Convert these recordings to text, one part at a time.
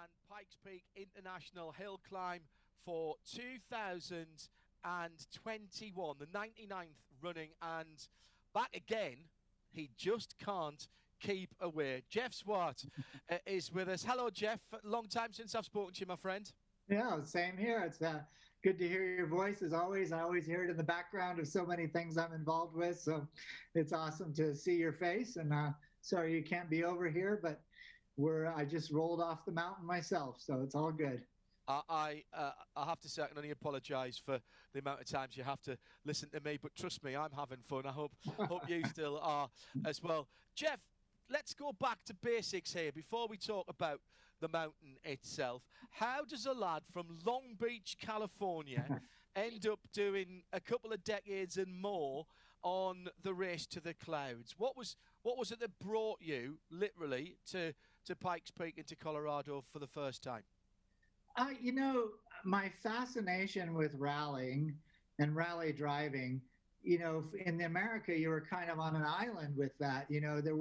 And Pikes Peak International Hill Climb for 2021, the 99th running, and back again, he just can't keep away. Jeff Zwart is with us. Hello, Jeff. Long time since I've spoken to you, my friend. Yeah, same here. It's good to hear your voice as always. I always hear it in the background of so many things I'm involved with, so it's awesome to see your face. And sorry you can't be over here, but I just rolled off the mountain myself, so it's all good. I have to say I can only apologise for the amount of times you have to listen to me, but trust me, I'm having fun. I hope you still are as well. Jeff, let's go back to basics here before we talk about the mountain itself. How does a lad from Long Beach, California end up doing a couple of decades and more on the race to the clouds? What was it that brought you literally to Pikes Peak into Colorado for the first time? You know, my fascination with rallying and rally driving, you know, in America, you were kind of on an island with that. You know, there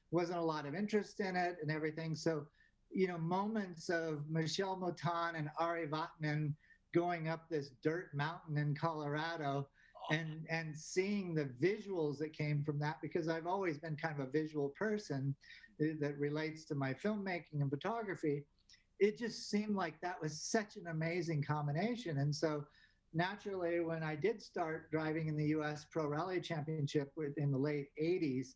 wasn't a lot of interest in it and everything. So, you know, moments of Michel Motan and Ari Vatanen going up this dirt mountain in Colorado and seeing the visuals that came from that, because I've always been kind of a visual person that relates to my filmmaking and photography. It just seemed like that was such an amazing combination. And so naturally, when I did start driving in the US Pro Rally Championship in the late 80s,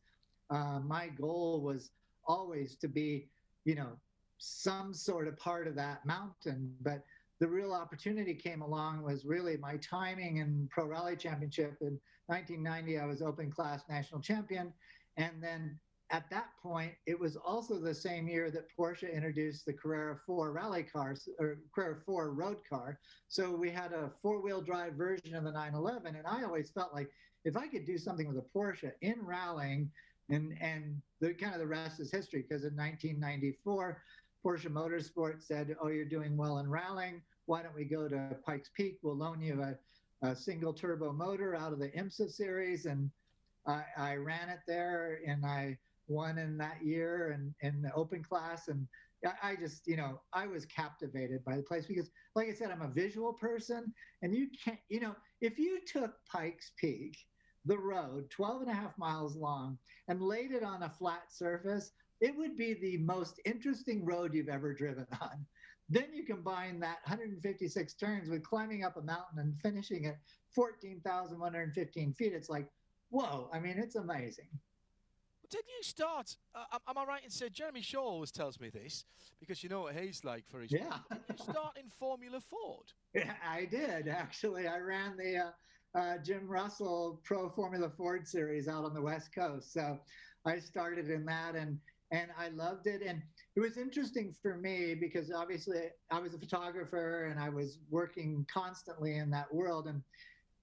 my goal was always to be, you know, some sort of part of that mountain. But the real opportunity came along was really my timing in Pro Rally Championship. In 1990, I was open class national champion. And then at that point, it was also the same year that Porsche introduced the Carrera 4 rally cars, or Carrera 4 road car. So we had a four-wheel drive version of the 911, and I always felt like if I could do something with a Porsche in rallying, and the kind of the rest is history, because in 1994, Porsche Motorsport said, "Oh, you're doing well in rallying. Why don't we go to Pikes Peak? We'll loan you a single turbo motor out of the IMSA series." And I ran it there, and I won in that year and in the open class. And I just, you know, I was captivated by the place because, like I said, I'm a visual person, and you can't, you know, if you took Pikes Peak, the road, 12.5 miles long, and laid it on a flat surface, it would be the most interesting road you've ever driven on. Then you combine that 156 turns with climbing up a mountain and finishing at 14,115 feet. It's like, whoa, I mean, it's amazing. Did you start, am I right in saying, Jeremy Shaw always tells me this, because you know what he's like for his Yeah. Did you start in Formula Ford? Yeah, I did, actually. I ran the Jim Russell Pro Formula Ford Series out on the West Coast. So I started in that, and I loved it. And it was interesting for me because obviously I was a photographer and I was working constantly in that world, and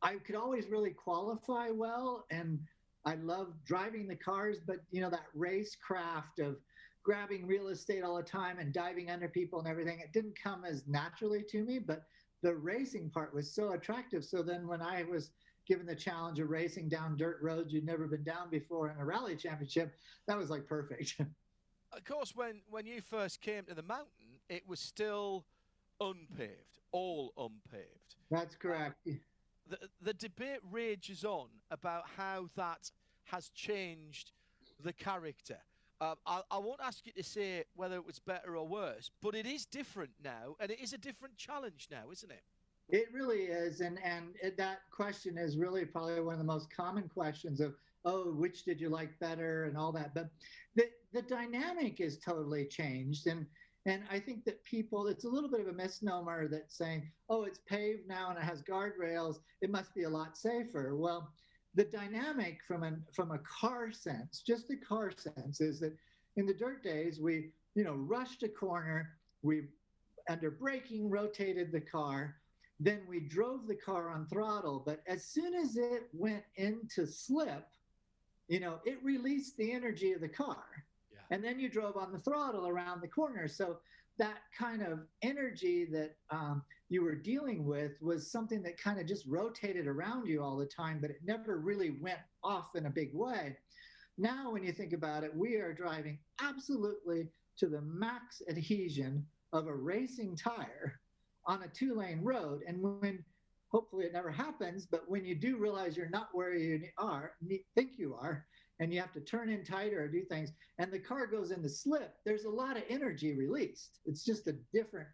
I could always really qualify well, and I loved driving the cars, but that racecraft of grabbing real estate all the time and diving under people and everything, it didn't come as naturally to me, but the racing part was so attractive. So then when I was given the challenge of racing down dirt roads you'd never been down before in a rally championship, that was like perfect. Of course, when you first came to the mountain, it was still unpaved, all unpaved. That's correct. The debate rages on about how that has changed the character. I won't ask you to say whether it was better or worse, but it is different now, and it is a different challenge now, isn't it? It really is, and that question is really probably one of the most common questions of, oh, which did you like better and all that. But the dynamic is totally changed, and I think that people, it's a little bit of a misnomer that saying, oh, it's paved now and it has guardrails, it must be a lot safer. Well, the dynamic from a car sense, just a car sense, is that in the dirt days, we, rushed a corner, we, under braking, rotated the car, then we drove the car on throttle. But as soon as it went into slip, it released the energy of the car. Yeah. And then you drove on the throttle around the corner. So that kind of energy that you were dealing with was something that kind of just rotated around you all the time, but it never really went off in a big way. Now, when you think about it, we are driving absolutely to the max adhesion of a racing tire on a 2-lane road. And when, hopefully it never happens, but when you do realize you're not where you think you are, and you have to turn in tighter or do things, and the car goes into slip, there's a lot of energy released. It's just a different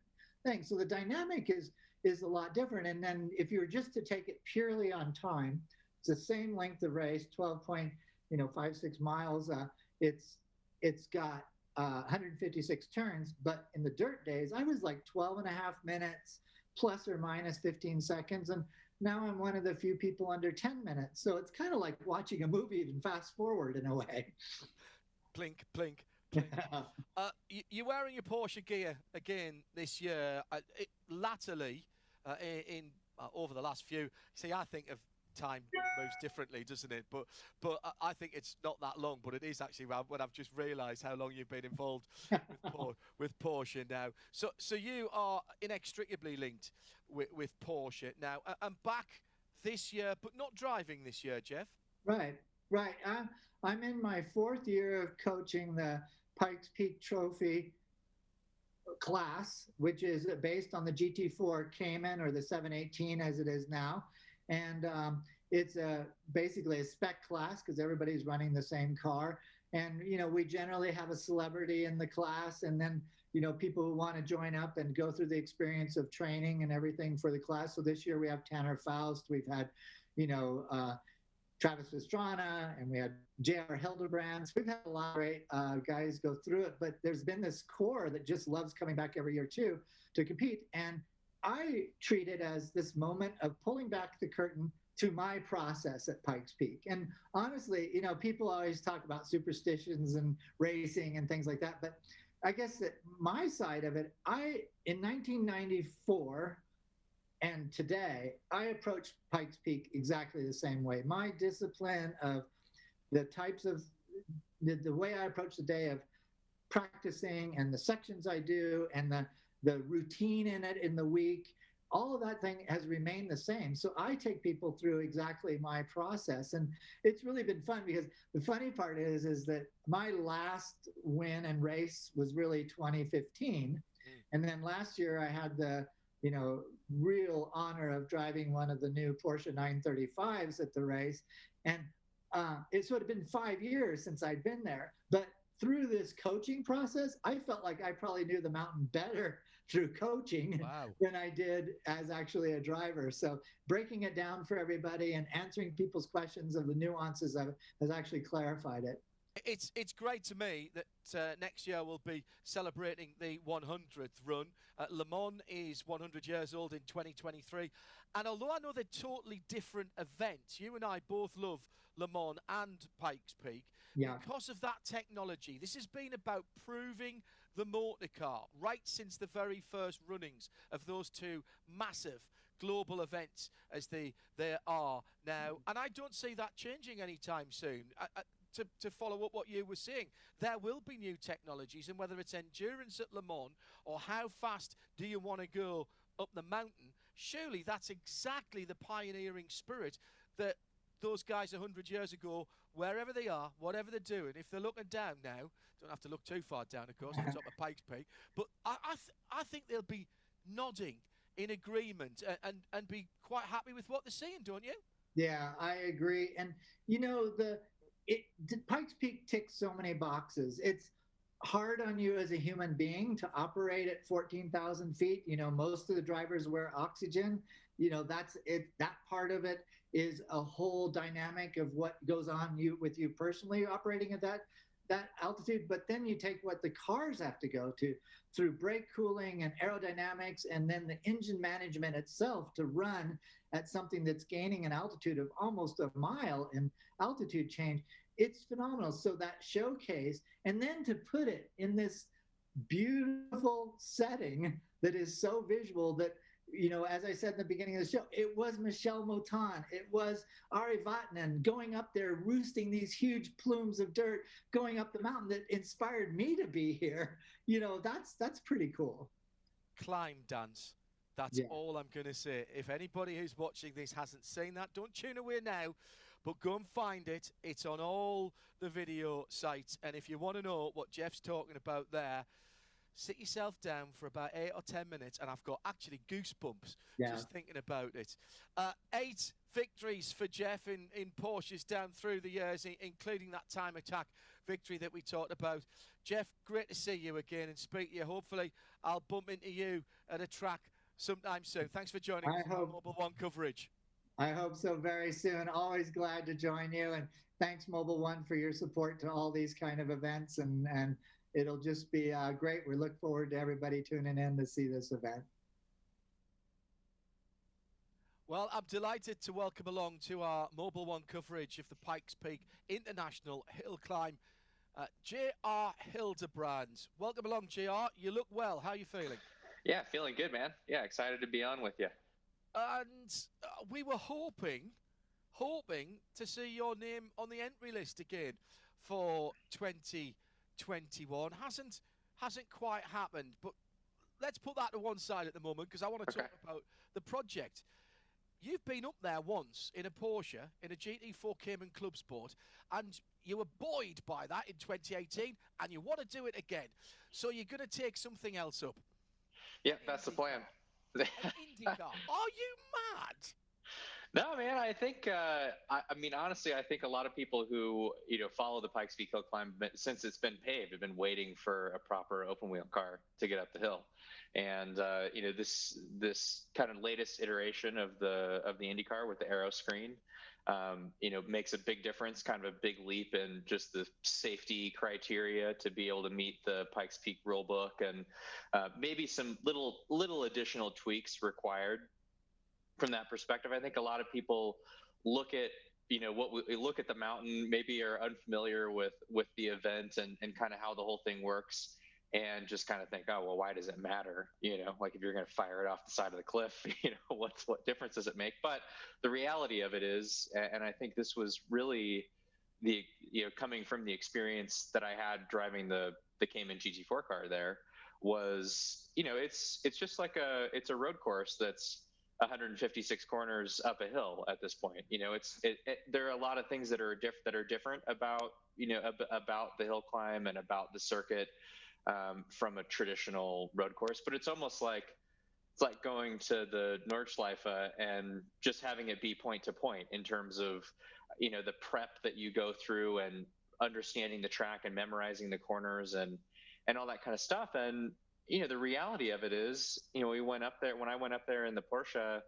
thing. So the dynamic is a lot different. And then if you were just to take it purely on time, it's the same length of race, 12.56 miles. It's got 156 turns, but in the dirt days, I was like 12 and a half minutes plus or minus 15 seconds. And now I'm one of the few people under 10 minutes. So it's kind of like watching a movie and fast forward in a way. Blink, blink, blink. You're wearing your Porsche gear again this year. Latterly, over the last few, see, I think of time moves differently, doesn't it? But I think it's not that long, but it is actually when I've just realised how long you've been involved with Porsche now. So you are inextricably linked with Porsche now, and back this year, but not driving this year, Jeff. Right. I'm in my 4th year of coaching the Pikes Peak Trophy class, which is based on the GT4 Cayman, or the 718 as it is now. And it's basically a spec class because everybody's running the same car. And, we generally have a celebrity in the class, and then, people who want to join up and go through the experience of training and everything for the class. So this year we have Tanner Faust, we've had, Travis Pastrana, and we had J.R. Hildebrand. So we've had a lot of great guys go through it, but there's been this core that just loves coming back every year too to compete. And I treat it as this moment of pulling back the curtain to my process at Pikes Peak. And honestly, people always talk about superstitions and racing and things like that, but I guess that my side of it, in 1994 and today, I approach Pikes Peak exactly the same way. My discipline of the types of, the way I approach the day of practicing and the sections I do and the routine in it in the week, all of that thing has remained the same. So I take people through exactly my process. And it's really been fun because the funny part is that my last win and race was really 2015. And then last year I had the, real honor of driving one of the new Porsche 935s at the race. And it's sort of been 5 years since I'd been there. But through this coaching process, I felt like I probably knew the mountain better through coaching than I did as actually a driver. So breaking it down for everybody and answering people's questions of the nuances of it has actually clarified it. It's great to me that next year we'll be celebrating the 100th run. Le Mans is 100 years old in 2023, and although I know they're totally different events, you and I both love Le Mans and Pikes Peak. Yeah. Because of that technology, this has been about proving the motor car right since the very first runnings of those two massive global events as they are now, and I don't see that changing anytime soon. To follow up what you were saying, there will be new technologies, and whether it's endurance at Le Mans or how fast do you want to go up the mountain, surely that's exactly the pioneering spirit that those guys 100 years ago, wherever they are, whatever they're doing, if they're looking down now, don't have to look too far down, of course, the top of Pikes Peak, but I think they'll be nodding in agreement and be quite happy with what they're seeing, don't you? Yeah, I agree. And, you know, Pikes Peak ticks so many boxes. It's hard on you as a human being to operate at 14,000 feet. You know, most of the drivers wear oxygen. You know, that's it. That part of it is a whole dynamic of what goes on with you personally operating at that altitude. But then you take what the cars have to go to through brake cooling and aerodynamics, and then the engine management itself to run at something that's gaining an altitude of almost a mile in altitude change. It's phenomenal. So that showcase, and then to put it in this beautiful setting that is so visual that, you know, as I said in the beginning of the show, it was Michel Motin, it was Ari Vatanen going up there, roosting these huge plumes of dirt, going up the mountain that inspired me to be here. You know, that's pretty cool. Climb dance. That's all I'm going to say. If anybody who's watching this hasn't seen that, don't tune away now, but go and find it. It's on all the video sites. And if you want to know what Jeff's talking about there, sit yourself down for about 8 or 10 minutes, and I've got actually goosebumps just thinking about it. 8 victories for Jeff in Porsches down through the years, including that time attack victory that we talked about. Jeff, great to see you again and speak to you. Hopefully, I'll bump into you at a track sometime soon. Thanks for joining us on Mobile One coverage. I hope so very soon. Always glad to join you, and thanks Mobile One for your support to all these kind of events, and it'll just be great. We look forward to everybody tuning in to see this event. Well, I'm delighted to welcome along to our Mobile One coverage of the Pikes Peak International Hill Climb, J.R. Hildebrand. Welcome along, J.R. You look well. How are you feeling? Yeah, feeling good, man. Yeah, excited to be on with you. And we were hoping to see your name on the entry list again for 2021. Hasn't quite happened, but let's put that to one side at the moment because I want to talk about the project. You've been up there once in a Porsche, in a GT4 Cayman Club Sport, and you were buoyed by that in 2018, and you want to do it again. So you're going to take something else up. Yeah, that's the plan. An IndyCar. Are you mad? No, man. I think. I mean, honestly, I think a lot of people who follow the Pikes Peak Hill Climb since it's been paved have been waiting for a proper open wheel car to get up the hill, and this kind of latest iteration of the IndyCar with the aero screen, makes a big difference, kind of a big leap in just the safety criteria to be able to meet the Pikes Peak rule book, and maybe some little additional tweaks required. From that perspective, I think a lot of people look at what we look at the mountain, maybe are unfamiliar with the event and kind of how the whole thing works, and just kind of think, oh well, why does it matter? Like if you're going to fire it off the side of the cliff, what difference does it make? But the reality of it is, and I think this was really the coming from the experience that I had driving the Cayman GT4 car there, was it's just like it's a road course that's 156 corners up a hill at this point. There are a lot of things that are different about about the hill climb and about the circuit from a traditional road course, but it's almost like going to the Nordschleife and just having it be point to point in terms of the prep that you go through and understanding the track and memorizing the corners and all that kind of stuff. And the reality of it is, when I went up there in the Porsche,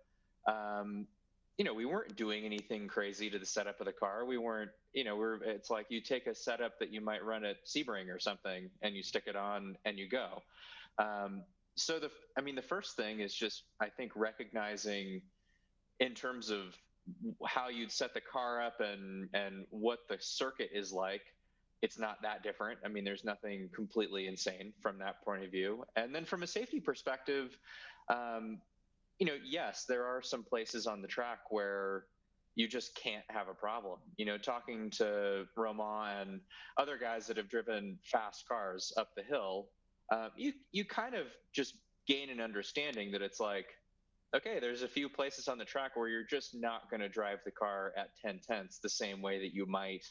we weren't doing anything crazy to the setup of the car. We weren't, it's like you take a setup that you might run at Sebring or something and you stick it on and you go. So the first thing is just, I think, recognizing in terms of how you'd set the car up and what the circuit is like, it's not that different. I mean, there's nothing completely insane from that point of view. And then from a safety perspective, yes, there are some places on the track where you just can't have a problem. Talking to Romain and other guys that have driven fast cars up the hill, you kind of just gain an understanding that it's like, okay, there's a few places on the track where you're just not going to drive the car at 10/10 the same way that you might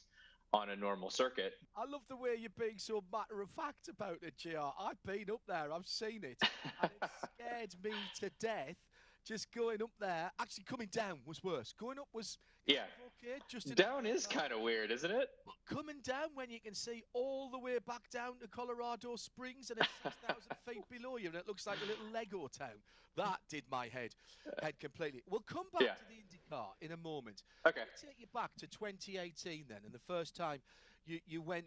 on a normal circuit. I love the way you're being so matter of fact about it, JR. I've been up there, I've seen it, and it scared me to death. Just going up there, actually coming down was worse. Going up was okay. Just down is kind of weird, isn't it? But coming down when you can see all the way back down to Colorado Springs and it's 6,000 feet below you, and it looks like a little Lego town. That did my head completely. We'll come back to the IndyCar in a moment. Okay. Let me take you back to 2018 then, and the first time you went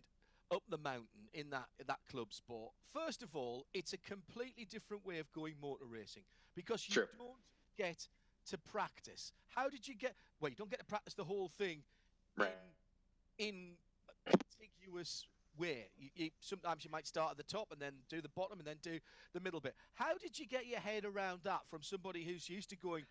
up the mountain in that club sport. First of all, it's a completely different way of going motor racing because you don't get to practice. How did you get? Well, you don't get to practice the whole thing in a contiguous way. Sometimes you might start at the top and then do the bottom and then do the middle bit. How did you get your head around that from somebody who's used to going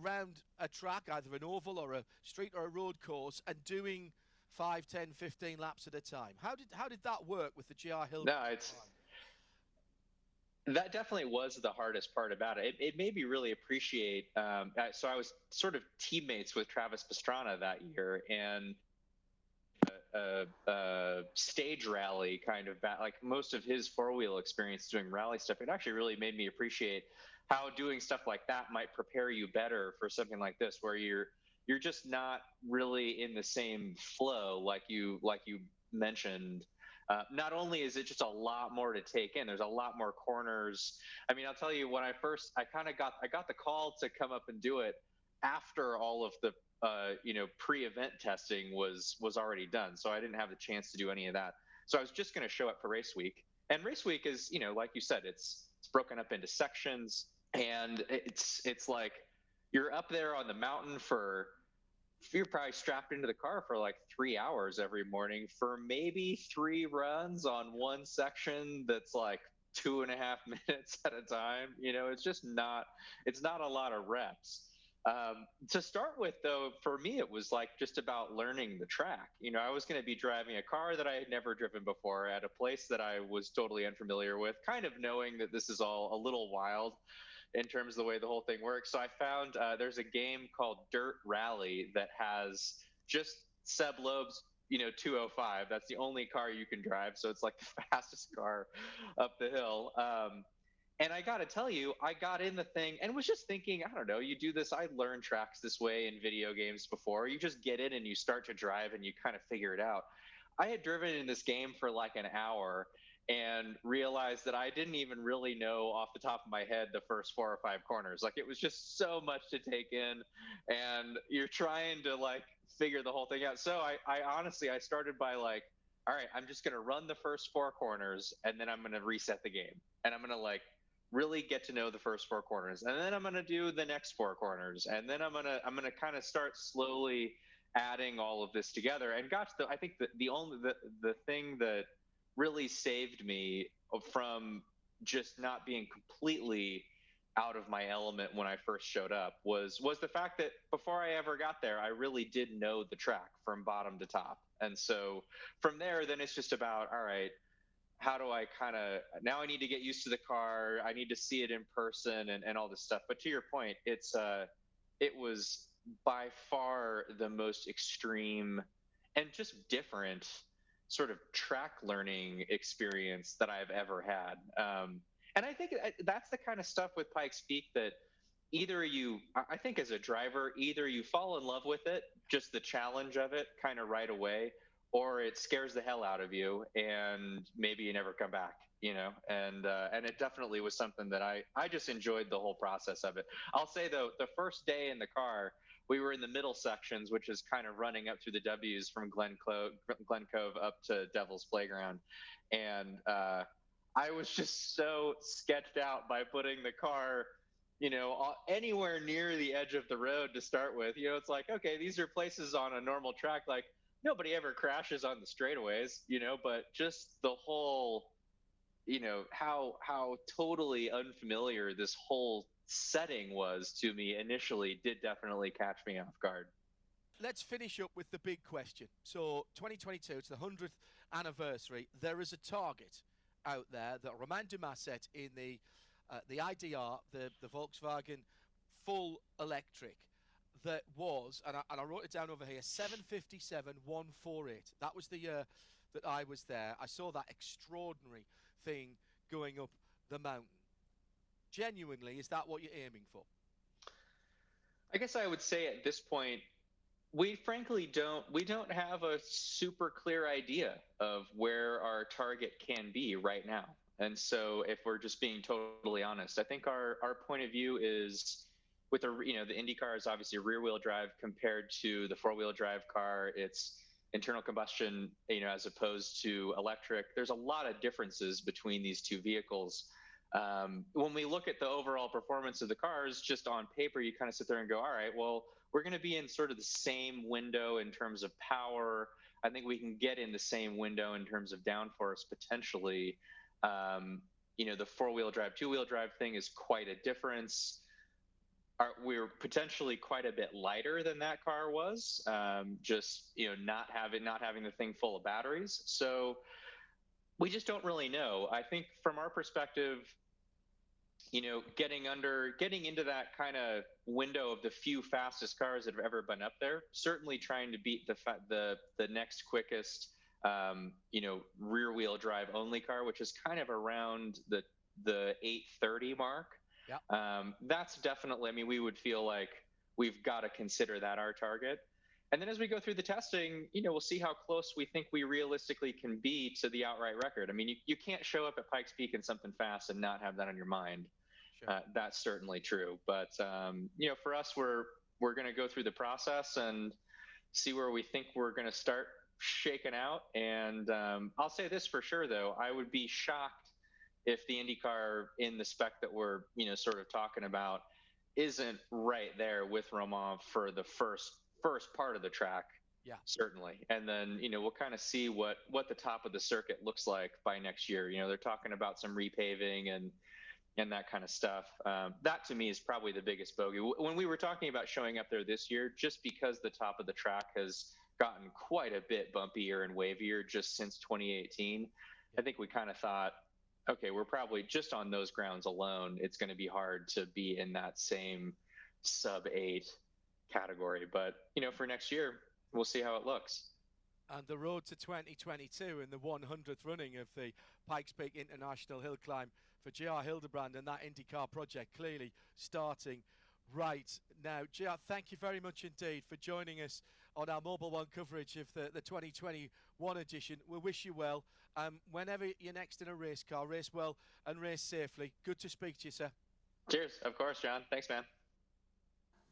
around a track, either an oval or a street or a road course, and doing 5, 10, 15 laps at a time? How did that work with the GR Hildebrand? That definitely was the hardest part about it. It made me really appreciate. So I was sort of teammates with Travis Pastrana that year, and a stage rally kind of like most of his four-wheel experience doing rally stuff. It actually really made me appreciate how doing stuff like that might prepare you better for something like this, where you're just not really in the same flow like you mentioned. Not only is it just a lot more to take in, there's a lot more corners. I mean, I'll tell you, when I got the call to come up and do it after all of the pre-event testing was already done, so I didn't have the chance to do any of that. So I was just going to show up for race week, and race week is, like you said, it's broken up into sections, and it's like you're up there on the mountain you're probably strapped into the car for like 3 hours every morning for maybe 3 runs on one section that's like 2.5 minutes at a time. It's not a lot of reps. To start with, though, for me, it was like just about learning the track. I was going to be driving a car that I had never driven before at a place that I was totally unfamiliar with, kind of knowing that this is all a little wild in terms of the way the whole thing works. So I found there's a game called Dirt Rally that has just Seb Loeb's 205. That's the only car you can drive, so it's like the fastest car up the hill. And I got to tell you, I got in the thing and was just thinking, I don't know, you do this. I learned tracks this way in video games before. You just get in and you start to drive and you kind of figure it out. I had driven in this game for like an hour and realized that I didn't even really know off the top of my head the first 4 or 5 corners. Like, it was just so much to take in, and you're trying to like figure the whole thing out. So I honestly, I started by like, all right, I'm just going to run the first 4 corners, and then I'm going to reset the game, and I'm going to like really get to know the first 4 corners, and then I'm going to do the next 4 corners, and then I'm going to kind of start slowly adding all of this together. And gosh, I think the thing that really saved me from just not being completely out of my element when I first showed up was the fact that before I ever got there, I really did know the track from bottom to top. And so from there, then it's just about, all right, how do I now I need to get used to the car. I need to see it in person and all this stuff. But to your point, it was by far the most extreme and just different sort of track learning experience that I've ever had. And I think that's the kind of stuff with Pikes Peak that I think as a driver, either you fall in love with it, just the challenge of it kind of right away, or it scares the hell out of you and maybe you never come back, and it definitely was something that I just enjoyed the whole process of it. I'll say though, the first day in the car, we were in the middle sections, which is kind of running up through the W's from Glen Cove up to Devil's Playground. And I was just so sketched out by putting the car, anywhere near the edge of the road to start with. It's like, okay, these are places on a normal track, like nobody ever crashes on the straightaways, but just the whole, how totally unfamiliar this whole setting was to me initially did definitely catch me off guard. Let's finish up with the big question. So 2022, it's the 100th anniversary. There is a target out there that Romain Dumas set in the IDR, the Volkswagen full electric, that was, and I wrote it down over here, 757,148. That was the year that I was there. I saw that extraordinary thing going up the mountain. Genuinely, is that what you're aiming for? I guess I would say at this point, we frankly don't have a super clear idea of where our target can be right now. And so if we're just being totally honest, I think our point of view is with the IndyCar is obviously rear wheel drive compared to the 4-wheel drive car. It's internal combustion, as opposed to electric. There's a lot of differences between these two vehicles. When we look at the overall performance of the cars, just on paper, you kind of sit there and go, all right, well, we're going to be in sort of the same window in terms of power. I think we can get in the same window in terms of downforce potentially. The 4-wheel drive, 2-wheel drive thing is quite a difference. We're potentially quite a bit lighter than that car was, not having the thing full of batteries. So we just don't really know. I think from our perspective, getting into that kind of window of the few fastest cars that have ever been up there, certainly trying to beat the next quickest, rear wheel drive only car, which is kind of around the 830 mark. Yeah. That's definitely, we would feel like we've got to consider that our target. And then as we go through the testing, we'll see how close we think we realistically can be to the outright record. You can't show up at Pikes Peak in something fast and not have that on your mind. Sure. That's certainly true. But, for us, we're going to go through the process and see where we think we're going to start shaking out. And I'll say this for sure, though. I would be shocked if the IndyCar in the spec that we're, sort of talking about isn't right there with Romain for the first part of the track. Yeah, certainly. And then, we'll kind of see what the top of the circuit looks like by next year. They're talking about some repaving and that kind of stuff. That to me is probably the biggest bogey. When we were talking about showing up there this year, just because the top of the track has gotten quite a bit bumpier and wavier just since 2018, I think we kind of thought, okay, we're probably just on those grounds alone, it's going to be hard to be in that same sub-8 category. But, for next year, we'll see how it looks. And the road to 2022 and the 100th running of the Pikes Peak International Hill Climb for JR Hildebrand and that IndyCar project clearly starting right now. JR, thank you very much indeed for joining us on our Mobile One coverage of the 2021 edition. We wish you well. Whenever you're next in a race car, race well and race safely. Good to speak to you, sir. Cheers. Of course, John. Thanks, man.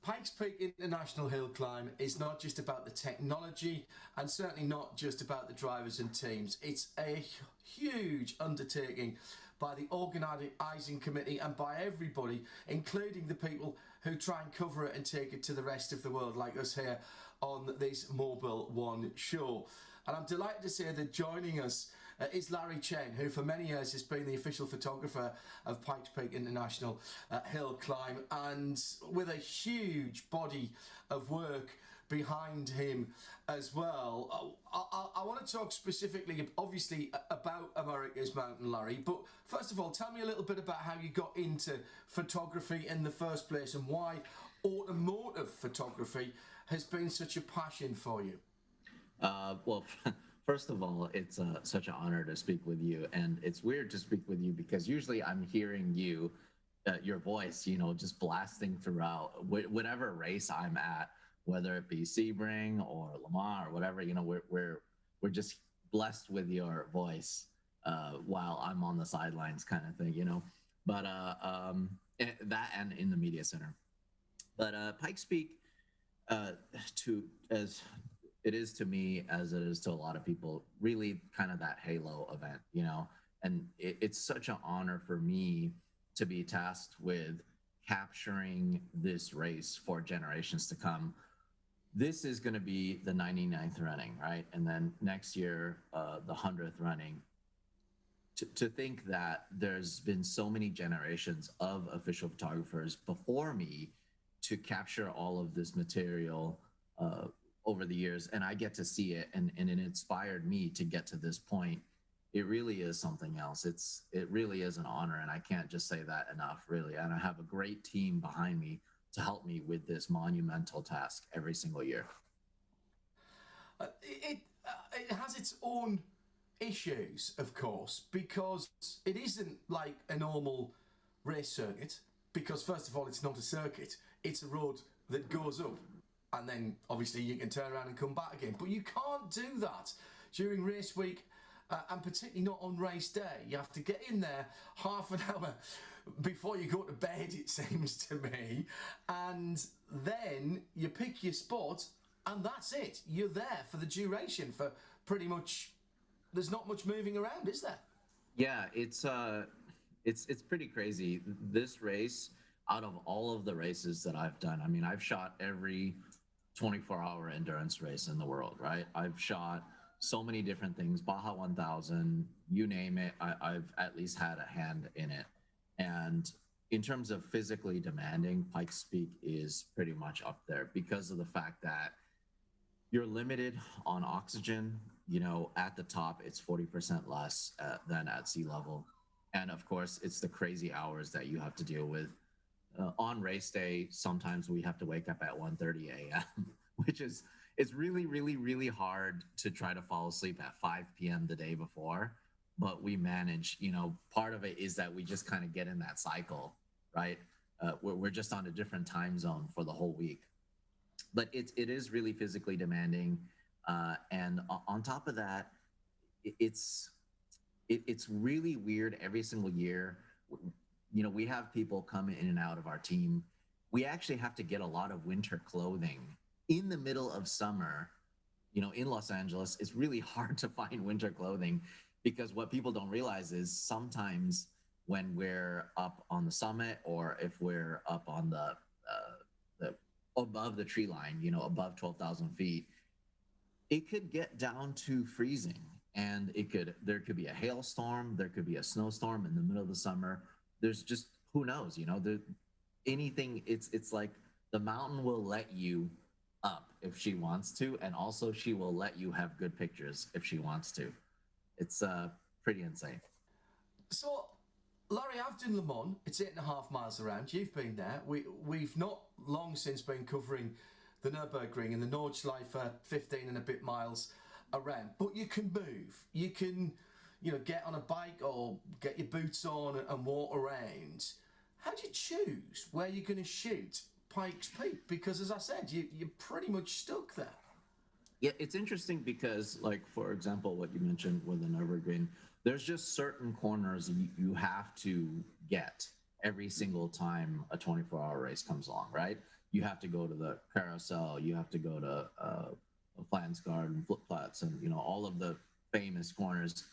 Pikes Peak International Hill Climb is not just about the technology and certainly not just about the drivers and teams. It's a huge undertaking by the organising committee and by everybody, including the people who try and cover it and take it to the rest of the world, like us here on this Mobile One show. And I'm delighted to say that joining us is Larry Chen, who for many years has been the official photographer of Pikes Peak International Hill Climb, and with a huge body of work behind him as well. I want to talk specifically, obviously, about America's Mountain, Larry, but first of all, tell me a little bit about how you got into photography in the first place and why automotive photography has been such a passion for you. Well, first of all, it's such an honor to speak with you, and it's weird to speak with you because usually I'm hearing you, your voice, just blasting throughout whatever race I'm at, whether it be Sebring or Le Mans or whatever. We're just blessed with your voice while I'm on the sidelines, kind of thing, But that and in the media center. But Pikes Peak To as it is to me as it is to a lot of people, really kind of that halo event, you know. And it's such an honor for me to be tasked with capturing this race for generations to come. This is going to be the 99th running, right? And then next year, the 100th running. To think that there's been so many generations of official photographers before me to capture all of this material over the years, and I get to see it, and it inspired me to get to this point. It really is something else. It really is an honor, and I can't just say that enough, really. And I have a great team behind me to help me with this monumental task every single year. It has its own issues, of course, because it isn't like a normal race circuit. Because first of all, it's not a circuit; it's a road that goes up, and then obviously you can turn around and come back again. But you can't do that during race week, and particularly not on race day. You have to get in there half an hour before you go to bed, it seems to me, and then you pick your spot, and that's it. You're there for the duration, for pretty much. There's not much moving around, is there? Yeah, it's pretty crazy. This race, out of all of the races that I've done, I mean, I've shot every 24-hour endurance race in the world, right? I've shot so many different things, Baja 1000, you name it, I've at least had a hand in it. And in terms of physically demanding, Pikes Peak is pretty much up there because of the fact that you're limited on oxygen. You know, at the top, it's 40% less than at sea level. And of course, it's the crazy hours that you have to deal with. On race day, sometimes we have to wake up at 1:30 a.m., which is, it's really, really, really hard to try to fall asleep at 5 p.m. the day before. But we manage, you know, part of it is that we just kind of get in that cycle, right? We're just on a different time zone for the whole week. But it is really physically demanding. And on top of that, it's really weird every single year. You know, we have people come in and out of our team. We actually have to get a lot of winter clothing in the middle of summer. You know, in Los Angeles, it's really hard to find winter clothing because what people don't realize is sometimes when we're up on the summit, or if we're up on the above the tree line, you know, above 12,000 feet, it could get down to freezing, and there could be a hailstorm, there could be a snowstorm in the middle of the summer. There's just, who knows, you know, anything. It's like the mountain will let you up if she wants to, and also she will let you have good pictures if she wants to. It's pretty insane. So, Larry, I've done Le Mans. It's 8.5 miles around. You've been there. We've not long since been covering the Nürburgring and the Nordschleife, 15 and a bit miles around. But you can move. You can, you know, get on a bike or get your boots on and walk around. How do you choose where you're going to shoot Pikes Peak? Because, as I said, you're pretty much stuck there. Yeah, it's interesting because, like, for example, what you mentioned with the Nürburgring, there's just certain corners you have to get every single time a 24-hour race comes along, right? You have to go to the carousel, you have to go to Flansgard and Flipplats, and, you know, all of the famous corners.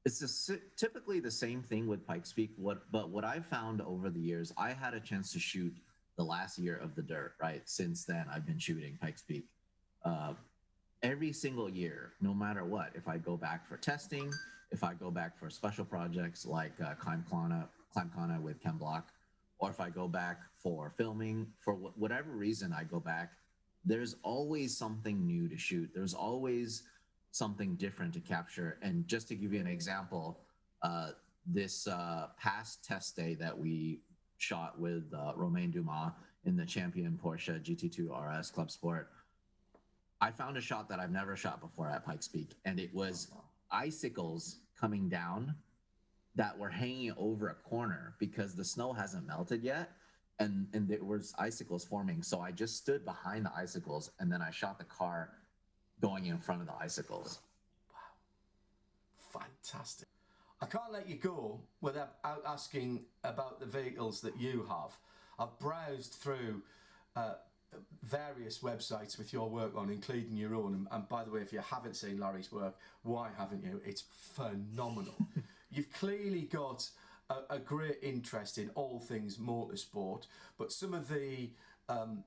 It's just typically the same thing with Pikes Peak. But what I've found over the years, I had a chance to shoot the last year of the dirt, right? Since then, I've been shooting Pikes Peak. Every single year, no matter what, if I go back for testing, if I go back for special projects like Climbkana with Ken Block, or if I go back for filming, for whatever reason I go back, there's always something new to shoot. There's always something different to capture. And just to give you an example, this past test day that we shot with Romain Dumas in the Champion Porsche GT2 RS Club Sport, I found a shot that I've never shot before at Pikes Peak, and it was icicles coming down that were hanging over a corner because the snow hasn't melted yet, and there was icicles forming. So I just stood behind the icicles, and then I shot the car going in front of the icicles. Wow. Fantastic. I can't let you go without asking about the vehicles that you have. I've browsed through various websites with your work on, including your own. And by the way, if you haven't seen Larry's work, why haven't you? It's phenomenal. You've clearly got a great interest in all things motorsport, but some of the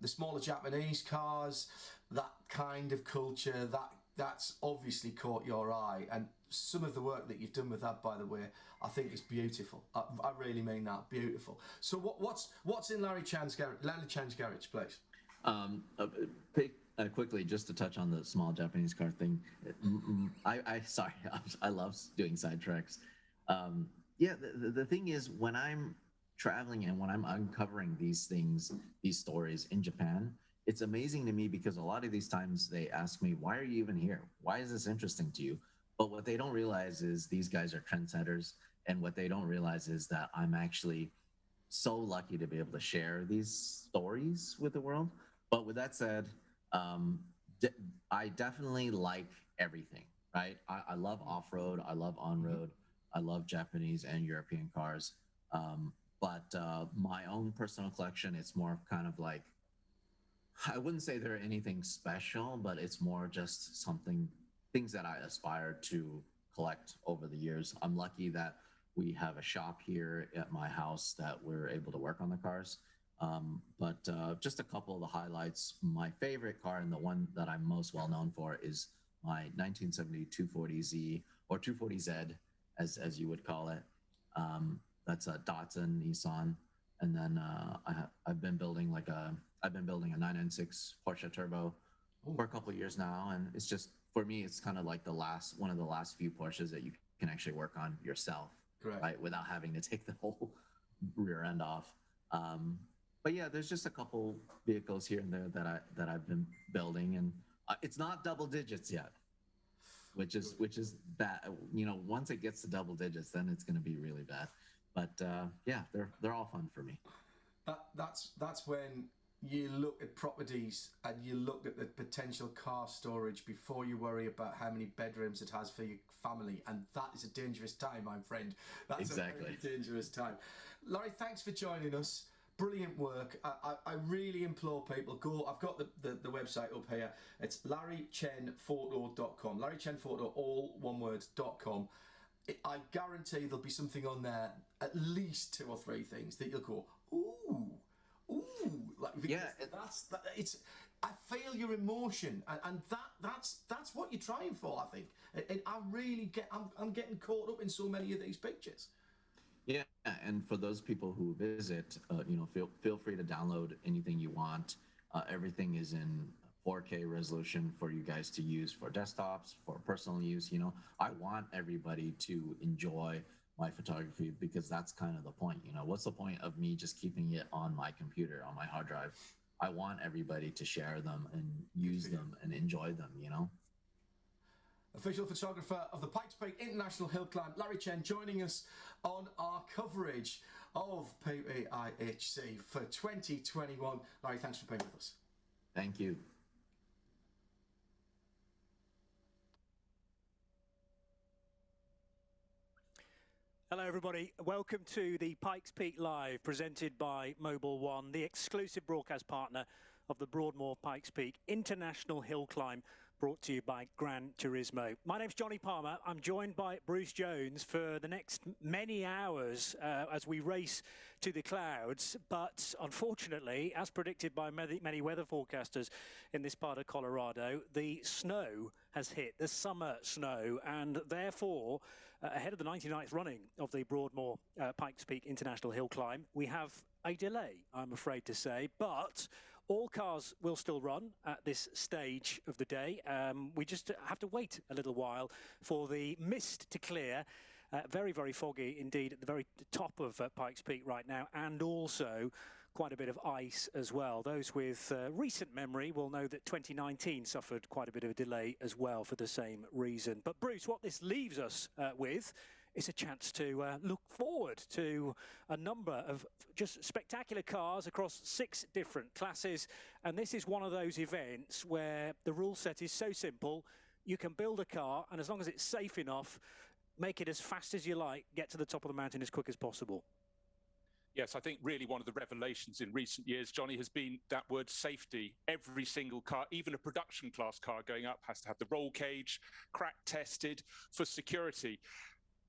smaller Japanese cars, that kind of culture, that's obviously caught your eye. And some of the work that you've done with that, by the way, I think is beautiful. I really mean that, beautiful. So what's in Larry Chan's garage, please? Quickly, just to touch on the small Japanese car thing. Sorry, I love doing sidetracks. Yeah, the thing is, when I'm traveling and when I'm uncovering these things, these stories in Japan, it's amazing to me because a lot of these times they ask me, why are you even here? Why is this interesting to you? But what they don't realize is these guys are trendsetters. And what they don't realize is that I'm actually so lucky to be able to share these stories with the world. But with that said, I definitely like everything, right? I love off-road, I love on-road, I love Japanese and European cars. But my own personal collection, it's more kind of like, I wouldn't say they're anything special, but it's more just things that I aspire to collect over the years. I'm lucky that we have a shop here at my house that we're able to work on the cars. But just a couple of the highlights. My favorite car and the one that I'm most well known for is my 1970 240Z or 240Z, as you would call it. That's a Datsun, Nissan, and then I've been building a 996 Porsche Turbo for a couple of years now, and it's just, for me, it's kind of like one of the last few Porsches that you can actually work on yourself, correct, right, without having to take the whole rear end off. But yeah, there's just a couple vehicles here and there that I've been building, and it's not double digits yet, which is bad. You know, once it gets to double digits, then it's going to be really bad. But yeah, they're all fun for me. That's when you look at properties and you look at the potential car storage before you worry about how many bedrooms it has for your family, and that is a dangerous time, my friend. That's exactly a very dangerous time. Larry, thanks for joining us. Brilliant work. I really implore people, go. I've got the website up here. It's larrychenphoto.com. larrychenphoto, all one word, .com. I guarantee there'll be something on there, at least 2 or 3 things that you'll go, ooh, like, yeah. It's. I feel your emotion, and that's what you're trying for, I think. And I really I'm getting caught up in so many of these pictures. Yeah, and for those people who visit, you know, feel free to download anything you want. Everything is in 4K resolution for you guys to use for desktops, for personal use. You know, I want everybody to enjoy my photography because that's kind of the point. You know, what's the point of me just keeping it on my computer, on my hard drive? I want everybody to share them and use them and enjoy them, you know? Official photographer of the Pikes Peak International Hill Climb, Larry Chen, joining us on our coverage of PPIHC for 2021. Larry, thanks for being with us. Thank you. Hello everybody, welcome to the Pikes Peak Live presented by Mobil One, the exclusive broadcast partner of the Broadmoor Pikes Peak International Hill Climb, brought to you by Gran Turismo. My name's Johnny Palmer. I'm joined by Bruce Jones for the next many hours as we race to the clouds. But unfortunately, as predicted by many weather forecasters in this part of Colorado, the snow has hit, the summer snow, and therefore, ahead of the 99th running of the Broadmoor Pikes Peak International Hill Climb, we have a delay, I'm afraid to say, but all cars will still run at this stage of the day. We just have to wait a little while for the mist to clear. Very, very foggy indeed at the very top of Pikes Peak right now, and also quite a bit of ice as well. Those with recent memory will know that 2019 suffered quite a bit of a delay as well for the same reason. But Bruce, what this leaves us with is a chance to look forward to a number of just spectacular cars across 6 different classes. And this is one of those events where the rule set is so simple. You can build a car, and as long as it's safe enough, make it as fast as you like, get to the top of the mountain as quick as possible. Yes, I think really one of the revelations in recent years, Johnny, has been that word safety. Every single car, even a production class car going up, has to have the roll cage crack tested for security,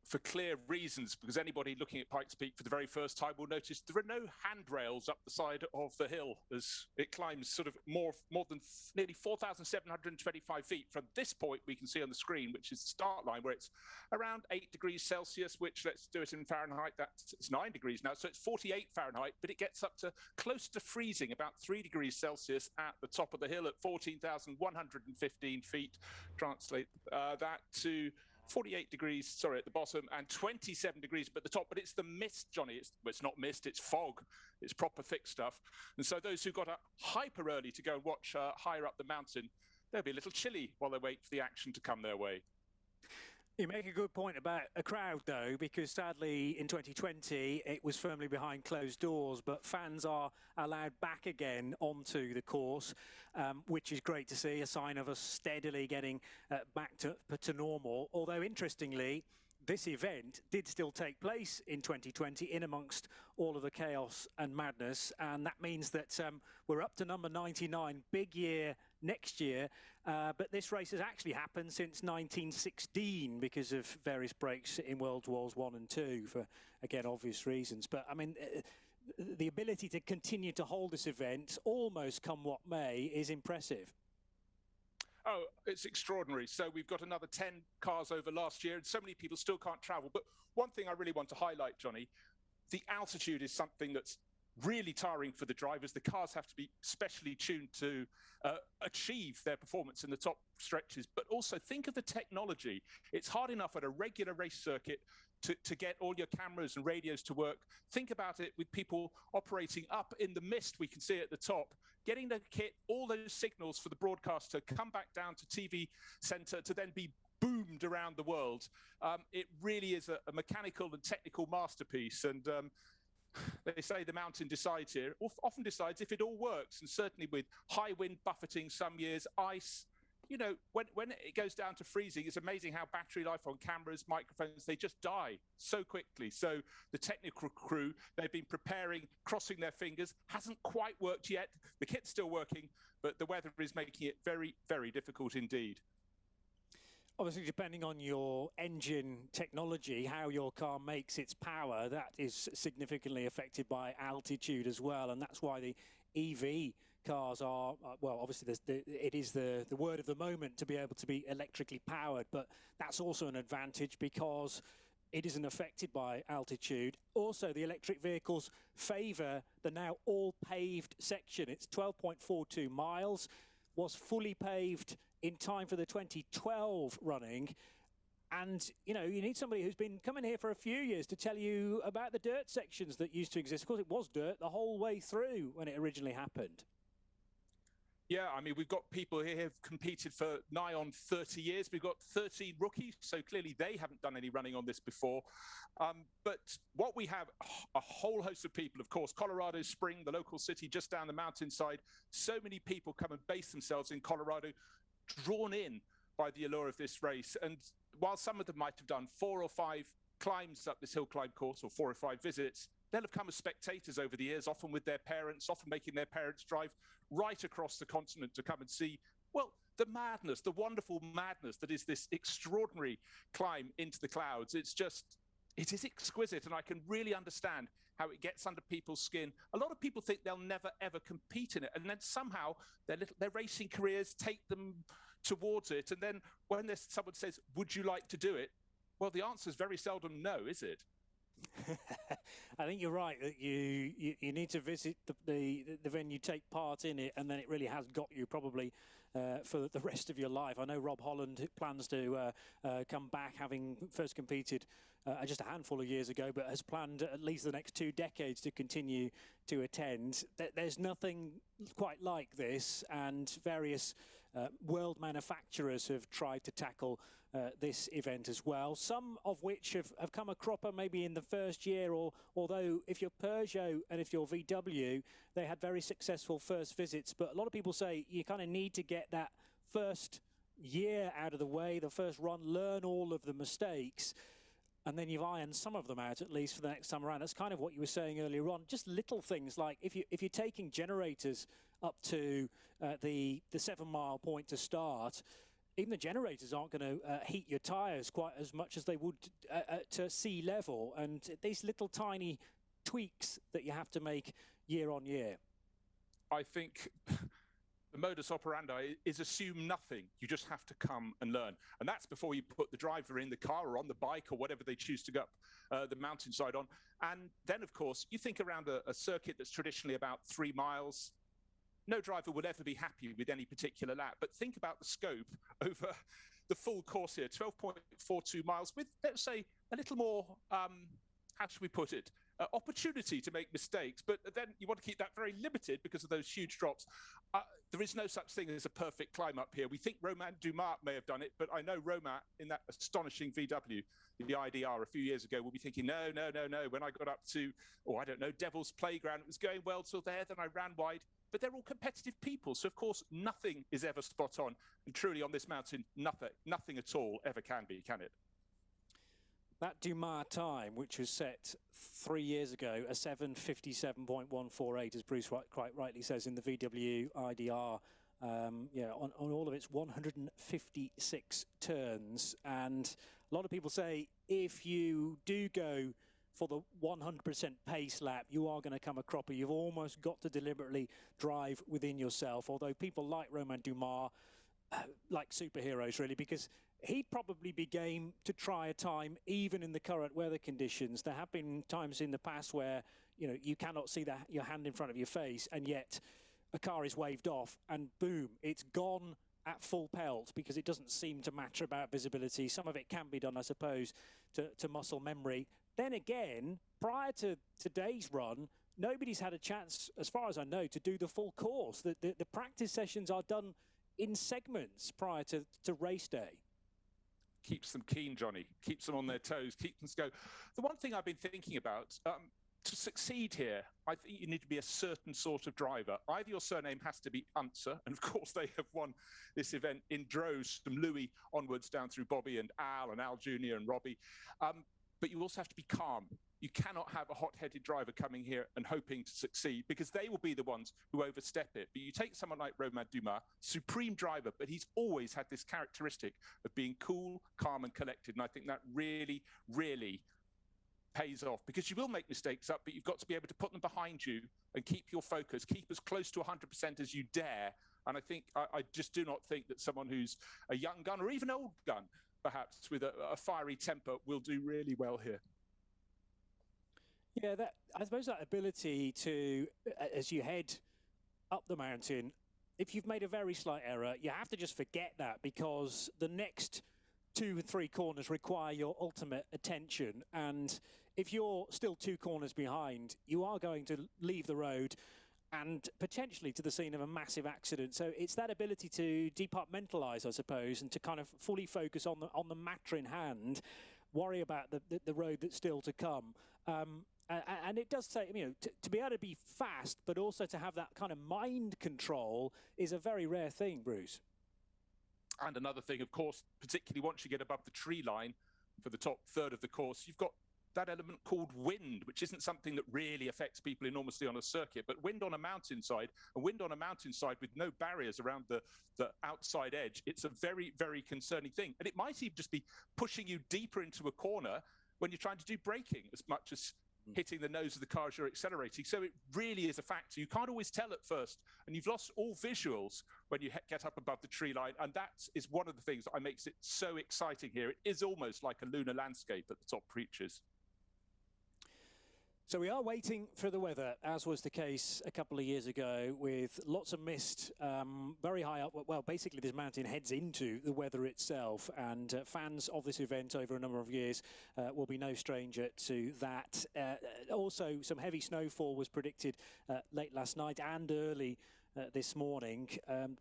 for clear reasons, because anybody looking at Pikes Peak for the very first time will notice there are no handrails up the side of the hill as it climbs sort of more than nearly 4,725 feet. From this point, we can see on the screen, which is the start line, where it's around 8 degrees Celsius, which, let's do it in Fahrenheit, it's 9 degrees now, so it's 48 Fahrenheit, but it gets up to close to freezing, about 3 degrees Celsius at the top of the hill at 14,115 feet. Translate that to 48 degrees, sorry, at the bottom, and 27 degrees at the top. But it's the mist, Johnny. It's not mist, it's fog. It's proper thick stuff. And so those who got up hyper early to go and watch higher up the mountain, they'll be a little chilly while they wait for the action to come their way. You make a good point about a crowd, though, because sadly in 2020 it was firmly behind closed doors, but fans are allowed back again onto the course, which is great to see, a sign of us steadily getting back to normal. Although, interestingly, this event did still take place in 2020 in amongst all of the chaos and madness, and that means that we're up to number 99, big year next year, but this race has actually happened since 1916 because of various breaks in World Wars I and II for, again, obvious reasons. But I mean, the ability to continue to hold this event, almost come what may, is impressive. Oh, it's extraordinary. So we've got another 10 cars over last year, and so many people still can't travel. But one thing I really want to highlight, Johnny, the altitude is something that's really tiring for the drivers. The cars have to be specially tuned to achieve their performance in the top stretches. But also think of the technology. It's hard enough at a regular race circuit to get all your cameras and radios to work. Think about it with people operating up in the mist we can see at the top, getting the kit, all those signals for the broadcaster, come back down to TV center to then be boomed around the world. It really is a mechanical and technical masterpiece. And they say the mountain decides here, often decides if it all works. And certainly with high wind buffeting some years, ice, you know, when it goes down to freezing, it's amazing how battery life on cameras, microphones, they just die so quickly. So the technical crew, they've been preparing, crossing their fingers, hasn't quite worked yet. The kit's still working, but the weather is making it very, very difficult indeed. Obviously, depending on your engine technology, how your car makes its power, that is significantly affected by altitude as well. And that's why the EV cars are, well, obviously it is the word of the moment to be able to be electrically powered, but that's also an advantage because it isn't affected by altitude. Also, the electric vehicles favour the now all paved section. It's 12.42 miles, was fully paved in time for the 2012 running. And, you know, you need somebody who's been coming here for a few years to tell you about the dirt sections that used to exist. Of course, it was dirt the whole way through when it originally happened. Yeah, I mean, we've got people here who've competed for nigh on 30 years. We've got 13 rookies, so clearly they haven't done any running on this before. But what we have, a whole host of people, of course, Colorado Springs, the local city just down the mountainside. So many people come and base themselves in Colorado, drawn in by the allure of this race. And while some of them might have done 4 or 5 climbs up this hill climb course, or 4 or 5 visits, they'll have come as spectators over the years, often with their parents, often making their parents drive right across the continent to come and see, well, the madness, the wonderful madness that is this extraordinary climb into the clouds. It is exquisite, and I can really understand how it gets under people's skin. A lot of people think they'll never, ever compete in it, and then somehow their racing careers take them towards it. And then when someone says, would you like to do it? Well, the answer is very seldom no, is it? I think you're right that you need to visit the venue, take part in it, and then it really has got you probably for the rest of your life. I know Rob Holland plans to come back, having first competed just a handful of years ago, but has planned at least the next 2 decades to continue to attend. There's nothing quite like this, and various world manufacturers have tried to tackle this event as well, some of which have come a cropper maybe in the first year, or although if you're Peugeot and if you're VW, they had very successful first visits. But a lot of people say you kind of need to get that first year out of the way, the first run, learn all of the mistakes. and then you've ironed some of them out at least for the next time around. That's kind of what you were saying earlier on. Just little things like if you're taking generators up to the 7 mile point to start, even the generators aren't going to heat your tyres quite as much as they would to sea level. And these little tiny tweaks that you have to make year on year. I think the modus operandi is assume nothing. You just have to come and learn. And that's before you put the driver in the car or on the bike or whatever they choose to go up the mountainside on. And then, of course, you think around a circuit that's traditionally about 3 miles. No driver will ever be happy with any particular lap. But think about the scope over the full course here, 12.42 miles with, let's say, a little more, how should we put it, opportunity to make mistakes. But then you want to keep that very limited because of those huge drops. There is no such thing as a perfect climb up here. We think Romain Dumas may have done it, but I know Romain in that astonishing VW, the IDR a few years ago, will be thinking, no. When I got up to, I don't know, Devil's Playground, it was going well till there, then I ran wide. But they're all competitive people. So, of course, nothing is ever spot on. And truly on this mountain, nothing at all ever can be, can it? That Dumas time, which was set 3 years ago, a 7:57.148, as Bruce quite rightly says in the VW IDR, on all of its 156 turns. And a lot of people say if you do go for the 100% pace lap, you are going to come a cropper. You've almost got to deliberately drive within yourself, although people like Romain Dumas, like superheroes really, because he'd probably be game to try a time even in the current weather conditions. There have been times in the past where you cannot see your hand in front of your face, and yet a car is waved off and boom, it's gone at full pelt because it doesn't seem to matter about visibility. Some of it can be done, I suppose, to muscle memory. Then again, prior to today's run, nobody's had a chance, as far as I know, to do the full course. The practice sessions are done in segments prior to race day. Keeps them keen, Johnny. Keeps them on their toes. Keeps them to go. The one thing I've been thinking about, to succeed here, I think you need to be a certain sort of driver. Either your surname has to be Unser, and of course they have won this event in droves from Louis onwards down through Bobby and Al Jr. and Robbie. But you also have to be calm. You cannot have a hot-headed driver coming here and hoping to succeed, because they will be the ones who overstep it. But you take someone like Romain Dumas, supreme driver, but he's always had this characteristic of being cool, calm and collected. And I think that really, really pays off, because you will make mistakes up, but you've got to be able to put them behind you and keep your focus, keep as close to 100% as you dare. And I think I just do not think that someone who's a young gun or even old gun, perhaps with a fiery temper, will do really well here. Yeah, I suppose that ability to, as you head up the mountain, if you've made a very slight error, you have to just forget that, because the next 2 and 3 corners require your ultimate attention. And if you're still 2 corners behind, you are going to leave the road and potentially to the scene of a massive accident. So it's that ability to departmentalize, I suppose, and to kind of fully focus on the matter in hand, worry about the road that's still to come. And it does say, to be able to be fast, but also to have that kind of mind control is a very rare thing, Bruce. And another thing, of course, particularly once you get above the tree line for the top third of the course, you've got that element called wind, which isn't something that really affects people enormously on a circuit, but wind on a mountainside, with no barriers around the outside edge, it's a very, very concerning thing. And it might even just be pushing you deeper into a corner when you're trying to do braking as much as hitting the nose of the car as you're accelerating. So it really is a factor. You can't always tell at first, and you've lost all visuals when you get up above the tree line, and that is one of the things that makes it so exciting here. It is almost like a lunar landscape at the top reaches. So we are waiting for the weather, as was the case a couple of years ago, with lots of mist very high up. Well, basically this mountain heads into the weather itself, and fans of this event over a number of years will be no stranger to that. Also, some heavy snowfall was predicted late last night and early this morning.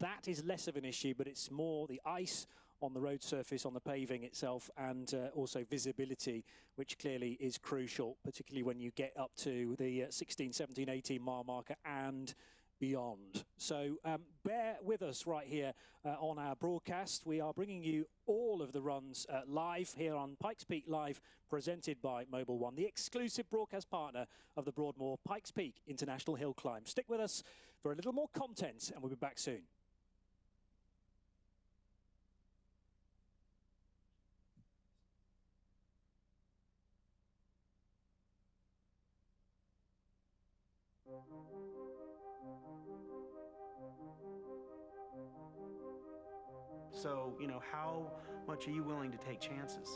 That is less of an issue, but it's more the ice on the road surface, on the paving itself, and also visibility, which clearly is crucial, particularly when you get up to the 16, 17, 18 mile marker and beyond. So bear with us right here on our broadcast. We are bringing you all of the runs live here on Pikes Peak Live, presented by Mobil One, the exclusive broadcast partner of the Broadmoor Pikes Peak International Hill Climb. Stick with us for a little more content, and we'll be back soon. So, you know, how much are you willing to take chances?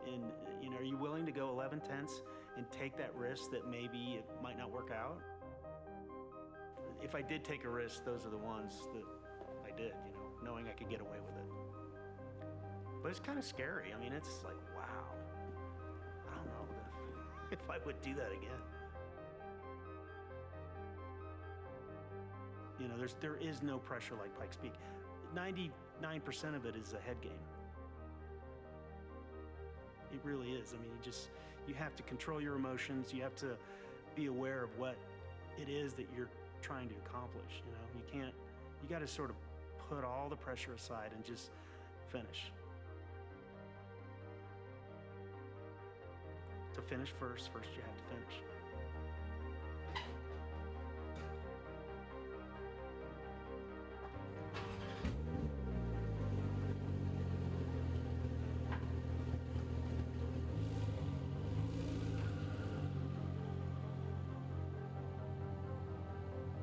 And, you know, are you willing to go 11/10 and take that risk that maybe it might not work out? If I did take a risk, those are the ones that I did, you know, knowing I could get away with it. But it's kind of scary. I mean, it's like, wow, I don't know if I would do that again. You know, there is no pressure like Pikes Peak. 99% of it is a head game. It really is. I mean, you have to control your emotions. You have to be aware of what it is that you're trying to accomplish. You know, you got to sort of put all the pressure aside and just finish. To finish first you have to finish.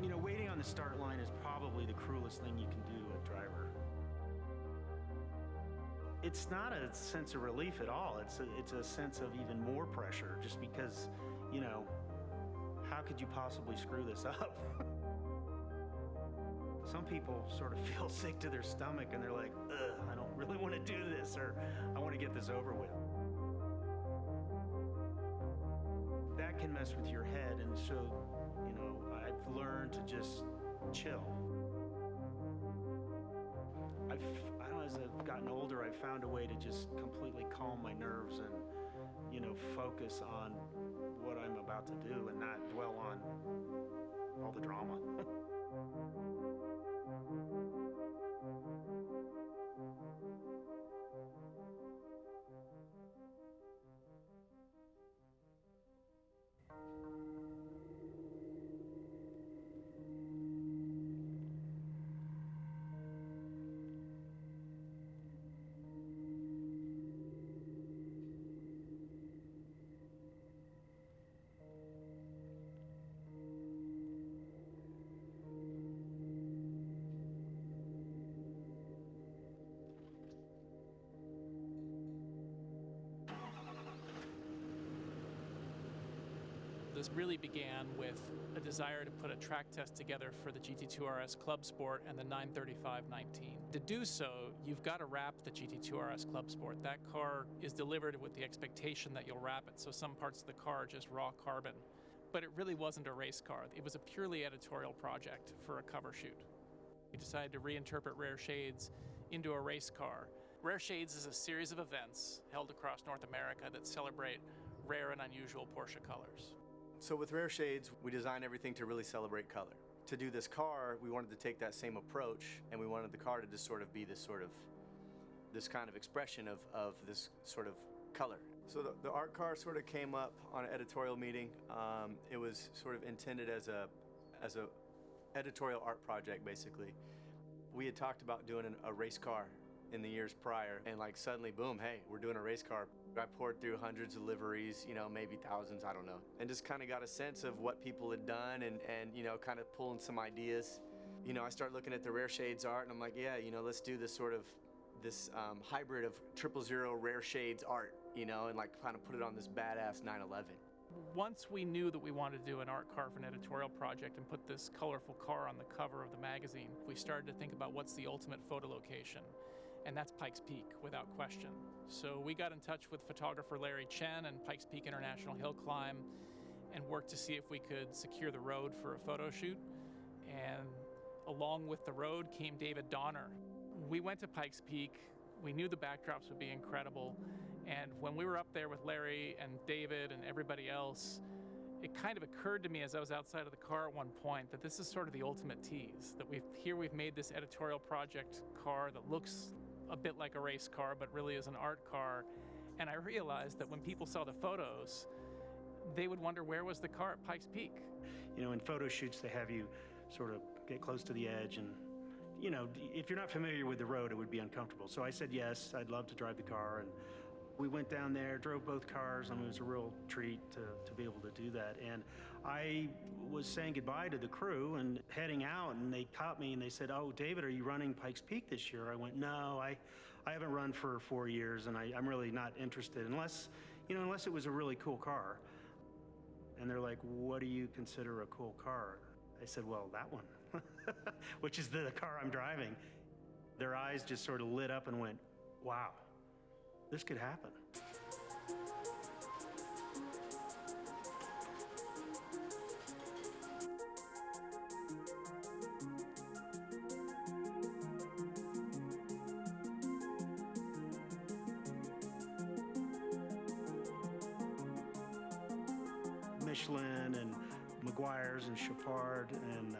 You know, waiting on the start line is probably the cruelest thing you can do to a driver. It's not a sense of relief at all. It's a sense of even more pressure, just because, you know, how could you possibly screw this up? Some people sort of feel sick to their stomach and they're like, ugh, I don't really want to do this, or I want to get this over with. That can mess with your head, and so, you know, I've learned to just chill. As I've gotten older, I've found a way to just completely calm my nerves and, you know, focus on what I'm about to do and not dwell on all the drama. This really began with a desire to put a track test together for the GT2 RS Club Sport and the 935-19. To do so, you've got to wrap the GT2 RS Club Sport. That car is delivered with the expectation that you'll wrap it, so some parts of the car are just raw carbon. But it really wasn't a race car. It was a purely editorial project for a cover shoot. We decided to reinterpret Rare Shades into a race car. Rare Shades is a series of events held across North America that celebrate rare and unusual Porsche colors. So with Rare Shades, we designed everything to really celebrate color. To do this car, we wanted to take that same approach, and we wanted the car to just sort of be this kind of expression of this sort of color. So the art car sort of came up on an editorial meeting. It was sort of intended as a editorial art project, basically. We had talked about doing a race car in the years prior, and like suddenly, boom, hey, we're doing a race car. I poured through hundreds of liveries, you know, maybe thousands, I don't know, and just kind of got a sense of what people had done and you know, kind of pulling some ideas. You know, I started looking at the Rare Shades art, and I'm like, yeah, you know, let's do this sort of hybrid of 000 Rare Shades art, you know, and like kind of put it on this badass 911. Once we knew that we wanted to do an art car for an editorial project and put this colorful car on the cover of the magazine, we started to think about what's the ultimate photo location. And that's Pikes Peak, without question. So we got in touch with photographer Larry Chen and Pikes Peak International Hill Climb and worked to see if we could secure the road for a photo shoot. And along with the road came David Donner. We went to Pikes Peak. We knew the backdrops would be incredible. And when we were up there with Larry and David and everybody else, it kind of occurred to me as I was outside of the car at one point that this is sort of the ultimate tease, that we've made this editorial project car that looks a bit like a race car, but really is an art car. And I realized that when people saw the photos, they would wonder, where was the car at Pikes Peak? You know, in photo shoots, they have you sort of get close to the edge, and, you know, if you're not familiar with the road, it would be uncomfortable. So I said, yes, I'd love to drive the car. And we went down there, drove both cars. I mean, it was a real treat to be able to do that. And I was saying goodbye to the crew and heading out, and they caught me and they said, oh, David, are you running Pikes Peak this year? I went, no, I haven't run for 4 years, and I'm really not interested unless it was a really cool car. And they're like, what do you consider a cool car? I said, well, that one, which is the car I'm driving. Their eyes just sort of lit up and went, wow, this could happen. Michelin and Meguiar's and Chopard and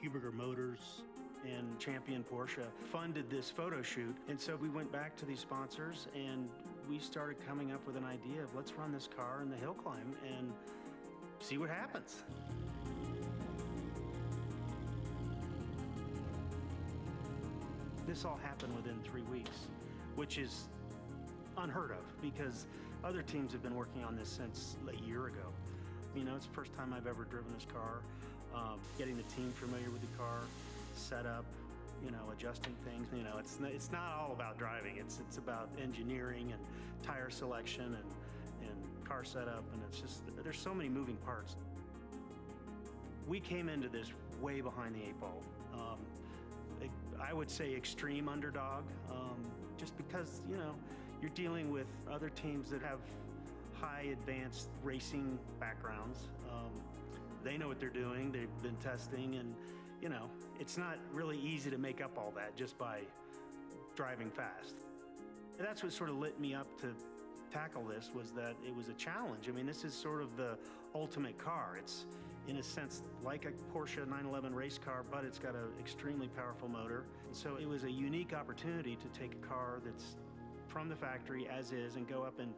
Huberger Motors and Champion Porsche funded this photo shoot. And so we went back to these sponsors and we started coming up with an idea of, let's run this car in the hill climb and see what happens. This all happened within 3 weeks, which is unheard of because other teams have been working on this since a year ago. You know, it's the first time I've ever driven this car. Getting the team familiar with the car, setup, you know, adjusting things. You know, it's not all about driving. It's about engineering and tire selection and car setup, and it's just, there's so many moving parts. We came into this way behind the 8 ball. I would say extreme underdog, just because, you know, you're dealing with other teams that have high advanced racing backgrounds. They know what they're doing. They've been testing, and, you know, it's not really easy to make up all that just by driving fast. And that's what sort of lit me up to tackle this, was that it was a challenge. I mean, this is sort of the ultimate car. It's, in a sense, like a Porsche 911 race car, but it's got an extremely powerful motor. And so it was a unique opportunity to take a car that's from the factory as is and go up and,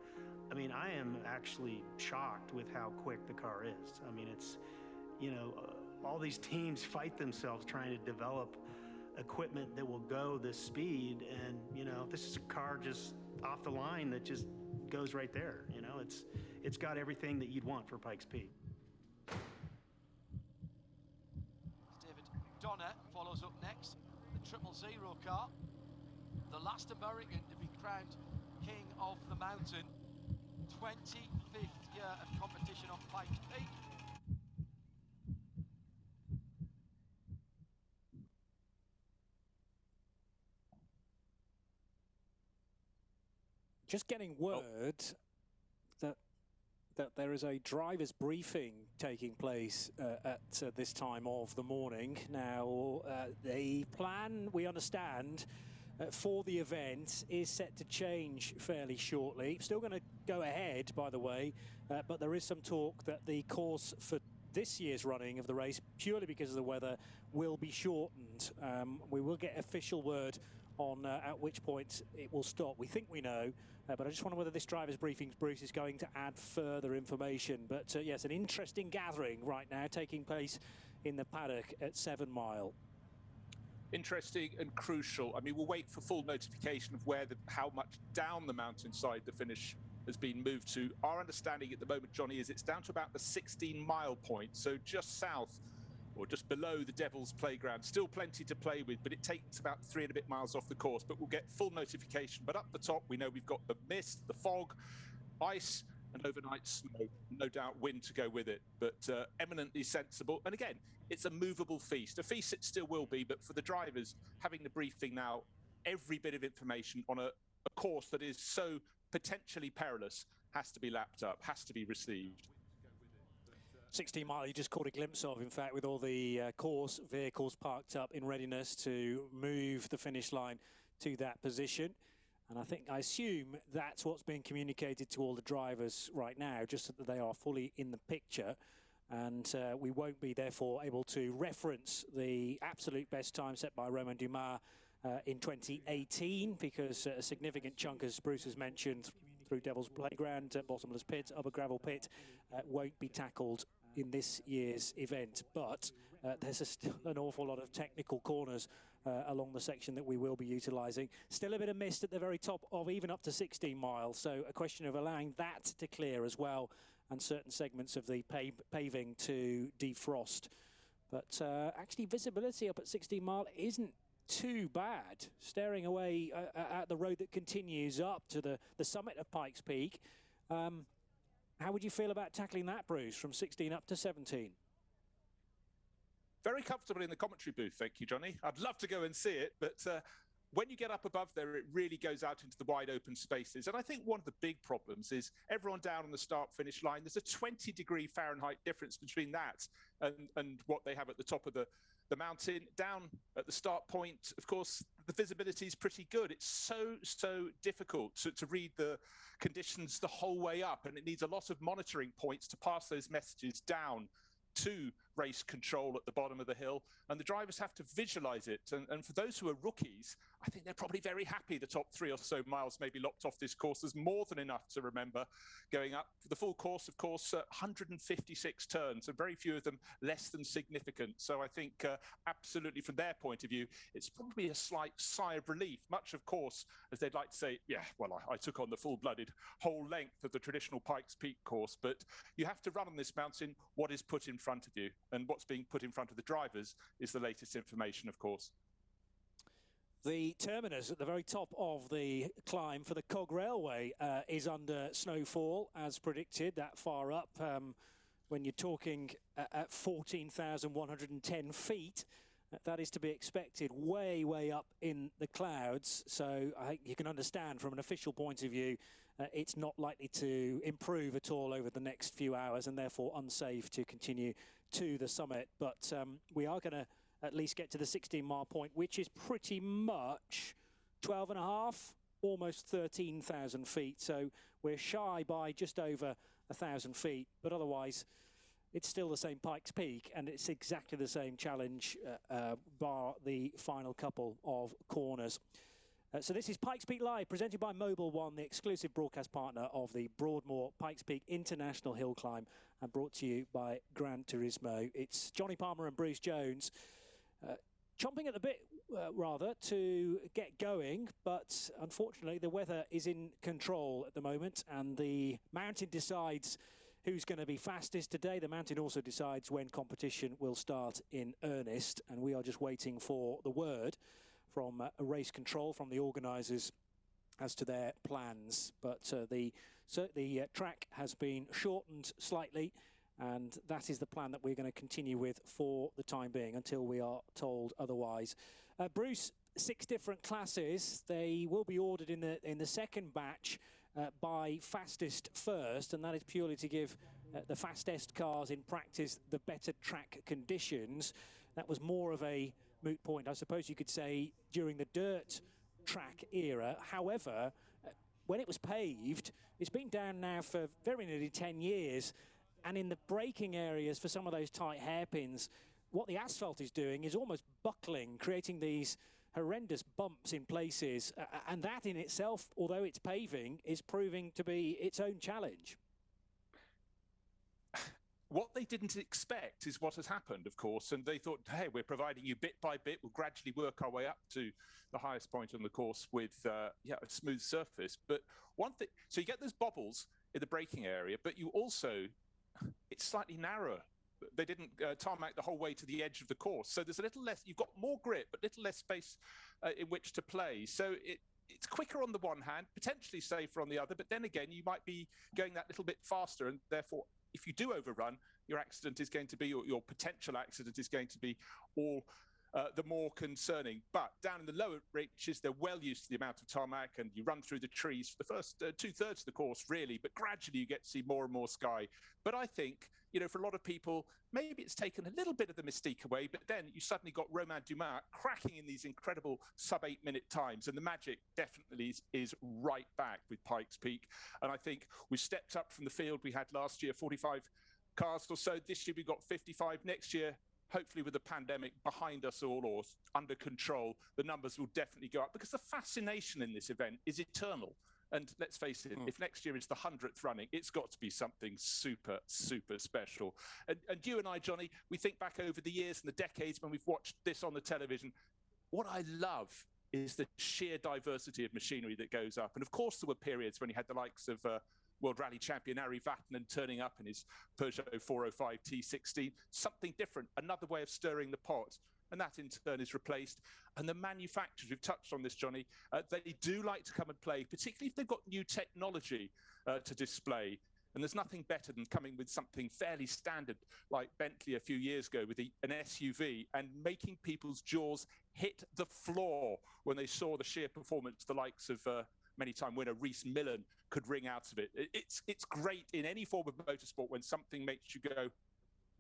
I mean, I am actually shocked with how quick the car is. I mean, it's, you know, all these teams fight themselves trying to develop equipment that will go this speed. And, you know, this is a car just off the line that just goes right there. You know, it's got everything that you'd want for Pikes Peak. David Donner follows up next, the 000 car, the last American to be crowned King of the Mountain. 25th year of competition on Pikes Peak. Just getting word that there is a driver's briefing taking place at this time of the morning. Now, the plan, we understand, for the event is set to change fairly shortly. Still going to go ahead, by the way, but there is some talk that the course for this year's running of the race, purely because of the weather, will be shortened. We will get official word on at which point it will stop. We think we know, but I just wonder whether this driver's briefing, Bruce, is going to add further information. But yes, an interesting gathering right now taking place in the paddock at 7 Mile. Interesting and crucial. I mean, we'll wait for full notification of how much down the mountainside the finish has been moved to. Our understanding at the moment, Johnny, is it's down to about the 16-mile point, so just south or just below the Devil's Playground. Still plenty to play with, but it takes about 3 and a bit miles off the course, but we'll get full notification. But up the top, we know we've got the mist, the fog, ice, and overnight snow, no doubt wind to go with it, but eminently sensible. And again, it's a movable feast. A feast it still will be, but for the drivers, having the briefing now, every bit of information on a course that is so potentially perilous has to be lapped up, has to be received. 16 Mile you just caught a glimpse of, in fact, with all the course vehicles parked up in readiness to move the finish line to that position. And I assume that's what's being communicated to all the drivers right now, just so that they are fully in the picture. And we won't be, therefore, able to reference the absolute best time set by Romain Dumas in 2018, because a significant chunk, as Bruce has mentioned, through Devil's Playground, Bottomless Pit, Upper Gravel Pit, won't be tackled in this year's event. But there's still an awful lot of technical corners along the section that we will be utilising. Still a bit of mist at the very top of even up to 16 miles, so a question of allowing that to clear as well, and certain segments of the paving to defrost. But actually visibility up at 16 mile isn't too bad. Staring away at the road that continues up to the summit of Pikes Peak. How would you feel about tackling that, Bruce, from 16 up to 17? Very comfortable in the commentary booth, thank you, Johnny. I'd love to go and see it, but when you get up above there, it really goes out into the wide open spaces. And I think one of the big problems is everyone down on the start-finish line, there's a 20-degree Fahrenheit difference between that and what they have at the top of the mountain. Down at the start point, of course, the visibility is pretty good. It's so difficult to read the conditions the whole way up, and it needs a lot of monitoring points to pass those messages down to race control at the bottom of the hill, and the drivers have to visualize it. And for those who are rookies, I think they're probably very happy the top 3 or so miles may be locked off this course. There's more than enough to remember going up. For the full course, of course, 156 turns, and very few of them less than significant. So I think absolutely from their point of view, it's probably a slight sigh of relief, much of course, as they'd like to say, yeah, well, I took on the full-blooded whole length of the traditional Pikes Peak course, but you have to run on this mountain what is put in front of you. And what's being put in front of the drivers is the latest information, of course. The terminus at the very top of the climb for the Cog Railway is under snowfall, as predicted, that far up. When you're talking at 14,110 feet, that is to be expected way up in the clouds. So I think you can understand from an official point of view, it's not likely to improve at all over the next few hours, and therefore unsafe to continue to the summit. But we are going to at least get to the 16-mile point, which is pretty much 12.5, almost 13,000 feet. So we're shy by just over 1,000 feet, but otherwise it's still the same Pikes Peak, and it's exactly the same challenge, bar the final couple of corners. So this is Pikes Peak Live, presented by Mobil One, the exclusive broadcast partner of the Broadmoor Pikes Peak International Hill Climb, and brought to you by Gran Turismo. It's Johnny Palmer and Bruce Jones, chomping at the bit, rather, to get going, but unfortunately the weather is in control at the moment, and the mountain decides who's going to be fastest today. The mountain also decides when competition will start in earnest, and we are just waiting for the word from race control, from the organisers, as to their plans. But the track has been shortened slightly, and that is the plan that we're going to continue with for the time being until we are told otherwise. Bruce, 6 different classes. They will be ordered in the second batch by fastest first, and that is purely to give the fastest cars in practice the better track conditions. That was more of a moot point, I suppose you could say, during the dirt track era. However, when it was paved, it's been down now for very nearly 10 years, and in the braking areas for some of those tight hairpins, what the asphalt is doing is almost buckling, creating these horrendous bumps in places, and that in itself, although it's paving, is proving to be its own challenge. What they didn't expect is what has happened, of course, and they thought, hey, we're providing you bit by bit, we'll gradually work our way up to the highest point on the course with a smooth surface. But one thing, so you get those bobbles in the braking area, but you also, it's slightly narrower. They didn't tarmac the whole way to the edge of the course, so there's a little less, you've got more grip, but little less space in which to play. So it's quicker on the one hand, potentially safer on the other, but then again, you might be going that little bit faster, and therefore, if you do overrun, your accident is going to be, or your potential accident is going to be all the more concerning. But down in the lower reaches, they're well used to the amount of tarmac, and you run through the trees for the first 2/3 of the course, really, but gradually you get to see more and more sky. But I think, you know, for a lot of people, maybe it's taken a little bit of the mystique away, but then you suddenly got Romain Dumas cracking in these incredible sub-8-minute times, and the magic definitely is right back with Pikes Peak. And I think we've stepped up from the field we had last year, 45 cars or so. This year we've got 55. Next year, hopefully with the pandemic behind us all or under control, the numbers will definitely go up, because the fascination in this event is eternal. And let's face it, if next year is the 100th running, it's got to be something super, super special. And you and I, Johnny, we think back over the years and the decades when we've watched this on the television. What I love is the sheer diversity of machinery that goes up. And of course, there were periods when you had the likes of World Rally champion Ari Vatanen turning up in his Peugeot 405 T16, something different, another way of stirring the pot. And that in turn is replaced. And the manufacturers, we've touched on this, Johnny, they do like to come and play, particularly if they've got new technology to display. And there's nothing better than coming with something fairly standard, like Bentley a few years ago with an SUV, and making people's jaws hit the floor when they saw the sheer performance, the likes of many-time winner Reese Millen could wring out of it. It's great in any form of motorsport when something makes you go,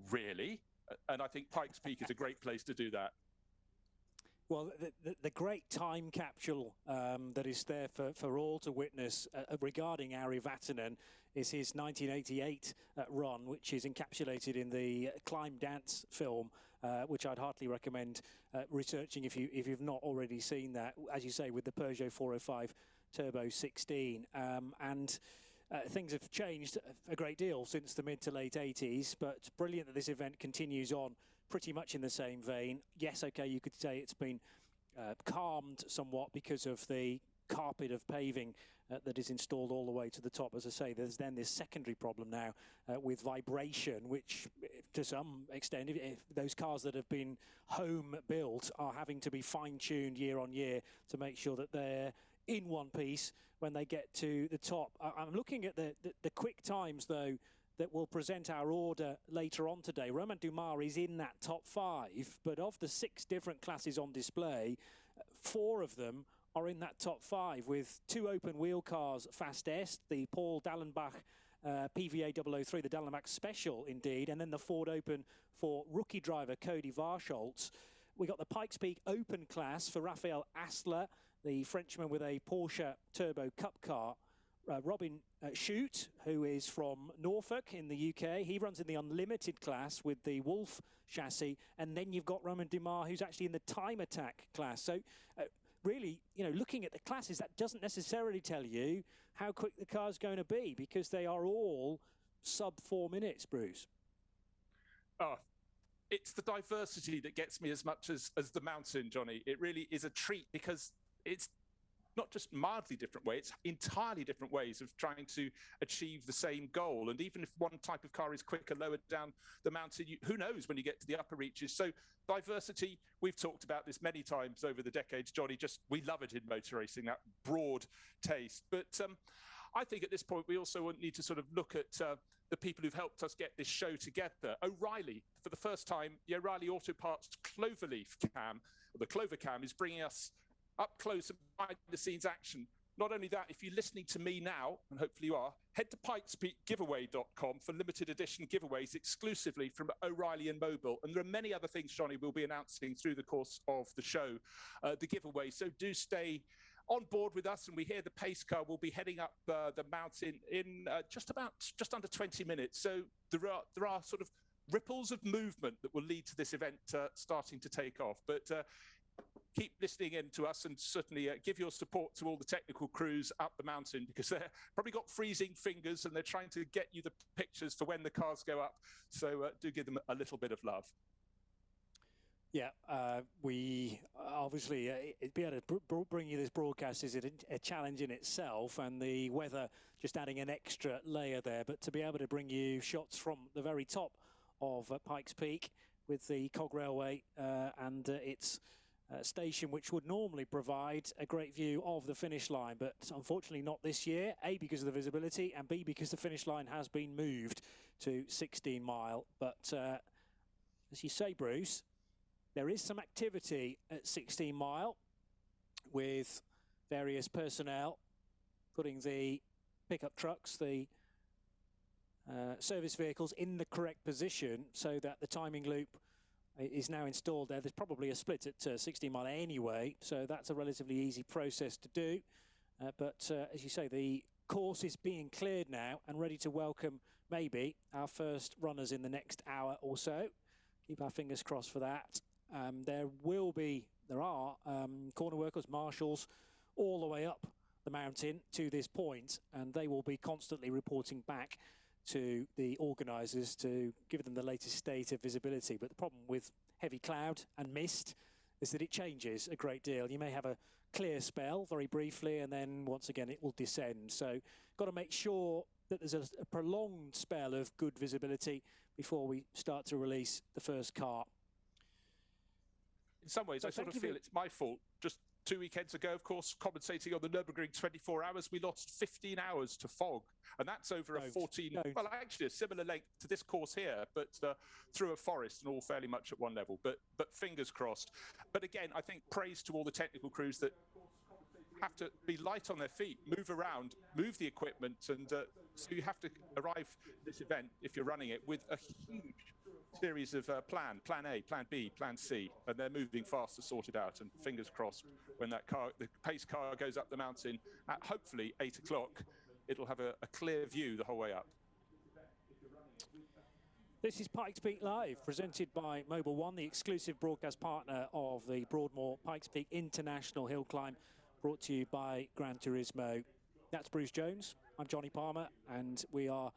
really? And I think Pikes Peak is a great place to do that. Well, the great time capsule that is there for all to witness regarding Ari Vatanen is his 1988 run, which is encapsulated in the Climb Dance film, which I'd heartily recommend researching if you've not already seen that, as you say, with the Peugeot 405 Turbo 16. Things have changed a great deal since the mid to late 80s, but brilliant that this event continues on pretty much in the same vein. Yes, okay, you could say it's been calmed somewhat because of the carpet of paving that is installed all the way to the top. As I say, there's then this secondary problem now with vibration, which to some extent, if those cars that have been home built are having to be fine-tuned year on year to make sure that they're in one piece when they get to the top. I'm looking at the quick times, though, that will present our order later on today. Romain Dumas is in that top 5, but of the 6 different classes on display, 4 of them are in that top 5, with 2 open wheel cars fastest, the Paul Dallenbach PVA 003, the Dallenbach Special indeed, and then the Ford Open for rookie driver Cody Varscholtz. We got the Pikes Peak Open class for Raphael Asler, the Frenchman with a Porsche Turbo Cup car. Robin Shute, who is from Norfolk in the UK, he runs in the Unlimited class with the Wolf chassis. And then you've got Romain Dumas, who's actually in the Time Attack class. So really, you know, looking at the classes, that doesn't necessarily tell you how quick the car's going to be, because they are all sub 4 minutes, Bruce. Oh, it's the diversity that gets me as much as the mountain, Johnny. It really is a treat, because it's not just mildly different way, it's entirely different ways of trying to achieve the same goal. And even if one type of car is quicker lower down the mountain, who knows when you get to the upper reaches. So diversity, we've talked about this many times over the decades, Johnny, we love it in motor racing, that broad taste. But I think at this point, we also need to sort of look at the people who've helped us get this show together. O'Reilly, for the first time, the O'Reilly Auto Parts Cloverleaf cam, or the Clover cam, is bringing us up close and behind-the-scenes action. Not only that, if you're listening to me now, and hopefully you are, head to pikespeakgiveaway.com for limited edition giveaways exclusively from O'Reilly and Mobil. And there are many other things, Johnny, we'll be announcing through the course of the show, the giveaway. So do stay on board with us, and we hear the pace car will be heading up the mountain in just under 20 minutes. So there are sort of ripples of movement that will lead to this event starting to take off. But keep listening in to us, and certainly give your support to all the technical crews up the mountain, because they've probably got freezing fingers and they're trying to get you the pictures for when the cars go up. So do give them a little bit of love. Yeah, we obviously be able to bring you this broadcast is a challenge in itself, and the weather just adding an extra layer there. But to be able to bring you shots from the very top of Pikes Peak with the Cog Railway and its station, which would normally provide a great view of the finish line, but unfortunately not this year, A, because of the visibility, and B, because the finish line has been moved to 16 Mile. But as you say, Bruce, There is some activity at 16 Mile with various personnel putting the pickup trucks, the service vehicles in the correct position so that the timing loop is now installed there. There's probably a split at 16 Mile anyway, so that's a relatively easy process to do. But as you say, the course is being cleared now and ready to welcome maybe our first runners in the next hour or so. Keep our fingers crossed for that. There are corner workers, marshals, all the way up the mountain to this point, and they will be constantly reporting back to the organisers to give them the latest state of visibility. But the problem with heavy cloud and mist is that it changes a great deal. You may have a clear spell very briefly, and then once again it will descend. So got to make sure that there's a prolonged spell of good visibility before we start to release the first car. In some ways, I sort of feel it's my fault. Just 2 weekends ago, of course, commentating on the Nürburgring 24 hours, we lost 15 hours to fog. And that's over a 14, well, actually a similar length to this course here, but through a forest and all fairly much at one level. But fingers crossed. But again, I think praise to all the technical crews that have to be light on their feet, move around, move the equipment. And so you have to arrive at this event, if you're running it, with a huge series of plan A, plan B, plan C, and they're moving fast to sort it out. And fingers crossed, when that car, the pace car, goes up the mountain at hopefully 8 o'clock, it'll have a clear view the whole way up. This is Pikes Peak Live, presented by Mobil 1, the exclusive broadcast partner of the Broadmoor Pikes Peak International Hill Climb, brought to you by Gran Turismo. That's Bruce Jones. I'm Johnny Palmer, and we are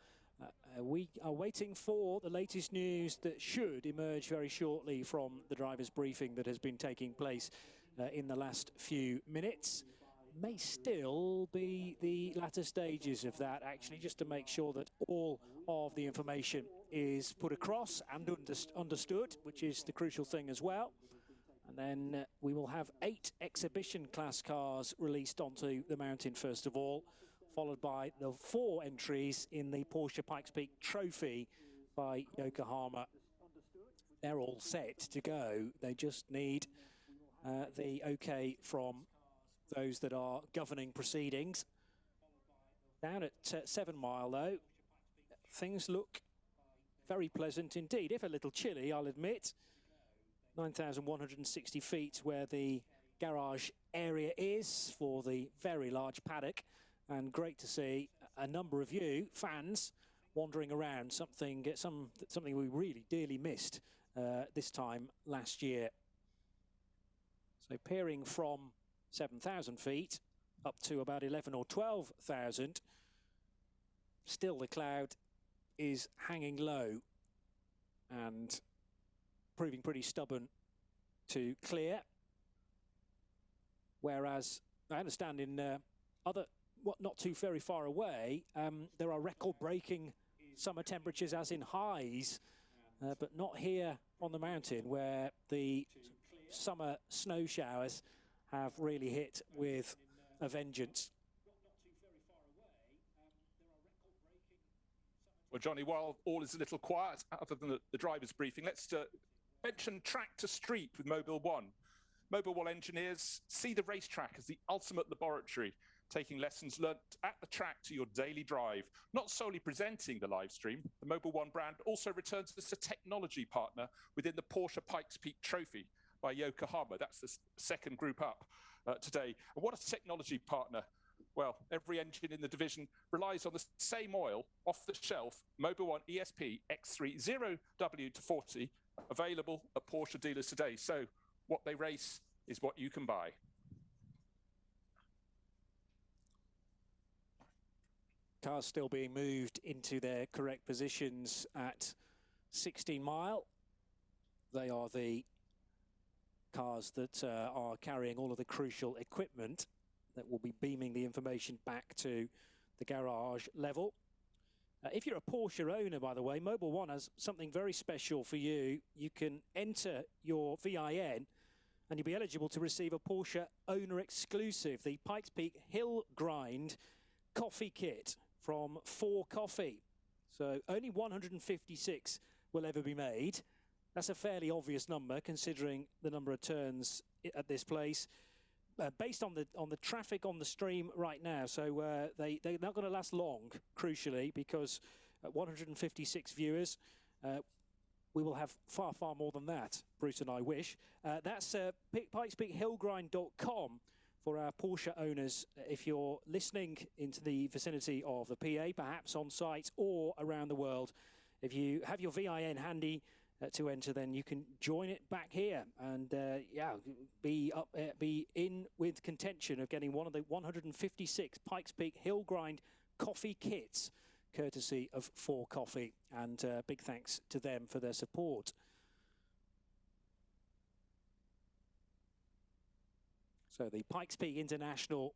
waiting for the latest news that should emerge very shortly from the driver's briefing that has been taking place in the last few minutes. May still be the latter stages of that, actually, just to make sure that all of the information is put across and understood, which is the crucial thing as well. And then we will have 8 exhibition class cars released onto the mountain first of all, followed by the 4 entries in the Porsche Pikes Peak Trophy by Yokohama. They're all set to go. They just need the okay from those that are governing proceedings. Down at 7 Mile, though, things look very pleasant indeed, if a little chilly, I'll admit. 9,160 feet where the garage area is for the very large paddock. And great to see a number of you fans wandering around, something we really dearly missed this time last year. So peering from 7,000 feet up to about 11 or 12,000, still the cloud is hanging low and proving pretty stubborn to clear. Whereas I understand in not too very far away, there are record-breaking summer temperatures as in highs, but not here on the mountain where the summer snow showers have really hit with a vengeance. Well, Johnny, while all is a little quiet, other than the driver's briefing, let's mention track to street with Mobil 1. Mobil 1 engineers see the racetrack as the ultimate laboratory, taking lessons learnt at the track to your daily drive. Not solely presenting the live stream, the Mobil 1 brand also returns as a technology partner within the Porsche Pikes Peak Trophy by Yokohama. That's the second group up today. And what a technology partner. Well, every engine in the division relies on the same oil off the shelf, Mobil 1 ESP X3 0W to 40, available at Porsche dealers today. So what they race is what you can buy. Cars still being moved into their correct positions at 16 Mile. They are the cars that are carrying all of the crucial equipment that will be beaming the information back to the garage level. If you're a Porsche owner, by the way, Mobil 1 has something very special for you. You can enter your VIN and you'll be eligible to receive a Porsche owner exclusive, the Pikes Peak Hill Grind coffee kit from 4 Coffee. So only 156 will ever be made. That's a fairly obvious number considering the number of turns at this place. Based on the traffic on the stream right now, so they're not going to last long, crucially, because at 156 viewers, we will have far more than that. Bruce and I wish. That's pikespeakhillgrind.com for our Porsche owners. If you're listening into the vicinity of the PA, perhaps on site or around the world, if you have your VIN handy to enter, then you can join it back here and be in with contention of getting one of the 156 Pikes Peak Hill Grind coffee kits, courtesy of 4 Coffee, and big thanks to them for their support. So the Pikes Peak International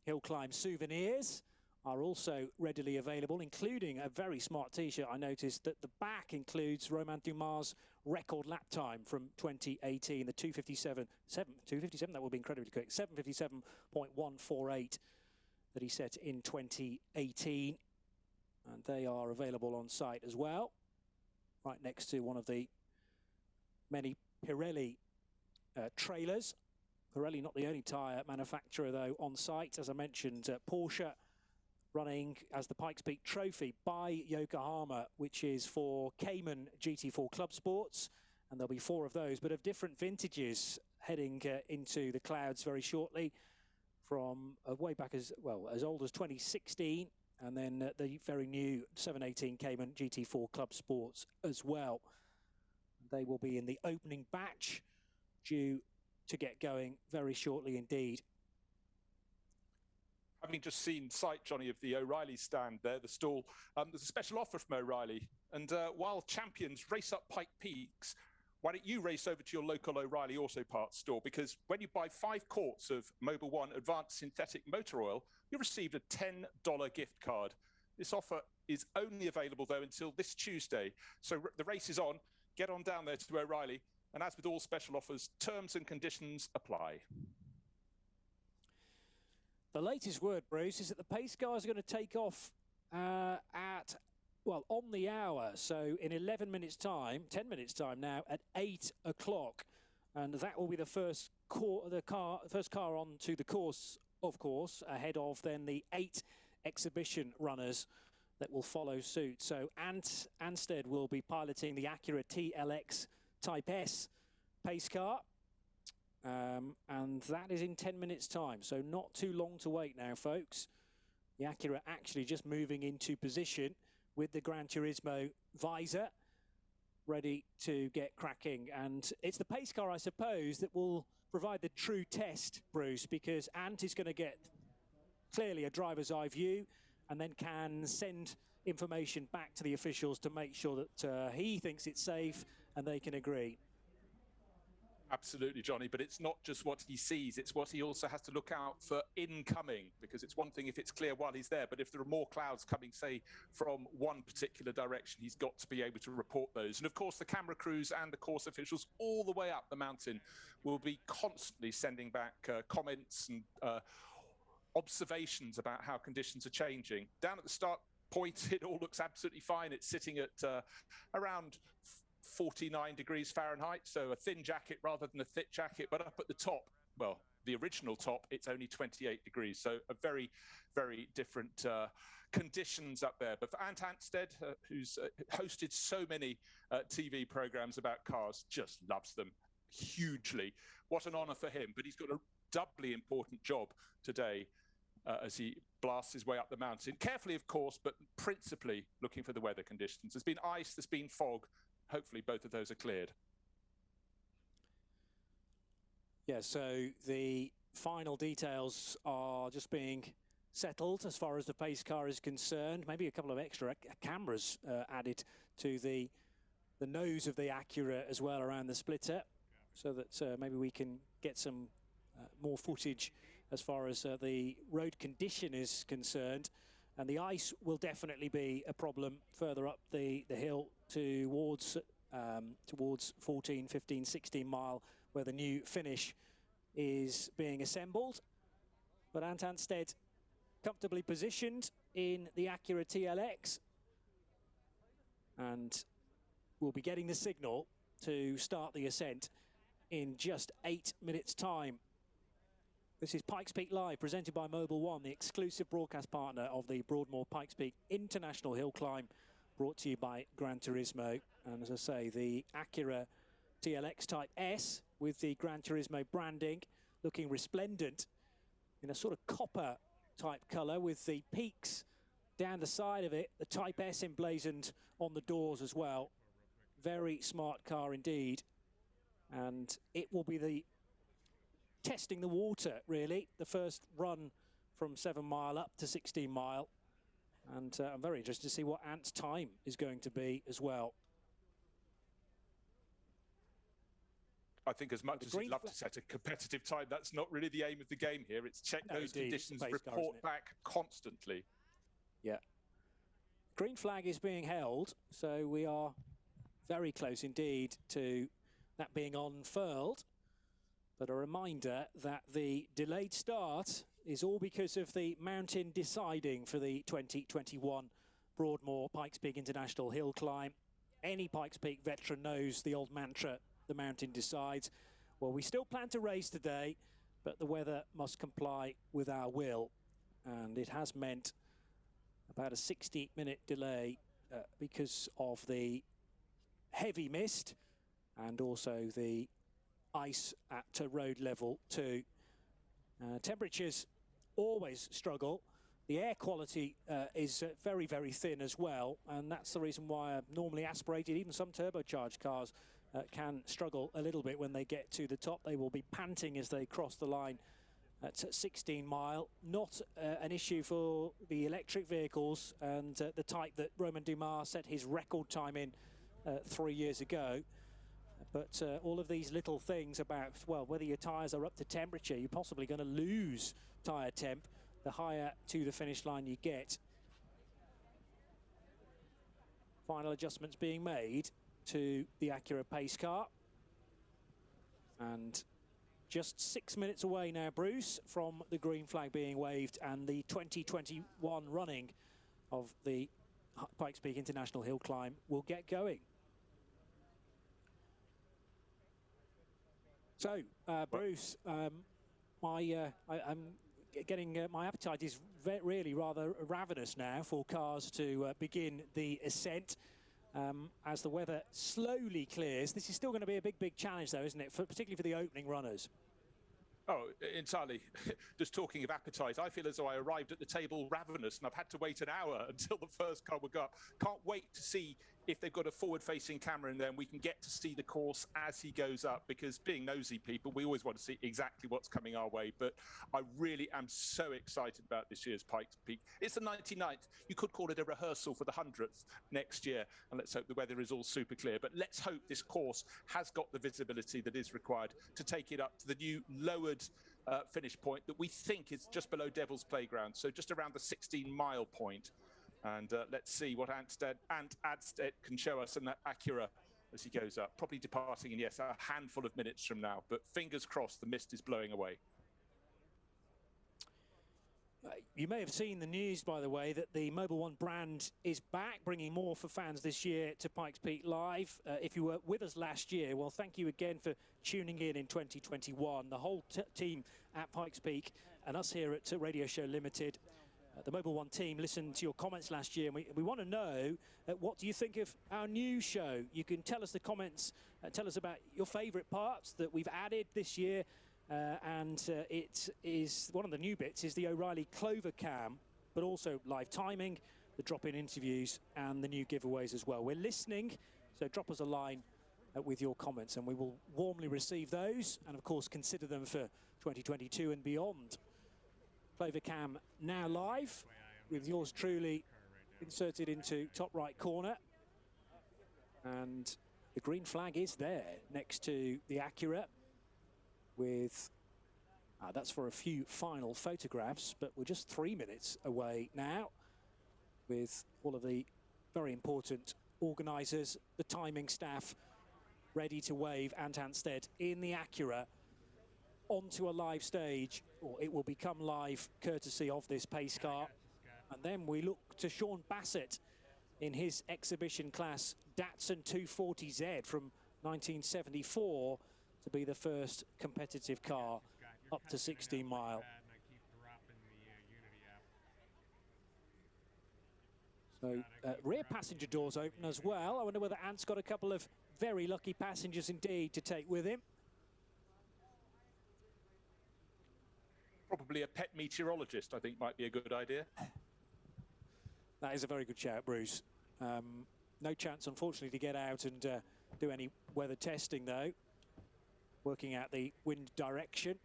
Hill Climb souvenirs are also readily available, including a very smart t-shirt. I noticed that the back includes Romain Dumas' record lap time from 2018, the 2:57, that would be incredibly quick, 7:57.148 that he set in 2018. And they are available on site as well, right next to one of the many Pirelli trailers. Pirelli not the only tyre manufacturer, though, on site. As I mentioned, Porsche running as the Pikes Peak Trophy by Yokohama, which is for Cayman GT4 Club Sports. And there'll be 4 of those, but of different vintages, heading into the clouds very shortly, from way back as old as 2016, and then the very new 718 Cayman GT4 Club Sports as well. They will be in the opening batch, due to get going very shortly indeed. Having just seen sight, Johnny, of the O'Reilly stand there, the stall, there's a special offer from O'Reilly. And while champions race up Pikes Peaks, why don't you race over to your local O'Reilly Auto Parts store? Because when you buy 5 quarts of Mobil 1 Advanced Synthetic Motor Oil, you receive a $10 gift card. This offer is only available, though, until this Tuesday. So the race is on. Get on down there to O'Reilly. And as with all special offers, terms and conditions apply. The latest word, Bruce, is that the pace cars are going to take off on the hour. So in 11 minutes time, 10 minutes time now, at 8 o'clock. And that will be the first car onto the course, of course, ahead of then the 8 exhibition runners that will follow suit. So Ansted will be piloting the Acura TLX Type S pace car. And that is in 10 minutes time, so not too long to wait now, folks. The Acura actually just moving into position with the Gran Turismo visor, ready to get cracking. And it's the pace car, I suppose, that will provide the true test, Bruce, because Ant is going to get clearly a driver's eye view and then can send information back to the officials to make sure that he thinks it's safe and they can agree. Absolutely, Johnny, but it's not just what he sees, it's what he also has to look out for incoming, because it's one thing if it's clear while he's there, but if there are more clouds coming, say, from one particular direction, he's got to be able to report those. And of course, the camera crews and the course officials all the way up the mountain will be constantly sending back comments and observations about how conditions are changing. Down at the start point, it all looks absolutely fine. It's sitting at around 49 degrees Fahrenheit, so a thin jacket rather than a thick jacket, but up at the top, well, the original top, it's only 28 degrees, so a very, very different conditions up there. But for Ant Ansted, who's hosted so many TV programs about cars, just loves them hugely. What an honor for him, but he's got a doubly important job today as he blasts his way up the mountain. Carefully, of course, but principally looking for the weather conditions. There's been ice, there's been fog. Hopefully both of those are cleared. Yeah, so the final details are just being settled as far as the pace car is concerned. Maybe a couple of extra cameras added to the nose of the Acura as well around the splitter, so that maybe we can get some more footage as far as the road condition is concerned. And the ice will definitely be a problem further up the hill towards 14, 15, 16 mile, where the new finish is being assembled. But Ant Ansted comfortably positioned in the Acura TLX, and we'll be getting the signal to start the ascent in just 8 minutes' time. This is Pikes Peak Live, presented by Mobil 1, the exclusive broadcast partner of the Broadmoor Pikes Peak International Hill Climb, brought to you by Gran Turismo. And as I say, the Acura TLX Type S with the Gran Turismo branding, looking resplendent in a sort of copper type colour, with the peaks down the side of it, the Type S emblazoned on the doors as well. Very smart car indeed. And it will be the testing the water, really, the first run from 7 mile up to 16 mile. And I'm very interested to see what Ant's time is going to be as well. I think as much as you'd love to set a competitive time, that's not really the aim of the game here. It's check those conditions, report back constantly. Yeah. Green flag is being held, so we are very close indeed to that being unfurled. But a reminder that the delayed start is all because of the mountain deciding for the 2021 Broadmoor Pikes Peak International Hill Climb. Any Pikes Peak veteran knows the old mantra, the mountain decides. Well, we still plan to race today, but the weather must comply with our will. And it has meant about a 60-minute delay because of the heavy mist and also the ice at road level too. Temperatures always struggle. The air quality is very, very thin as well, and that's the reason why normally aspirated, even some turbocharged cars can struggle a little bit when they get to the top. They will be panting as they cross the line at 16 mile. Not an issue for the electric vehicles and the type that Romain Dumas set his record time in 3 years ago. But all of these little things about, well, whether your tyres are up to temperature, you're possibly going to lose tyre temp the higher to the finish line you get. Final adjustments being made to the Acura pace car. And just 6 minutes away now, Bruce, from the green flag being waved and the 2021 running of the Pikes Peak International Hill Climb will get going. So, Bruce, I'm getting my appetite is really rather ravenous now for cars to begin the ascent as the weather slowly clears. This is still going to be a big challenge, though, isn't it? Particularly for the opening runners. Oh, entirely. Just talking of appetite, I feel as though I arrived at the table ravenous and I've had to wait an hour until the first car would go up. Can't wait to see if they've got a forward-facing camera in there and we can get to see the course as he goes up, because being nosy people, we always want to see exactly what's coming our way. But I really am so excited about this year's Pikes Peak. It's the 99th. You could call it a rehearsal for the 100th next year, and let's hope the weather is all super clear. But let's hope this course has got the visibility that is required to take it up to the new lowered finish point that we think is just below Devil's Playground, so just around the 16-mile point. And let's see what Ant Adstedt can show us in that Acura as he goes up, probably departing in, yes, a handful of minutes from now. But fingers crossed, the mist is blowing away. You may have seen the news, by the way, that the Mobil 1 brand is back, bringing more for fans this year to Pikes Peak Live. If you were with us last year, well, thank you again for tuning in 2021. The whole team at Pikes Peak and us here at Radio Show Limited, the Mobil 1 team, listened to your comments last year, and we want to know what do you think of our new show. You can tell us the comments, tell us about your favourite parts that we've added this year. It is one of the new bits is the O'Reilly Clover Cam, but also live timing, the drop-in interviews, and the new giveaways as well. We're listening, so drop us a line with your comments, and we will warmly receive those, and of course consider them for 2022 and beyond. Clover Cam now live, with yours truly inserted into top right corner, and the green flag is there next to the Acura. With that's for a few final photographs, but we're just 3 minutes away now with all of the very important organisers, the timing staff ready to wave Ant Anstead in the Acura onto a live stage, or it will become live courtesy of this pace car. And then we look to Sean Bassett in his exhibition class Datsun 240Z from 1974 to be the first competitive car up to 16 mile. So rear passenger doors open as well. I wonder whether Ant's got a couple of very lucky passengers indeed to take with him. Probably a pet meteorologist, I think, might be a good idea. That is a very good shout, Bruce. No chance, unfortunately, to get out and do any weather testing, though. Working out the wind direction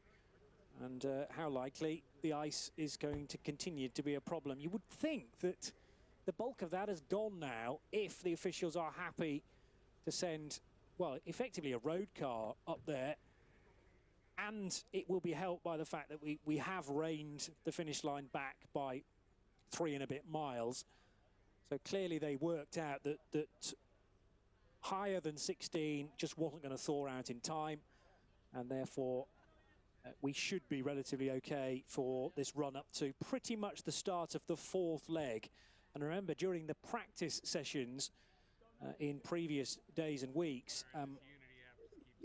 and how likely the ice is going to continue to be a problem. You would think that the bulk of that has gone now if the officials are happy to send, well, effectively a road car up there. And it will be helped by the fact that we have reined the finish line back by 3 and a bit miles. So clearly they worked out that higher than 16 just wasn't going to thaw out in time. And therefore, we should be relatively okay for this run up to pretty much the start of the 4th leg. And remember, during the practice sessions in previous days and weeks,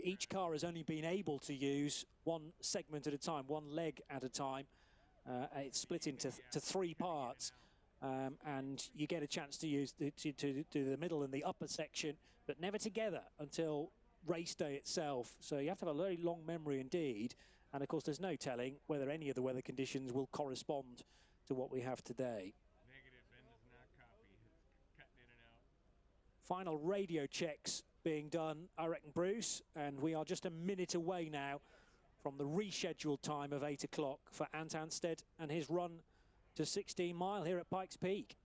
each car has only been able to use one segment at a time, one leg at a time. It's split into 3 parts, and you get a chance to use to do the middle and the upper section, but never together until race day itself. So you have to have a very long memory indeed. And of course, there's no telling whether any of the weather conditions will correspond to what we have today. Final radio checks being done, I reckon, Bruce, and we are just a minute away now from the rescheduled time of 8 o'clock for Ant Anstead and his run to 16 mile here at Pikes Peak.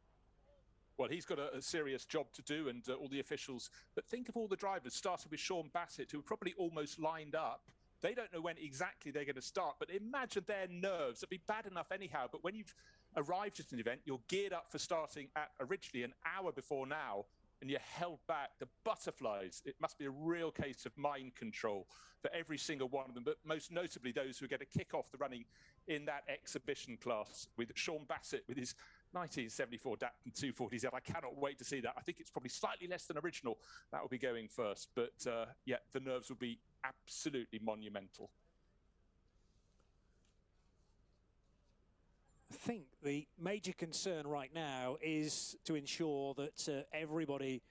Well, he's got a serious job to do, and all the officials. But think of all the drivers, starting with Sean Bassett, who are probably almost lined up. They don't know when exactly they're going to start, but imagine their nerves. It'd be bad enough anyhow, but when you've arrived at an event, you're geared up for starting at originally an hour before now, and you're held back. The butterflies, it must be a real case of mind control for every single one of them, but most notably those who are going to kick off the running in that exhibition class with Sean Bassett with his 1974 Dapton 240Z. I cannot wait to see that. I think it's probably slightly less than original. That will be going first, but yeah, the nerves will be absolutely monumental. I think the major concern right now is to ensure that everybody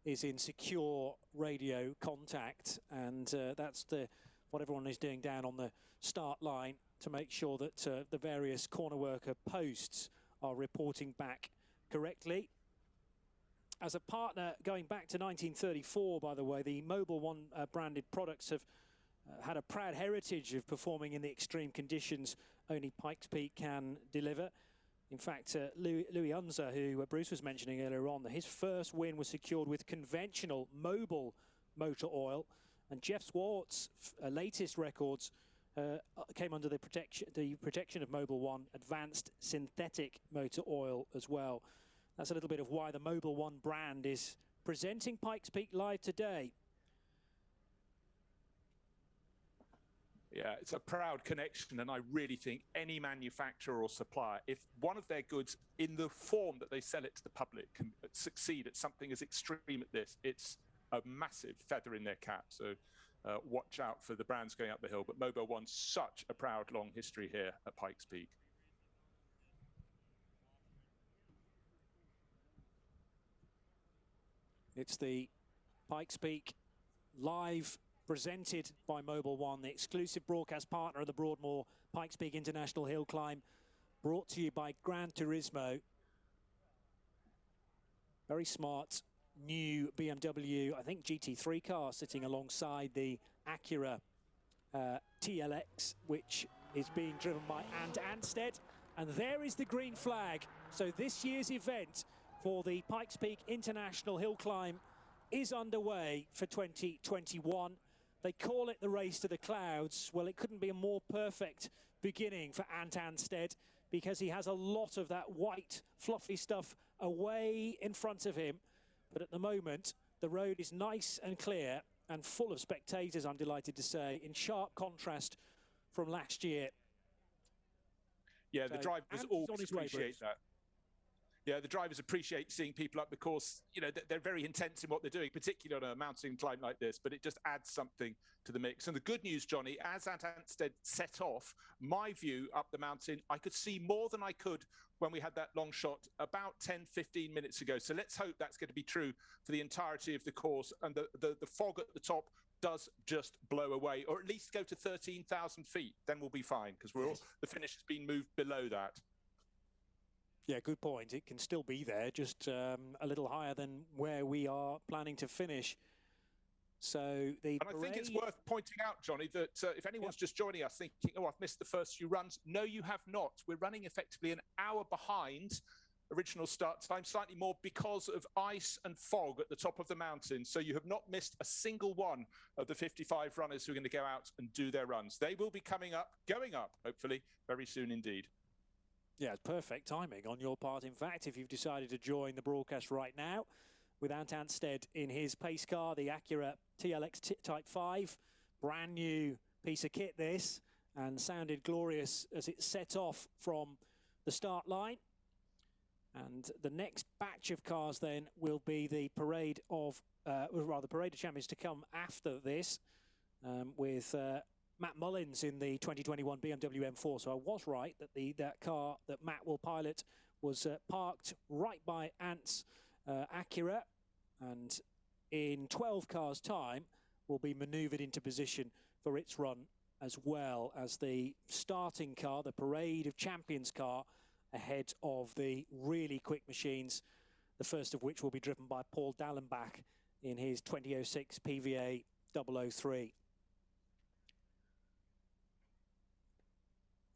is in secure radio contact, and that's what everyone is doing down on the start line to make sure that the various corner worker posts are reporting back correctly. As a partner going back to 1934, by the way, the Mobil One branded products have had a proud heritage of performing in the extreme conditions only Pikes Peak can deliver. In fact, Louis Unser, who Bruce was mentioning earlier on, his first win was secured with conventional Mobil motor oil, and Jeff Zwart's latest records came under the protection of Mobil One advanced synthetic motor oil as well. That's a little bit of why the Mobil One brand is presenting Pikes Peak Live today. Yeah, it's a proud connection, and I really think any manufacturer or supplier, if one of their goods in the form that they sell it to the public can succeed at something as extreme as this, it's a massive feather in their cap. So watch out for the brands going up the hill. But Mobil One's such a proud long history here at Pikes Peak. It's the Pikes Peak Live presented by Mobil One, the exclusive broadcast partner of the Broadmoor Pikes Peak International Hill Climb, brought to you by Gran Turismo. Very smart new BMW, I think GT3 car sitting alongside the Acura TLX, which is being driven by Ant Anstead. And there is the green flag. So this year's event for the Pikes Peak International Hill Climb is underway for 2021. They call it the race to the clouds. Well, it couldn't be a more perfect beginning for Ant Anstead, because he has a lot of that white, fluffy stuff away in front of him. But at the moment, the road is nice and clear and full of spectators, I'm delighted to say, in sharp contrast from last year. Yeah, the drivers always appreciate that. Yeah, the drivers appreciate seeing people up the course. You know, they're very intense in what they're doing, particularly on a mountain climb like this, but it just adds something to the mix. And the good news, Johnny, as Ant'l set off, my view up the mountain, I could see more than I could when we had that long shot about 10, 15 minutes ago. So let's hope that's going to be true for the entirety of the course. And the fog at the top does just blow away, or at least go to 13,000 feet. Then we'll be fine, because the finish has been moved below that. Yeah, good point. It can still be there, just a little higher than where we are planning to finish. So the And I think it's worth pointing out, Johnny, that if anyone's just joining us thinking, oh, I've missed the first few runs, no, you have not. We're running effectively an hour behind original start time, slightly more because of ice and fog at the top of the mountain. So you have not missed a single one of the 55 runners who are going to go out and do their runs. They will be going up, hopefully, very soon indeed. Yeah, perfect timing on your part. In fact, if you've decided to join the broadcast right now with Ant'l in his pace car, the Acura TLX Type 5, brand new piece of kit this, and sounded glorious as it set off from the start line. And the next batch of cars then will be the parade of, parade of champions to come after this, with Matt Mullins in the 2021 BMW M4. So I was right that that car that Matt will pilot was parked right by Ant's Acura, and in 12 cars' time will be manoeuvred into position for its run, as well as the starting car, the Parade of Champions car, ahead of the really quick machines, the first of which will be driven by Paul Dallenbach in his 2006 PVA 003.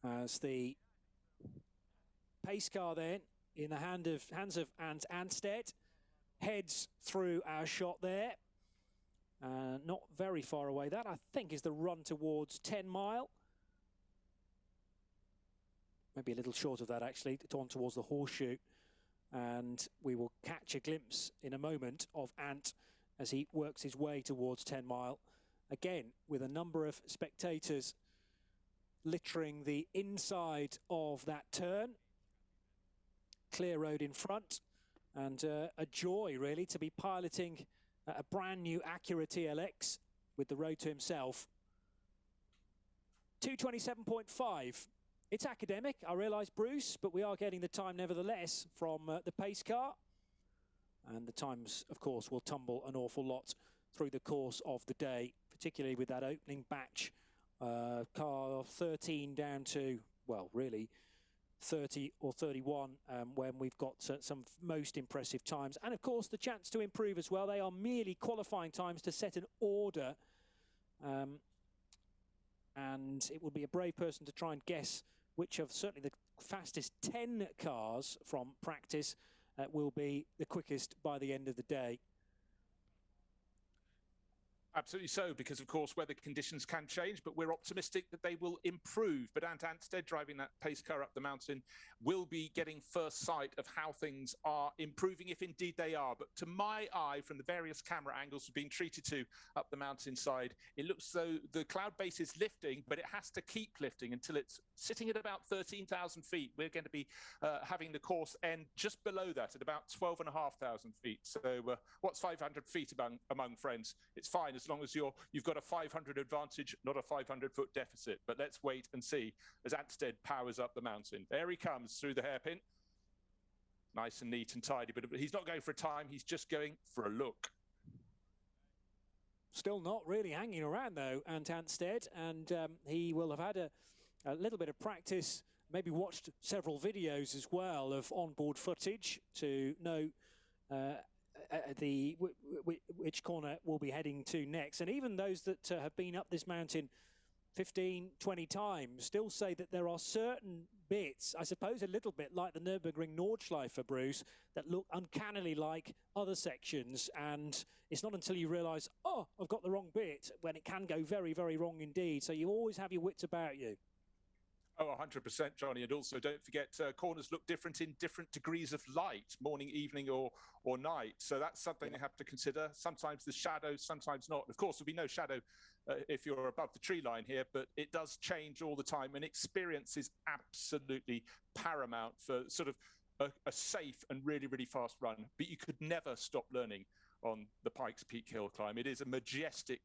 As the pace car then in the hands of Ant'l heads through our shot there, not very far away. That I think is the run towards 10 Mile, maybe a little short of that actually, on towards the horseshoe. And we will catch a glimpse in a moment of Ant as he works his way towards 10 Mile, again with a number of spectators littering the inside of that turn. Clear road in front, and a joy really to be piloting a brand new Acura TLX with the road to himself. 2:27.5. It's academic, I realise, Bruce, but we are getting the time nevertheless from the pace car. And the times, of course, will tumble an awful lot through the course of the day, particularly with that opening batch. Car 13 down to, well, really 30 or 31 when we've got some most impressive times. And, of course, the chance to improve as well. They are merely qualifying times to set an order. And it will be a brave person to try and guess which of certainly the fastest 10 cars from practice will be the quickest by the end of the day. Absolutely so, because of course weather conditions can change, but we're optimistic that they will improve. But Ant'l, driving that pace car up the mountain, will be getting first sight of how things are improving, if indeed they are. But to my eye, from the various camera angles we're being treated to up the mountainside, it looks as though the cloud base is lifting, but it has to keep lifting until it's sitting at about 13,000 feet. We're going to be having the course end just below that at about 12,500 feet. So what's 500 feet among friends? It's fine as long as you've got a 500 advantage, not a 500-foot deficit. But let's wait and see as Ant'l powers up the mountain. There he comes through the hairpin. Nice and neat and tidy, but he's not going for a time. He's just going for a look. Still not really hanging around, though, Ant'l, and he will have had a little bit of practice, maybe watched several videos as well of onboard footage to know which corner we'll be heading to next. And even those that have been up this mountain 15, 20 times still say that there are certain bits, I suppose a little bit like the Nürburgring Nordschleife, Bruce, that look uncannily like other sections. And it's not until you realise, oh, I've got the wrong bit, when it can go very, very wrong indeed. So you always have your wits about you. Oh, 100%, Johnny. And also, don't forget, corners look different in different degrees of light, morning, evening, or night. So that's something you have to consider. Sometimes there's shadow, sometimes not. Of course, there'll be no shadow if you're above the tree line here, but it does change all the time. And experience is absolutely paramount for sort of a safe and really, really fast run, but you could never stop learning on the Pikes Peak hill climb. It is a majestic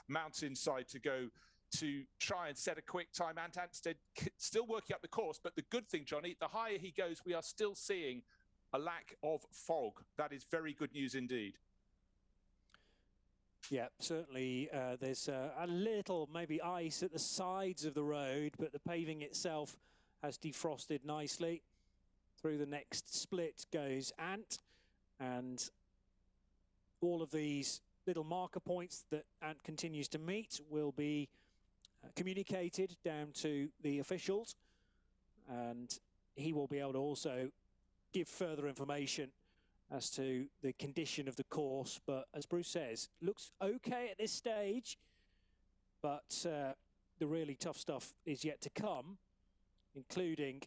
mountainside to go to try and set a quick time. And Anstead still working up the course, but the good thing, Johnny, the higher he goes, we are still seeing a lack of fog. That is very good news indeed. Yeah, certainly there's a little maybe ice at the sides of the road, but the paving itself has defrosted nicely. Through the next split goes Ant, and all of these little marker points that Ant continues to meet will be communicated down to the officials, and he will be able to also give further information as to the condition of the course. But as Bruce says, looks okay at this stage, but the really tough stuff is yet to come, including,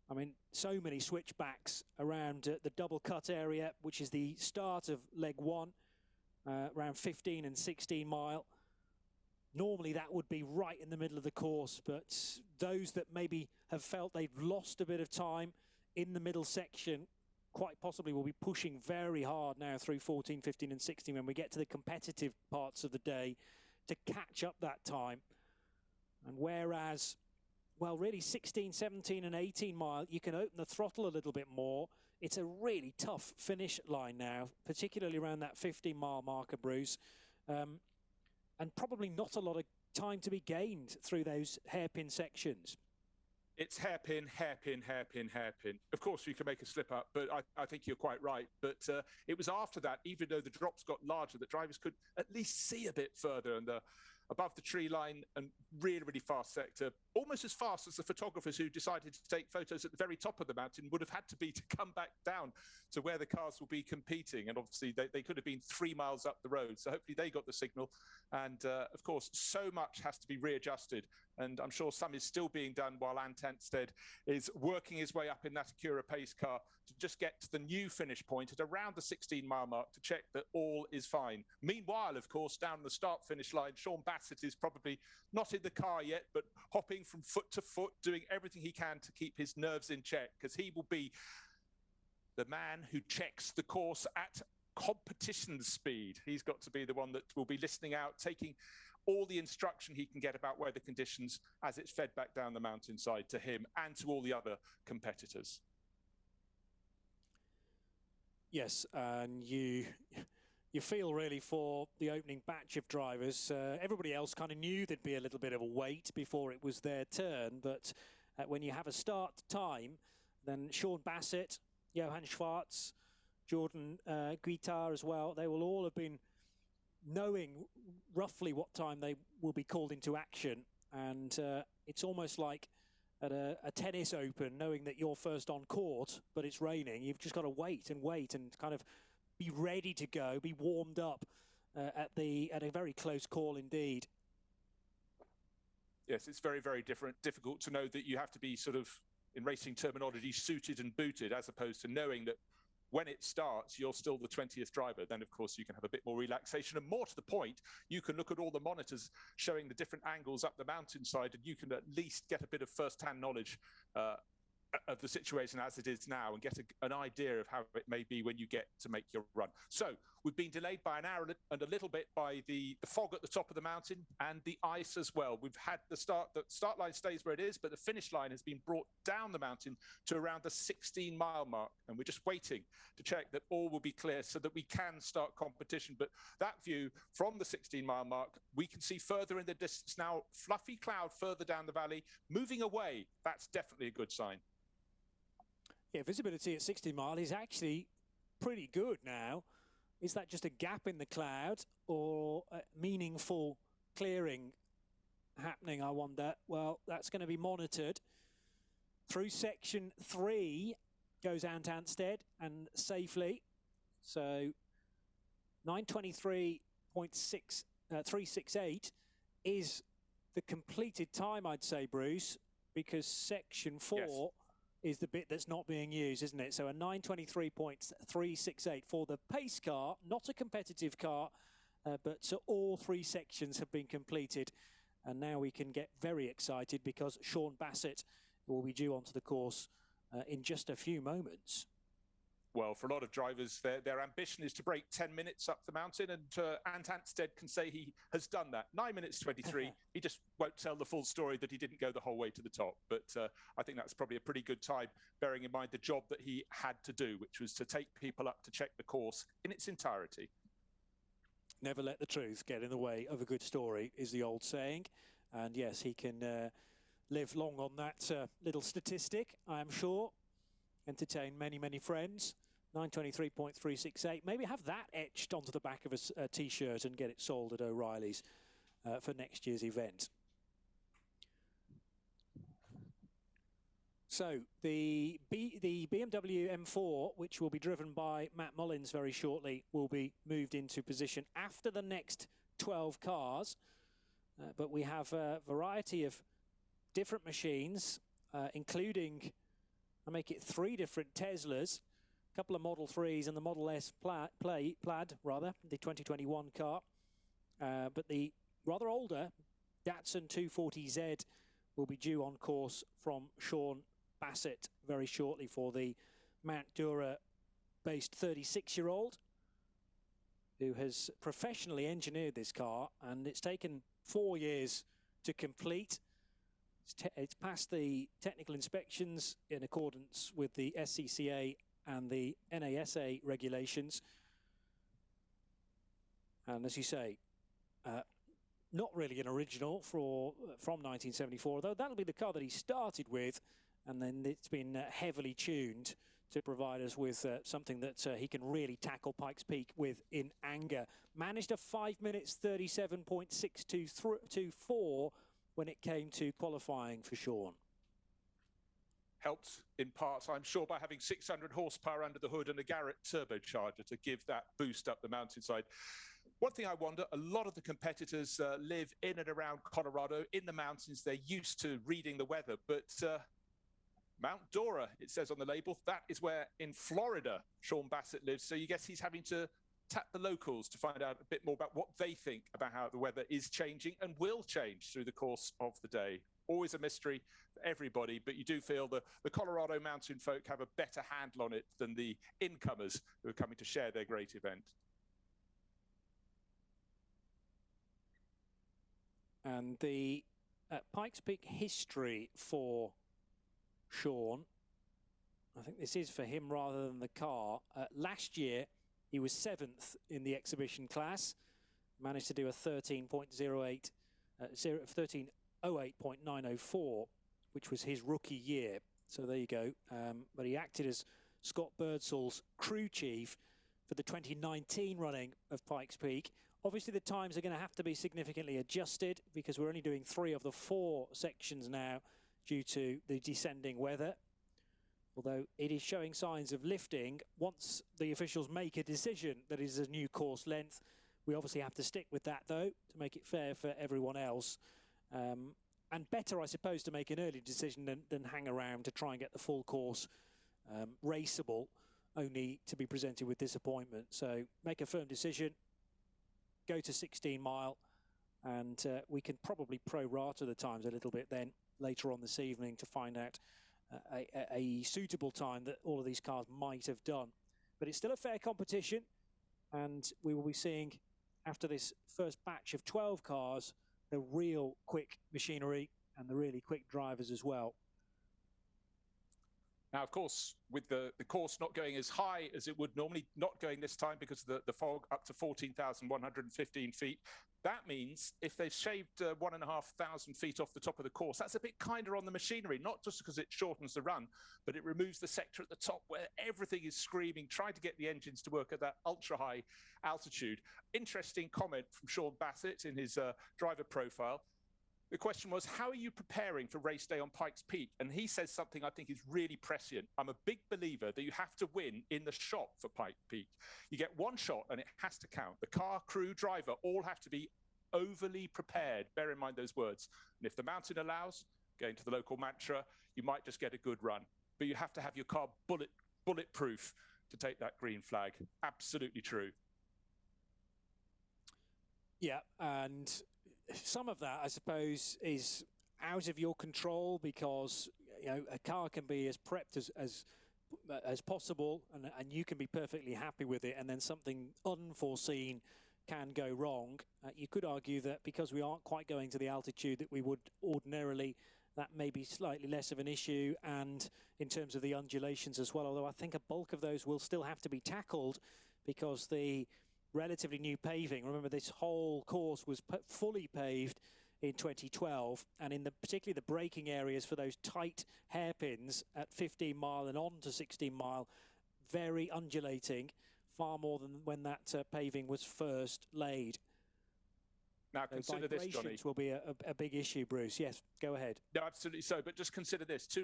I mean, so many switchbacks around the double cut area, which is the start of leg 1, around 15 and 16 mile. Normally that would be right in the middle of the course, but those that maybe have felt they've lost a bit of time in the middle section quite possibly will be pushing very hard now through 14, 15 and 16 when we get to the competitive parts of the day to catch up that time. And whereas, well, really 16, 17 and 18 mile, you can open the throttle a little bit more. It's a really tough finish line now, particularly around that 15 mile marker, Bruce. And probably not a lot of time to be gained through those hairpin sections. It's hairpin, hairpin, hairpin, hairpin. Of course, you can make a slip up, but I think you're quite right. But it was after that, even though the drops got larger, that drivers could at least see a bit further, and above the tree line, and really, really fast sector, almost as fast as the photographers who decided to take photos at the very top of the mountain would have had to be to come back down to where the cars will be competing. And obviously they could have been 3 miles up the road. So hopefully they got the signal. And of course, so much has to be readjusted. And I'm sure some is still being done while Ant Anstead is working his way up in that Acura pace car to just get to the new finish point at around the 16 mile mark to check that all is fine. Meanwhile, of course, down the start finish line, Sean Bassett is probably not in the car yet, but hopping from foot to foot, doing everything he can to keep his nerves in check, because he will be the man who checks the course at competition speed. He's got to be the one that will be listening out, taking all the instruction he can get about weather conditions as it's fed back down the mountainside to him and to all the other competitors. Yes, and you feel really for the opening batch of drivers. Everybody else kind of knew there'd be a little bit of a wait before it was their turn, but when you have a start time, then Sean Bassett, Johan Zwart, Jordan Guitar as well, they will all have been knowing roughly what time they will be called into action. And it's almost like at a tennis open, knowing that you're first on court, but it's raining. You've just got to wait and kind of be ready to go, be warmed up at a very close call indeed. Yes, it's very, very difficult to know that you have to be sort of, in racing terminology, suited and booted, as opposed to knowing that when it starts, you're still the 20th driver. Then, of course, you can have a bit more relaxation. And more to the point, you can look at all the monitors showing the different angles up the mountainside, and you can at least get a bit of first-hand knowledge of the situation as it is now and get an idea of how it may be when you get to make your run. So we've been delayed by an hour and a little bit by the fog at the top of the mountain and the ice as well. We've had the start line stays where it is, but the finish line has been brought down the mountain to around the 16 mile mark, and we're just waiting to check that all will be clear so that we can start competition. But that view from the 16 mile mark, we can see further in the distance now, fluffy cloud further down the valley, moving away. That's definitely a good sign. Yeah, visibility at 60 mile is actually pretty good now. Is that just a gap in the cloud or a meaningful clearing happening, I wonder? Well, that's going to be monitored. Through section 3 goes Ant Anstead, and safely. So 9:23.368 is the completed time, I'd say, Bruce, because section 4 yes. is the bit that's not being used, isn't it? So a 9:23.368 for the pace car, not a competitive car, but so all 3 sections have been completed. And now we can get very excited because Sean Bassett will be due onto the course in just a few moments. Well, for a lot of drivers, their ambition is to break 10 minutes up the mountain, and Ant Anstead can say he has done that. 9 minutes 23. He just won't tell the full story that he didn't go the whole way to the top. But I think that's probably a pretty good time, bearing in mind the job that he had to do, which was to take people up to check the course in its entirety. Never let the truth get in the way of a good story, is the old saying. And yes, he can live long on that little statistic, I am sure. Entertain many, many friends. 923.368. Maybe have that etched onto the back of a T-shirt and get it sold at O'Reilly's for next year's event. So the BMW M4, which will be driven by Matt Mullins very shortly, will be moved into position after the next 12 cars. But we have a variety of different machines, including, I make it 3 different Teslas, a couple of Model 3s and the Model S Plaid, the 2021 car. But the rather older Datsun 240Z will be due on course from Sean Bassett very shortly for the Mount Dura-based 36-year-old who has professionally engineered this car, and it's taken 4 years to complete. It's passed the technical inspections in accordance with the SCCA and the NASA regulations. And as you say, not really an original from 1974, though that'll be the car that he started with, and then it's been heavily tuned to provide us with something that he can really tackle Pikes Peak with in anger. Managed a 5 minutes 37.624 when it came to qualifying for Sean. Helped in part, I'm sure, by having 600 horsepower under the hood and a Garrett turbocharger to give that boost up the mountainside. One thing I wonder, a lot of the competitors live in and around Colorado, in the mountains. They're used to reading the weather, but Mount Dora, it says on the label, that is where in Florida Sean Bassett lives. So you guess he's having to tap the locals to find out a bit more about what they think about how the weather is changing and will change through the course of the day. Always a mystery for everybody, but you do feel the Colorado mountain folk have a better handle on it than the incomers who are coming to share their great event. And the Pikes Peak history for Sean, I think this is for him rather than the car. Last year, he was 7th in the exhibition class, managed to do a 13.08.904, which was his rookie year. So there you go. But he acted as Scott Birdsall's crew chief for the 2019 running of Pikes Peak. Obviously, the times are going to have to be significantly adjusted because we're only doing 3 of the 4 sections now due to the descending weather. Although it is showing signs of lifting. Once the officials make a decision that is a new course length, we obviously have to stick with that, though, to make it fair for everyone else. And better, I suppose, to make an early decision than hang around to try and get the full course raceable, only to be presented with disappointment. So make a firm decision, go to 16 mile, and we can probably pro-rata the times a little bit then later on this evening to find out a suitable time that all of these cars might have done. But it's still a fair competition, and we will be seeing, after this first batch of 12 cars, the real quick machinery and the really quick drivers as well. Now, of course, with the course not going as high as it would normally, not going this time because of the fog up to 14,115 feet, that means if they've shaved 1,500 feet off the top of the course, that's a bit kinder on the machinery, not just because it shortens the run, but it removes the sector at the top where everything is screaming, trying to get the engines to work at that ultra-high altitude. Interesting comment from Sean Bassett in his driver profile. The question was, how are you preparing for race day on Pikes Peak? And he says something I think is really prescient. I'm a big believer that you have to win in the shop for Pikes Peak. You get one shot and it has to count. The car, crew, driver all have to be overly prepared. Bear in mind those words. And if the mountain allows, going to the local mantra, you might just get a good run. But you have to have your car bulletproof to take that green flag. Absolutely true. Yeah, and some of that, I suppose, is out of your control because, you know, a car can be as prepped as possible, and you can be perfectly happy with it, and then something unforeseen can go wrong. You could argue that because we aren't quite going to the altitude that we would ordinarily, that may be slightly less of an issue, and in terms of the undulations as well, although I think a bulk of those will still have to be tackled because the relatively new paving, remember this whole course was fully paved in 2012, and in particularly the braking areas for those tight hairpins at 15 mile and on to 16 mile, very undulating, far more than when that paving was first laid. Now So consider this, Johnny. will be a big issue, Bruce. Yes, go ahead. No, absolutely so. But just consider this: two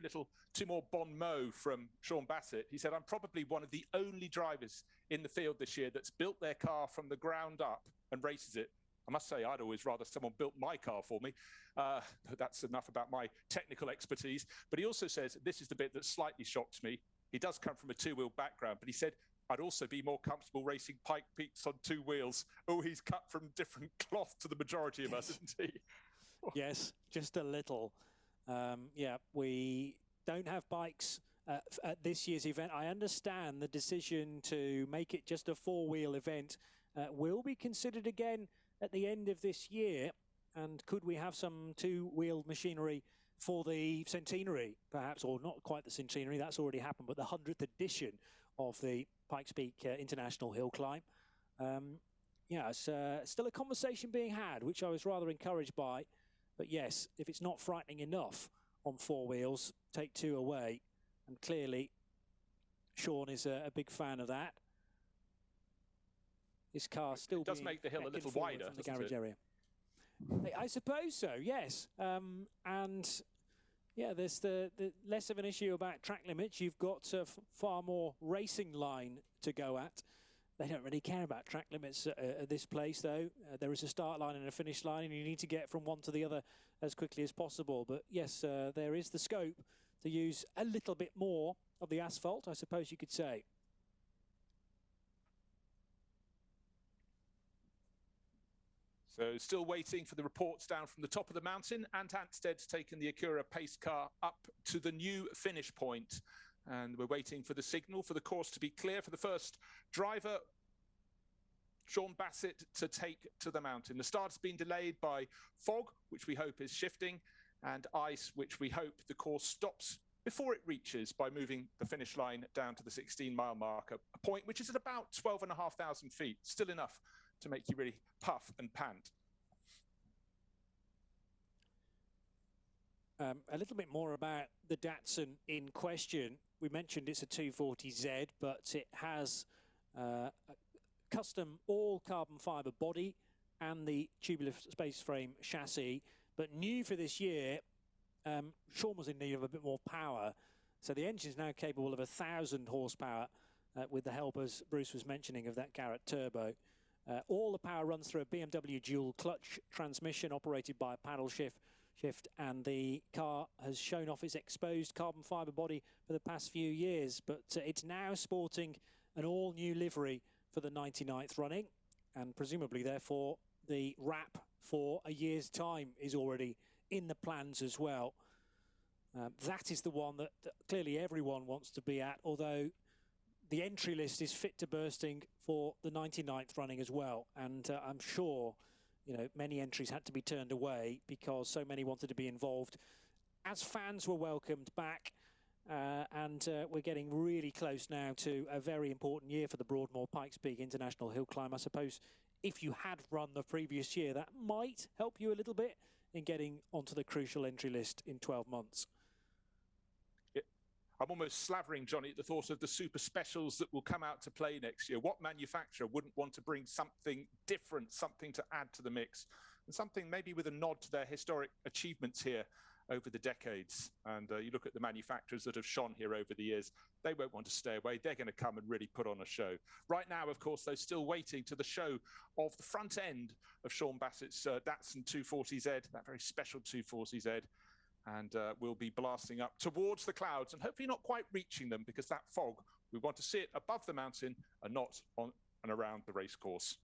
more bon mots from Sean Bassett. He said, "I'm probably one of the only drivers in the field this year that's built their car from the ground up and races it. I must say, I'd always rather someone built my car for me. That's enough about my technical expertise." But he also says, this is the bit that slightly shocks me. He does come from a two-wheel background, but he said, "I'd also be more comfortable racing Pikes Peaks on two wheels." Oh, he's cut from different cloth to the majority of us, isn't he? Yes, just a little. Yeah, we don't have bikes at this year's event. I understand the decision to make it just a four-wheel event will be considered again at the end of this year. And could we have some two-wheel machinery for the centenary, perhaps, or not quite the centenary, that's already happened, but the 100th edition of the Pikes Peak International Hill Climb. Yeah, it's still a conversation being had, which I was rather encouraged by. But yes, if it's not frightening enough on four wheels, take two away. And clearly, Sean is a big fan of that. His car still does make the hill a little wider from the garage area. I suppose so, yes. And yeah, there's the less of an issue about track limits. You've got far more racing line to go at. They don't really care about track limits at this place, though. There is a start line and a finish line, and you need to get from one to the other as quickly as possible. But yes, there is the scope to use a little bit more of the asphalt, I suppose you could say. So still waiting for the reports down from the top of the mountain. Ant Ansted's taken the Acura pace car up to the new finish point. And we're waiting for the signal for the course to be clear for the first driver, Sean Bassett, to take to the mountain. The start's been delayed by fog, which we hope is shifting, and ice, which we hope the course stops before it reaches by moving the finish line down to the 16-mile marker, a point which is at about 12,500 feet, still enough to make you really puff and pant. A little bit more about the Datsun in question. We mentioned it's a 240Z, but it has a custom all carbon fiber body and the tubular space frame chassis. But new for this year, Sean was in need of a bit more power. So the engine is now capable of 1,000 horsepower with the help, as Bruce was mentioning, of that Garrett turbo. All the power runs through a BMW dual clutch transmission operated by a paddle shift, and the car has shown off its exposed carbon fiber body for the past few years, but it's now sporting an all-new livery for the 99th running, and presumably therefore the wrap for a year's time is already in the plans as well. That is the one that clearly everyone wants to be at, although the entry list is fit to bursting for the 99th running as well, and I'm sure, you know, many entries had to be turned away because so many wanted to be involved. As fans were welcomed back, and we're getting really close now to a very important year for the Broadmoor Pikes Peak International Hill Climb. I suppose if you had run the previous year, that might help you a little bit in getting onto the crucial entry list in 12 months. I'm almost slavering, Johnny, at the thought of the super specials that will come out to play next year. What manufacturer wouldn't want to bring something different, something to add to the mix, and something maybe with a nod to their historic achievements here over the decades? And you look at the manufacturers that have shone here over the years, they won't want to stay away. They're going to come and really put on a show. Right now, of course, they're still waiting to the show of the front end of Sean Bassett's Datsun 240Z, that very special 240Z. And we'll be blasting up towards the clouds and hopefully not quite reaching them, because that fog, we want to see it above the mountain and not on and around the race course.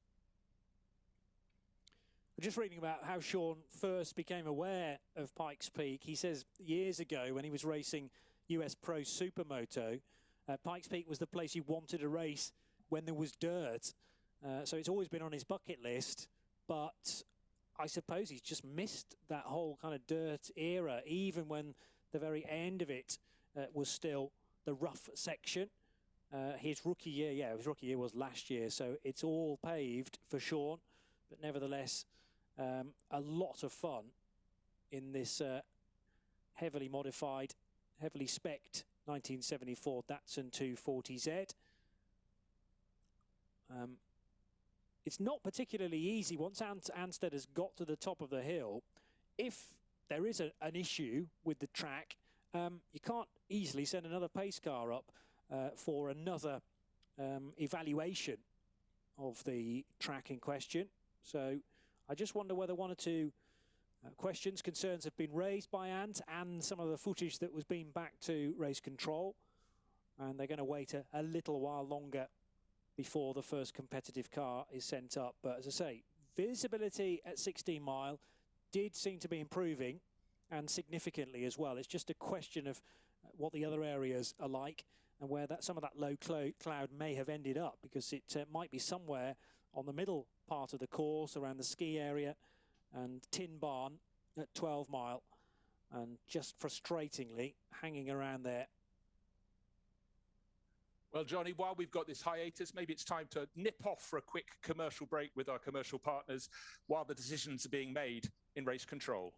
Just reading about how Sean first became aware of Pikes Peak. He says years ago when he was racing US Pro Supermoto, Pikes Peak was the place he wanted to race when there was dirt. So it's always been on his bucket list, but I suppose he's just missed that whole kind of dirt era, even when the very end of it was still the rough section. His rookie year, his rookie year was last year, so it's all paved for Sean, but nevertheless, a lot of fun in this heavily modified, heavily spec'd 1974 Datsun 240Z. It's not particularly easy once Ansted has got to the top of the hill. If there is an issue with the track, you can't easily send another pace car up for another evaluation of the track in question. So I just wonder whether one or two questions, concerns have been raised by Ant and some of the footage that was being back to race control. And they're going to wait a little while longer before the first competitive car is sent up. But as I say, visibility at 16 Mile did seem to be improving, and significantly as well. It's just a question of what the other areas are like and where some of that low cloud may have ended up, because it might be somewhere on the middle part of the course around the ski area and Tin Barn at 12 Mile, and just frustratingly hanging around there. Well, Johnny, while we've got this hiatus, maybe it's time to nip off for a quick commercial break with our commercial partners while the decisions are being made in race control.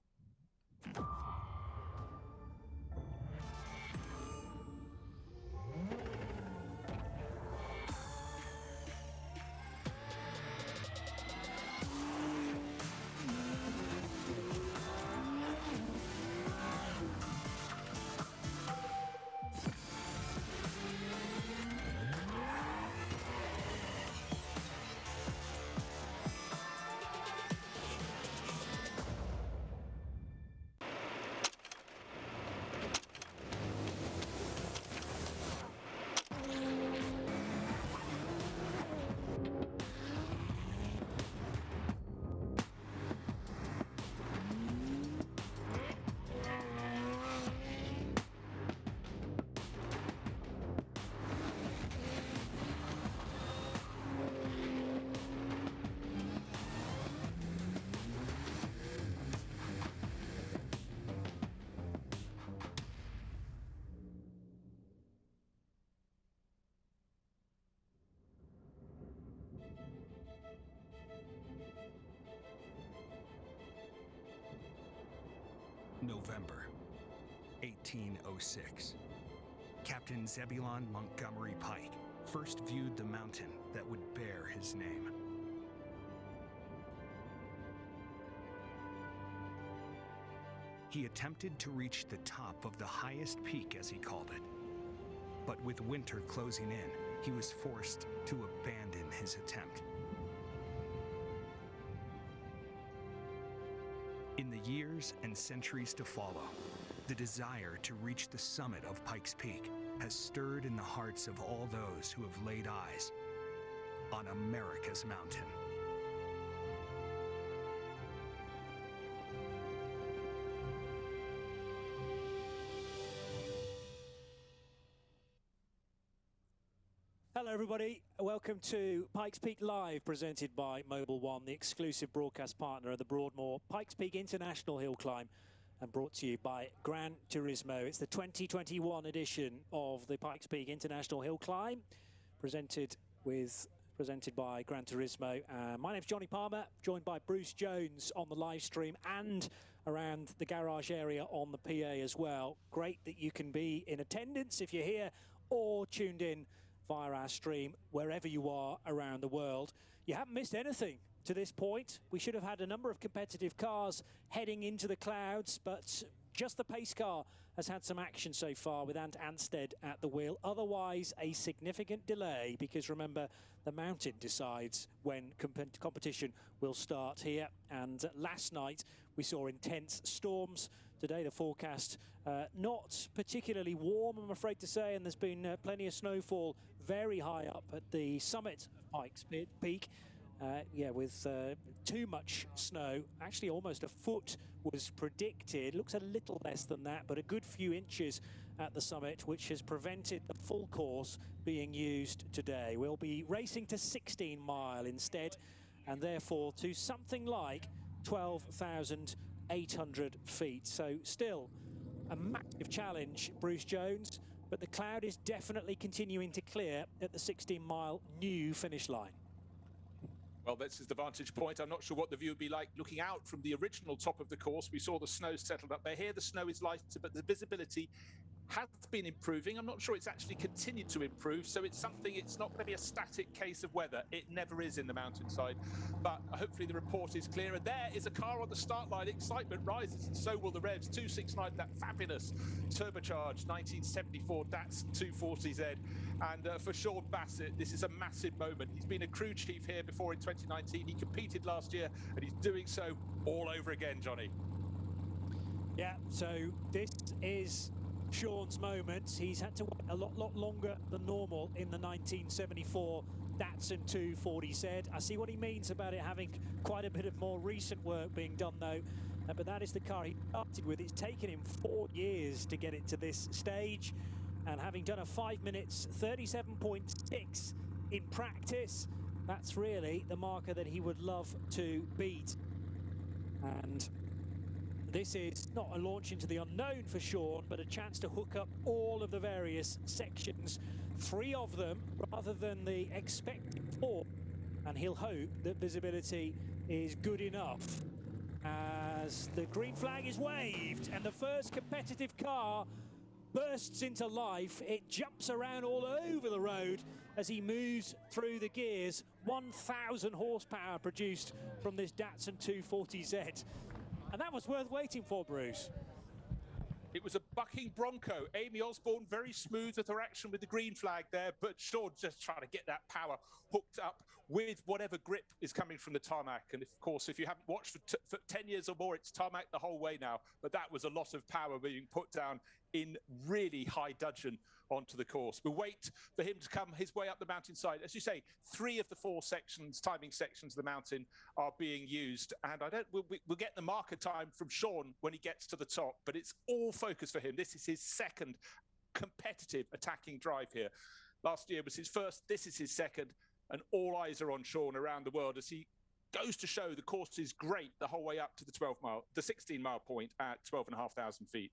November 1806. Captain Zebulon Montgomery Pike first viewed the mountain that would bear his name. He attempted to reach the top of the highest peak, as he called it. But with winter closing in, he was forced to abandon his attempt. In the years and centuries to follow, the desire to reach the summit of Pikes Peak has stirred in the hearts of all those who have laid eyes on America's mountain. Hello everybody, welcome to Pikes Peak Live, presented by Mobil 1, the exclusive broadcast partner of the Broadmoor Pikes Peak International Hill Climb, and brought to you by Gran Turismo. It's the 2021 edition of the Pikes Peak International Hill Climb, presented by Gran Turismo. My name's Johnny Palmer, joined by Bruce Jones on the live stream and around the garage area on the PA as well. Great that you can be in attendance if you're here or tuned in via our stream wherever you are around the world. You haven't missed anything to this point. We should have had a number of competitive cars heading into the clouds, but just the pace car has had some action so far with Ant Ansted at the wheel. Otherwise, a significant delay, because remember, the mountain decides when competition will start here. And last night we saw intense storms. Today the forecast not particularly warm, I'm afraid to say, and there's been plenty of snowfall very high up at the summit of Pikes Peak. Yeah, with too much snow. Actually, almost a foot was predicted. Looks a little less than that, but a good few inches at the summit, which has prevented the full course being used today. We'll be racing to 16 mile instead, and therefore to something like 12,800 feet. So still a massive challenge, Bruce Jones, but the cloud is definitely continuing to clear at the 16 mile new finish line. Well, this is the vantage point. I'm not sure what the view would be like looking out from the original top of the course. We saw the snow settled up there. Here the snow is lighter, but the visibility has been improving. I'm not sure it's actually continued to improve, so it's something, it's not going to be a static case of weather. It never is in the mountainside, but hopefully the report is clear. And there is a car on the start line. Excitement rises, and so will the revs. 269, that fabulous turbocharged 1974 Datsun 240Z. And for Sean Bassett, this is a massive moment. He's been a crew chief here before in 2019. He competed last year, and he's doing so all over again, Johnny. Yeah, so this is Sean's moment. He's had to wait a lot longer than normal in the 1974 Datsun 240Z. I see what he means about it having quite a bit of more recent work being done, though. But that is the car he started with. It's taken him 4 years to get it to this stage. And having done a 5 minutes 37.6 in practice, that's really the marker that he would love to beat. And this is not a launch into the unknown for Sean, but a chance to hook up all of the various sections, 3 of them rather than the expected 4. And he'll hope that visibility is good enough as the green flag is waved and the first competitive car bursts into life. It jumps around all over the road as he moves through the gears. 1,000 horsepower produced from this Datsun 240Z. And that was worth waiting for, Bruce. It was a bucking Bronco. Amy Osborne, very smooth with her action with the green flag there, but Sean just trying to get that power hooked up with whatever grip is coming from the tarmac. And of course, if you haven't watched for 10 years or more, it's tarmac the whole way now. But that was a lot of power being put down in really high dudgeon onto the course. We wait for him to come his way up the mountainside. As you say, 3 of the 4 sections, timing sections of the mountain are being used. And we'll get the marker time from Sean when he gets to the top, but it's all focus for him. This is his second competitive attacking drive here. Last year was his first, this is his second, and all eyes are on Sean around the world as he goes to show the course is great the whole way up to the 16 mile point at 12,500 feet.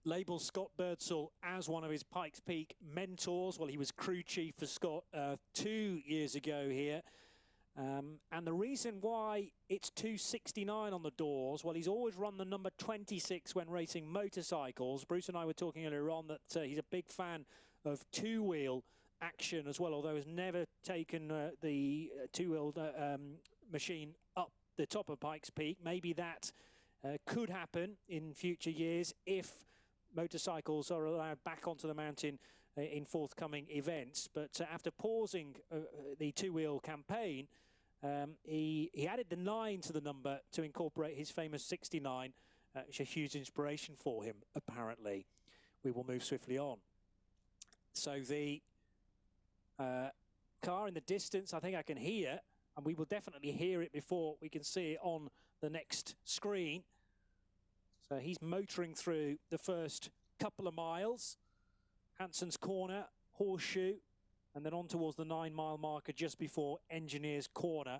Labels Scott Birdsall as one of his Pikes Peak mentors. Well, he was crew chief for Scott 2 years ago here. And the reason why it's 269 on the doors, well, he's always run the number 26 when racing motorcycles. Bruce and I were talking earlier on that he's a big fan of two-wheel action as well, although has never taken the two-wheeled machine up the top of Pikes Peak. Maybe that could happen in future years if motorcycles are allowed back onto the mountain in forthcoming events. But after pausing the two-wheel campaign, he added the 9 to the number to incorporate his famous 69, which is a huge inspiration for him, apparently. We will move swiftly on. So the car in the distance, I think I can hear, and we will definitely hear it before we can see it on the next screen. So he's motoring through the first couple of miles. Hanson's Corner, Horseshoe, and then on towards the 9 mile marker just before Engineers Corner.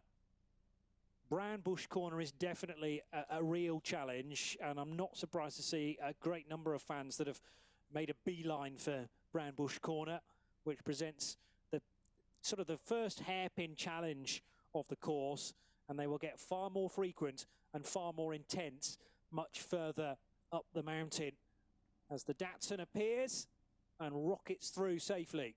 Brown Bush Corner is definitely a real challenge, and I'm not surprised to see a great number of fans that have made a beeline for Brown Bush Corner, which presents the sort of the first hairpin challenge of the course, and they will get far more frequent and far more intense much further up the mountain as the Datsun appears and rockets through safely.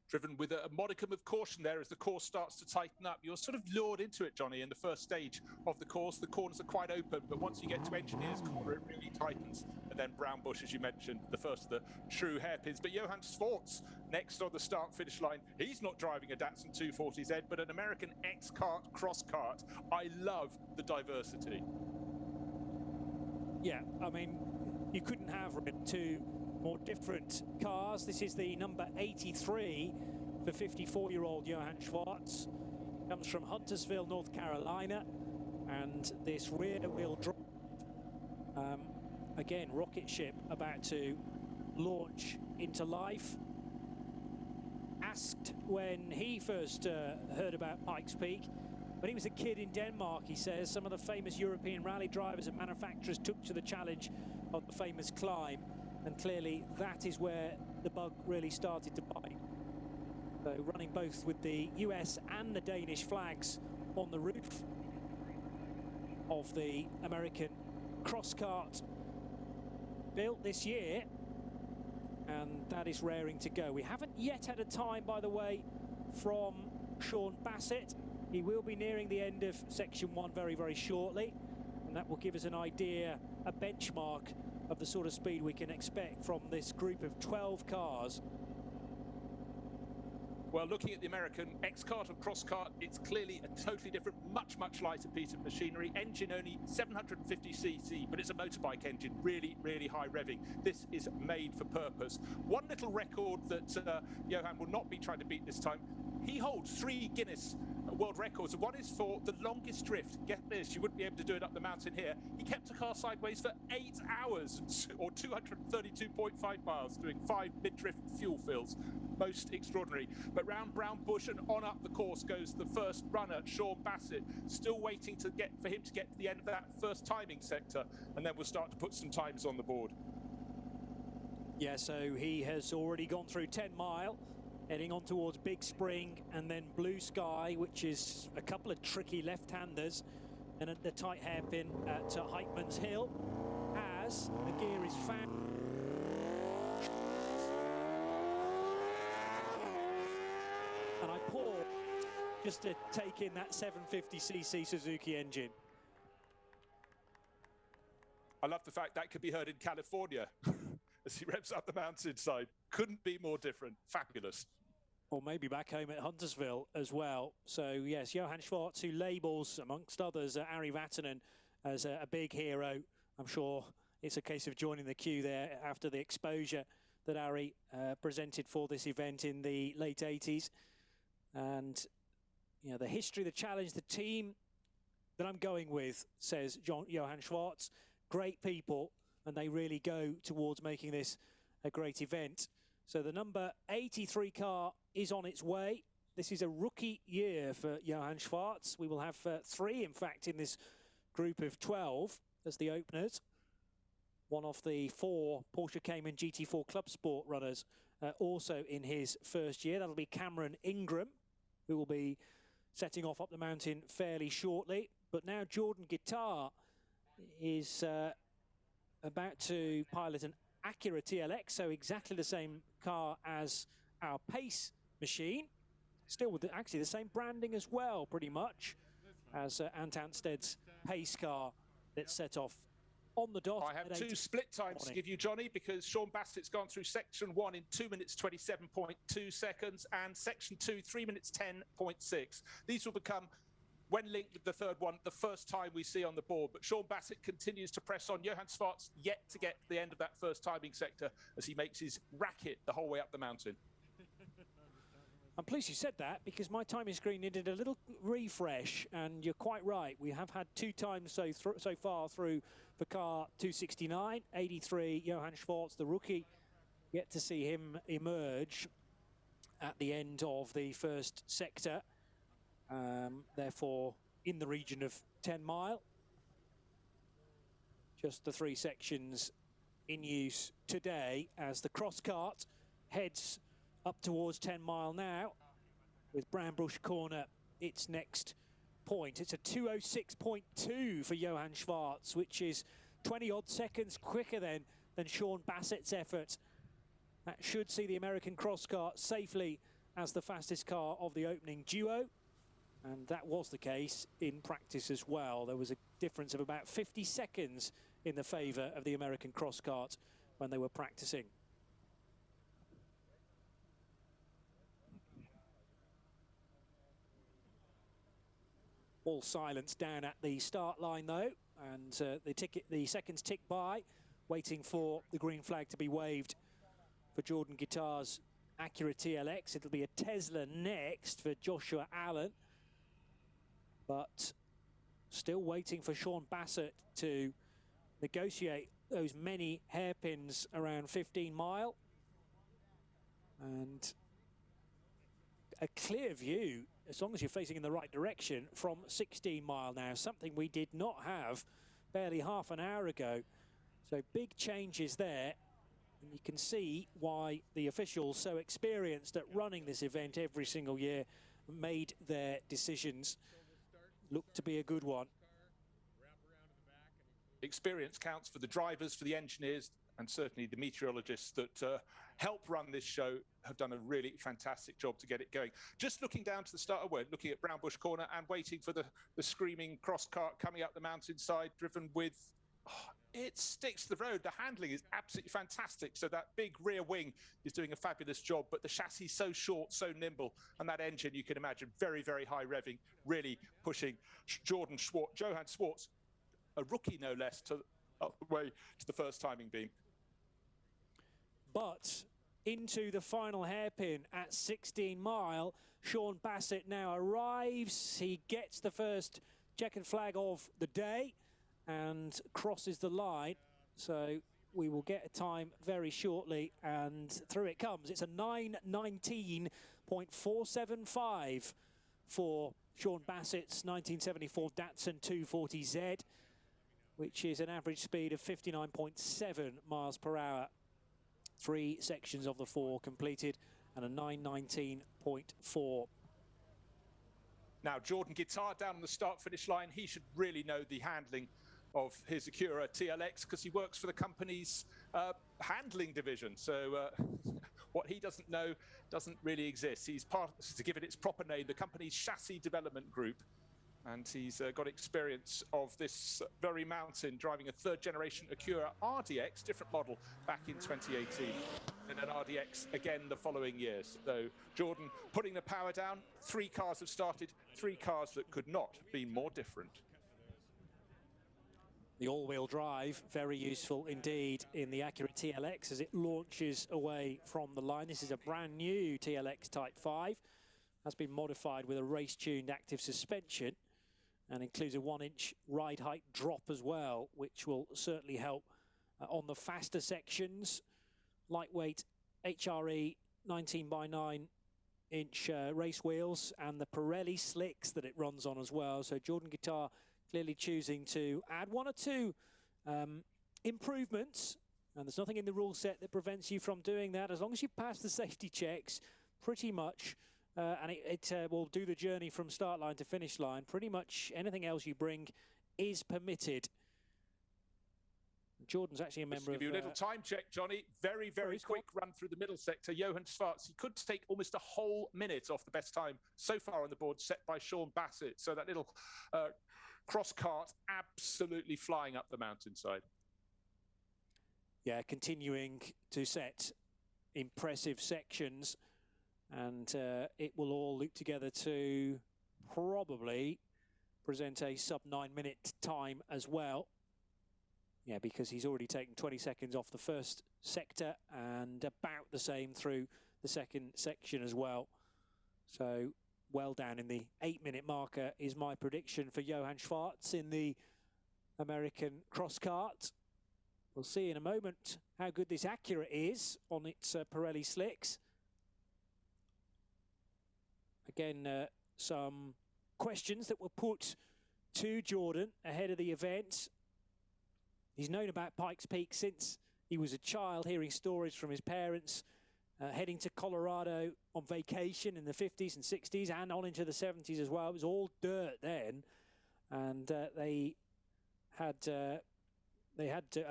Driven with a modicum of caution there as the course starts to tighten up. You're sort of lured into it, Johnny, in the first stage of the course. The corners are quite open, but once you get to Engineers Corner, it really tightens. And then Brown Bush, as you mentioned, the first of the true hairpins. But Johann Zwart's next on the start-finish line. He's not driving a Datsun 240Z, but an American X-Kart cross-kart. I love the diversity. Yeah, I mean, you couldn't have 2 more different cars. This is the number 83 for 54-year-old Johann Zwart. Comes from Huntersville, North Carolina, and this rear-wheel drive, again, rocket ship about to launch into life. Asked when he first heard about Pikes Peak, when he was a kid in Denmark, he says, some of the famous European rally drivers and manufacturers took to the challenge of the famous climb, and clearly that is where the bug really started to bite. So running both with the US and the Danish flags on the roof of the American cross cart, built this year, and that is raring to go. We haven't yet had a time, by the way, from Sean Bassett. He will be nearing the end of section 1 very, very shortly, and that will give us an idea, a benchmark of the sort of speed we can expect from this group of 12 cars. Well, looking at the American X-Kart and Cross-Kart, it's clearly a totally different, much, much lighter piece of machinery. Engine only 750cc, but it's a motorbike engine, really, really high revving. This is made for purpose. One little record that Johan will not be trying to beat this time. He holds 3 Guinness World Records. One is for the longest drift. Get this, you wouldn't be able to do it up the mountain here. He kept a car sideways for 8 hours, or 232.5 miles, doing 5 mid-drift fuel fills. Most extraordinary. But round Brown Bush and on up the course goes the first runner, Sean Bassett, still waiting for him to get to the end of that first timing sector, and then we'll start to put some times on the board. Yeah, so he has already gone through 10 Mile, heading on towards Big Spring, and then Blue Sky, which is a couple of tricky left-handers, and at the tight hairpin at Heitman's Hill, as the gear is found. And I paused just to take in that 750cc Suzuki engine. I love the fact that could be heard in California as he revs up the mountainside. Couldn't be more different. Fabulous. Or maybe back home at Huntersville as well. So yes, Johann Zwart, who labels, amongst others, Ari Vatanen as a big hero. I'm sure it's a case of joining the queue there after the exposure that Ari presented for this event in the late 80s. And, you know, the history, the challenge, the team that I'm going with, says Johann Zwart, great people, and they really go towards making this a great event. So the number 83 car is on its way. This is a rookie year for Johann Zwart. We will have 3, in fact, in this group of 12 as the openers. One of the 4 Porsche Cayman GT4 Club Sport runners also in his first year. That'll be Cameron Ingram, who will be setting off up the mountain fairly shortly. But now Jordan Guitar is about to pilot an Acura TLX, so exactly the same car as our Pace machine. Still with actually the same branding as well, pretty much, as Ant Ansted's Pace car that set off on the dot. I have 2 split times to give you, Johnny, because Sean Bassett's gone through section 1 in 2 minutes 27.2 seconds, and section 2 3 minutes 10.6. These will become, when linked with the third one, the first time we see on the board. But Sean Bassett continues to press on. Johann Zwart's yet to get to the end of that first timing sector as he makes his racket the whole way up the mountain. I'm pleased you said that, because my timing screen needed a little refresh, and you're quite right. We have had 2 times so far through for car 269, 83, Johann Zwart, the rookie. Yet to see him emerge at the end of the first sector. Therefore, in the region of 10 Mile. Just the 3 sections in use today as the cross cart heads up towards 10 Mile now, with Brownbush Corner its next point. It's a 2:06.2 for Johann Zwart, which is 20-odd seconds quicker than Sean Bassett's effort. That should see the American cross cart safely as the fastest car of the opening duo. And that was the case in practice as well. There was a difference of about 50 seconds in the favour of the American cross cart when they were practicing. All silence down at the start line though, and the seconds tick by, waiting for the green flag to be waved for Jordan Guitar's Acura TLX. It'll be a Tesla next for Joshua Allen. But still waiting for Sean Bassett to negotiate those many hairpins around 15 Mile. And a clear view, as long as you're facing in the right direction, from 16 Mile now, something we did not have barely half an hour ago. So big changes there. And you can see why the officials, so experienced at running this event every single year, made their decisions. Looked to be a good one. Experience counts for the drivers, for the engineers, and certainly the meteorologists that help run this show have done a really fantastic job to get it going. Just looking down to the start, we're looking at Brown Bush Corner and waiting for the screaming cross cart coming up the mountainside, driven with... it sticks to the road. The handling is absolutely fantastic. So that big rear wing is doing a fabulous job, but the chassis so short, so nimble, and that engine, you can imagine, very, very high revving, really pushing Johan Zwart, a rookie no less, up the way to the first timing beam. But into the final hairpin at 16 Mile, Sean Bassett now arrives. He gets the first checkered flag of the day and crosses the line. So we will get a time very shortly, and through it comes. It's a 9:19.475 for Sean Bassett's 1974 Datsun 240Z, which is an average speed of 59.7 miles per hour. 3 sections of the 4 completed, and a 9:19.4. Now, Jordan Guitar down on the start-finish line. He should really know the handling of his Acura TLX because he works for the company's handling division. So what he doesn't know doesn't really exist. He's part, to give it its proper name, the company's chassis development group. And he's got experience of this very mountain, driving a third-generation Acura RDX, different model, back in 2018. And an RDX again the following years. So Jordan putting the power down. 3 cars have started, 3 cars that could not be more different. The all-wheel drive, very useful indeed in the Acura TLX as it launches away from the line. This is a brand new TLX Type 5. Has been modified with a race-tuned active suspension and includes a 1-inch ride height drop as well, which will certainly help on the faster sections. Lightweight HRE 19x9-inch race wheels and the Pirelli slicks that it runs on as well. So Jordan Guitar clearly choosing to add 1 or 2 improvements, and there's nothing in the rule set that prevents you from doing that as long as you pass the safety checks pretty much. And it will do the journey from start line to finish line. Pretty much anything else you bring is permitted. Jordan's actually a member of... Give you a little time check, Johnny. Very, very quick run through the middle sector. Johan Zwart, he could take almost a whole minute off the best time so far on the board set by Sean Bassett. So that little cross cart absolutely flying up the mountainside. Yeah, continuing to set impressive sections. And it will all loop together to probably present a sub-9-minute time as well. Yeah, because he's already taken 20 seconds off the first sector and about the same through the second section as well. So well down in the 8-minute marker is my prediction for Johan Zwart in the American cross kart. We'll see in a moment how good this Acura is on its Pirelli slicks. Again, some questions that were put to Jordan ahead of the event. He's known about Pikes Peak since he was a child, hearing stories from his parents, heading to Colorado on vacation in the 50s and 60s and on into the 70s as well. It was all dirt then, and they had a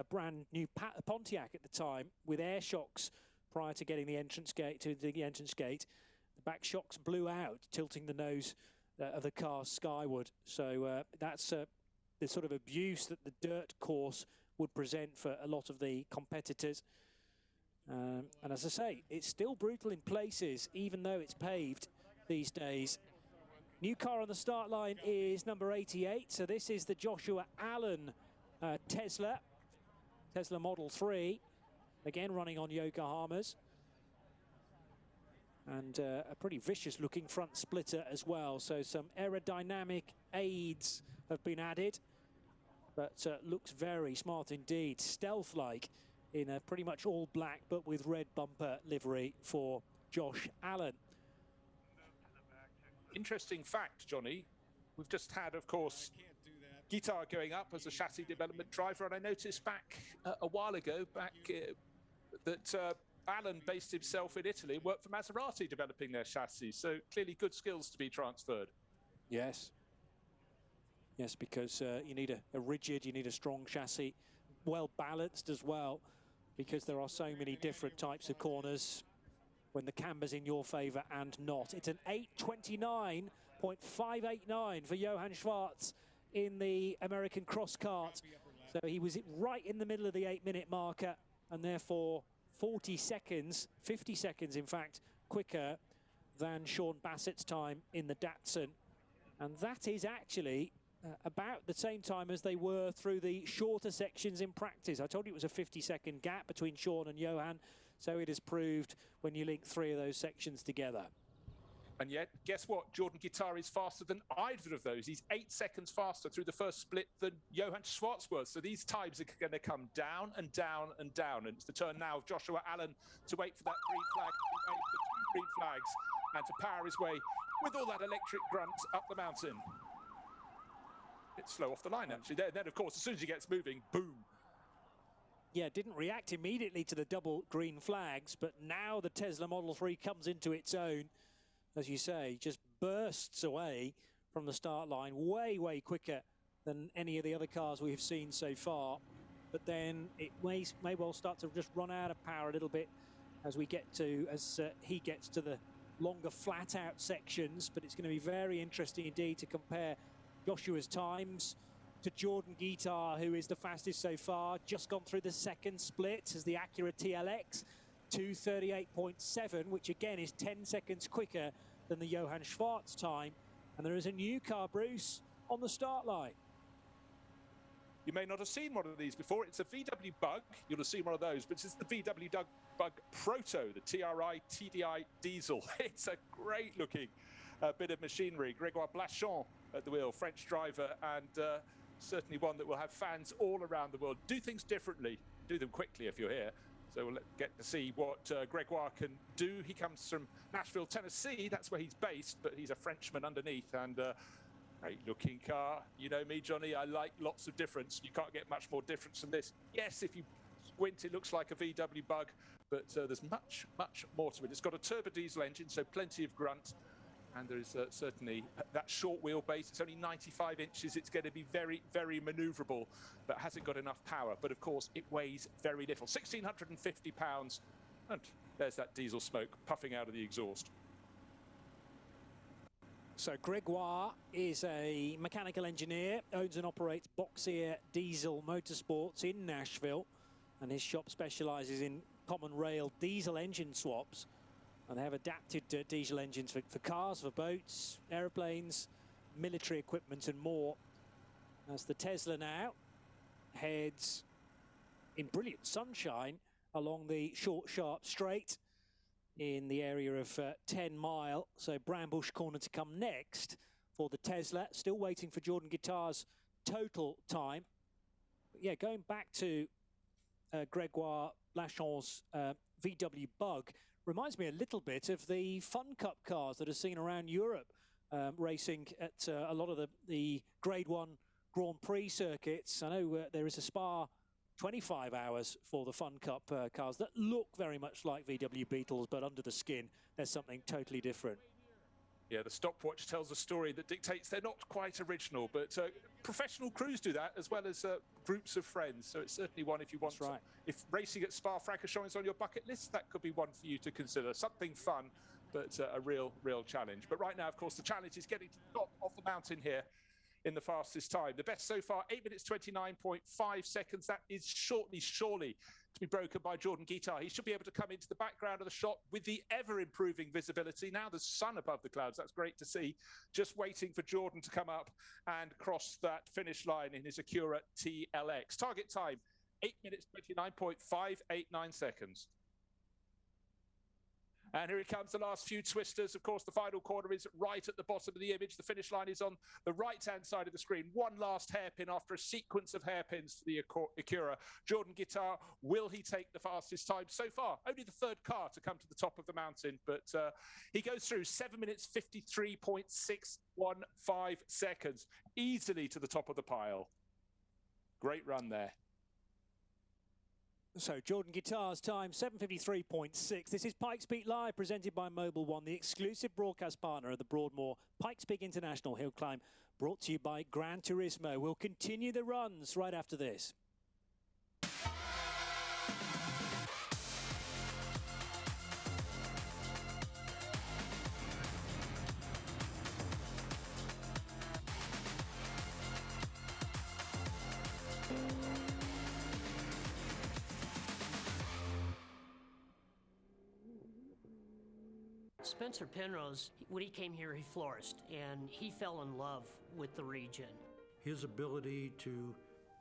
brand new Pontiac at the time with air shocks prior to getting the entrance gate to the entrance gate. The back shocks blew out, tilting the nose of the car skyward. So that's the sort of abuse that the dirt course would present for a lot of the competitors. And as I say, it's still brutal in places, even though it's paved these days. New car on the start line is number 88. So this is the Joshua Allen Tesla Model 3. Again, running on Yokohamas. and a pretty vicious looking front splitter as well. So some aerodynamic aids have been added, but looks very smart indeed. Stealth-like in a pretty much all black, but with red bumper livery for Josh Allen. Interesting fact, Johnny. We've just had, of course, Guitar going up as a chassis development driver, and I noticed back a while ago, that Allen based himself in Italy, worked for Maserati developing their chassis. So clearly good skills to be transferred. Yes. Yes, because you need a rigid, you need a strong chassis, well balanced as well, because there are so many different types of corners when the camber's in your favour and not. It's an 8:29.589 for Johann Zwart in the American cross kart. So he was right in the middle of the 8-minute marker, and therefore 40 seconds, 50 seconds in fact, quicker than Sean Bassett's time in the Datsun. And that is actually about the same time as they were through the shorter sections in practice. I told you it was a 50-second gap between Sean and Johan, so it has proved when you link 3 of those sections together. And yet, guess what? Jordan Guitar is faster than either of those. He's 8 seconds faster through the first split than Johann Zwart was. So these times are going to come down and down and down. And it's the turn now of Joshua Allen to wait for that green flag, to wait for 2 green flags, and to power his way with all that electric grunt up the mountain. It's slow off the line, actually. Then, of course, as soon as he gets moving, boom. Yeah, didn't react immediately to the double green flags, but now the Tesla Model 3 comes into its own. As you say, just bursts away from the start line, way, way quicker than any of the other cars we have seen so far. But then it may well start to just run out of power a little bit as he gets to the longer flat-out sections. But it's going to be very interesting indeed to compare Joshua's times to Jordan Guitar, who is the fastest so far, just gone through the second split as the Acura TLX. 2:38.7, which again is 10 seconds quicker than the Johann Zwart time. And there is a new car, Bruce, on the start line. You may not have seen one of these before. It's a VW Bug. You'll have seen one of those, but it's the VW Bug Proto, the TRI TDI diesel. It's a great looking bit of machinery. Grégoire Blachon at the wheel, French driver, and certainly one that will have fans all around the world. Do things differently. Do them quickly if you're here. So we'll get to see what Grégoire can do. He comes from Nashville, Tennessee. That's where he's based, but he's a Frenchman underneath. And great looking car. You know me, Johnny, I like lots of difference. You can't get much more difference than this. Yes, if you squint, it looks like a VW Bug, but there's much, much more to it. It's got a turbo diesel engine, so plenty of grunt. And there is certainly that short wheelbase. It's only 95 inches. It's going to be very, very manoeuvrable, but hasn't got enough power. But of course, it weighs very little, 1,650 pounds. And there's that diesel smoke puffing out of the exhaust. So Grégoire is a mechanical engineer, owns and operates Boxier Diesel Motorsports in Nashville, and his shop specialises in common rail diesel engine swaps. And they have adapted diesel engines for cars, for boats, aeroplanes, military equipment and more. As the Tesla now heads in brilliant sunshine along the short, sharp straight in the area of 10 Mile. So Brambush Corner to come next for the Tesla. Still waiting for Jordan Guitar's total time. But yeah, going back to Grégoire Blachon's VW Bug, reminds me a little bit of the Fun Cup cars that are seen around Europe, racing at a lot of the Grade 1 Grand Prix circuits. I know there is a Spa 25 hours for the Fun Cup cars that look very much like VW Beetles, but under the skin, there's something totally different. Yeah, the stopwatch tells a story that dictates they're not quite original, but professional crews do that as well as groups of friends. So it's certainly one if you want. That's right. If racing at Spa-Francorchamps is on your bucket list, that could be one for you to consider. Something fun, but a real challenge. But right now, of course, the challenge is getting to the top of the mountain here in the fastest time. The best so far, 8 minutes 29.5 seconds. That is surely to be broken by Jordan Guitar. He should be able to come into the background of the shot with the ever-improving visibility. Now the sun above the clouds, that's great to see. Just waiting for Jordan to come up and cross that finish line in his Acura TLX. Target time, 8 minutes 29.589 seconds. And here it comes, the last few twisters. Of course, the final corner is right at the bottom of the image. The finish line is on the right-hand side of the screen. One last hairpin after a sequence of hairpins for the Acura. Jordan Guitar, will he take the fastest time? So far, only the third car to come to the top of the mountain, but he goes through 7 minutes 53.615 seconds, easily to the top of the pile. Great run there. So Jordan Guitar's time, 7:53.6. This is Pikes Peak Live, presented by Mobil One, the exclusive broadcast partner of the Broadmoor Pikes Peak International Hill Climb, brought to you by Gran Turismo. We'll continue the runs right after this. Spencer Penrose, when he came here, he flourished, and he fell in love with the region. His ability to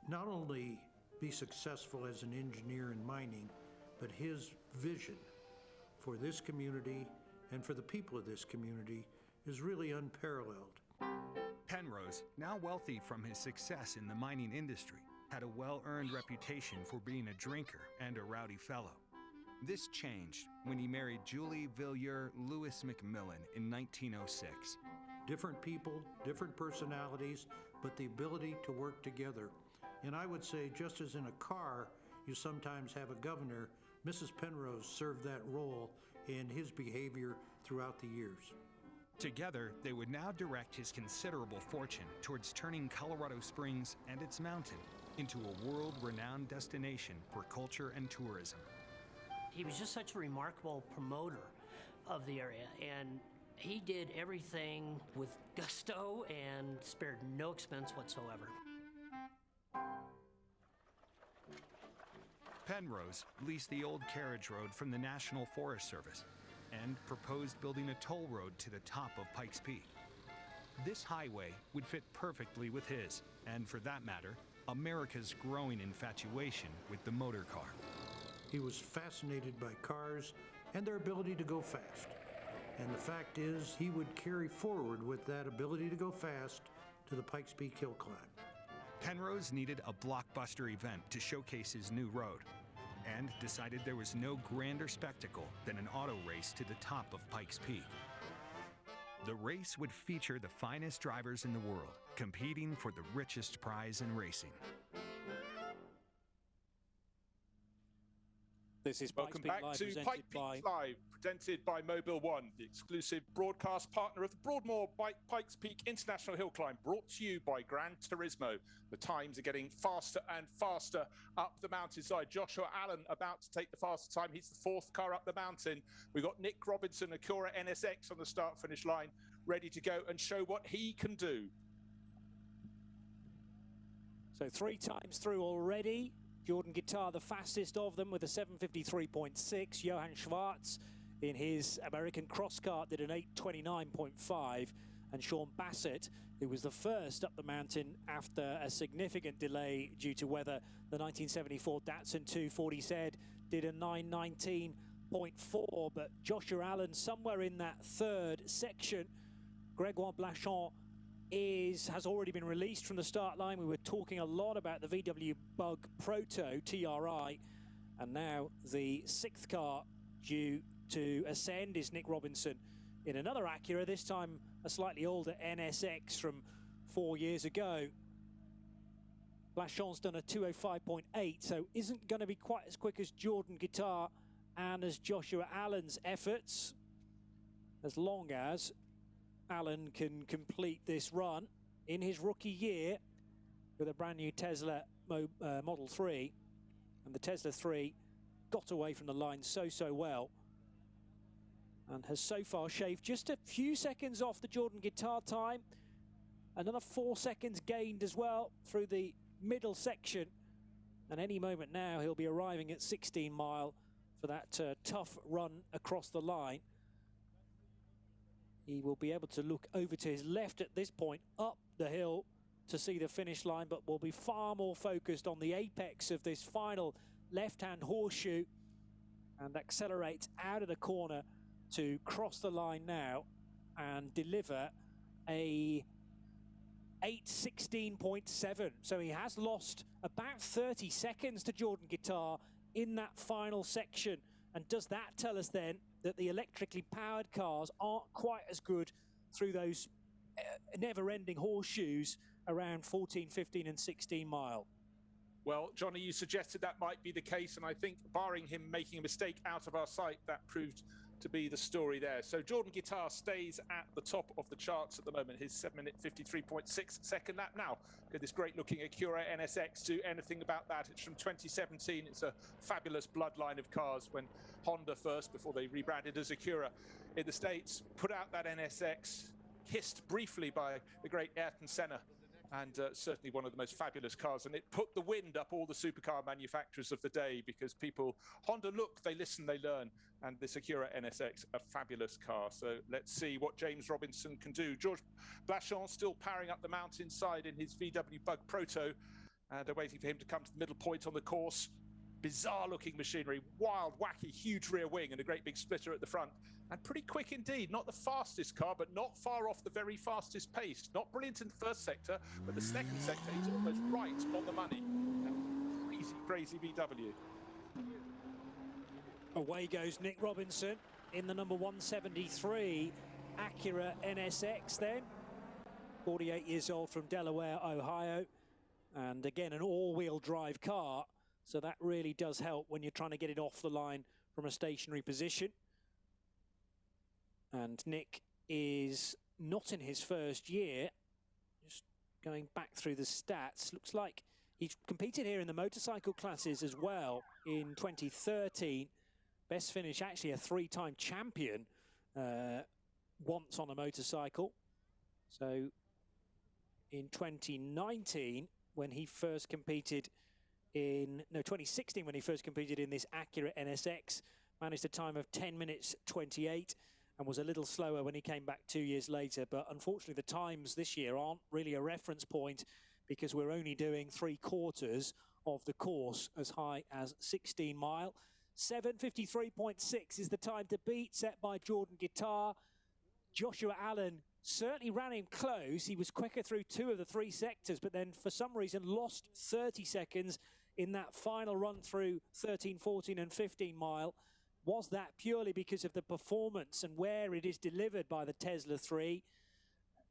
not only be successful as an engineer in mining, but his vision for this community and for the people of this community is really unparalleled. Penrose, now wealthy from his success in the mining industry, had a well-earned reputation for being a drinker and a rowdy fellow. This changed when he married Julie Villiers Lewis McMillan in 1906. Different people, different personalities, but the ability to work together. And I would say, just as in a car, you sometimes have a governor, Mrs. Penrose served that role in his behavior throughout the years. Together, they would now direct his considerable fortune towards turning Colorado Springs and its mountain into a world-renowned destination for culture and tourism. He was just such a remarkable promoter of the area, and he did everything with gusto and spared no expense whatsoever. Penrose leased the old carriage road from the National Forest Service and proposed building a toll road to the top of Pikes Peak. This highway would fit perfectly with his, and for that matter, America's growing infatuation with the motor car. He was fascinated by cars and their ability to go fast. And the fact is, he would carry forward with that ability to go fast to the Pikes Peak Hill Climb. Penrose needed a blockbuster event to showcase his new road, and decided there was no grander spectacle than an auto race to the top of Pikes Peak. The race would feature the finest drivers in the world, competing for the richest prize in racing. This is Welcome back to Pikes Peak Live, presented by Mobil One, the exclusive broadcast partner of the Broadmoor Pikes Peak International Hill Climb, brought to you by Gran Turismo. The times are getting faster and faster up the mountainside. Joshua Allen about to take the fastest time. He's the fourth car up the mountain. We've got Nick Robinson, Acura NSX on the start-finish line, ready to go and show what he can do. So 3 times through already. Jordan Guitar, the fastest of them, with a 7:53.6. Johann Zwart in his American cross kart did an 8:29.5. And Sean Bassett, who was the first up the mountain after a significant delay due to weather, the 1974 Datsun 240 said, did a 9:19.4. But Joshua Allen, somewhere in that third section. Gregoire Blachon has already been released from the start line. We were talking a lot about the VW Bug Proto TRI, and now the 6th car due to ascend is Nick Robinson in another Acura, this time a slightly older NSX from 4 years ago. Blachon's done a 2:05.8, so isn't going to be quite as quick as Jordan Guitar and as Joshua Allen's efforts, as long as Allen can complete this run in his rookie year with a brand new Tesla Model 3. And the Tesla 3 got away from the line so well, and has so far shaved just a few seconds off the Jordan Guitar time. Another 4 seconds gained as well through the middle section. And any moment now he'll be arriving at 16 Mile for that tough run across the line. He will be able to look over to his left at this point, up the hill to see the finish line, but will be far more focused on the apex of this final left-hand horseshoe and accelerate out of the corner to cross the line now and deliver a 8:16.7. So he has lost about 30 seconds to Jordan Guitar in that final section. And does that tell us then that the electrically powered cars aren't quite as good through those never-ending horseshoes around 14, 15 and 16 mile? Well, Johnny, you suggested that might be the case, and I think barring him making a mistake out of our sight, that proved to be the story there. So Jordan Guitar stays at the top of the charts at the moment, his 7-minute 53.6 second lap. Now, look at this great-looking Acura NSX. Do anything about that. It's from 2017. It's a fabulous bloodline of cars when Honda first, before they rebranded as Acura in the States, put out that NSX, kissed briefly by the great Ayrton Senna, and certainly one of the most fabulous cars. And it put the wind up all the supercar manufacturers of the day, because people, Honda look, they listen, they learn. And this Acura NSX, a fabulous car. So let's see what James Robinson can do. George Blachon still powering up the mountainside in his VW Bug Proto. And they're waiting for him to come to the middle point on the course. Bizarre looking machinery, wild, wacky, huge rear wing and a great big splitter at the front. And pretty quick indeed. Not the fastest car, but not far off the very fastest pace. Not brilliant in the first sector, but the second sector, he's almost right on the money. Crazy, crazy VW. Away goes Nick Robinson in the number 173 Acura NSX then. 48 years old from Delaware, Ohio. And again, an all-wheel drive car. So that really does help when you're trying to get it off the line from a stationary position. And Nick is not in his first year. Just going back through the stats, looks like he's competed here in the motorcycle classes as well in 2013. Best finish, actually a three-time champion once on a motorcycle. So in 2019, when he first competed in, no, 2016 when he first competed in this Acura NSX, managed a time of 10 minutes 28 and was a little slower when he came back 2 years later. But unfortunately, the times this year aren't really a reference point, because we're only doing 3/4 of the course, as high as 16 mile. 7:53.6 is the time to beat, set by Jordan Guitar. Joshua Allen certainly ran him close. He was quicker through 2 of the 3 sectors, but then for some reason lost 30 seconds in that final run through 13, 14 and 15 mile. Was that purely because of the performance and where it is delivered by the Tesla 3?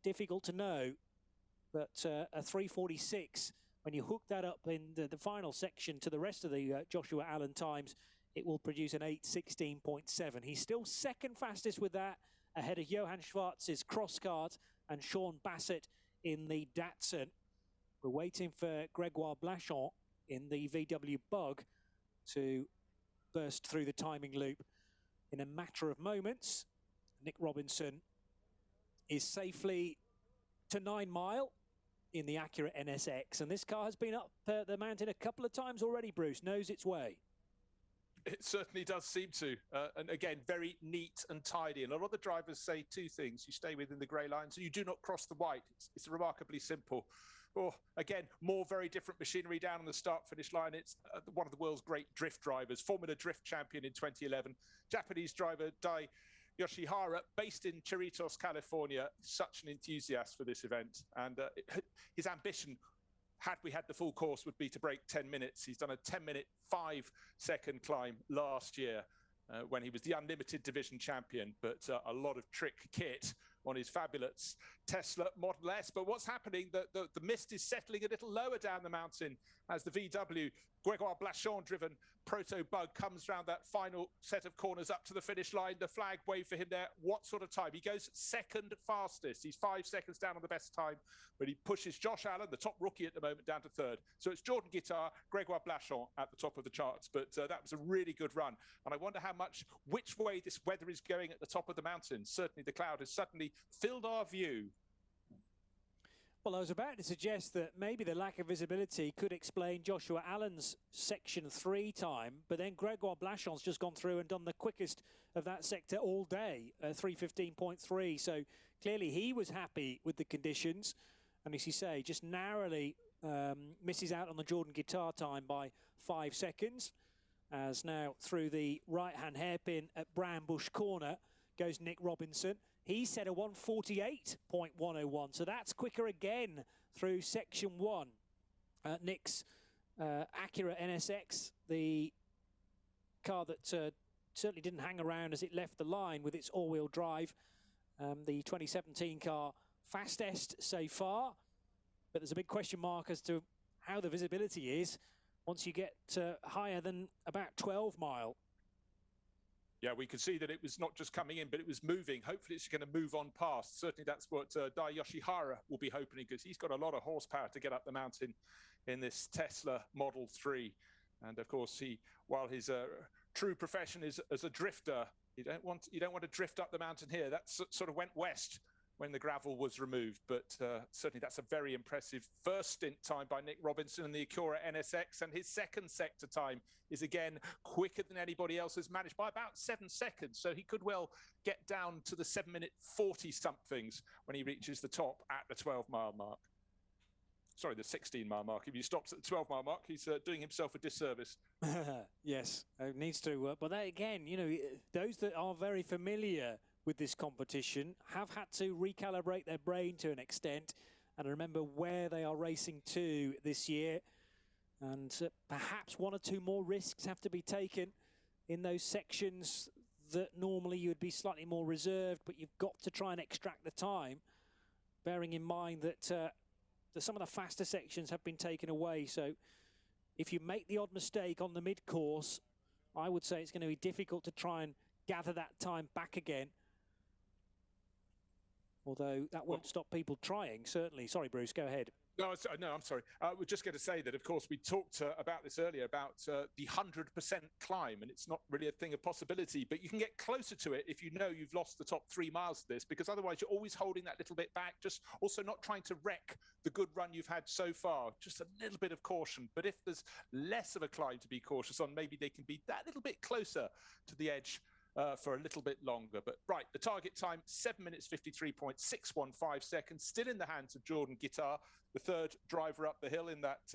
Difficult to know, but a 3:46, when you hook that up in the final section to the rest of the Joshua Allen times, it will produce an 8:16.7. He's still second fastest with that, ahead of Johann Schwartz's Crosskart and Sean Bassett in the Datsun. We're waiting for Gregoire Blachon in the VW Bug to burst through the timing loop in a matter of moments. Nick Robinson is safely to 9 mile in the Acura NSX, and this car has been up the mountain a couple of times already, Bruce, knows its way. It certainly does seem to. And again, very neat and tidy. And a lot of the drivers say 2 things. You stay within the grey lines and you do not cross the white. It's remarkably simple. Or again, more very different machinery down on the start-finish line. It's one of the world's great drift drivers, Formula Drift champion in 2011. Japanese driver Dai Yoshihara, based in Cerritos, California, such an enthusiast for this event. And his ambition, had we had the full course, would be to break 10 minutes. He's done a 10-minute, 5-second climb last year when he was the Unlimited Division champion, but a lot of trick kit on his fabulous Tesla Model S. But what's happening, the mist is settling a little lower down the mountain as the VW Gregoire Blachon-driven Proto Bug comes round that final set of corners up to the finish line. The flag wave for him there. What sort of time? He goes second fastest. He's 5 seconds down on the best time, but he pushes Josh Allen, the top rookie at the moment, down to 3rd. So it's Jordan Guitar, Gregoire Blachon at the top of the charts. But that was a really good run. And I wonder which way this weather is going at the top of the mountain. Certainly the cloud has suddenly filled our view. Well, I was about to suggest that maybe the lack of visibility could explain Joshua Allen's section 3 time, but then Gregoire Blachon's just gone through and done the quickest of that sector all day, 3:15.3. So clearly he was happy with the conditions. And as you say, just narrowly misses out on the Jordan Guitar time by 5 seconds. As now through the right-hand hairpin at Brambush Corner goes Nick Robinson. He set a 1:48.101, so that's quicker again through section 1. Nick's Acura NSX, the car that certainly didn't hang around as it left the line with its all-wheel drive. The 2017 car, fastest so far, but there's a big question mark as to how the visibility is once you get higher than about 12 mile. Yeah, we could see that it was not just coming in, but it was moving. Hopefully it's going to move on past. Certainly that's what Dai Yoshihara will be hoping, because he's got a lot of horsepower to get up the mountain in this Tesla Model 3. And of course, while his true profession is as a drifter, you don't want to drift up the mountain here. That sort of went west when the gravel was removed, but certainly that's a very impressive first stint time by Nick Robinson and the Acura NSX, and his second sector time is again quicker than anybody else has managed by about 7 seconds, so he could well get down to the 7-minute 40 somethings when he reaches the top at the 12-mile mark. Sorry, the 16-mile mark. If he stops at the 12-mile mark, he's doing himself a disservice. Yes, it needs to. But that, again, you know, those that are very familiar with this competition have had to recalibrate their brain to an extent and remember where they are racing to this year. And perhaps 1 or 2 more risks have to be taken in those sections that normally you would be slightly more reserved, but you've got to try and extract the time, bearing in mind that some of the faster sections have been taken away. So if you make the odd mistake on the mid-course, I would say it's going to be difficult to try and gather that time back again. Although that won't stop people trying, certainly. Sorry, Bruce, go ahead. No, I'm sorry. We're just going to say that, of course, we talked about this earlier, about the 100% climb, and it's not really a thing of possibility, but you can get closer to it if you know you've lost the top 3 miles of this, because otherwise you're always holding that little bit back, just also not trying to wreck the good run you've had so far. Just a little bit of caution. But if there's less of a climb to be cautious on, maybe they can be that little bit closer to the edge for a little bit longer. But right, the target time, 7 minutes 53.615 seconds, still in the hands of Jordan Guitar, the third driver up the hill in that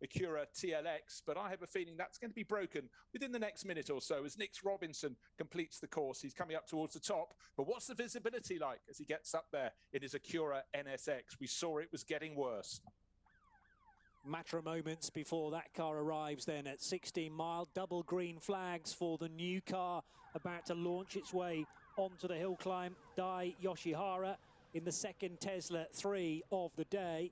Acura TLX. But I have a feeling that's going to be broken within the next minute or so as Nick Robinson completes the course. He's coming up towards the top. But what's the visibility like as he gets up there in his Acura NSX? We saw it was getting worse. Matter of moments before that car arrives then at 16 mile. Double green flags for the new car about to launch its way onto the hill climb. Dai Yoshihara in the second Tesla 3 of the day.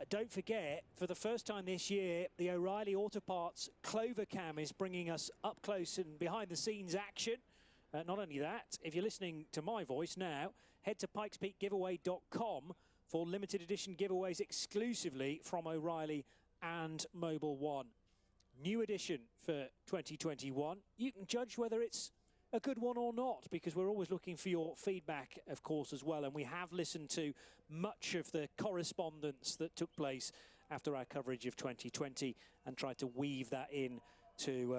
Don't forget, for the first time this year, the O'Reilly Auto Parts Clover Cam is bringing us up close and behind the scenes action. Not only that, if you're listening to my voice now, head to pikespeakgiveaway.com for limited edition giveaways exclusively from O'Reilly and Mobil 1. New edition for 2021. You can judge whether it's a good one or not, because we're always looking for your feedback, of course, as well. And we have listened to much of the correspondence that took place after our coverage of 2020 and tried to weave that in to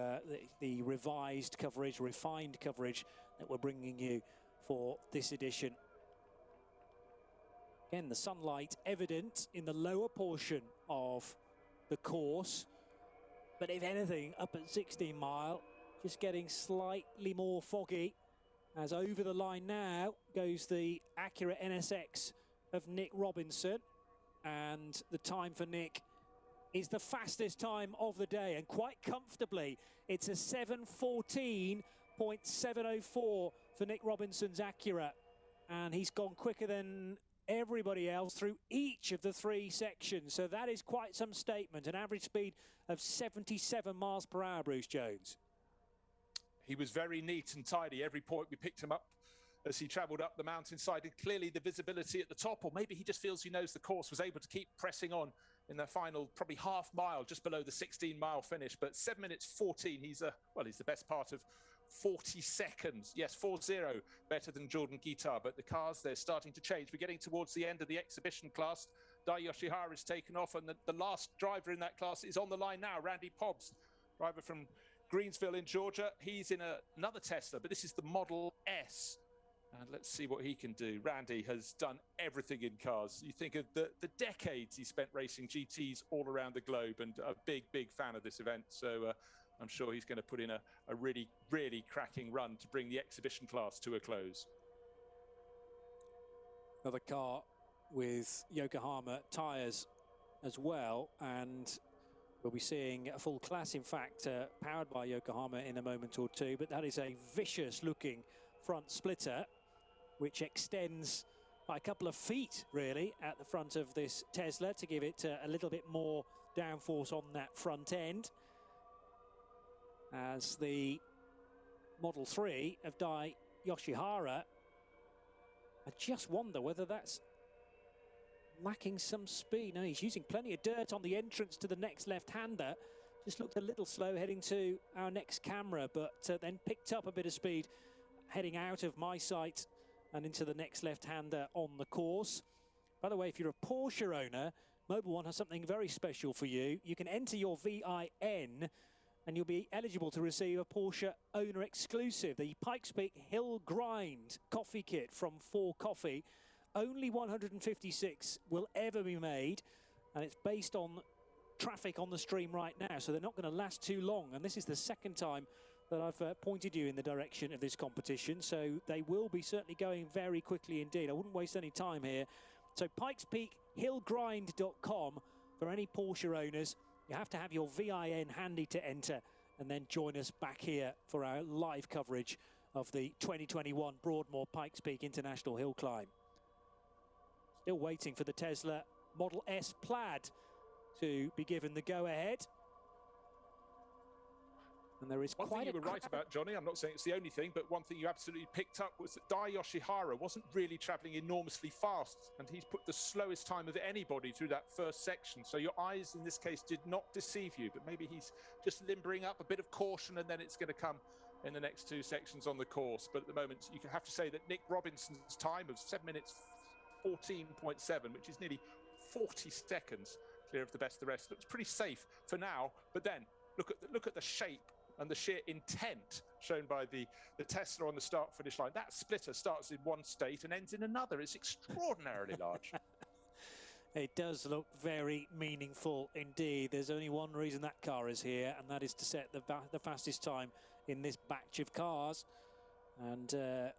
the revised coverage, refined coverage that we're bringing you for this edition. Again, the sunlight evident in the lower portion of the course, but if anything, up at 16 mile, just getting slightly more foggy, as over the line now goes the Acura NSX of Nick Robinson, and the time for Nick is the fastest time of the day, and quite comfortably. It's a 7:14.704 for Nick Robinson's Acura, and he's gone quicker than everybody else through each of the 3 sections. So that is quite some statement. An average speed of 77 miles per hour, Bruce Jones. He was very neat and tidy. Every point we picked him up as he travelled up the mountainside, and clearly the visibility at the top, or maybe he just feels he knows the course, was able to keep pressing on in the final probably half mile just below the 16-mile finish. But 7 minutes 14, he's the best part of 40 seconds. Yes, 4-0 better than Jordan Guitar. But the cars, they're starting to change. We're getting towards the end of the exhibition class. Dai Yoshihara is taken off, and the last driver in that class is on the line now, Randy Pobbs, driver from Greensville in Georgia. He's in another Tesla, but this is the Model S. And let's see what he can do. Randy has done everything in cars. You think of the decades he spent racing GTs all around the globe, and a big fan of this event. So I'm sure he's going to put in a really, really cracking run to bring the exhibition class to a close. Another car with Yokohama tyres as well, and we'll be seeing a full class, in fact, powered by Yokohama in a moment or two. But that is a vicious-looking front splitter, which extends by a couple of feet, really, at the front of this Tesla to give it a little bit more downforce on that front end. As the Model 3 of Dai Yoshihara, I just wonder whether that's lacking some speed. No, he's using plenty of dirt on the entrance to the next left-hander. Just looked a little slow heading to our next camera, but then picked up a bit of speed heading out of my sight and into the next left-hander on the course. By the way, if you're a Porsche owner, Mobil One has something very special for you. You can enter your VIN and you'll be eligible to receive a Porsche owner exclusive, the Pikes Peak Hill Grind coffee kit from 4 Coffee. Only 156 will ever be made, and it's based on traffic on the stream right now, so they're not going to last too long. And this is the second time that I've pointed you in the direction of this competition, so they will be certainly going very quickly indeed. I wouldn't waste any time here. So pikespeakhillgrind.com for any Porsche owners. You have to have your VIN handy to enter, and then join us back here for our live coverage of the 2021 Broadmoor Pikes Peak International Hill Climb. Still waiting for the Tesla Model S Plaid to be given the go-ahead. And there is one quite thing you were right about, Johnny. I'm not saying it's the only thing, but one thing you absolutely picked up was that Dai Yoshihara wasn't really travelling enormously fast, and he's put the slowest time of anybody through that first section. So your eyes in this case did not deceive you, but maybe he's just limbering up, a bit of caution, and then it's going to come in the next 2 sections on the course. But at the moment, you have to say that Nick Robinson's time of 7 minutes 14.7, which is nearly 40 seconds clear of the best of the rest, looks pretty safe for now. But then look at the shape and the sheer intent shown by the Tesla on the start-finish line. That splitter starts in one state and ends in another. It's extraordinarily large. It does look very meaningful indeed. There's only one reason that car is here, and that is to set the fastest time in this batch of cars, and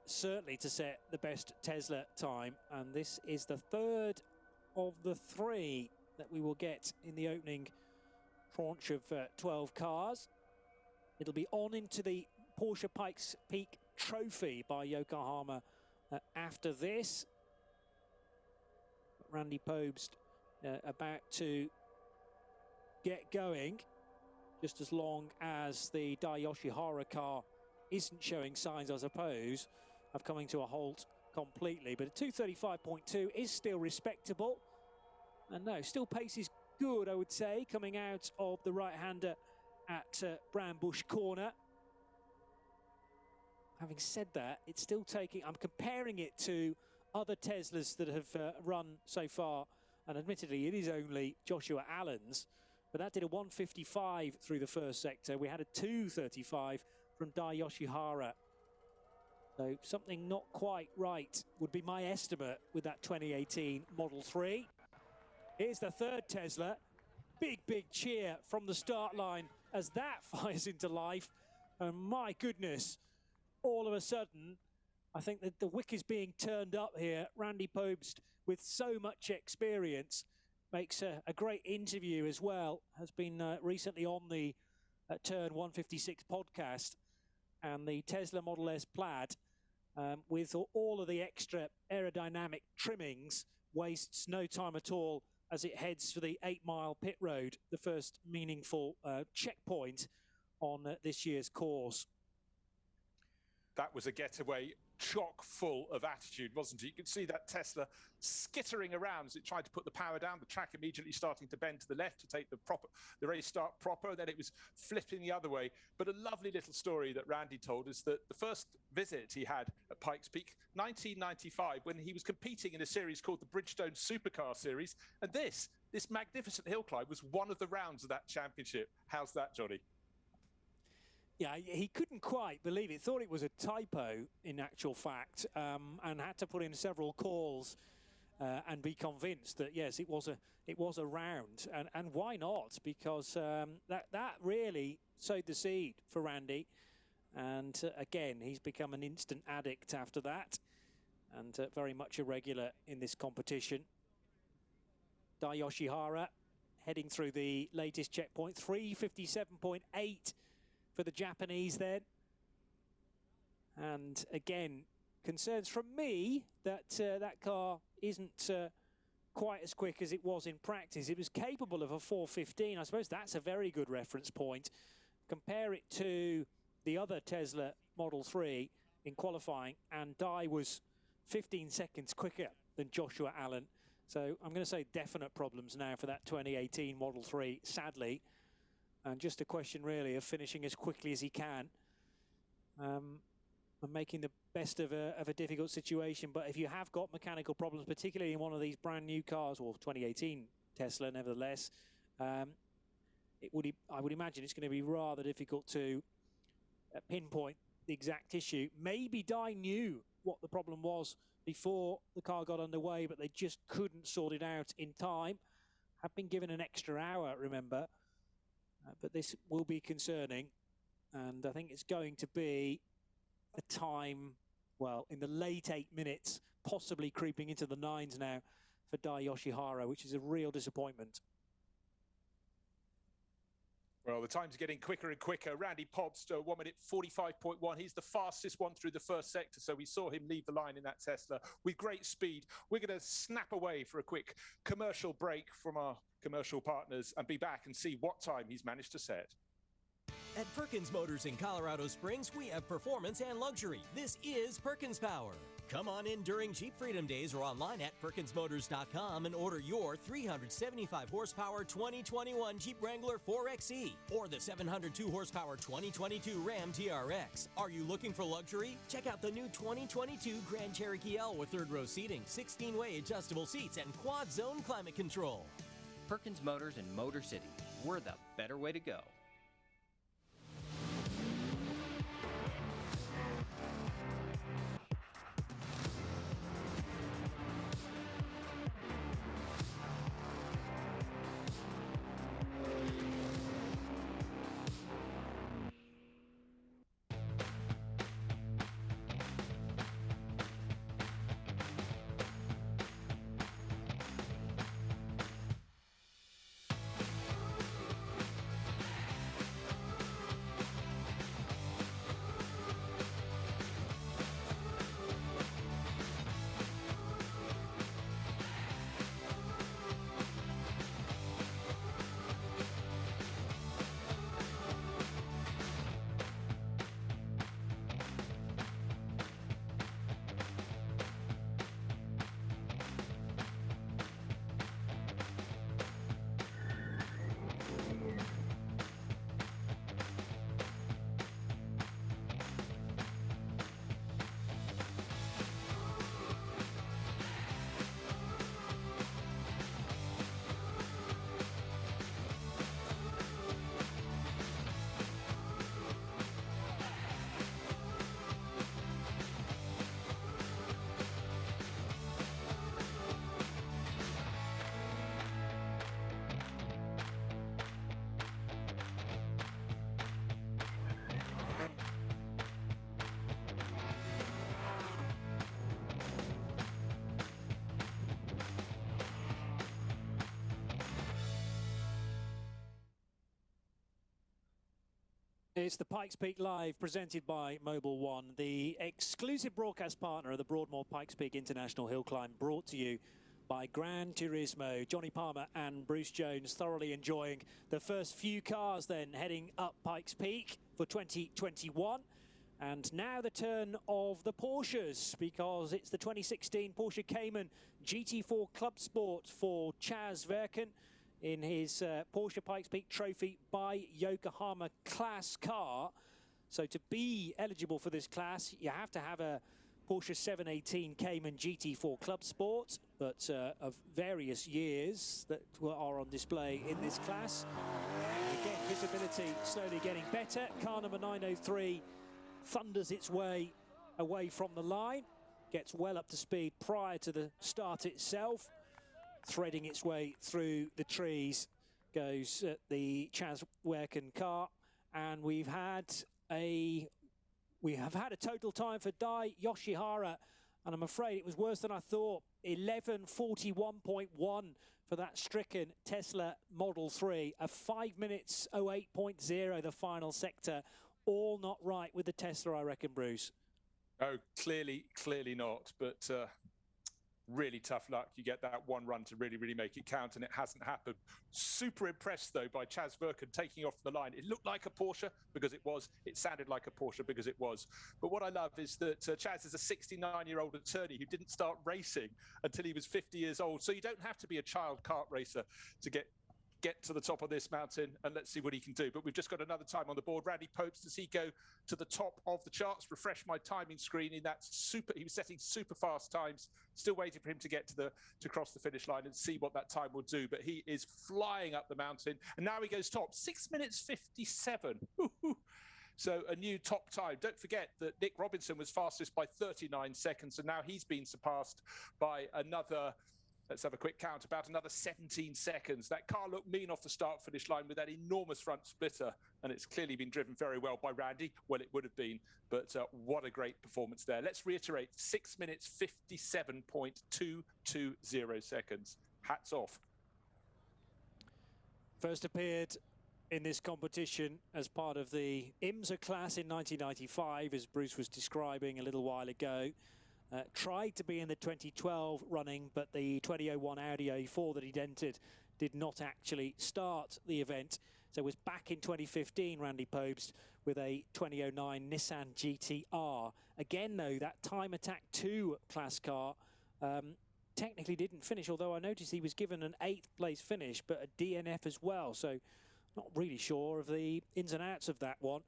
certainly to set the best Tesla time. And this is the third of the 3 that we will get in the opening tranche of 12 cars. It'll be on into the Porsche Pikes Peak Trophy by Yokohama after this. Randy Pobst about to get going, just as long as the Dai Yoshihara car isn't showing signs, I suppose, of coming to a halt completely. But a 2:35.2 is still respectable. And no, still pace is good, I would say, coming out of the right-hander at Brambush Corner. Having said that, it's still taking, I'm comparing it to other Teslas that have run so far, and admittedly it is only Joshua Allen's, but that did a 1:55 through the first sector. We had a 2:35 from Dai Yoshihara. So something not quite right would be my estimate with that 2018 Model 3. Here's the third Tesla. Big cheer from the start line as that fires into life. And my goodness, all of a sudden, I think that the wick is being turned up here. Randy Pobst, with so much experience, makes a great interview as well. Has been recently on the Turn 156 podcast. And the Tesla Model S Plaid, with all of the extra aerodynamic trimmings, wastes no time at all as it heads for the 8-mile pit road, the first meaningful checkpoint on this year's course. That was a getaway chock full of attitude, wasn't it? You could see that Tesla skittering around as it tried to put the power down, the track immediately starting to bend to the left to take the race start proper, then it was flipping the other way. But a lovely little story that Randy told is that the first visit he had at Pikes Peak, 1995, when he was competing in a series called the Bridgestone Supercar Series, and this magnificent hill climb was one of the rounds of that championship. How's that, Johnny? Yeah, he couldn't quite believe it. Thought it was a typo, in actual fact, and had to put in several calls and be convinced that yes, it was a round, and why not? Because that really sowed the seed for Randy, and again he's become an instant addict after that, and very much a regular in this competition. Dai Yoshihara heading through the latest checkpoint, 3:57.8 for the Japanese then. And again, concerns from me that that car isn't quite as quick as it was in practice. It was capable of a 4:15. I suppose that's a very good reference point. Compare it to the other Tesla Model 3 in qualifying, and Dai was 15 seconds quicker than Joshua Allen. So I'm going to say definite problems now for that 2018 Model 3, sadly. And just a question really of finishing as quickly as he can. And making the best of a difficult situation. But if you have got mechanical problems, particularly in one of these brand new cars, or 2018 Tesla nevertheless, I would imagine it's going to be rather difficult to pinpoint the exact issue. Maybe Dai knew what the problem was before the car got underway, but they just couldn't sort it out in time. Have been given an extra hour, remember, but this will be concerning, and I think it's going to be a time, well, in the late 8 minutes, possibly creeping into the 9s now for Dai Yoshihara, which is a real disappointment. Well, the time's getting quicker and quicker. Randy Pobst, 1 minute 45.1. He's the fastest one through the first sector, so we saw him leave the line in that Tesla with great speed. We're going to snap away for a quick commercial break from our commercial partners and be back and see what time he's managed to set. At Perkins Motors in Colorado Springs, we have performance and luxury. This is Perkins Power. Come on in during Jeep Freedom Days or online at PerkinsMotors.com and order your 375 horsepower 2021 Jeep Wrangler 4xe or the 702 horsepower 2022 Ram TRX. Are you looking for luxury? Check out the new 2022 Grand Cherokee L with third row seating, 16-way adjustable seats, and quad zone climate control. Perkins Motors in Motor City. We're the better way to go. It's the Pikes Peak Live presented by Mobil One, the exclusive broadcast partner of the Broadmoor Pikes Peak International Hill Climb, brought to you by Gran Turismo. Johnny Palmer and Bruce Jones thoroughly enjoying the first few cars then heading up Pikes Peak for 2021. And now the turn of the Porsches, because it's the 2016 Porsche Cayman GT4 Club Sport for Chaz Verken in his Porsche Pikes Peak Trophy by Yokohama class car. So to be eligible for this class, you have to have a Porsche 718 Cayman GT4 Club Sport, but of various years that are on display in this class. Again, visibility slowly getting better. Car number 903 thunders its way away from the line. gets well up to speed prior to the start itself, threading its way through the trees goes the Chaz Werken car, and we have had a total time for Dai Yoshihara, and I'm afraid it was worse than I thought. 11:41.1 for that stricken Tesla Model 3, a 5 minutes 08.0 the final sector. All not right with the Tesla, I reckon, Bruce. Oh, clearly not, but really tough luck. You get that one run to really make it count, and it hasn't happened. Super impressed, though, by Chaz Werken taking off the line. It looked like a Porsche because it was. It sounded like a Porsche because it was. But what I love is that Chaz is a 69-year-old attorney who didn't start racing until he was 50 years old. So you don't have to be a child kart racer to get to the top of this mountain, and let's see what he can do. But we've just got another time on the board. Randy Popes, does he go to the top of the charts? Refresh my timing screen in that super. He was setting super fast times. Still waiting for him to get to cross the finish line and see what that time will do. But he is flying up the mountain, and now he goes top. 6 minutes 57. So a new top time. Don't forget that Nick Robinson was fastest by 39 seconds, and now he's been surpassed by another. Let's have a quick count, about another 17 seconds. That car looked mean off the start-finish line with that enormous front splitter, and it's clearly been driven very well by Randy. Well, it would have been, but what a great performance there. Let's reiterate, 6 minutes 57.220 seconds. Hats off. First appeared in this competition as part of the IMSA class in 1995, as Bruce was describing a little while ago. Tried to be in the 2012 running, but the 2001 Audi A4 that he'd entered did not actually start the event. So was back in 2015, Randy Popes, with a 2009 Nissan GT-R. Again, though, that Time Attack 2 class car technically didn't finish, although I noticed he was given an 8th place finish, but a DNF as well. So not really sure of the ins and outs of that one.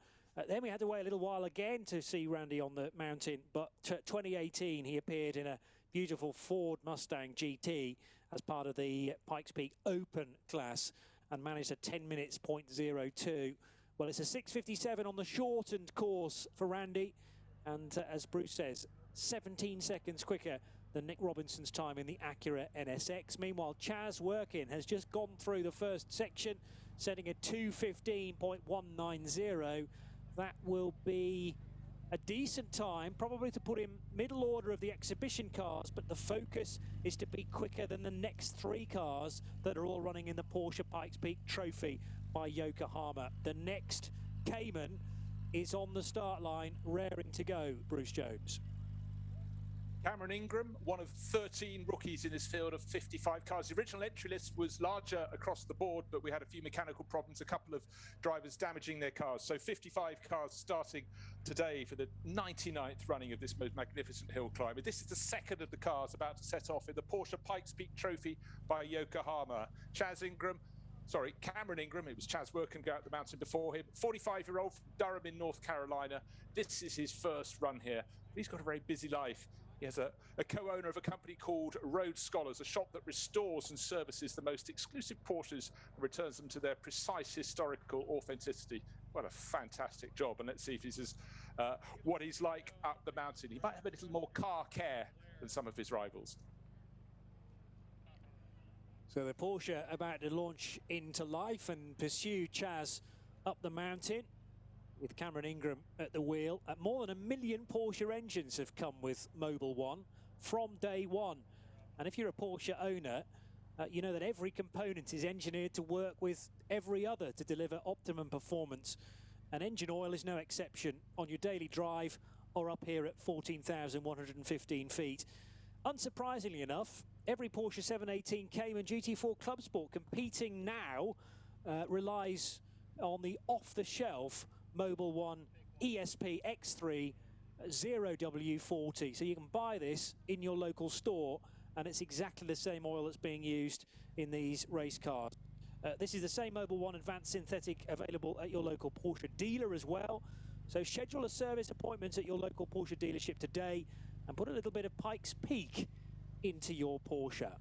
Then we had to wait a little while again to see Randy on the mountain, but 2018 he appeared in a beautiful Ford Mustang GT as part of the Pikes Peak Open class and managed a 10 minutes .02. Well, it's a 6:57 on the shortened course for Randy, and as Bruce says, 17 seconds quicker than Nick Robinson's time in the Acura NSX. Meanwhile, Chaz Werken has just gone through the first section, setting a 2:15.190. That will be a decent time, probably to put him middle order of the exhibition cars, but the focus is to be quicker than the next 3 cars that are all running in the Porsche Pikes Peak Trophy by Yokohama. The next Cayman is on the start line, raring to go, Bruce Jones. Cameron Ingram, one of 13 rookies in this field of 55 cars. The original entry list was larger across the board, but we had a few mechanical problems, a couple of drivers damaging their cars. So 55 cars starting today for the 99th running of this most magnificent hill climb. This is the second of the cars about to set off in the Porsche Pikes Peak Trophy by Yokohama. Cameron Ingram, it was Chaz Werken go out the mountain before him, 45-year-old from Durham in North Carolina. This is his first run here. He's got a very busy life. He has a co-owner of a company called Road Scholars, a shop that restores and services the most exclusive Porsches and returns them to their precise historical authenticity. What a fantastic job. And let's see if this is what he's like up the mountain. He might have a little more car care than some of his rivals. So the Porsche about to launch into life and pursue Chaz up the mountain, with Cameron Ingram at the wheel. More than 1 million Porsche engines have come with Mobil 1 from day one. And if you're a Porsche owner, you know that every component is engineered to work with every other to deliver optimum performance. And engine oil is no exception on your daily drive or up here at 14,115 feet. Unsurprisingly enough, every Porsche 718 Cayman GT4 Club Sport competing now relies on the off-the-shelf Mobil 1 ESP X3 0W40. So you can buy this in your local store, and it's exactly the same oil that's being used in these race cars. This is the same Mobil 1 Advanced Synthetic available at your local Porsche dealer as well. So schedule a service appointment at your local Porsche dealership today and put a little bit of Pikes Peak into your Porsche.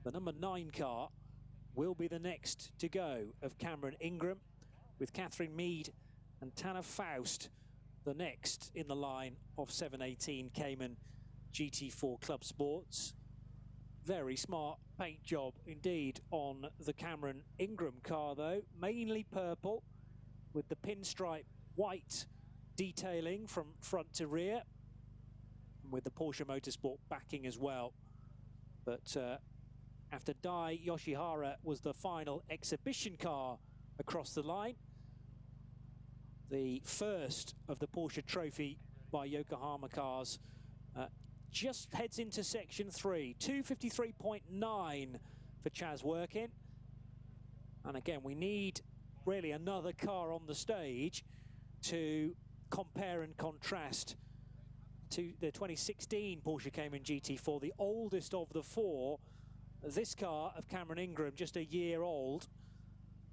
The number 9 car will be the next to go of Cameron Ingram, with Catherine Mead and Tanner Faust the next in the line of 718 Cayman GT4 Club Sports. Very smart paint job indeed on the Cameron Ingram car though, mainly purple with the pinstripe white detailing from front to rear, with the Porsche Motorsport backing as well. But after Dai Yoshihara was the final exhibition car across the line, the first of the Porsche Trophy by Yokohama cars, just heads into section 3, 2:53.9 for Chaz Workin. And again, we need really another car on the stage to compare and contrast to the 2016 Porsche Cayman GT4, the oldest of the four. This car of Cameron Ingram, just a year old,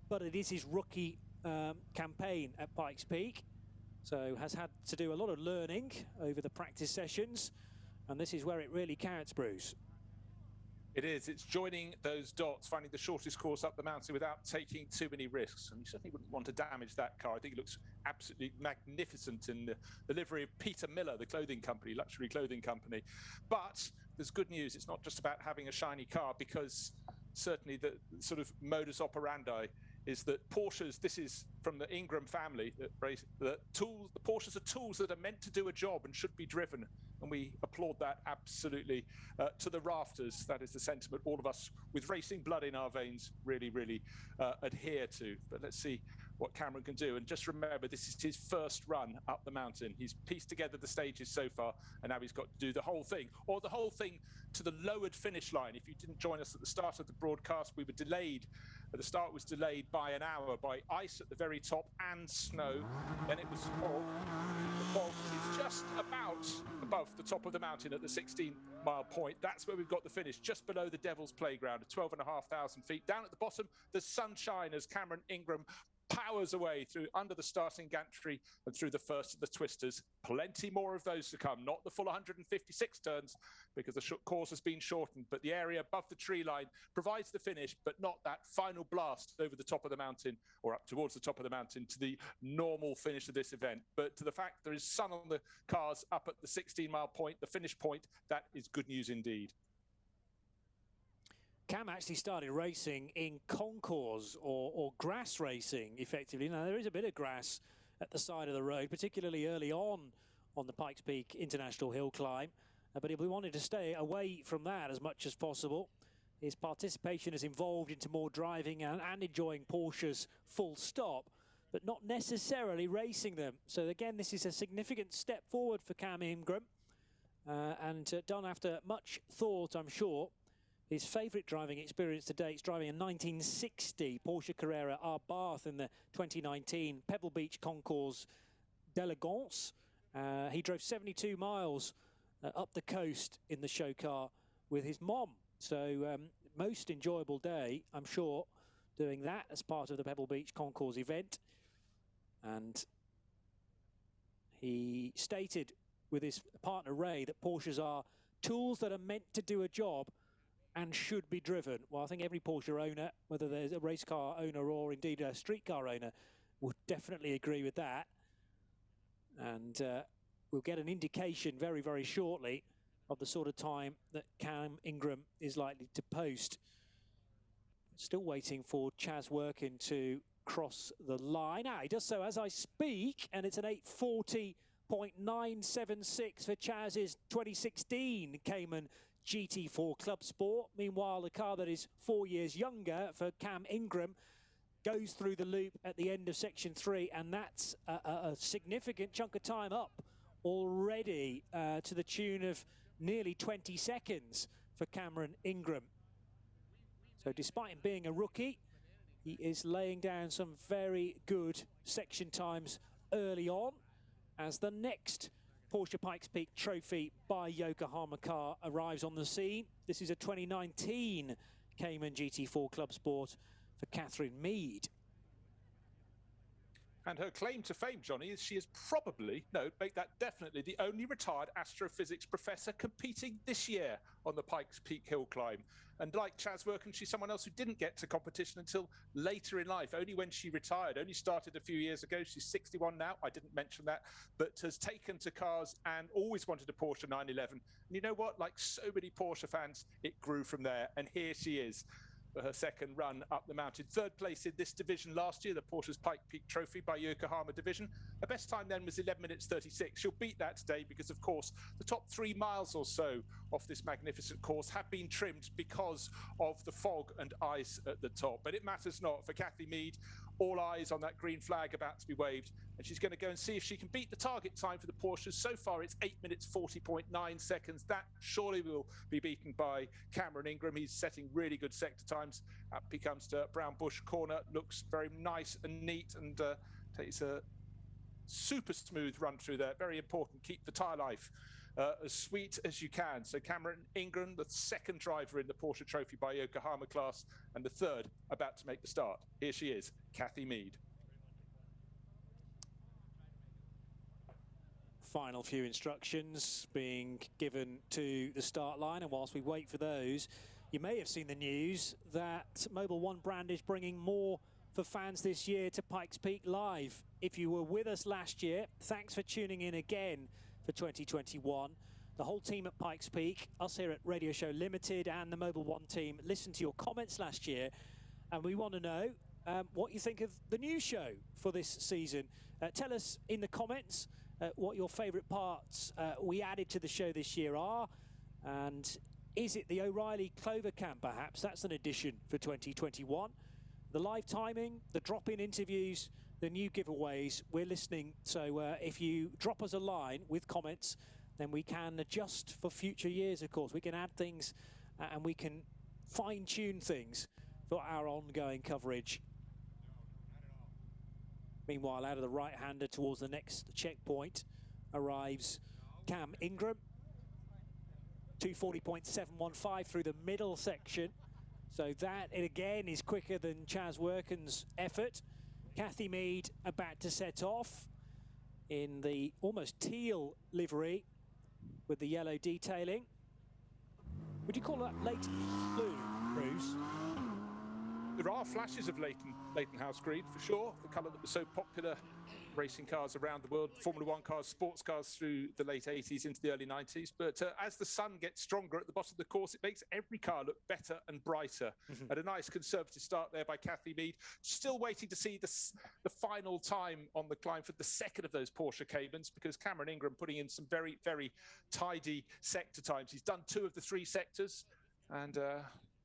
but it is his rookie campaign at Pikes Peak, so has had to do a lot of learning over the practice sessions, and this is where it really counts, Bruce. It is. It's joining those dots, finding the shortest course up the mountain without taking too many risks. And you certainly wouldn't want to damage that car. I think it looks absolutely magnificent in the livery of Peter Miller, the clothing company, luxury clothing company. But there's good news. It's not just about having a shiny car, because certainly the sort of modus operandi is that Porsches, this is from the Ingram family, the Porsches are tools that are meant to do a job and should be driven. And we applaud that absolutely to the rafters. That is the sentiment all of us with racing blood in our veins really, really adhere to. But let's see what Cameron can do. And just remember, this is his first run up the mountain. He's pieced together the stages so far, and now he's got to do the whole thing, or the whole thing to the lowered finish line. If you didn't join us at the start of the broadcast, we were delayed. The start was delayed by an hour by ice at the very top and snow. Then it was fog. The fog is just about above the top of the mountain at the 16-mile point. That's where we've got the finish, just below the Devil's Playground at 12,500 feet. Down at the bottom, the sunshine as Cameron Ingram powers away through under the starting gantry and through the first of the twisters. Plenty more of those to come, not the full 156 turns because the course has been shortened, but the area above the tree line provides the finish, but not that final blast over the top of the mountain or up towards the top of the mountain to the normal finish of this event. But to the fact there is sun on the cars up at the 16-mile point, the finish point, that is good news indeed. Cam actually started racing in concours or grass racing, effectively. Now, there is a bit of grass at the side of the road, particularly early on the Pikes Peak International Hill Climb. But if we wanted to stay away from that as much as possible, his participation has evolved into more driving and enjoying Porsches full stop, but not necessarily racing them. So again, this is a significant step forward for Cam Ingram, and done after much thought, I'm sure. His favourite driving experience to date is driving a 1960 Porsche Carrera Abarth in the 2019 Pebble Beach Concours d'Elegance. He drove 72 miles up the coast in the show car with his mom. So most enjoyable day, I'm sure, doing that as part of the Pebble Beach Concours event. And he stated with his partner Ray that Porsches are tools that are meant to do a job and should be driven. Well, I think every Porsche owner, whether there's a race car owner or indeed a street car owner, would definitely agree with that. And we'll get an indication very, very shortly of the sort of time that Cam Ingram is likely to post. Still waiting for Chaz Workin to cross the line. He does so as I speak, and it's an 8:40.976 for Chaz's 2016 Cayman GT4 Club Sport. Meanwhile, the car that is 4 years younger for Cam Ingram goes through the loop at the end of section 3, and that's a significant chunk of time up already, to the tune of nearly 20 seconds for Cameron Ingram. So despite him being a rookie, he is laying down some very good section times early on as the next Porsche Pikes Peak Trophy by Yokohama car arrives on the scene. This is a 2019 Cayman GT4 Club Sport for Catherine Mead. And her claim to fame, Johnny, is she is probably, no, make that definitely, the only retired astrophysics professor competing this year on the Pikes Peak hill climb. And like Chaz Workin, she's someone else who didn't get to competition until later in life, only when she retired, only started a few years ago. She's 61 now, I didn't mention that, but has taken to cars and always wanted a Porsche 911. And you know what, like so many Porsche fans, it grew from there. And here she is for her second run up the mountain. Third place in this division last year, the Porsche's Pikes Peak Trophy by Yokohama division. Her best time then was 11 minutes 36. She'll beat that today because, of course, the top 3 miles or so of this magnificent course have been trimmed because of the fog and ice at the top. But it matters not for Kathy Mead. All eyes on that green flag about to be waved. And she's going to go and see if she can beat the target time for the Porsches. So far, it's 8 minutes 40.9 seconds. That surely will be beaten by Cameron Ingram. He's setting really good sector times. Up he comes to Brown Bush corner. Looks very nice and neat and takes a super smooth run through there. Very important. Keep the tyre life as sweet as you can. So Cameron Ingram, the second driver in the Porsche Trophy by Yokohama class, and the third about to make the start. Here she is, Kathy Mead. Final few instructions being given to the start line, and whilst we wait for those, you may have seen the news that Mobil 1 brand is bringing more for fans this year to Pikes Peak Live. If you were with us last year, thanks for tuning in again for 2021. The whole team at Pikes Peak, us here at Radio Show Limited and the Mobil 1 team listened to your comments last year, and we want to know what you think of the new show for this season. Tell us in the comments what your favourite parts we added to the show this year are, and is it the O'Reilly Clover Cam perhaps? That's an addition for 2021. The live timing, the drop-in interviews, the new giveaways, we're listening. So if you drop us a line with comments, then we can adjust for future years, of course. We can add things and we can fine-tune things for our ongoing coverage. Meanwhile, out of the right-hander towards the next checkpoint arrives Cam Ingram. 240.715 through the middle section. So that, again, is quicker than Chaz Workin's effort. Kathy Mead about to set off in the almost teal livery with the yellow detailing. Would you call that Leighton blue, Bruce? There are flashes of Leighton House green, for sure. The colour that was so popular racing cars around the world, Formula One cars, sports cars through the late 80s into the early 90s. But as the sun gets stronger at the bottom of the course, it makes every car look better and brighter. And a nice conservative start there by Kathy Mead. Still waiting to see the final time on the climb for the second of those Porsche Caymans, because Cameron Ingram putting in some very, very tidy sector times. He's done 2 of the 3 sectors, and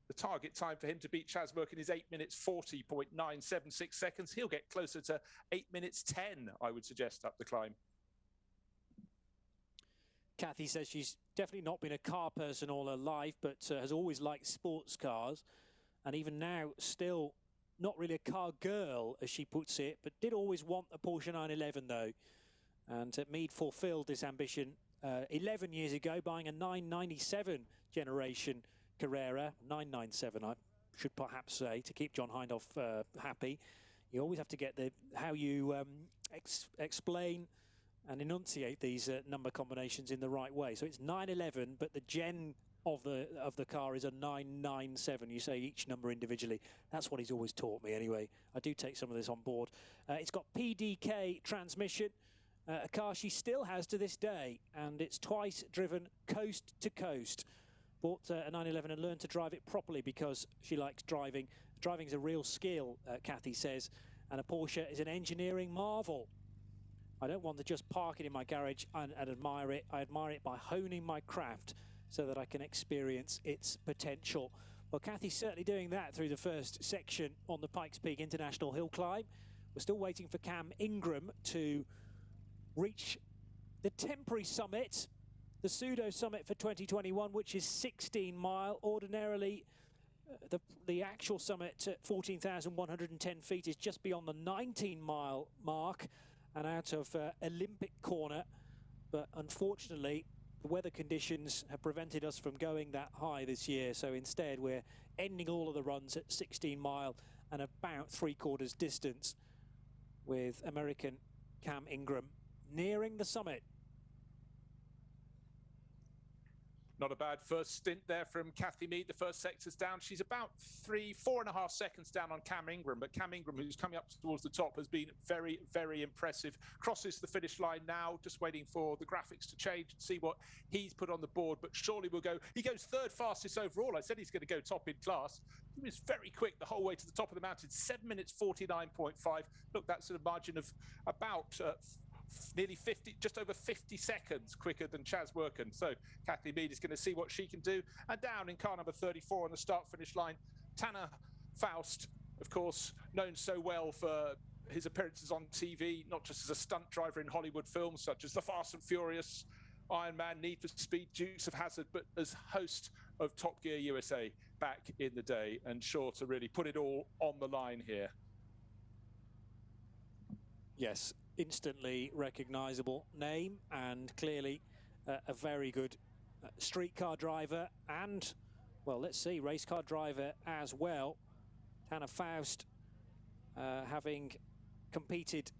the target time for him to beat Chaz Workin is 8 minutes 40.976 seconds. He'll get closer to 8 minutes 10, I would suggest, up the climb. Kathy says she's definitely not been a car person all her life, but has always liked sports cars. And even now, still not really a car girl, as she puts it, but did always want a Porsche 911, though. And Mead fulfilled this ambition 11 years ago, buying a 997 generation Carrera, 997 I should perhaps say, to keep John Hindhoff happy. You always have to get how you explain and enunciate these number combinations in the right way. So it's 911, but the gen of the car is a 997. You say each number individually. That's what he's always taught me anyway. I do take some of this on board. It's got PDK transmission, a car she still has to this day, and it's twice driven coast to coast. Bought a 911 and learned to drive it properly because she likes driving. Driving's a real skill, Kathy says, and a Porsche is an engineering marvel. I don't want to just park it in my garage and admire it. I admire it by honing my craft so that I can experience its potential. Well, Kathy's certainly doing that through the first section on the Pikes Peak International Hill Climb. We're still waiting for Cam Ingram to reach the temporary summit, the pseudo summit for 2021, which is 16 mile. Ordinarily, the actual summit at 14,110 feet is just beyond the 19 mile mark and out of Olympic corner. But unfortunately, the weather conditions have prevented us from going that high this year. So instead, we're ending all of the runs at 16 mile and about 3/4 distance. with American Cam Ingram nearing the summit. Not a bad first stint there from Kathy Mead. The first sector's down. She's about 4.5 seconds down on Cam Ingram, but Cam Ingram, who's coming up towards the top, has been very, very impressive. Crosses the finish line now, just waiting for the graphics to change and see what he's put on the board, but surely will go. He goes third fastest overall. I said he's going to go top in class. He was very quick the whole way to the top of the mountain, 7 minutes 49.5. Look, that's a margin of about nearly 50, just over 50 seconds quicker than Chaz Workin. So Kathy Mead is going to see what she can do. And down in car number 34 on the start-finish line, Tanner Faust, of course, known so well for his appearances on TV, not just as a stunt driver in Hollywood films such as The Fast and Furious, Iron Man, Need for Speed, Dukes of Hazzard, but as host of Top Gear USA back in the day, and sure to really put it all on the line here. Yes, instantly recognisable name, and clearly a very good street car driver and, well, let's see, race car driver as well. Tanner Faust, having competed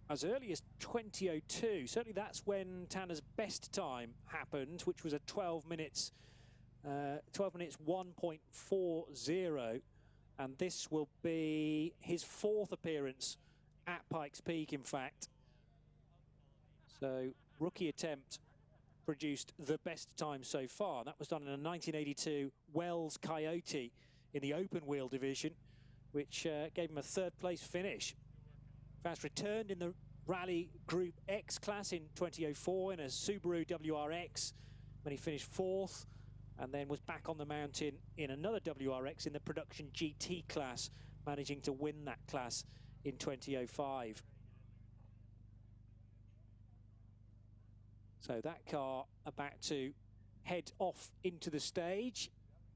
as early as 2002. Certainly that's when Tanner's best time happened, which was at 12 minutes 1.40, and this will be his 4th appearance at Pikes Peak, in fact. So rookie attempt produced the best time so far. That was done in a 1982 Wells Coyote in the open wheel division, which gave him a 3rd place finish. Faust returned in the Rally Group X class in 2004 in a Subaru WRX when he finished 4th, and then was back on the mountain in another WRX in the production GT class, managing to win that class in 2005. So that car about to head off into the stage.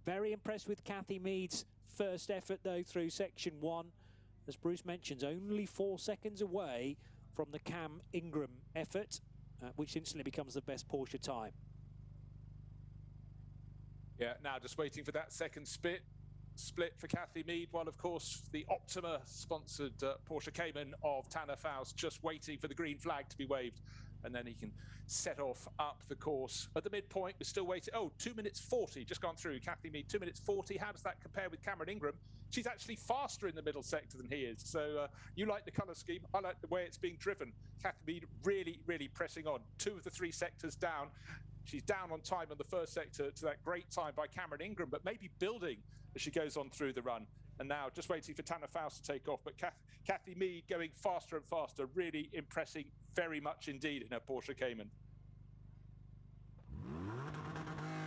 Very impressed with Kathy Mead's first effort though through section 1. As Bruce mentions, only 4 seconds away from the Cam Ingram effort, which instantly becomes the best Porsche time. Yeah, now just waiting for that second split for Kathy Mead, while of course the Optima sponsored Porsche Cayman of Tanner Faust just waiting for the green flag to be waved, and then he can set off up the course. At the midpoint, we're still waiting. Oh, 2 minutes 40 just gone through. Kathy Mead, 2 minutes 40. How does that compare with Cameron Ingram? She's actually faster in the middle sector than he is. So you like the colour scheme. I like the way it's being driven. Kathy Mead really, really pressing on. 2 of the 3 sectors down. She's down on time on the first sector to that great time by Cameron Ingram, but maybe building as she goes on through the run. And now just waiting for Tanner Faust to take off. But Kathy Mead going faster and faster, really impressing very much indeed in her Porsche Cayman.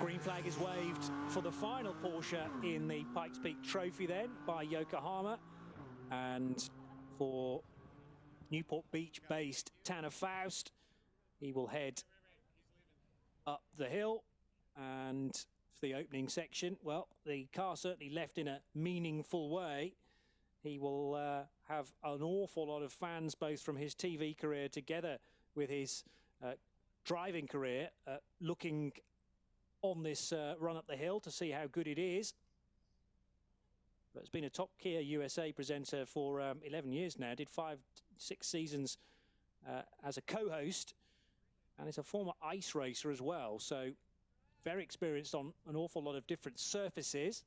Green flag is waved for the final Porsche in the Pikes Peak Trophy then by Yokohama. And for Newport Beach-based Tanner Faust, he will head up the hill, and for the opening section, well, the car certainly left in a meaningful way. He will have an awful lot of fans, both from his TV career together with his driving career, looking on this run up the hill to see how good it is. But it's been a Top Gear USA presenter for 11 years now, did 5-6 seasons as a co-host, and is a former ice racer as well, so very experienced on an awful lot of different surfaces.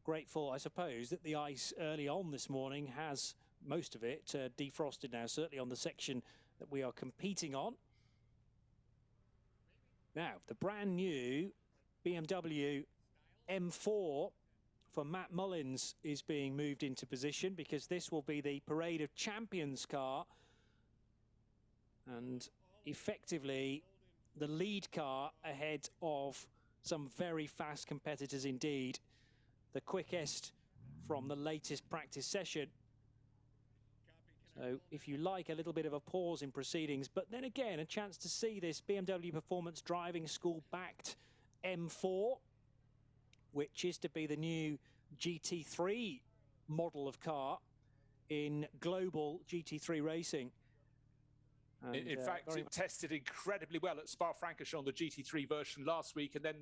Grateful, I suppose, that the ice early on this morning has most of it defrosted now, certainly on the section that we are competing on. Now, the brand new BMW M4 for Matt Mullins is being moved into position, because this will be the Parade of Champions car, and effectively the lead car ahead of some very fast competitors indeed. The quickest from the latest practice session. So if you like, a little bit of a pause in proceedings, but then again a chance to see this BMW Performance Driving School backed M4, which is to be the new GT3 model of car in global GT3 racing. In fact, it tested incredibly well at Spa-Francorchamps on the GT3 version last week, and then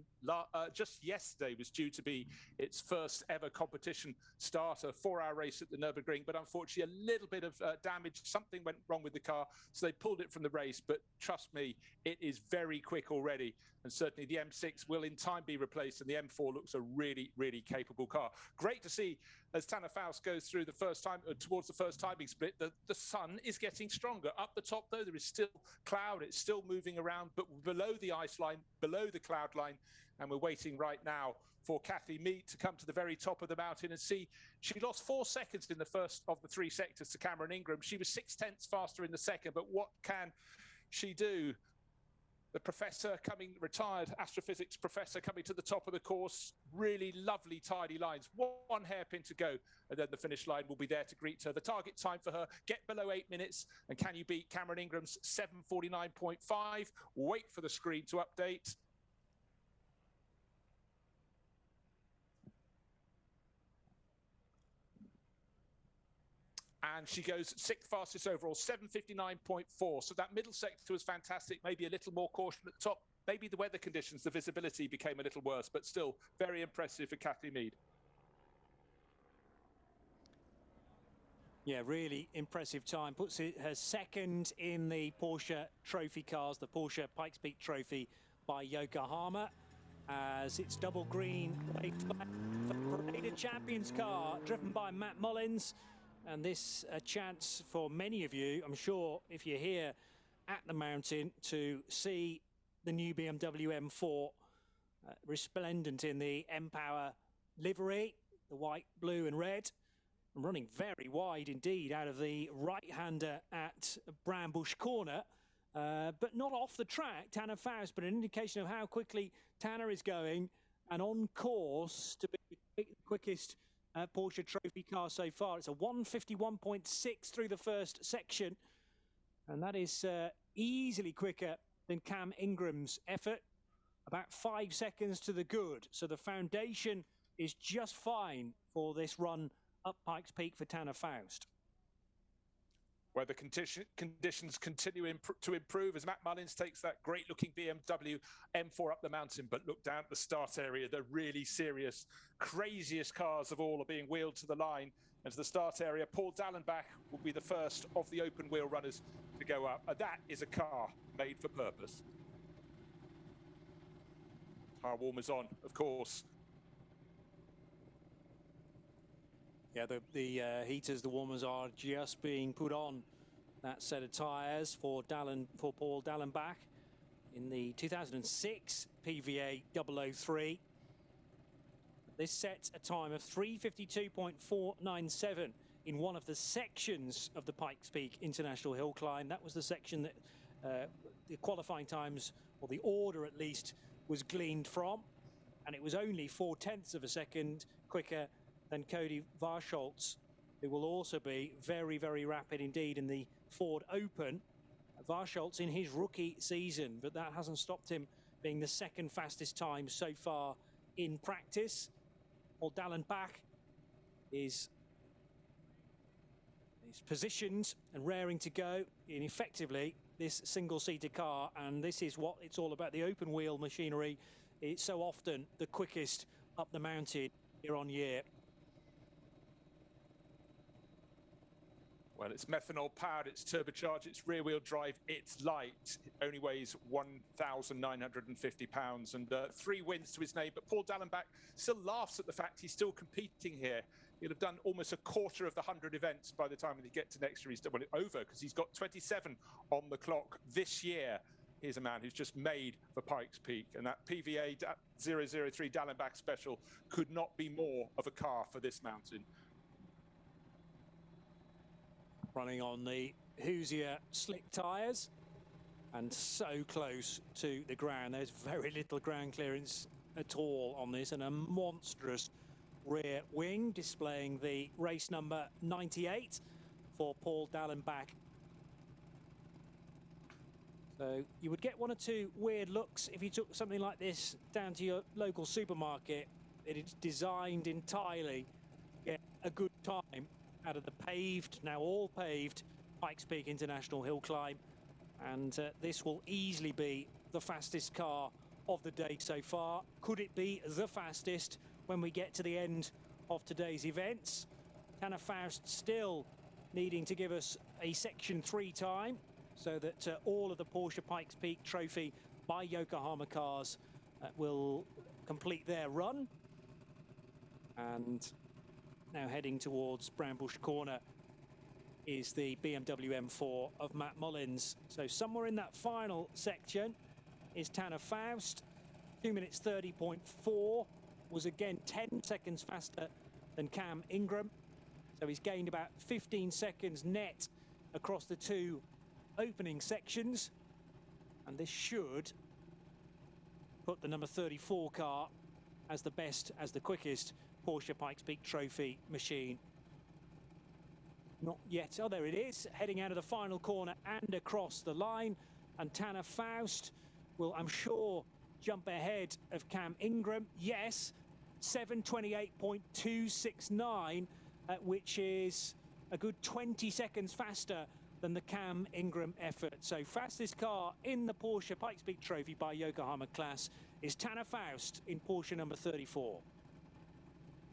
just yesterday was due to be its first ever competition start, a 4-hour race at the Nürburgring, but unfortunately a little bit of damage. Something went wrong with the car, so they pulled it from the race, but trust me, it is very quick already, and certainly the M6 will in time be replaced, and the M4 looks a really, really capable car. Great to see as Tanner Faust goes through the first time, towards the first timing split, the sun is getting stronger. Up the top, though, there is still cloud. It's still moving around, but below the ice line, below the cloud line, and we're waiting right now for Kathy Mead to come to the very top of the mountain and see. She lost 4 seconds in the first of the 3 sectors to Cameron Ingram. She was 0.6 faster in the second, but what can she do? The professor coming, retired astrophysics professor coming to the top of the course. Really lovely, tidy lines. 1 hairpin to go, and then the finish line will be there to greet her. The target time for her, get below 8 minutes. And can you beat Cameron Ingram's 7:49.5? Wait for the screen to update. And she goes 6th fastest overall, 7:59.4. So that middle sector was fantastic. Maybe a little more caution at the top. Maybe the weather conditions, the visibility became a little worse, but still very impressive for Kathy Mead. Yeah, really impressive time. Puts it her second in the Porsche Trophy cars, the Porsche Pikes Peak Trophy by Yokohama, as it's double green flag for Parade of Champions car driven by Matt Mullins. And this a chance for many of you, I'm sure, if you're here at the mountain, to see the new BMW M4 resplendent in the M-Power livery, the white, blue and red, and running very wide indeed out of the right-hander at Brambush Corner, but not off the track, Tanner Faust, but an indication of how quickly Tanner is going and on course to be the quickest Porsche Trophy car so far. It's a 1:51.6 through the first section, and that is easily quicker than Cam Ingram's effort, about 5 seconds to the good. So the foundation is just fine for this run up Pikes Peak for Tanner Faust. Weather conditions continue to improve as Matt Mullins takes that great-looking BMW M4 up the mountain. But look down at the start area. The really serious, craziest cars of all are being wheeled to the line. And to the start area, Paul Dallenbach will be the first of the open-wheel runners to go up. And that is a car made for purpose. Tire warmers on, of course. Yeah, the heaters, the warmers are just being put on that set of tyres for Paul Dallenbach in the 2006 PVA 003. This sets a time of 3:52.497 in one of the sections of the Pikes Peak International Hill Climb. That was the section that the qualifying times, or the order at least, was gleaned from, and it was only 0.4 of a second quicker than Cody Varsholtz, who will also be very, very rapid indeed in the Ford Open. Varsholtz in his rookie season, but that hasn't stopped him being the second fastest time so far in practice. Paul Dallenbach is positioned and raring to go in effectively this single-seater car, and this is what it's all about. The open wheel machinery, it's so often the quickest up the mountain year on year. Well, it's methanol powered, it's turbocharged, it's rear wheel drive, it's light. It only weighs 1,950 pounds and 3 wins to his name. But Paul Dallenbach still laughs at the fact he's still competing here. He'll have done almost a quarter of the 100 events by the time they get to next year. He's done over because he's got 27 on the clock this year. Here's a man who's just made for Pikes Peak, and that PVA 003 Dallenbach special could not be more of a car for this mountain. Running on the Hoosier slick tyres and so close to the ground. There's very little ground clearance at all on this, and a monstrous rear wing displaying the race number 98 for Paul Dallenbach. So you would get 1 or 2 weird looks if you took something like this down to your local supermarket. It is designed entirely to get a good time out of the paved, now all paved, Pikes Peak International Hill Climb. And this will easily be the fastest car of the day so far. Could it be the fastest when we get to the end of today's events? Tanner Faust still needing to give us a Section 3 time so that all of the Porsche Pikes Peak Trophy by Yokohama cars will complete their run. And now heading towards Brambush Corner is the BMW M4 of Matt Mullins. So somewhere in that final section is Tanner Faust. 2 minutes 30.4, was again 10 seconds faster than Cam Ingram. So he's gained about 15 seconds net across the two opening sections. And this should put the number 34 car as the best, as the quickest Porsche Pikes Peak Trophy machine. Not yet. Oh, there it is, heading out of the final corner and across the line. And Tanner Faust will, I'm sure, jump ahead of Cam Ingram. Yes, 7:28.269, which is a good 20 seconds faster than the Cam Ingram effort. So fastest car in the Porsche Pikes Peak Trophy by Yokohama class is Tanner Faust in Porsche number 34.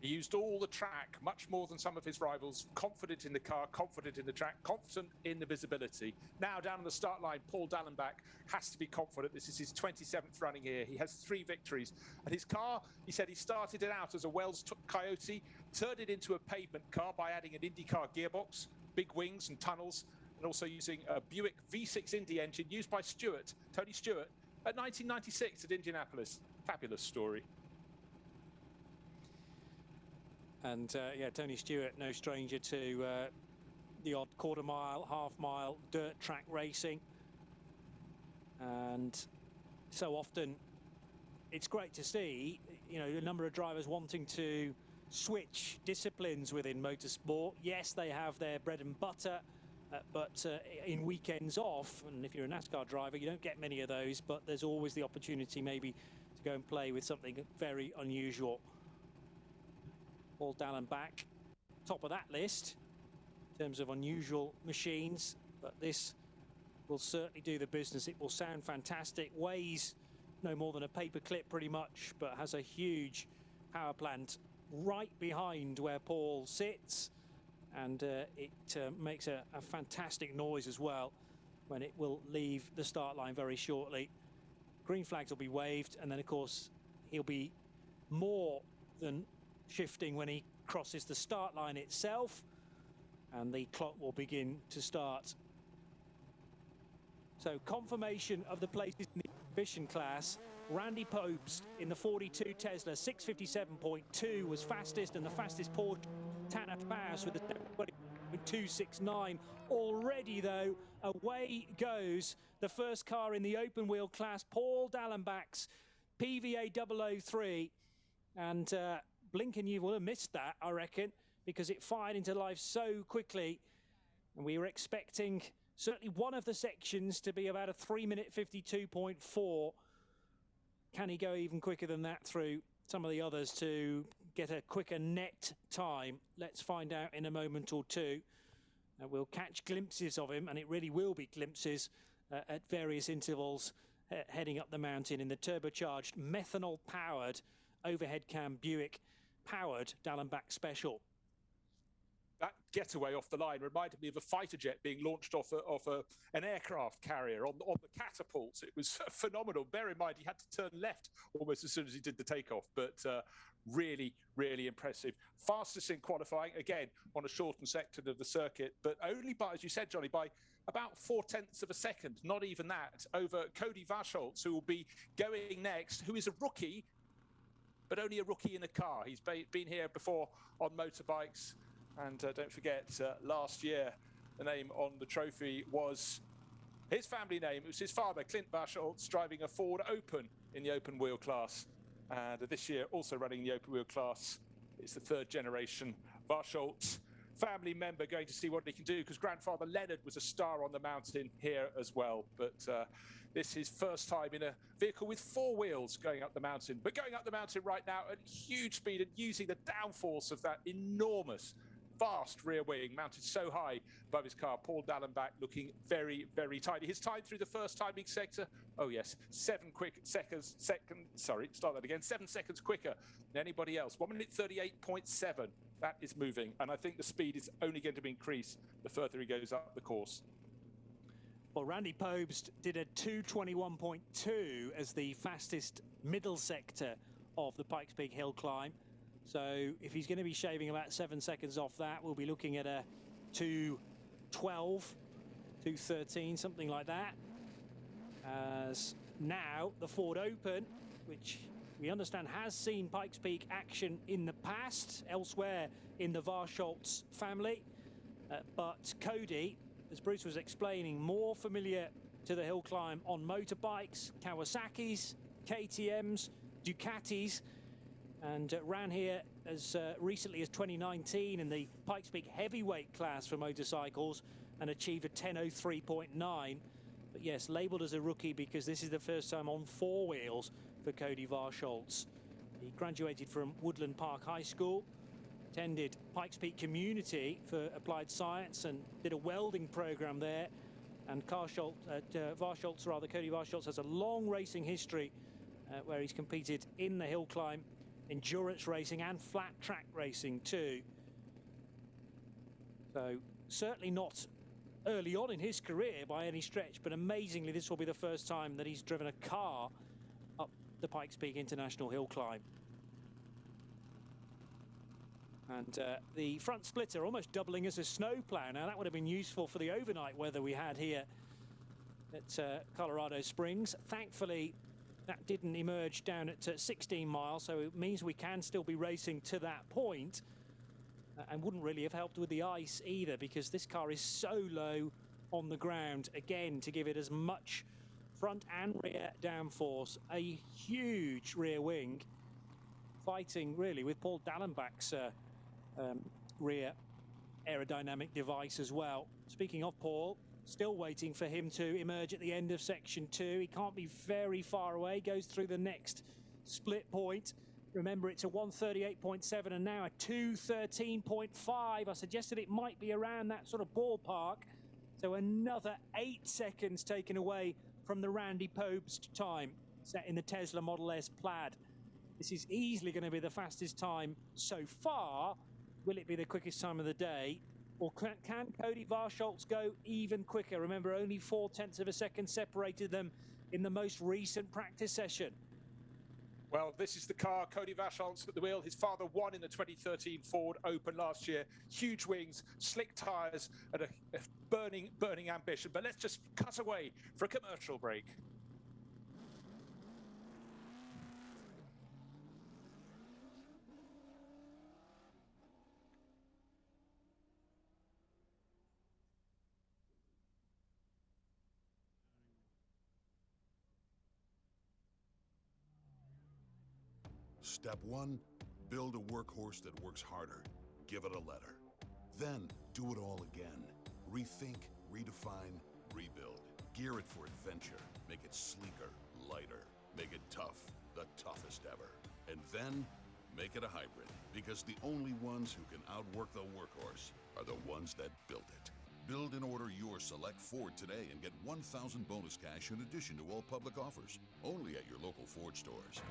He used all the track, much more than some of his rivals. Confident in the car, confident in the track, confident in the visibility. Now down on the start line, Paul Dallenbach has to be confident. This is his 27th running here. He has 3 victories. And his car, he said he started it out as a Wells Coyote, turned it into a pavement car by adding an IndyCar gearbox, big wings and tunnels, and also using a Buick V6 Indy engine used by Stewart, Tony Stewart, at 1996 at Indianapolis. Fabulous story. And yeah, Tony Stewart, no stranger to the odd quarter mile, half mile dirt track racing. And so often it's great to see, you know, a number of drivers wanting to switch disciplines within motorsport. Yes, they have their bread and butter, but in weekends off, and if you're a NASCAR driver, you don't get many of those, but there's always the opportunity maybe to go and play with something very unusual. Paul Dallenbach, top of that list in terms of unusual machines, but this will certainly do the business. It will sound fantastic, weighs no more than a paper clip pretty much, but has a huge power plant right behind where Paul sits, and it makes a fantastic noise as well when it will leave the start line very shortly. Green flags will be waved, and then of course he'll be more than shifting when he crosses the start line itself, and the clock will begin to start. So confirmation of the places in the exhibition class. Randy Pobst in the 42 Tesla, 6:57.2 was fastest, and the fastest Porsche, Tanner Faust with the 7:22.69. Already though, away goes the first car in the open wheel class, Paul Dallenbach's PVA 003, and Blinken, you will have missed that, I reckon, because it fired into life so quickly. And we were expecting certainly one of the sections to be about a 3:52.4. Can he go even quicker than that through some of the others to get a quicker net time? Let's find out in a moment or two. We'll catch glimpses of him, and it really will be glimpses at various intervals heading up the mountain in the turbocharged, methanol-powered overhead cam Buick powered Dallenbach Special. That getaway off the line reminded me of a fighter jet being launched off an aircraft carrier on the catapults. It was phenomenal. Bear in mind, he had to turn left almost as soon as he did the takeoff, but really, really impressive. Fastest in qualifying, again, on a shortened section of the circuit, but only by, as you said, Johnny, by about 0.4 of a second, not even that, over Cody Vaschholz, who will be going next, who is a rookie, but only a rookie in a car. He's been here before on motorbikes. And don't forget, last year, the name on the trophy was his family name. It was his father, Clint Vaschholz, driving a Ford Open in the open wheel class. And this year, also running the open wheel class, it's the 3rd generation Vaschholz family member going to see what he can do, because grandfather Leonard was a star on the mountain here as well. But this is his first time in a vehicle with 4 wheels going up the mountain, but going up the mountain right now at huge speed and using the downforce of that enormous vast rear wing mounted so high above his car. Paul Dallenbach looking very, very tidy. His time through the first timing sector, 7 seconds quicker than anybody else. 1 minute 38.7. That is moving, and I think the speed is only going to increase the further he goes up the course. Well, Randy Pobst did a 2:21.2 as the fastest middle sector of the Pikes Peak hill climb. So if he's going to be shaving about 7 seconds off that, we'll be looking at a 2:12, 2:13, something like that. As now the Ford Open, which we understand has seen Pikes Peak action in the past, elsewhere in the Varscholtz family. But Cody, as Bruce was explaining, more familiar to the hill climb on motorbikes, Kawasaki's, KTM's, Ducatis, and ran here as recently as 2019 in the Pikes Peak heavyweight class for motorcycles and achieved a 10:03.9. But yes, labelled as a rookie because this is the first time on 4 wheels for Cody Varscholtz. He graduated from Woodland Park High School, attended Pikes Peak Community for Applied Science and did a welding program there. And Cody Varscholtz has a long racing history where he's competed in the hill climb, endurance racing and flat track racing too. So certainly not early on in his career by any stretch, but amazingly this will be the first time that he's driven a car up the Pikes Peak International Hill Climb. And the front splitter almost doubling as a snowplow. Now that would have been useful for the overnight weather we had here at Colorado Springs. Thankfully that didn't emerge down at 16 miles, so it means we can still be racing to that point. And wouldn't really have helped with the ice either, because this car is so low on the ground, again, to give it as much front and rear downforce. A huge rear wing, fighting really with Paul Dallenbach's rear aerodynamic device as well. Speaking of Paul, still waiting for him to emerge at the end of section 2. He can't be very far away, goes through the next split point. Remember, it's a 1:38.7 and now a 2:13.5. I suggested it might be around that sort of ballpark. So another 8 seconds taken away from the Randy Pobst time set in the Tesla Model S Plaid. This is easily going to be the fastest time so far. Will it be the quickest time of the day? Or can Cody Varscholtz go even quicker? Remember, only 0.4 of a second separated them in the most recent practice session. Well, this is the car, Cody Varscholtz at the wheel. His father won in the 2013 Ford Open last year. Huge wings, slick tyres, and a burning ambition. But let's just cut away for a commercial break. Step 1, build a workhorse that works harder. Give it a letter. Then do it all again. Rethink, redefine, rebuild. Gear it for adventure. Make it sleeker, lighter. Make it tough, the toughest ever. And then make it a hybrid, because the only ones who can outwork the workhorse are the ones that built it. Build and order your select Ford today and get 1,000 bonus cash in addition to all public offers. Only at your local Ford stores.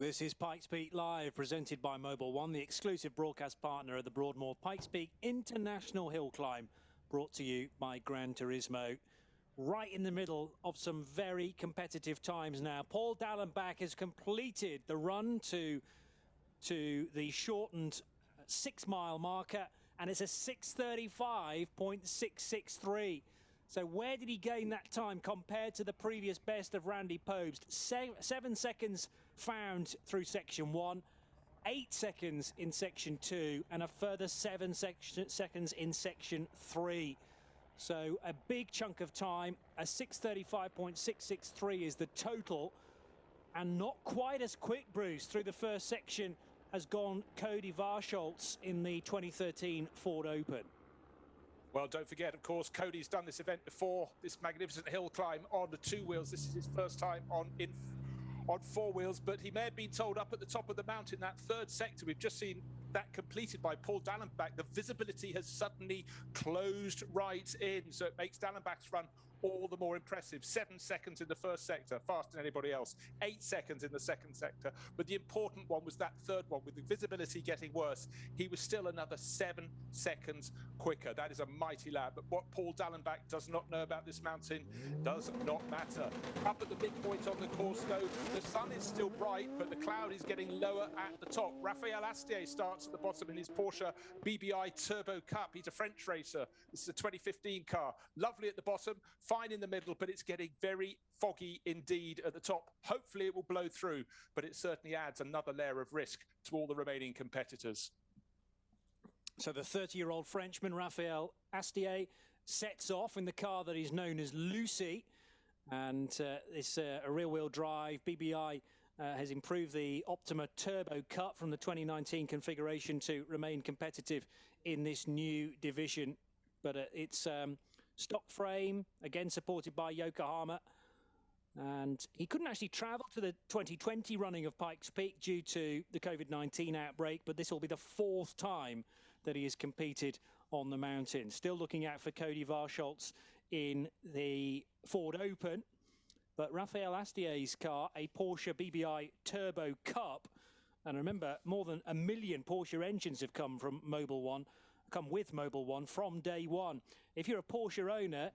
This is Pikes Peak Live, presented by Mobil One, the exclusive broadcast partner of the Broadmoor Pikes Peak International Hill Climb, brought to you by Gran Turismo. Right in the middle of some very competitive times now. Paul Dallenbach has completed the run to the shortened 6-mile marker, and it's a 6:35.663. So where did he gain that time compared to the previous best of Randy Pobst? 7 seconds found through section 1, 8 seconds in section 2, and a further 7 seconds in section 3. So a big chunk of time. A 6:35.663 is the total, and not quite as quick, Bruce, through the first section has gone Cody Varsholtz in the 2013 Ford Open. Well, don't forget, of course, Cody's done this event before, this magnificent hill climb on the 2 wheels. This is his first time on 4 wheels, but he may have been told up at the top of the mountain, that third sector. We've just seen that completed by Paul Dallenbach. The visibility has suddenly closed right in, so it makes Dallenbach's run all the more impressive. 7 seconds in the first sector, faster than anybody else. 8 seconds in the second sector. But the important one was that third one. With the visibility getting worse, he was still another 7 seconds quicker. That is a mighty lap. But what Paul Dallenbach does not know about this mountain does not matter. Up at the midpoint on the course, though, the sun is still bright, but the cloud is getting lower at the top. Raphael Astier starts at the bottom in his Porsche BBI Turbo Cup. He's a French racer. This is a 2015 car. Lovely at the bottom, fine in the middle, but it's getting very foggy indeed at the top. Hopefully it will blow through, but it certainly adds another layer of risk to all the remaining competitors. So the 30-year-old Frenchman, Raphael Astier, sets off in the car that is known as Lucy, and it's a rear-wheel drive. BBI has improved the Optima Turbo Cup from the 2019 configuration to remain competitive in this new division. But it's stock frame, again supported by Yokohama. And he couldn't actually travel to the 2020 running of Pikes Peak due to the COVID-19 outbreak, but this will be the 4th time that he has competed on the mountain. Still looking out for Cody Varsholtz in the Ford Open. But Raphael Astier's car, a Porsche BBI Turbo Cup, and remember, more than 1 million Porsche engines have come with Mobil One from day one. If you're a Porsche owner,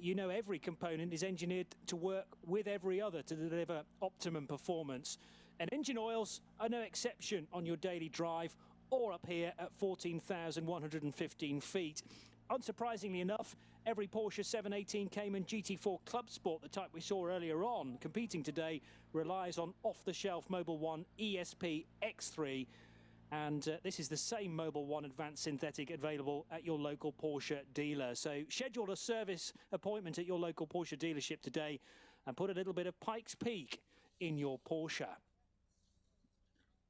you know every component is engineered to work with every other to deliver optimum performance. And engine oils are no exception on your daily drive or up here at 14,115 feet. Unsurprisingly enough, every Porsche 718 Cayman GT4 Club Sport, the type we saw earlier on, competing today, relies on off-the-shelf Mobil One ESP X3. And this is the same Mobil One Advanced Synthetic available at your local Porsche dealer. So schedule a service appointment at your local Porsche dealership today and put a little bit of Pikes Peak in your Porsche.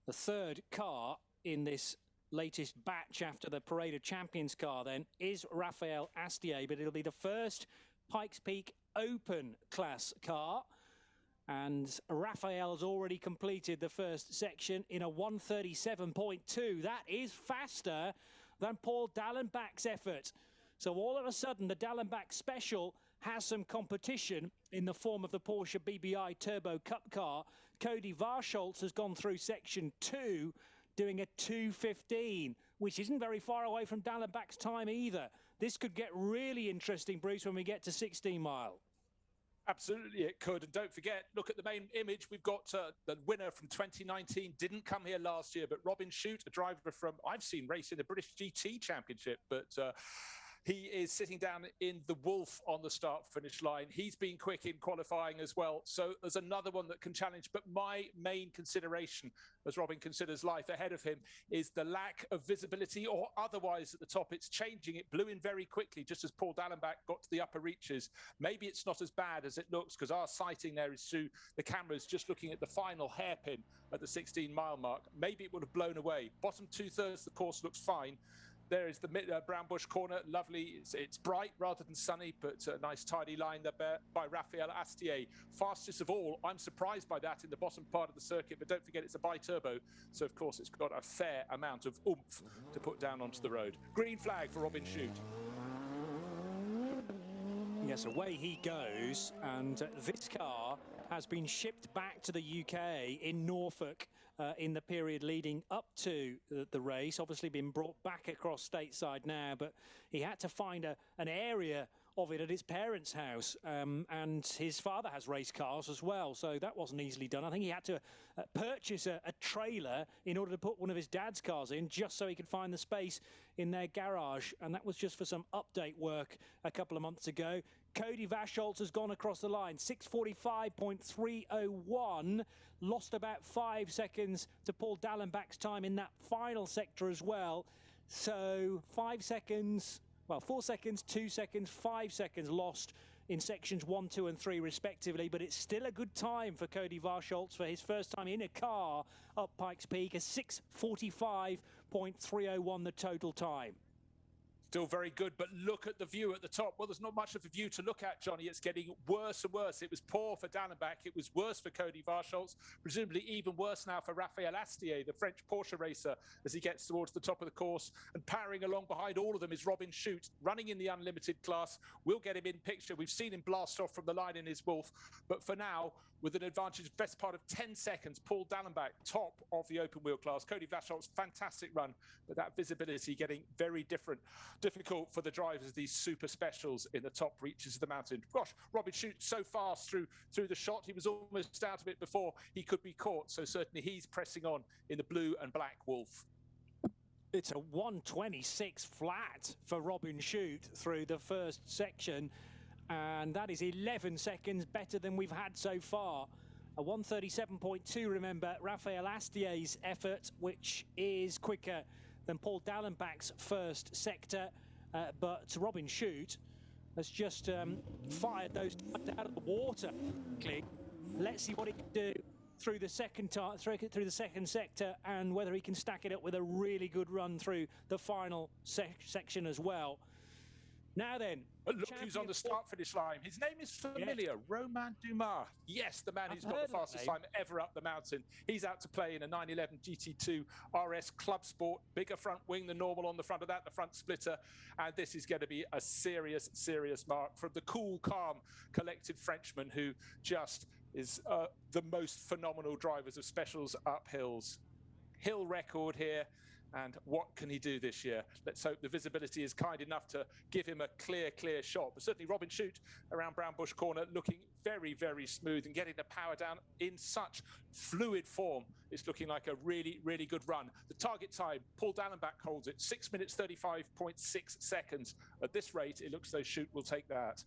The third car in this latest batch after the Parade of Champions car then is Raphael Astier, but it'll be the first Pikes Peak Open class car. And Raphael has already completed the first section in a 1:37.2. That is faster than Paul Dallenbach's effort. So all of a sudden, the Dallenbach Special has some competition in the form of the Porsche BBI Turbo Cup car. Cody Varsholtz has gone through section 2, doing a 2:15, which isn't very far away from Dallenbach's time either. This could get really interesting, Bruce, when we get to 16 mile. Absolutely, it could. And don't forget, look at the main image. We've got the winner from 2019. Didn't come here last year, but Robin Shute, a driver from, I've seen race in the British GT Championship, but he is sitting down in the Wolf on the start-finish line. He's been quick in qualifying as well. So there's another one that can challenge. But my main consideration, as Robin considers life ahead of him, is the lack of visibility or otherwise at the top. It's changing. It blew in very quickly, just as Paul Dallenbach got to the upper reaches. Maybe it's not as bad as it looks, because our sighting there is through the cameras just looking at the final hairpin at the 16-mile mark. Maybe it would have blown away. Bottom 2/3 the course looks fine. There is the Brown Bush corner, lovely. It's bright rather than sunny, but a nice tidy line there by Raphael Astier. Fastest of all, I'm surprised by that in the bottom part of the circuit, but don't forget it's a bi-turbo, so of course it's got a fair amount of oomph to put down onto the road. Green flag for Robin Shute. Yes, away he goes, and this car has been shipped back to the UK in Norfolk in the period leading up to the race. Obviously been brought back across stateside now, but he had to find an area of it at his parents' house, and his father has race cars as well, so that wasn't easily done. I think he had to purchase a trailer in order to put one of his dad's cars in, just so he could find the space in their garage, and that was just for some update work a couple of months ago. Cody Vaschholz has gone across the line, 6:45.301, lost about 5 seconds to Paul Dallenbach's time in that final sector as well. So 5 seconds, well, 4 seconds, 2 seconds, 5 seconds lost in sections 1, 2 and 3 respectively, but it's still a good time for Cody Vaschholz for his first time in a car up Pikes Peak, a 6:45.301 the total time. Still very good, but look at the view at the top. Well, there's not much of a view to look at, Johnny. It's getting worse and worse. It was poor for Dallenbach. It was worse for Cody Vaschholz. Presumably even worse now for Raphael Astier, the French Porsche racer, as he gets towards the top of the course. And powering along behind all of them is Robin Schut, running in the unlimited class. We'll get him in picture. We've seen him blast off from the line in his Wolf. But for now, with an advantage, best part of 10 seconds, Paul Dallenbach, top of the open wheel class. Cody Vaschholz, fantastic run, but that visibility getting very difficult for the drivers of these super specials in the top reaches of the mountain. Gosh, Robin Schut so fast through the shot. He was almost out of it before he could be caught. So certainly he's pressing on in the blue and black Wolf. It's a 1:26 flat for Robin Schut through the first section, and that is 11 seconds better than we've had so far. A 1:37.2, remember, Raphael Astier's effort, which is quicker than Paul Dallenbach's first sector, but Robin Schut has just fired those out of the water. Let's see what he can do through the second through the second sector, and whether he can stack it up with a really good run through the final section as well. Now then, look who's on the start-finish line. His name is familiar, yes. Romain Dumas. Yes, the man who's got the fastest time ever up the mountain. He's out to play in a 911 GT2 RS Club Sport. Bigger front wing than normal on the front of that, the front splitter. And this is going to be a serious, serious mark from the cool, calm, collected Frenchman who just is the most phenomenal drivers of specials up hills. Hill record here. And what can he do this year? Let's hope the visibility is kind enough to give him a clear shot. But certainly Robin Schut around Brown Bush Corner looking very, very smooth and getting the power down in such fluid form. It's looking like a really, really good run. The target time, Paul Dallenbach holds it, 6 minutes, 35.6 seconds. At this rate, it looks as though Schut will take that.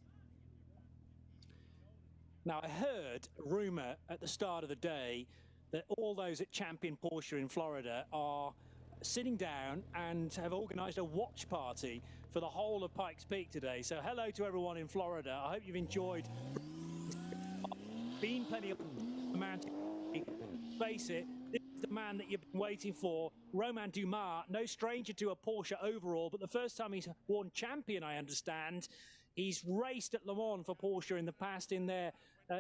Now, I heard rumour at the start of the day that all those at Champion Porsche in Florida are sitting down and have organised a watch party for the whole of Pikes Peak today. So hello to everyone in Florida. I hope you've enjoyed. Been plenty of the mountain. Face it, this is the man that you've been waiting for, Romain Dumas. No stranger to a Porsche overall, but the first time he's won champion, I understand. He's raced at Le Mans for Porsche in the past in their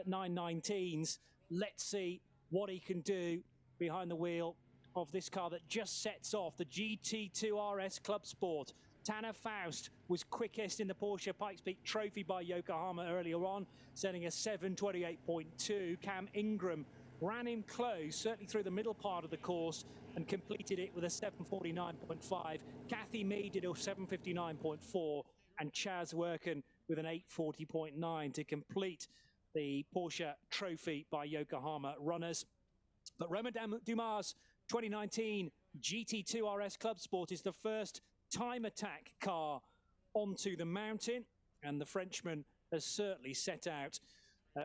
919s. Let's see what he can do behind the wheel of this car that just sets off the GT2 RS Club Sport. Tanner Faust was quickest in the Porsche Pikes Peak Trophy by Yokohama earlier on, setting a 7:28.2. Cam Ingram ran in close, certainly through the middle part of the course, and completed it with a 7:49.5. Kathy Mead did a 7:59.4, and Chaz Worken with an 8:40.9 to complete the Porsche Trophy by Yokohama runners. But Romain Dumas' 2019 GT2 RS Club Sport is the first time attack car onto the mountain, and the Frenchman has certainly set out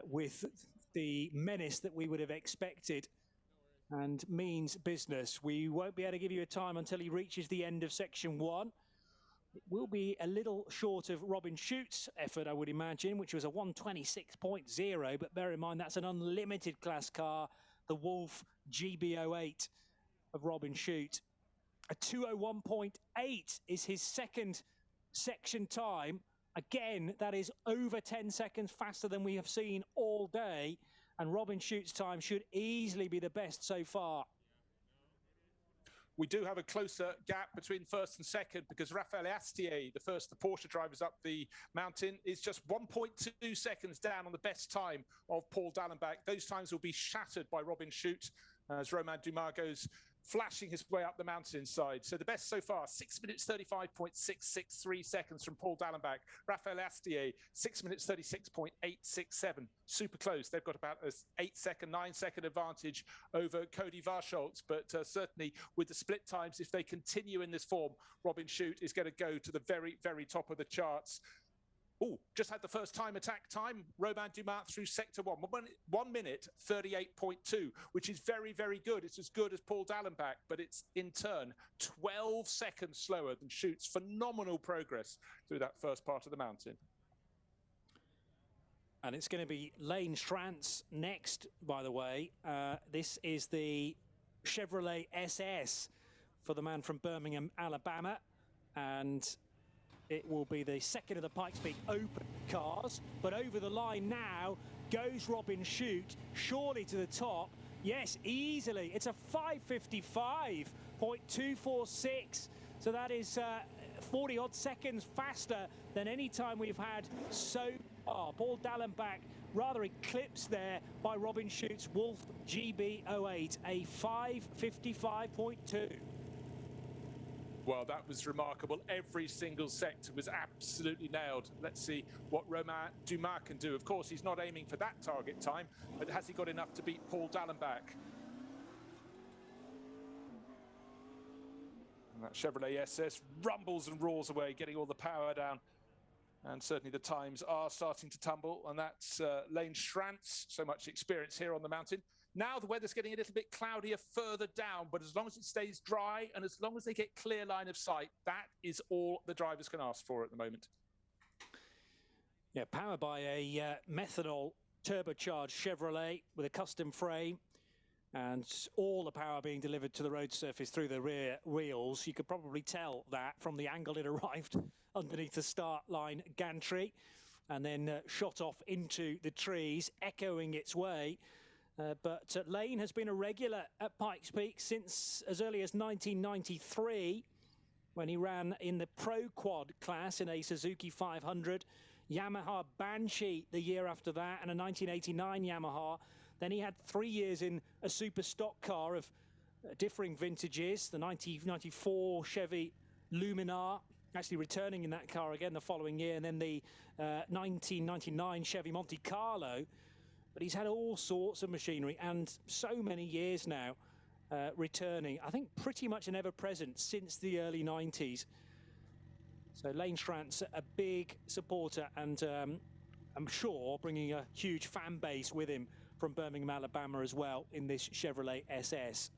with the menace that we would have expected and means business. We won't be able to give you a time until he reaches the end of section 1. It will be a little short of Robin Schut's effort, I would imagine, which was a 1:26.0, but bear in mind that's an unlimited class car, the Wolf GB08 of Robin Schut. A 2:01.8 is his second section time. Again, that is over 10 seconds faster than we have seen all day, and Robin Schut's time should easily be the best so far. We do have a closer gap between first and second because Raphael Astier, the Porsche drivers up the mountain, is just 1.2 seconds down on the best time of Paul Dallenbach. Those times will be shattered by Robin Schut as Romain Dumas goes flashing his way up the mountainside. So the best so far, 6 minutes 35.663 seconds from Paul Dallenbach. Raphael Astier, 6 minutes 36.867. Super close. They've got about an 9-second advantage over Cody Varsholtz, but certainly with the split times, if they continue in this form, Robin Schut is going to go to the very, very top of the charts. Oh, just had the first time attack time. Romain Dumas through sector 1. 1 minute 38.2, which is very, very good. It's as good as Paul Dallenbach, but it's in turn 12 seconds slower than Schut's phenomenal progress through that first part of the mountain. And it's going to be Lane Strantz next, by the way. This is the Chevrolet SS for the man from Birmingham, Alabama. And it will be the second of the Pikes Peak Open cars, but over the line now goes Robin Schut, surely to the top. Yes, easily. It's a 5:55.246. So that is 40-odd seconds faster than any time we've had so far. Paul Dallenbach rather eclipsed there by Robin Schut's Wolf GB08, a 5:55.2. Well, that was remarkable. Every single sector was absolutely nailed. Let's see what Romain Dumas can do. Of course, he's not aiming for that target time, but has he got enough to beat Paul Dallenbach? And that Chevrolet SS rumbles and roars away, getting all the power down. And certainly the times are starting to tumble, and that's Lane Strantz, so much experience here on the mountain. Now the weather's getting a little bit cloudier further down, but as long as it stays dry and as long as they get clear line of sight, that is all the drivers can ask for at the moment. Yeah, powered by a methanol turbocharged Chevrolet with a custom frame and all the power being delivered to the road surface through the rear wheels. You could probably tell that from the angle it arrived underneath the start line gantry and then shot off into the trees, echoing its way. But Lane has been a regular at Pikes Peak since as early as 1993 when he ran in the Pro Quad class in a Suzuki 500, Yamaha Banshee the year after that, and a 1989 Yamaha. Then he had 3 years in a super stock car of differing vintages, the 1994 Chevy Luminar, actually returning in that car again the following year, and then the 1999 Chevy Monte Carlo. But he's had all sorts of machinery and so many years now returning. I think pretty much an ever-present since the early 90s. So Lane Strantz, a big supporter, and I'm sure bringing a huge fan base with him from Birmingham, Alabama as well in this Chevrolet SS.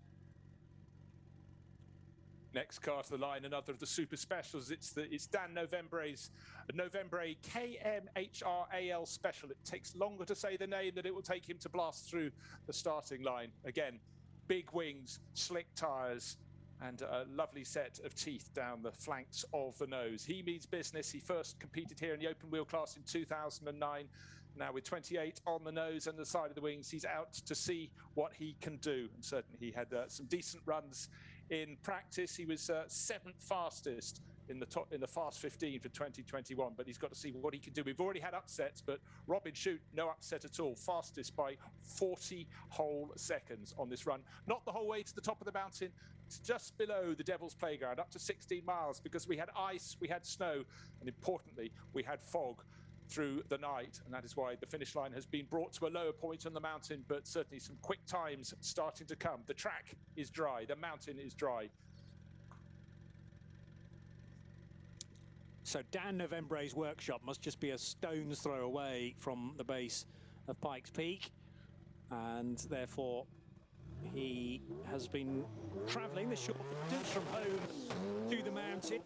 Next car to the line, another of the super specials. It's Dan Novembre's Novembre KMHRAL special. It takes longer to say the name than it will take him to blast through the starting line. Again, big wings, slick tires, and a lovely set of teeth down the flanks of the nose. He means business. He first competed here in the open wheel class in 2009. Now with 28 on the nose and the side of the wings, he's out to see what he can do. And certainly he had some decent runs in practice. He was 7th fastest in the Fast 15 for 2021, but he's got to see what he can do. We've already had upsets, but Robin Schut, no upset at all. Fastest by 40 whole seconds on this run. Not the whole way to the top of the mountain. It's just below the Devil's Playground, up to 16 miles, because we had ice, we had snow, and importantly, we had fog through the night, and that is why the finish line has been brought to a lower point on the mountain, but certainly some quick times starting to come. The track is dry, the mountain is dry. So Dan Novembre's workshop must just be a stone's throw away from the base of Pikes Peak, and therefore he has been travelling the short distance from home to the mountain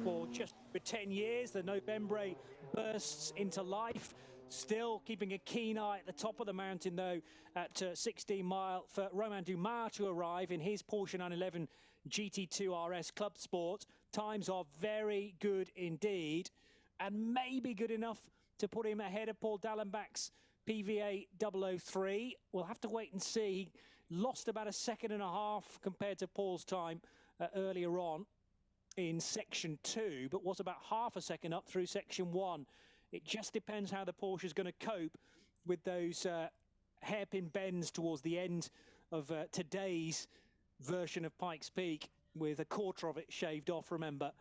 for just over 10 years. The Novembre bursts into life, still keeping a keen eye at the top of the mountain, though, at 16 mile for Romain Dumas to arrive in his Porsche 911 GT2 RS Club Sport. Times are very good indeed, and maybe good enough to put him ahead of Paul Dallenbach's PVA 003. We'll have to wait and see. He lost about a second and a half compared to Paul's time earlier on in section 2, but was about half a second up through section 1. It just depends how the Porsche is going to cope with those hairpin bends towards the end of today's version of Pikes Peak, with a quarter of it shaved off, remember.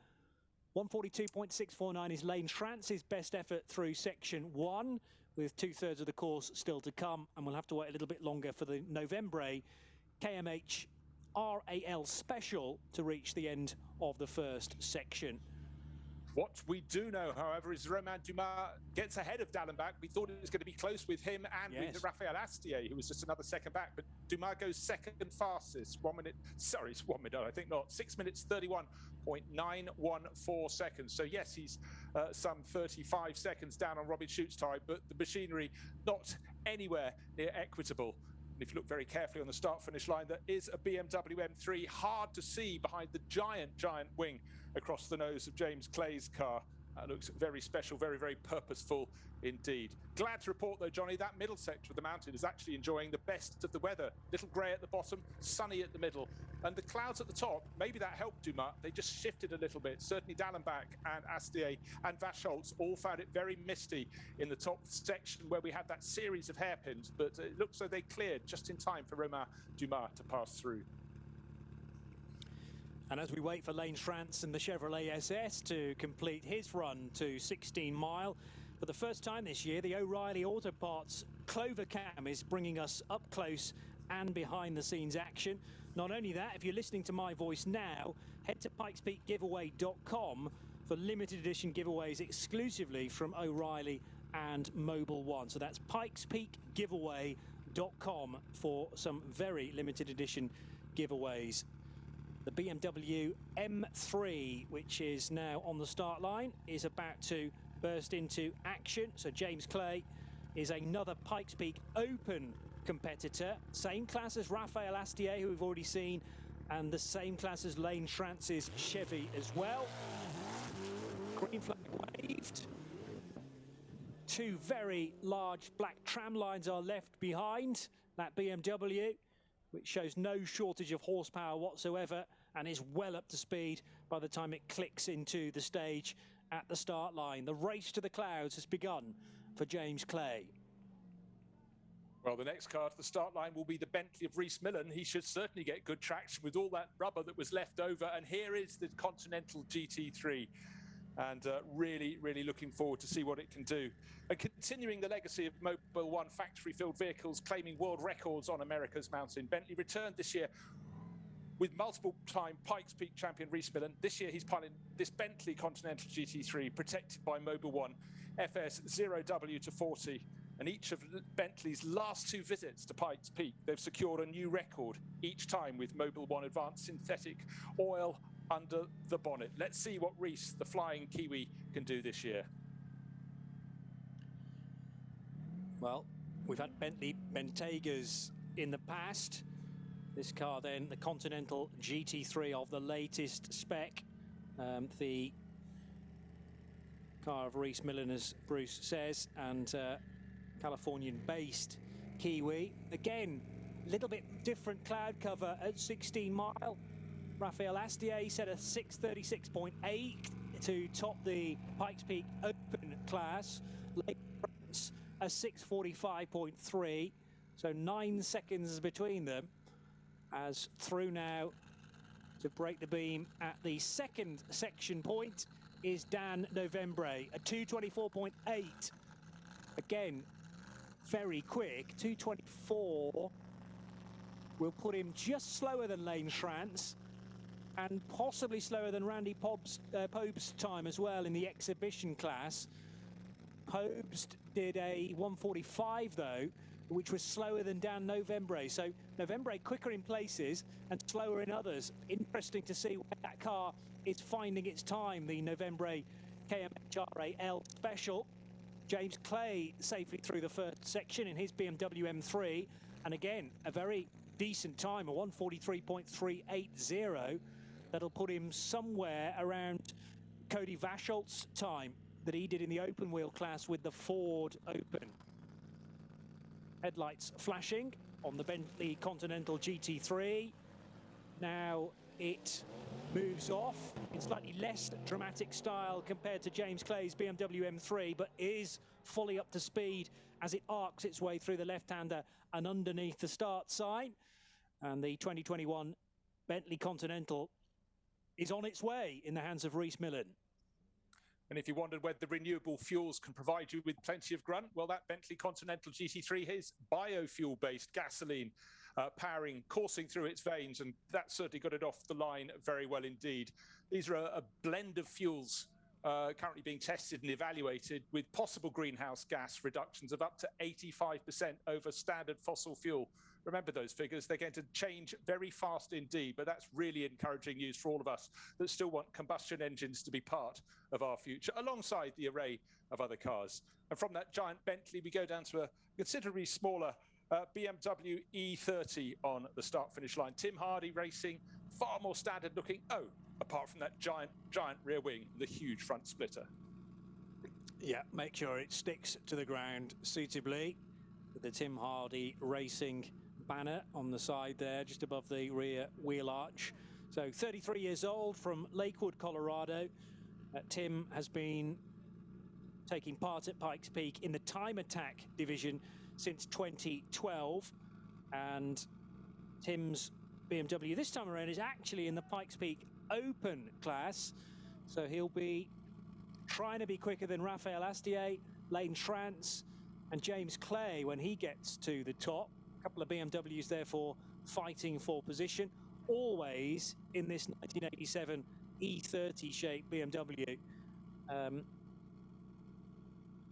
142.649 is Lane Schrantz's best effort through section 1, with 2/3 of the course still to come, and we'll have to wait a little bit longer for the November KMH RAL Special to reach the end of the first section. What we do know, however, is Romain Dumas gets ahead of Dallenbach. We thought it was going to be close with him and with Raphael Astier, who was just another second back. But Dumas goes second fastest. 1 minute, sorry, it's 1 minute, I think not. 6 minutes, 31.914 seconds. So yes, he's some 35 seconds down on Robin Schute's time, but the machinery not anywhere near equitable. And if you look very carefully on the start-finish line, there is a BMW M3 hard to see behind the giant wing across the nose of James Clay's car. That looks very special, very, very purposeful indeed. Glad to report, though, Johnny, that middle sector of the mountain is actually enjoying the best of the weather. Little grey at the bottom, sunny at the middle. And the clouds at the top, maybe that helped Dumas. They just shifted a little bit. Certainly Dallenbach and Astier and Vaschholz all found it very misty in the top section where we had that series of hairpins. But it looks like they cleared just in time for Romain Dumas to pass through. And as we wait for Lane Schrantz and the Chevrolet SS to complete his run to 16 Mile, for the first time this year, the O'Reilly Auto Parts Clover Cam is bringing us up close and behind the scenes action. Not only that, if you're listening to my voice now, head to pikespeakgiveaway.com for limited edition giveaways exclusively from O'Reilly and Mobil One. So that's pikespeakgiveaway.com for some very limited edition giveaways. The BMW M3, which is now on the start line, is about to burst into action. So James Clay is another Pikes Peak Open competitor. Same class as Raphael Astier, who we've already seen, and the same class as Lane Schrantz's Chevy as well. Green flag waved. Two very large black tram lines are left behind that BMW, which shows no shortage of horsepower whatsoever and is well up to speed by the time it clicks into the stage at the start line. The race to the clouds has begun for James Clay. Well, the next car to the start line will be the Bentley of Rhys Millen. He should certainly get good traction with all that rubber that was left over. And here is the Continental GT3. And really, really looking forward to see what it can do. And continuing the legacy of Mobil One factory-filled vehicles claiming world records on America's mountain, Bentley returned this year with multiple-time Pikes Peak champion Rhys Millen. This year he's piloting this Bentley Continental GT3 protected by Mobil One FS 0W to 40. And each of Bentley's last two visits to Pikes Peak, they've secured a new record, each time with Mobil One advanced synthetic oil under the bonnet. Let's see what Rhys, the flying Kiwi, can do this year. Well, we've had Bentley Bentegas in the past. This car then, the Continental GT3 of the latest spec. The car of Rhys Millen, as Bruce says, and Californian-based Kiwi. Again, a little bit different cloud cover at 16 Mile. Raphael Astier set a 636.8 to top the Pikes Peak Open class. A 645.3, so 9 seconds between them. As through now to break the beam at the second section point is Dan Novembre, a 224.8. Again, very quick. 224 will put him just slower than Lane Schrantz and possibly slower than Randy Pob's time as well in the exhibition class. Pobst did a 145 though, which was slower than Dan Novembre. So Novembre quicker in places and slower in others. Interesting to see where that car is finding its time, the Novembre KMH RAL Special. James Clay safely through the first section in his BMW M3. And again, a very decent time, a 143.380. That'll put him somewhere around Cody Vaschholz's time that he did in the open wheel class with the Ford Open. Headlights flashing on the Bentley Continental GT3. Now it moves off in slightly less dramatic style compared to James Clay's BMW M3, but is fully up to speed as it arcs its way through the left-hander and underneath the start sign. And the 2021 Bentley Continental is on its way in the hands of Rhys Millen. And if you wondered whether the renewable fuels can provide you with plenty of grunt, well, that Bentley Continental GT3 is biofuel-based gasoline coursing through its veins, and that certainly got it off the line very well indeed. These are a blend of fuels currently being tested and evaluated with possible greenhouse gas reductions of up to 85% over standard fossil fuel. Remember those figures, they're going to change very fast indeed, but that's really encouraging news for all of us that still want combustion engines to be part of our future, alongside the array of other cars. And from that giant Bentley, we go down to a considerably smaller BMW E30 on the start-finish line. Tim Hardy racing, far more standard looking. Oh, apart from that giant rear wing, the huge front splitter. Yeah, make sure it sticks to the ground suitably with the Tim Hardy Racing banner on the side there, just above the rear wheel arch. So 33 years old from Lakewood, Colorado. Tim has been taking part at Pikes Peak in the time attack division since 2012. And Tim's BMW this time around is actually in the Pikes Peak Open class. So he'll be trying to be quicker than Raphael Astier, Lane Trance, and James Clay when he gets to the top. A couple of BMWs therefore fighting for position, always in this 1987 E30 shape BMW.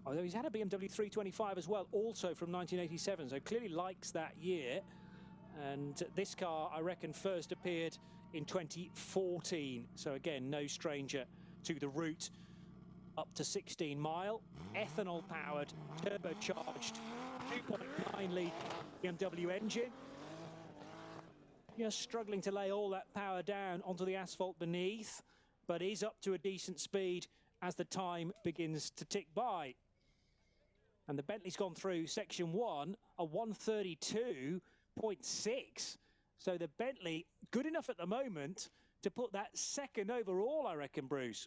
Although he's had a BMW 325 as well, also from 1987, so clearly likes that year. And this car, I reckon, first appeared in 2014. So again, no stranger to the route. Up to 16 mile, ethanol-powered, turbocharged, 2.9 litre BMW engine. Just struggling to lay all that power down onto the asphalt beneath, but is up to a decent speed as the time begins to tick by. And the Bentley's gone through section 1, a 132.6. So the Bentley, good enough at the moment to put that second overall, I reckon, Bruce.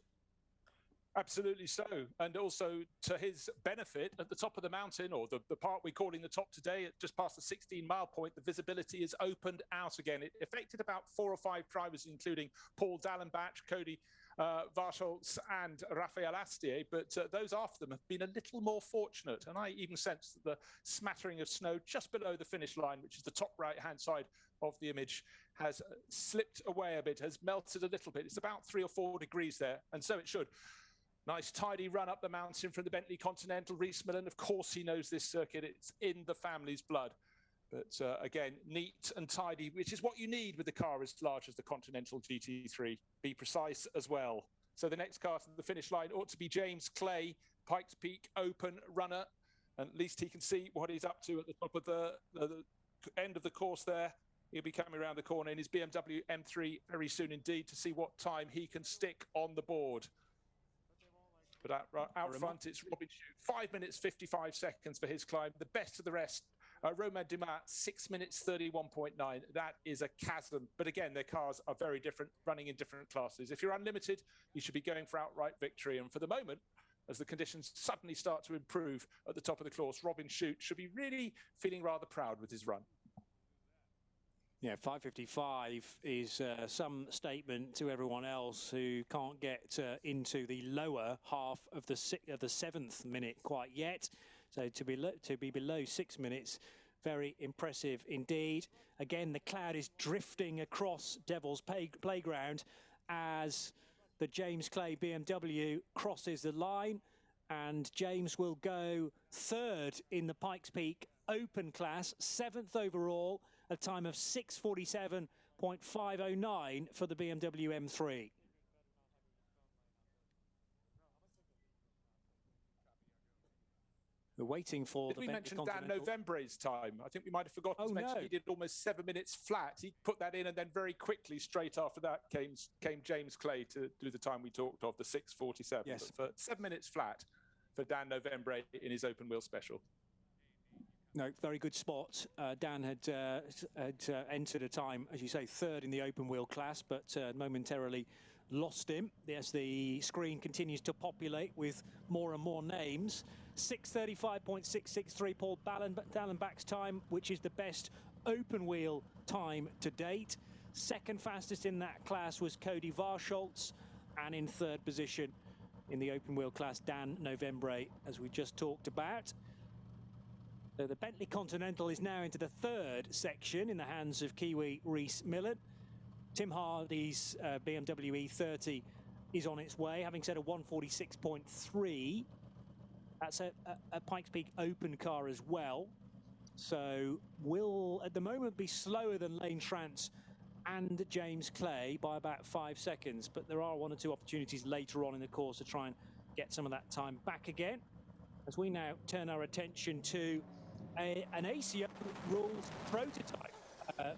Absolutely so. And also to his benefit, at the top of the mountain, or the part we're calling the top today, just past the 16-mile point, the visibility is opened out again. It affected about 4 or 5 drivers, including Paul Dallenbach, Cody Varschholz and Raphael Astier, but those after them have been a little more fortunate. And I even sense that the smattering of snow just below the finish line, which is the top right-hand side of the image, has slipped away a bit, has melted a little bit. It's about 3 or 4 degrees there, and so it should. Nice tidy run up the mountain from the Bentley Continental. Rhys Millen, of course he knows this circuit. It's in the family's blood. But again, neat and tidy, which is what you need with a car as large as the Continental GT3. Be precise as well. So the next car to the finish line ought to be James Clay, Pikes Peak Open runner. And at least he can see what he's up to at the top of the end of the course there. He'll be coming around the corner in his BMW M3 very soon indeed to see what time he can stick on the board. But out front, it's Robin Shute. 5 minutes, 55 seconds for his climb. The best of the rest, Romain Dumas, 6 minutes, 31.9. That is a chasm. But again, their cars are very different, running in different classes. If you're unlimited, you should be going for outright victory. And for the moment, as the conditions suddenly start to improve at the top of the course, Robin Shute should be really feeling rather proud with his run. Yeah, 5:55 is some statement to everyone else who can't get into the lower half of the 7th minute quite yet. So to be below 6 minutes, very impressive indeed. Again, the cloud is drifting across Devil's Playground as the James Clay BMW crosses the line, and James will go 3rd in the Pikes Peak Open class, 7th overall, a time of 6:47.509 for the BMW M3. We're waiting for Did we mention Dan Novembre's time? I think we might have forgotten to mention he did almost 7 minutes flat. He put that in, and then very quickly, straight after that, came James Clay to do the time we talked of, the 6:47. Yes. But for 7 minutes flat for Dan Novembre in his open wheel special. No, very good spot. Dan had entered a time, as you say, third in the open wheel class, but momentarily lost him as the screen continues to populate with more and more names. 6:35.663 Paul Dallenbach's time, which is the best open wheel time to date. Second fastest in that class was Cody Varscholtz, and in third position in the open wheel class, Dan Novembre, as we just talked about. So the Bentley Continental is now into the third section in the hands of Kiwi Rhys Millen. Tim Hardy's BMW E30 is on its way, having set a 146.3. That's a Pikes Peak Open car as well. So will, at the moment, be slower than Lane Trance and James Clay by about 5 seconds. But there are one or two opportunities later on in the course to try and get some of that time back again. As we now turn our attention to an ACO rules prototype,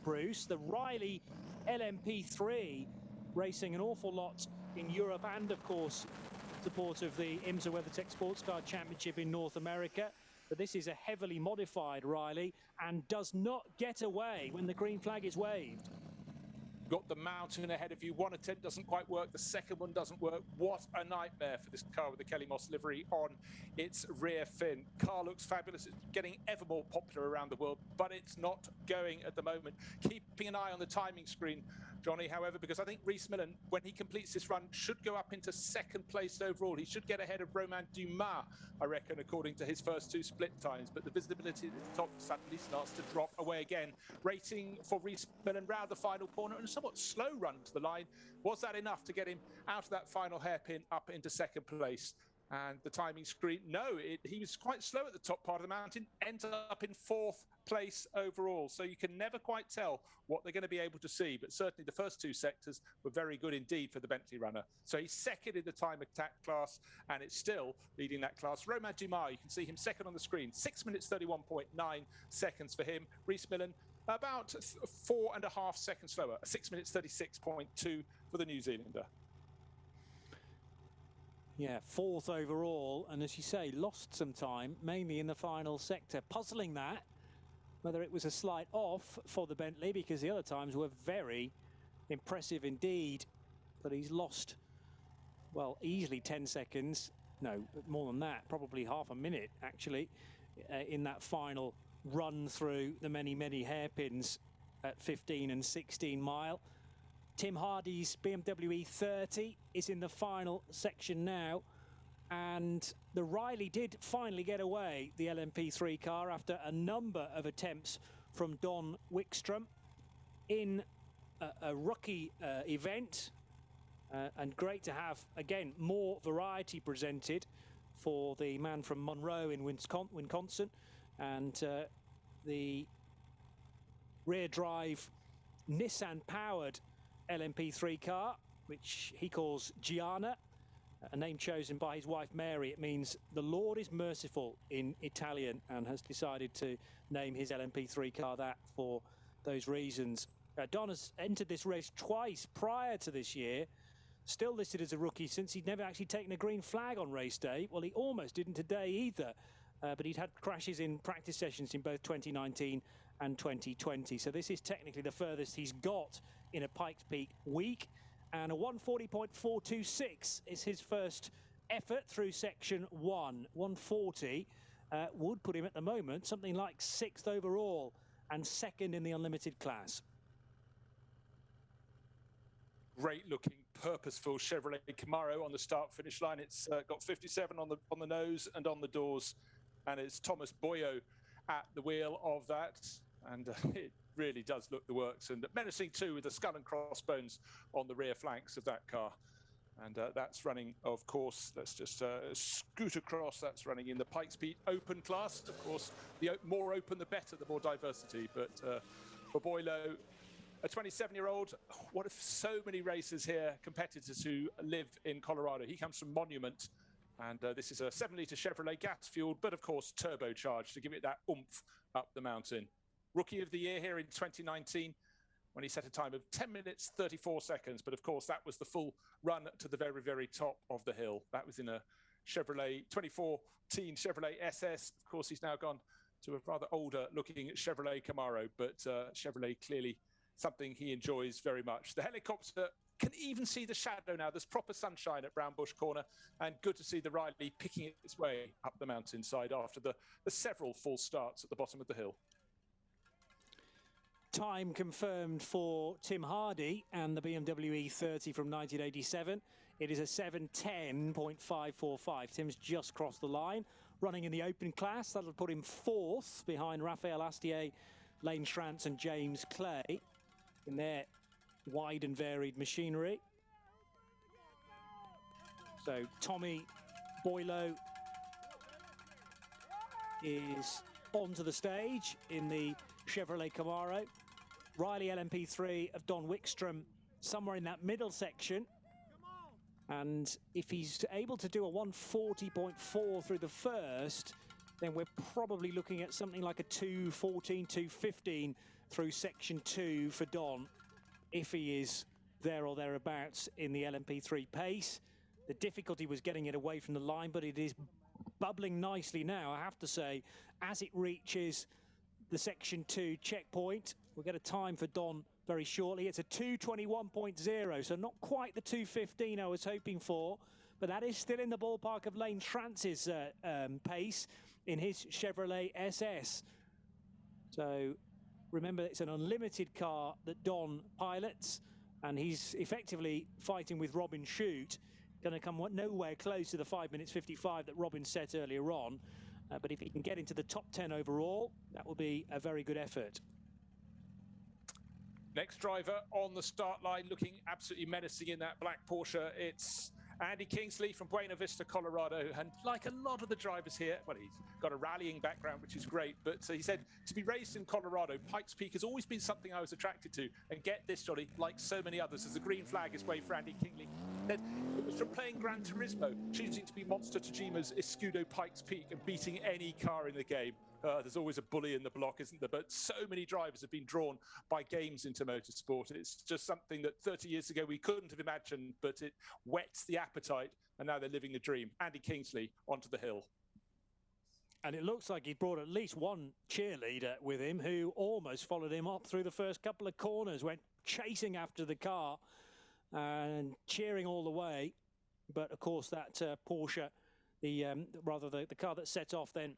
Bruce, the Riley LMP3, racing an awful lot in Europe and, of course, support of the IMSA WeatherTech Sports Car Championship in North America. But this is a heavily modified Riley and does not get away when the green flag is waved. Got the mountain ahead of you. One attempt doesn't quite work. The second one doesn't work. What a nightmare for this car with the Kelly Moss livery on its rear fin. Car looks fabulous. It's getting ever more popular around the world, but it's not going at the moment. Keeping an eye on the timing screen, Johnny, however, because I think Rhys Millen, when he completes this run, should go up into second place overall. He should get ahead of Romain Dumas, I reckon, according to his first two split times. But the visibility at the top suddenly starts to drop away again. Rating for Rhys Millen round the final corner and a somewhat slow run to the line. Was that enough to get him out of that final hairpin up into second place? And the timing screen, no, he was quite slow at the top part of the mountain, ended up in fourth place overall. So you can never quite tell what they're going to be able to see. But certainly the first two sectors were very good indeed for the Bentley runner. So he's second in the time attack class, and it's still leading that class. Romain Dumas, you can see him second on the screen, 6 minutes 31.9 seconds for him. Rhys Millen, about 4.5 seconds slower, 6 minutes 36.2 for the New Zealander. Yeah, fourth overall, and as you say, lost some time, mainly in the final sector. Puzzling that, whether it was a slight off for the Bentley, because the other times were very impressive indeed. But he's lost, well, easily 10 seconds. No, more than that, probably half a minute, actually, in that final run through the many, many hairpins at 15 and 16 mile. Tim Hardy's BMW E30 is in the final section now, and the Riley did finally get away, the LMP3 car, after a number of attempts from Don Wickstrom in a rookie event, and great to have, again, more variety presented for the man from Monroe in Wisconsin, and the rear drive Nissan powered LMP3 car, which he calls Gianna, a name chosen by his wife Mary. It means the Lord is merciful in Italian, and has decided to name his LMP3 car that for those reasons. Don has entered this race twice prior to this year, still listed as a rookie since he'd never actually taken a green flag on race day. Well, he almost didn't today either, but he'd had crashes in practice sessions in both 2019 and 2020. So this is technically the furthest he's got in a Pikes Peak week, and a 140.426 is his first effort through section 1. 140 would put him at the moment something like 6th overall and 2nd in the unlimited class. Great looking, purposeful Chevrolet Camaro on the start finish line. It's got 57 on the nose and on the doors, and it's Thomas Boyo at the wheel of that, and it really does look the works, and menacing too, with the skull and crossbones on the rear flanks of that car. And that's running, of course, let's just scoot across, that's running in the Pikes Peak Open class. Of course, the more open the better, the more diversity. But for Boilo, a 27-year-old, what if so many racers here, competitors who live in Colorado. He comes from Monument, and this is a 7-litre Chevrolet gas-fueled, but of course turbocharged to give it that oomph up the mountain. Rookie of the year here in 2019, when he set a time of 10 minutes 34 seconds. But of course, that was the full run to the very, very top of the hill. That was in a Chevrolet 2014 Chevrolet SS. Of course, he's now gone to a rather older looking Chevrolet Camaro, but Chevrolet clearly something he enjoys very much. The helicopter can even see the shadow now. There's proper sunshine at Brown Bush Corner, and good to see the Riley picking its way up the mountainside after the several false starts at the bottom of the hill. Time confirmed for Tim Hardy and the BMW E30 from 1987. It is a 7:10.545. Tim's just crossed the line. Running in the open class, that'll put him 4th behind Raphael Astier, Lane Schrantz and James Clay in their wide and varied machinery. So Tommy Boileau is onto the stage in the Chevrolet Camaro. Riley LMP3 of Don Wickstrom somewhere in that middle section. And if he's able to do a 140.4 through the first, then we're probably looking at something like a 2:14, 2:15 through section 2 for Don, if he is there or thereabouts in the LMP3 pace. The difficulty was getting it away from the line, but it is bubbling nicely now, I have to say, as it reaches the section 2 checkpoint. We'll get a time for Don very shortly. It's a 2:21.0, so not quite the 2:15 I was hoping for, but that is still in the ballpark of Lane Schrantz's pace in his Chevrolet SS. So remember, it's an unlimited car that Don pilots, and he's effectively fighting with Robin Shute. Going to come nowhere close to the 5 minutes 55 that Robin set earlier on. But if he can get into the top 10 overall, that will be a very good effort. Next driver on the start line, looking absolutely menacing in that black Porsche. It's Andy Kingsley from Buena Vista, Colorado. And like a lot of the drivers here, well, he's got a rallying background, which is great. But he said, to be raised in Colorado, Pikes Peak has always been something I was attracted to. And get this, Johnny, like so many others, as the green flag is waved for Andy Kingsley. It was from playing Gran Turismo, choosing to be Monster Tajima's Escudo Pikes Peak and beating any car in the game. There's always a bully in the block, isn't there? But so many drivers have been drawn by games into motorsport. It's just something that 30 years ago we couldn't have imagined, but it whets the appetite, and now they're living the dream. Andy Kingsley onto the hill. And it looks like he brought at least one cheerleader with him who almost followed him up through the first couple of corners, went chasing after the car and cheering all the way. But of course that Porsche, the car that set off then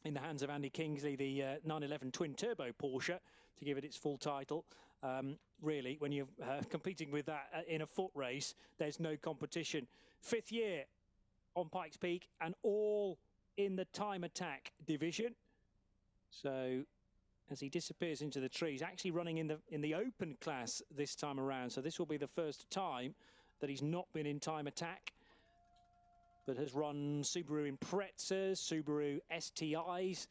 in the hands of Andy Kingsley, the 911 twin-turbo Porsche, to give it its full title. Really, when you're competing with that in a foot race, there's no competition. 5th year on Pikes Peak, and all in the time attack division. So as he disappears into the trees, actually running in the open class this time around. So this will be the first time that he's not been in time attack, but has run Subaru Imprezas, Subaru STIs,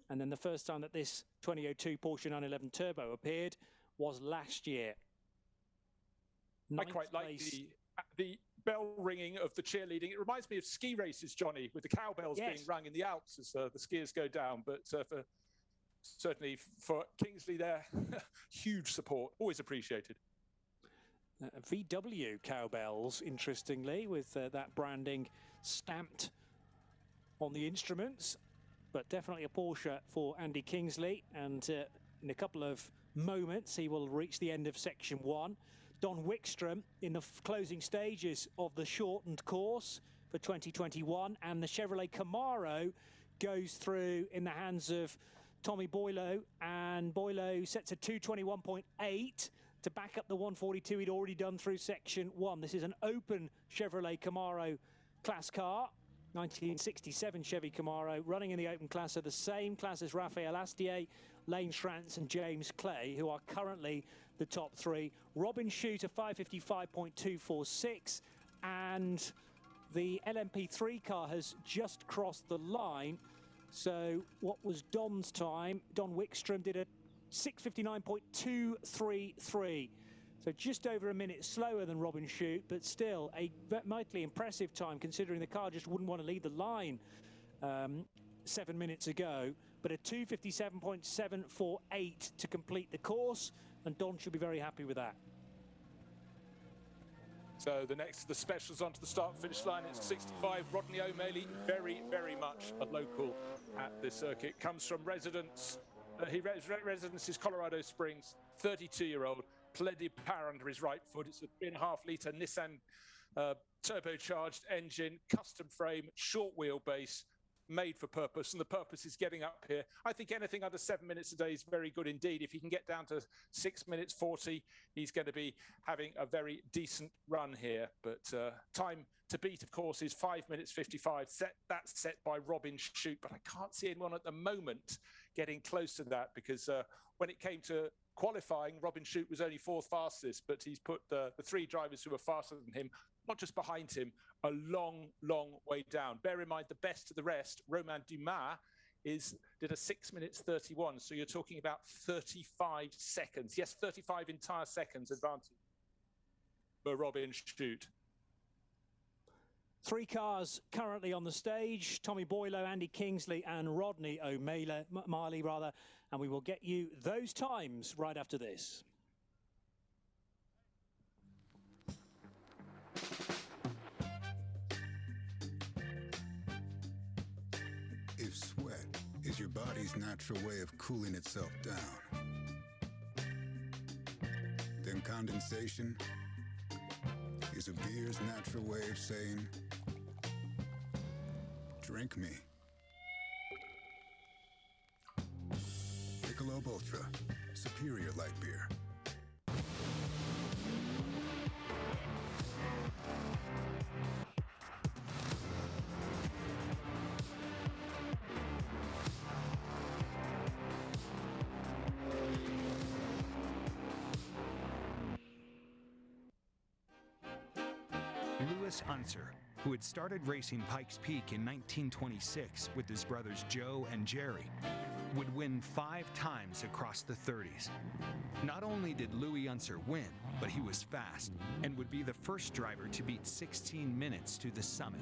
and then the first time that this 2002 Porsche 911 Turbo appeared was last year. I quite like the bell ringing of the cheerleading. It reminds me of ski races, Johnny, with the cowbells being rung in the Alps as the skiers go down. But certainly for Kingsley there, huge support, always appreciated. VW cowbells, interestingly, with that branding stamped on the instruments, but definitely a Porsche for Andy Kingsley. And in a couple of moments, he will reach the end of section 1. Don Wickstrom in the closing stages of the shortened course for 2021, and the Chevrolet Camaro goes through in the hands of Tommy Boileau, and Boileau sets a 2:21.8 to back up the 142 he'd already done through section 1. This is an open Chevrolet Camaro class car, 1967 Chevy Camaro, running in the open class, so the same class as Raphael Astier, Lane Schrantz and James Clay, who are currently the top 3. Robin Shute, a 555.246, and the LMP3 car has just crossed the line. So what was Don's time? Don Wickstrom did a 6:59.233. So just over a minute slower than Robin Shute, but still a mightily impressive time, considering the car just wouldn't want to leave the line 7 minutes ago. But a 2:57.748 to complete the course, and Don should be very happy with that. So the specials onto the start-finish line. It's 65. Rodney O'Malley, very, very much a local at the circuit. Comes from residence. Residence is Colorado Springs. 32-year-old. Plenty of power under his right foot. It's a 3.5-litre Nissan turbocharged engine, custom frame, short wheelbase, made for purpose, and the purpose is getting up here. I think anything under 7 minutes a day is very good indeed. If he can get down to 6 minutes 40, he's going to be having a very decent run here. But time to beat, of course, is 5 minutes 55. That's set by Robin Shute, but I can't see anyone at the moment getting close to that, because when it came to qualifying, Robin Shute was only 4th fastest, but he's put the 3 drivers who are faster than him, not just behind him, a long, long way down. Bear in mind, the best of the rest, Romain Dumas, did a 6 minutes 31. So you're talking about 35 seconds. Yes, 35 entire seconds advantage for Robin Shute. 3 cars currently on the stage: Tommy Boylo, Andy Kingsley and Rodney O'Malley, and we will get you those times right after this. If sweat is your body's natural way of cooling itself down, then condensation is a beer's natural way of saying, drink me. Michelob Ultra, superior light beer. Louis Unser, who had started racing Pikes Peak in 1926 with his brothers Joe and Jerry, would win 5 times across the 30s. Not only did Louis Unser win, but he was fast and would be the first driver to beat 16 minutes to the summit.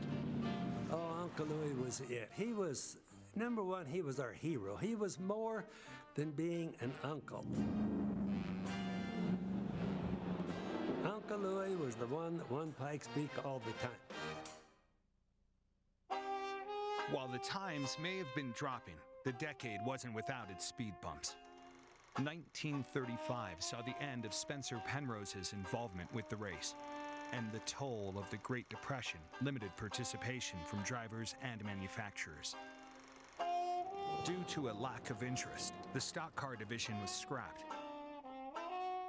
Oh, Uncle Louis was it. He was, number one, he was our hero. He was more than being an uncle. Uncle Louis was the one that won Pikes Peak all the time. While the times may have been dropping, the decade wasn't without its speed bumps. 1935 saw the end of Spencer Penrose's involvement with the race, and the toll of the Great Depression limited participation from drivers and manufacturers. Due to a lack of interest, the stock car division was scrapped.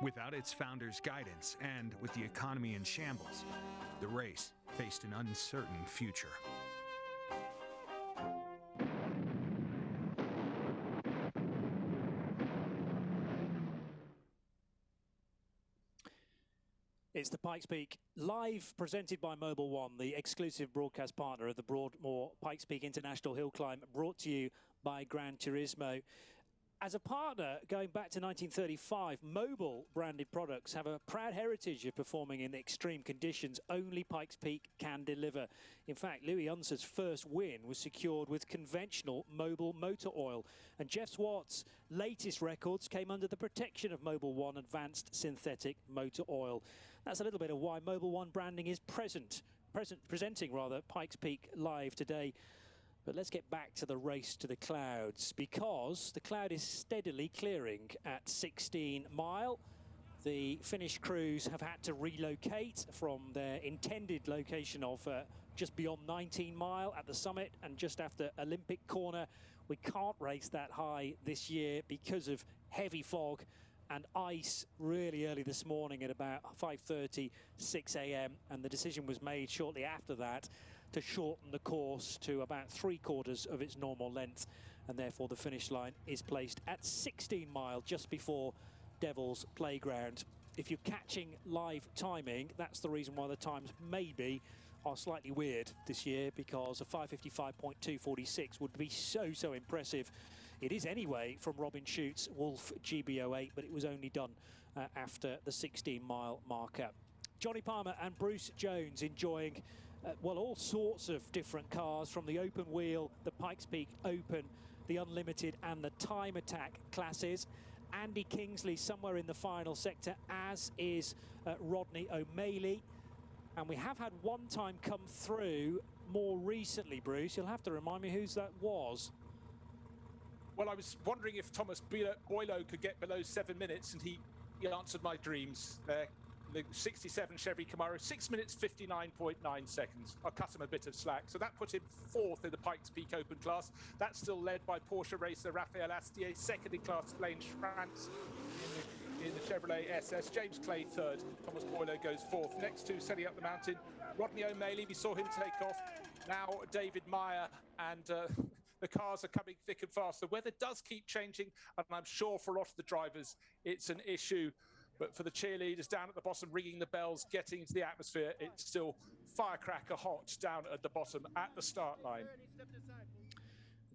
Without its founder's guidance and with the economy in shambles, the race faced an uncertain future. It's the Pikes Peak Live, presented by Mobil 1, the exclusive broadcast partner of the Broadmoor Pikes Peak International Hill Climb, brought to you by Gran Turismo. As a partner, going back to 1935, Mobil branded products have a proud heritage of performing in extreme conditions only Pikes Peak can deliver. In fact, Louis Unser's first win was secured with conventional Mobil motor oil. And Jeff Zwart's latest records came under the protection of Mobil 1 advanced synthetic motor oil. That's a little bit of why Mobil 1 branding is presenting Pikes Peak Live today. But let's get back to the race to the clouds, because the cloud is steadily clearing at 16 Mile. The Finnish crews have had to relocate from their intended location of just beyond 19 Mile at the summit and just after Olympic Corner. We can't race that high this year because of heavy fog and ice really early this morning at about 5:30, 6 a.m. And the decision was made shortly after that to shorten the course to about 3/4 of its normal length, and therefore the finish line is placed at 16 Mile, just before Devil's Playground. If you're catching live timing, that's the reason why the times maybe are slightly weird this year, because a 5:55.246 would be so impressive. It is anyway from Robin Schute's Wolf GB08, but it was only done after the 16 Mile marker. Johnny Palmer and Bruce Jones enjoying all sorts of different cars, from the open wheel, the Pikes Peak Open, the Unlimited and the Time Attack classes. Andy Kingsley somewhere in the final sector, as is Rodney O'Malley. And we have had one time come through more recently, Bruce. You'll have to remind me whose that was. Well, I was wondering if Thomas Boilo could get below 7 minutes, and he answered my dreams there. The 67 Chevy Camaro, 6 minutes 59.9 seconds. I'll cut him a bit of slack. So that put him 4th in the Pikes Peak Open class. That's still led by Porsche racer Raphael Astier, 2nd in class Blaine Schranz in the Chevrolet SS. James Clay 3rd. Thomas Boilo goes 4th. Next two setting up the mountain. Rodney O'Malley, we saw him take off. Now David Meyer, and the cars are coming thick and fast. The weather does keep changing, and I'm sure for a lot of the drivers it's an issue. But for the cheerleaders down at the bottom, ringing the bells, getting into the atmosphere, it's still firecracker hot down at the bottom at the start line.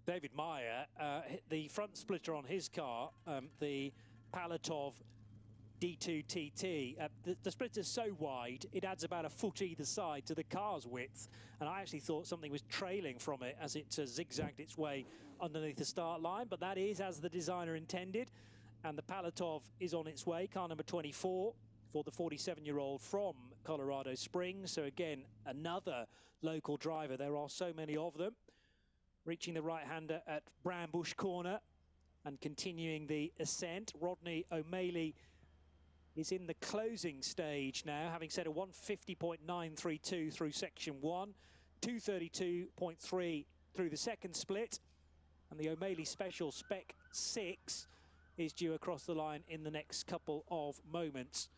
David Meyer, the front splitter on his car, the Palatov D2TT, the splitter's so wide, it adds about a foot either side to the car's width. And I actually thought something was trailing from it as it zigzagged its way underneath the start line. But that is as the designer intended. And the Palatov is on its way, car number 24 for the 47-year-old from Colorado Springs. So again, another local driver. There are so many of them. Reaching the right-hander at Brambush Corner and continuing the ascent. Rodney O'Malley is in the closing stage now, having set a 150.932 through section 1, 232.3 through the second split. And the O'Malley Special Spec 6 is due across the line in the next couple of moments.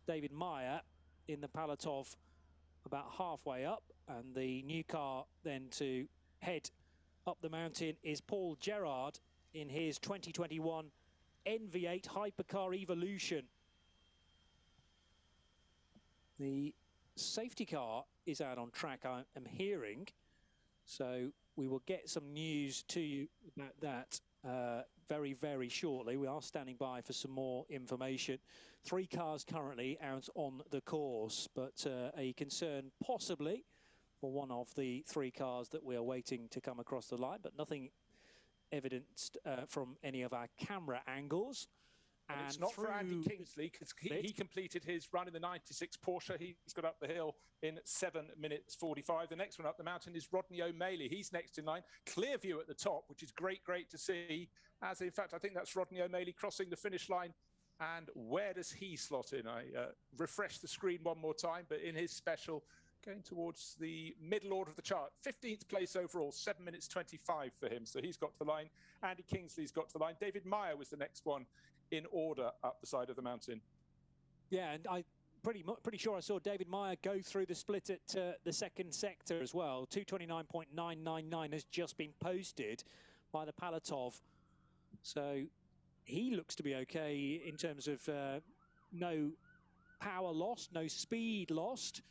David Meyer in the Palatov about halfway up, and the new car then to head up the mountain is Paul Gerard in his 2021 NV8 Hypercar Evolution. The safety car is out on track, I am hearing, so we will get some news to you about that very, very shortly. We are standing by for some more information. 3 cars currently out on the course, but a concern possibly for one of the 3 cars that we are waiting to come across the line, but nothing evidenced from any of our camera angles. And it's not for Andy Kingsley, because he completed his run in the 96 Porsche. He's got up the hill in 7 minutes 45. The next one up the mountain is Rodney O'Malley. He's next in line. Clear view at the top, which is great to see. As in fact, I think that's Rodney O'Malley crossing the finish line. And where does he slot in? I refresh the screen one more time, but in his special, going towards the middle order of the chart. 15th place overall, 7 minutes 25 for him. So he's got to the line. Andy Kingsley's got to the line. David Meyer was the next one in order up the side of the mountain. Yeah, and I pretty sure I saw David Meyer go through the split at the second sector as well. 229.999 has just been posted by the Palatov. So he looks to be okay in terms of no power lost, no speed lost.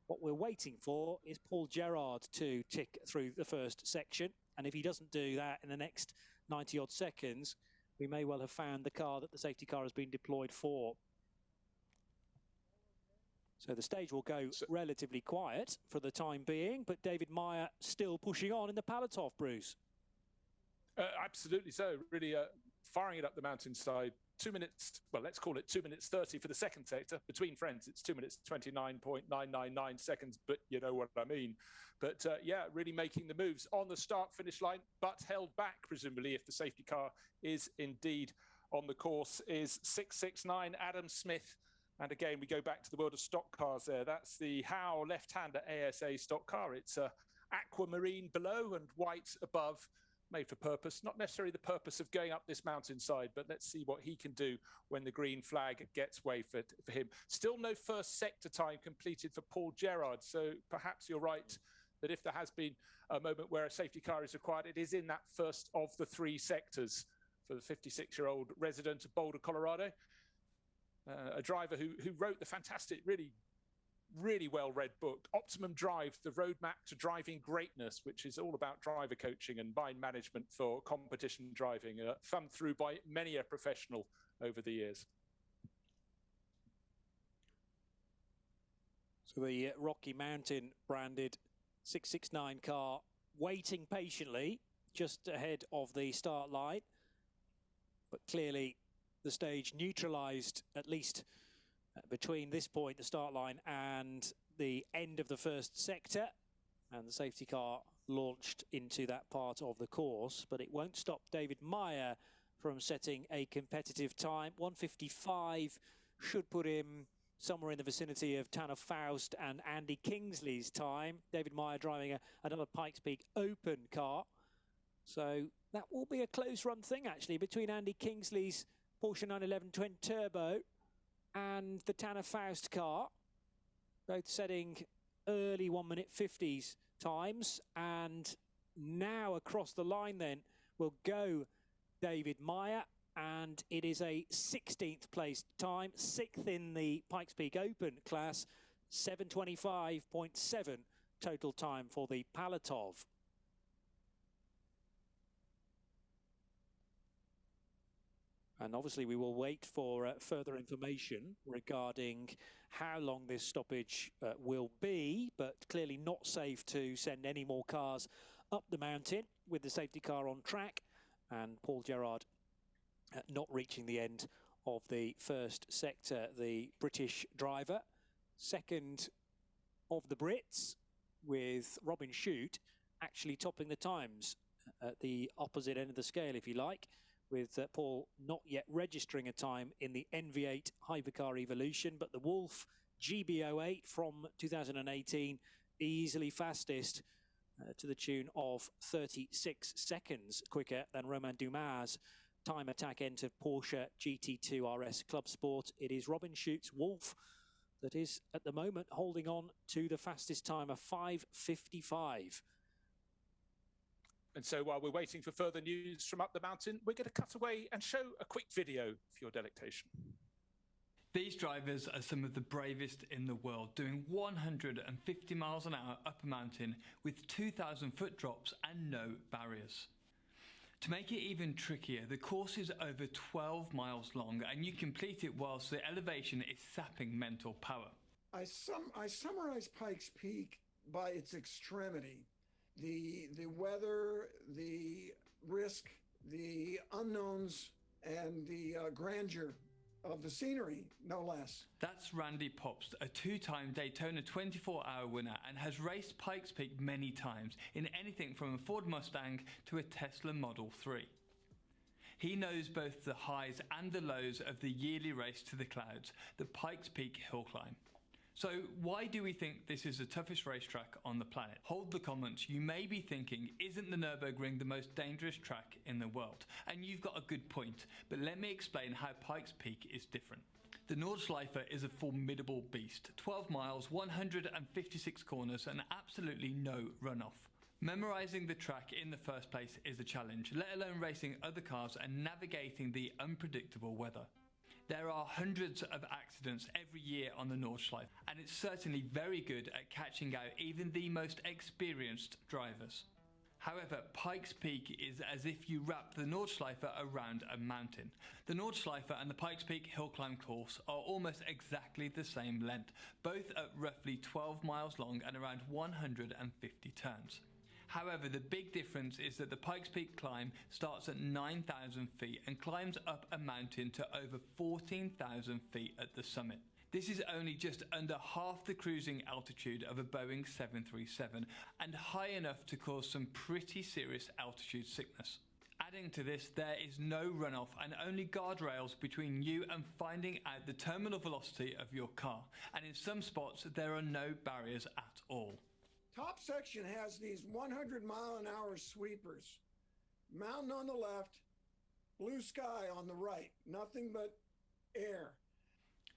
What we're waiting for is Paul Gerard to tick through the first section. And if he doesn't do that in the next 90-odd seconds, we may well have found the car that the safety car has been deployed for. So the stage will go relatively quiet for the time being, but David Meyer still pushing on in the Palatov, Bruce. Absolutely so. Really firing it up the mountainside. 2 minutes, well, let's call it 2 minutes 30 for the second sector. Between friends, it's 2 minutes 29.999 seconds, but you know what I mean. But yeah, really making the moves on the start-finish line, but held back, presumably, if the safety car is indeed on the course, is 669 Adam Smith. And again, we go back to the world of stock cars there. That's the Howe left-hander ASA stock car. It's aquamarine below and white above. Made for purpose, not necessarily the purpose of going up this mountainside, but let's see what he can do when the green flag gets way for him. Still no first sector time completed for Paul Gerard, so perhaps you're right that if there has been a moment where a safety car is required, it is in that first of the 3 sectors for the 56-year-old resident of Boulder, Colorado. A driver who wrote the fantastic, really well-read book, Optimum Drive, The Roadmap to Driving Greatness, which is all about driver coaching and mind management for competition driving, thumbed through by many a professional over the years. So the Rocky Mountain branded 669 car waiting patiently just ahead of the start line, but clearly the stage neutralized at least between this point, the start line, and the end of the first sector. And the safety car launched into that part of the course, but it won't stop David Meyer from setting a competitive time. 1:55 should put him somewhere in the vicinity of Tanner Faust and Andy Kingsley's time. David Meyer driving another Pikes Peak Open car. So that will be a close run thing, actually, between Andy Kingsley's Porsche 911 Twin Turbo and the Tanner Faust car, both setting early 1:50s times. And now across the line then will go David Meyer, and it is a 16th place time, 6th in the Pikes Peak Open class, 7:25.7 total time for the Palatov. And obviously we will wait for further information regarding how long this stoppage will be, but clearly not safe to send any more cars up the mountain with the safety car on track, and Paul Gerard not reaching the end of the first sector, the British driver. Second of the Brits, with Robin Shute actually topping the times at the opposite end of the scale, if you like, with Paul not yet registering a time in the NV8 Hypercar Evolution, but the Wolf GB08 from 2018 easily fastest to the tune of 36 seconds quicker than Romain Dumas' time attack entered Porsche GT2 RS Club Sport. It is Robin Schute's Wolf that is at the moment holding on to the fastest time of 5:55. And so while we're waiting for further news from up the mountain, we're going to cut away and show a quick video for your delectation. These drivers are some of the bravest in the world, doing 150 miles an hour up a mountain with 2,000 foot drops and no barriers. To make it even trickier, the course is over 12 miles long, and you complete it whilst the elevation is sapping mental power. I summarize Pikes Peak by its extremity. The weather, the risk, the unknowns, and the grandeur of the scenery, no less. That's Randy Popst, a two-time Daytona 24-hour winner, and has raced Pikes Peak many times in anything from a Ford Mustang to a Tesla Model 3. He knows both the highs and the lows of the yearly race to the clouds, the Pikes Peak Hill Climb. So why do we think this is the toughest racetrack on the planet? Hold the comments. You may be thinking, isn't the Nürburgring the most dangerous track in the world? And you've got a good point, but let me explain how Pikes Peak is different. The Nordschleife is a formidable beast. 12 miles, 156 corners, and absolutely no runoff. Memorising the track in the first place is a challenge, let alone racing other cars and navigating the unpredictable weather. There are hundreds of accidents every year on the Nordschleife, and it's certainly very good at catching out even the most experienced drivers. However, Pikes Peak is as if you wrap the Nordschleife around a mountain. The Nordschleife and the Pikes Peak Hill Climb course are almost exactly the same length, both at roughly 12 miles long and around 150 turns. However, the big difference is that the Pikes Peak climb starts at 9,000 feet and climbs up a mountain to over 14,000 feet at the summit. This is only just under half the cruising altitude of a Boeing 737 and high enough to cause some pretty serious altitude sickness. Adding to this, there is no runoff and only guardrails between you and finding out the terminal velocity of your car, and in some spots there are no barriers at all. Top section has these 100-mile-an-hour sweepers. Mountain on the left, blue sky on the right, nothing but air.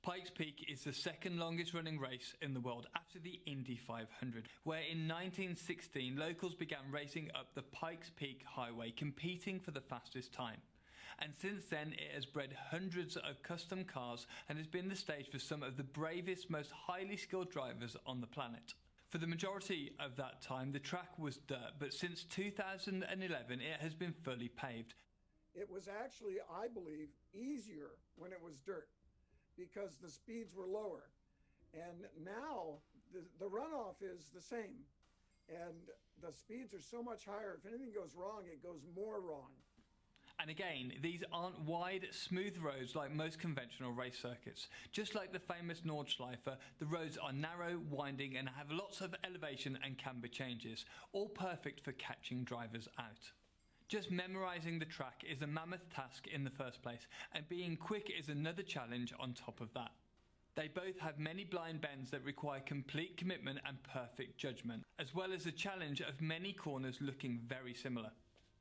Pikes Peak is the second longest running race in the world after the Indy 500, where in 1916 locals began racing up the Pikes Peak Highway, competing for the fastest time. And since then it has bred hundreds of custom cars and has been the stage for some of the bravest, most highly skilled drivers on the planet. For the majority of that time, the track was dirt, but since 2011, it has been fully paved. It was actually, I believe, easier when it was dirt because the speeds were lower. And now the runoff is the same. And the speeds are so much higher. If anything goes wrong, it goes more wrong. And again, these aren't wide, smooth roads like most conventional race circuits. Just like the famous Nordschleife, the roads are narrow, winding, and have lots of elevation and camber changes, all perfect for catching drivers out. Just memorising the track is a mammoth task in the first place, and being quick is another challenge on top of that. They both have many blind bends that require complete commitment and perfect judgment, as well as the challenge of many corners looking very similar.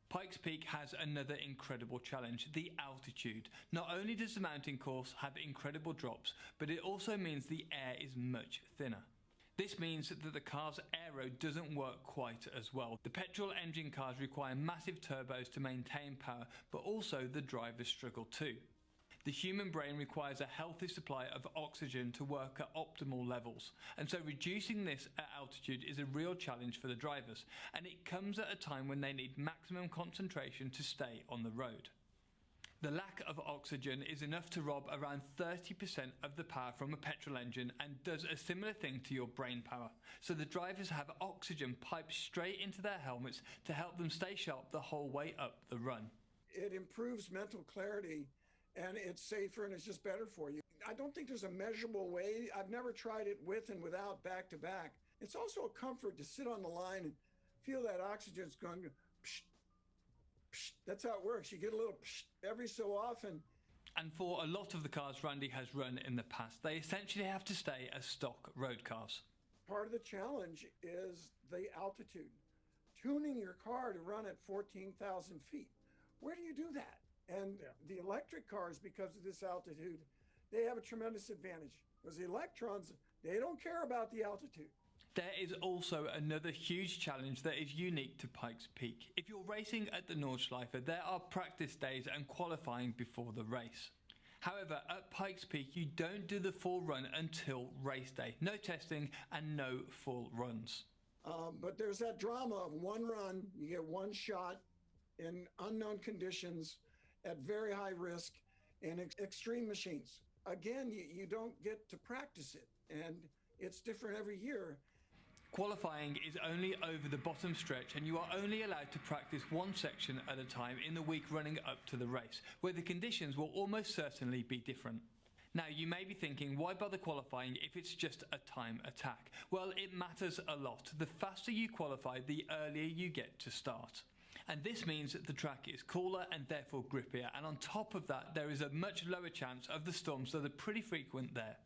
Pikes Peak has another incredible challenge, the altitude. Not only does the mountain course have incredible drops, but it also means the air is much thinner. This means that the car's aero doesn't work quite as well. The petrol engine cars require massive turbos to maintain power, but also the drivers struggle too. The human brain requires a healthy supply of oxygen to work at optimal levels, and so reducing this at altitude is a real challenge for the drivers, and it comes at a time when they need maximum concentration to stay on the road. The lack of oxygen is enough to rob around 30% of the power from a petrol engine and does a similar thing to your brain power. So the drivers have oxygen piped straight into their helmets to help them stay sharp the whole way up the run. It improves mental clarity, and it's safer, and it's just better for you. I don't think there's a measurable way. I've never tried it with and without back to back. It's also a comfort to sit on the line and feel that oxygen's going psh, psh. That's how it works. You get a little psh every so often. And for a lot of the cars Randy has run in the past, they essentially have to stay as stock road cars. Part of the challenge is the altitude. Tuning your car to run at 14,000 feet. Where do you do that? And the electric cars, because of this altitude, they have a tremendous advantage. Because the electrons, they don't care about the altitude. There is also another huge challenge that is unique to Pikes Peak. If you're racing at the Nordschleife, there are practice days and qualifying before the race. However, at Pikes Peak, you don't do the full run until race day. No testing and no full runs. But there's that drama of one run, you get one shot in unknown conditions, at very high risk, and extreme machines. Again, you don't get to practice it, and it's different every year. Qualifying is only over the bottom stretch, and you are only allowed to practice one section at a time in the week running up to the race, where the conditions will almost certainly be different. Now, you may be thinking, why bother qualifying if it's just a time attack? Well, it matters a lot. The faster you qualify, the earlier you get to start. And this means that the track is cooler and therefore grippier, and on top of that there is a much lower chance of the storms that are pretty frequent there.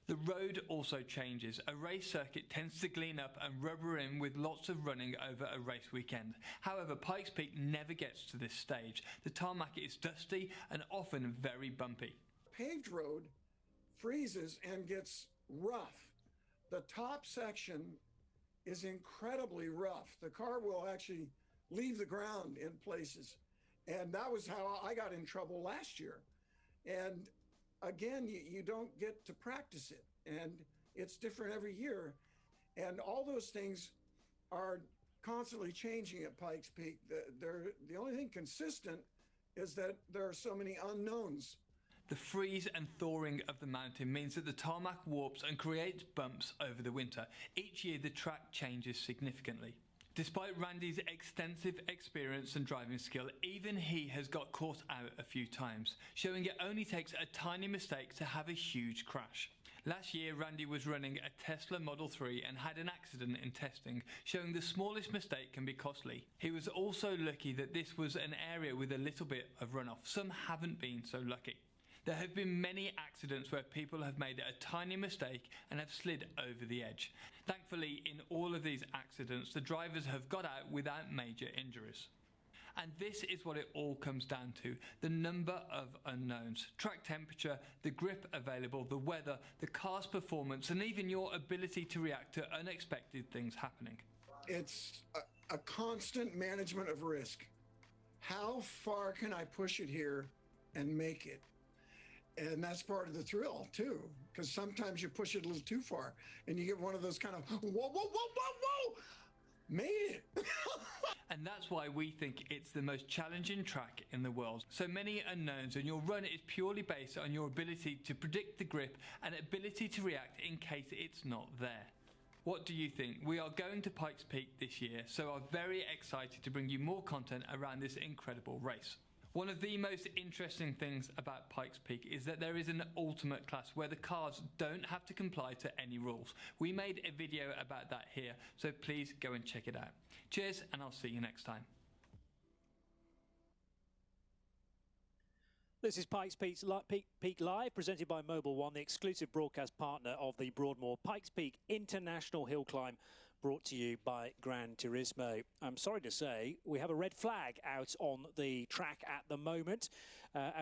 The road also changes. A race circuit tends to glean up and rubber in with lots of running over a race weekend. However, Pikes Peak never gets to this stage. The tarmac is dusty and often very bumpy. Paved road freezes and gets rough. The top section is incredibly rough. The car will actually leave the ground in places. And that was how I got in trouble last year. And again, you don't get to practice it. And it's different every year. And all those things are constantly changing at Pikes Peak. The only thing consistent is that there are so many unknowns. The freeze and thawing of the mountain means that the tarmac warps and creates bumps over the winter. Each year the track changes significantly. Despite Randy's extensive experience and driving skill, even he has got caught out a few times, showing it only takes a tiny mistake to have a huge crash. Last year, Randy was running a Tesla Model 3 and had an accident in testing, showing the smallest mistake can be costly. He was also lucky that this was an area with a little bit of runoff. Some haven't been so lucky. There have been many accidents where people have made a tiny mistake and have slid over the edge. Thankfully, in all of these accidents, the drivers have got out without major injuries. And this is what it all comes down to: the number of unknowns. Track temperature, the grip available, the weather, the car's performance, and even your ability to react to unexpected things happening. It's a constant management of risk. How far can I push it here and make it? And that's part of the thrill too, because sometimes you push it a little too far and you get one of those kind of whoa, whoa, whoa, whoa, whoa, made it. And that's why we think it's the most challenging track in the world. So many unknowns, and your run is purely based on your ability to predict the grip and ability to react in case it's not there. What do you think? We are going to Pikes Peak this year, so are very excited to bring you more content around this incredible race. One of the most interesting things about Pikes Peak is that there is an ultimate class where the cars don't have to comply to any rules. We made a video about that here, so please go and check it out. Cheers, and I'll see you next time. This is Pikes Peak Live, presented by Mobil One, the exclusive broadcast partner of the Broadmoor Pikes Peak International Hill Climb, brought to you by Gran Turismo. I'm sorry to say we have a red flag out on the track at the moment,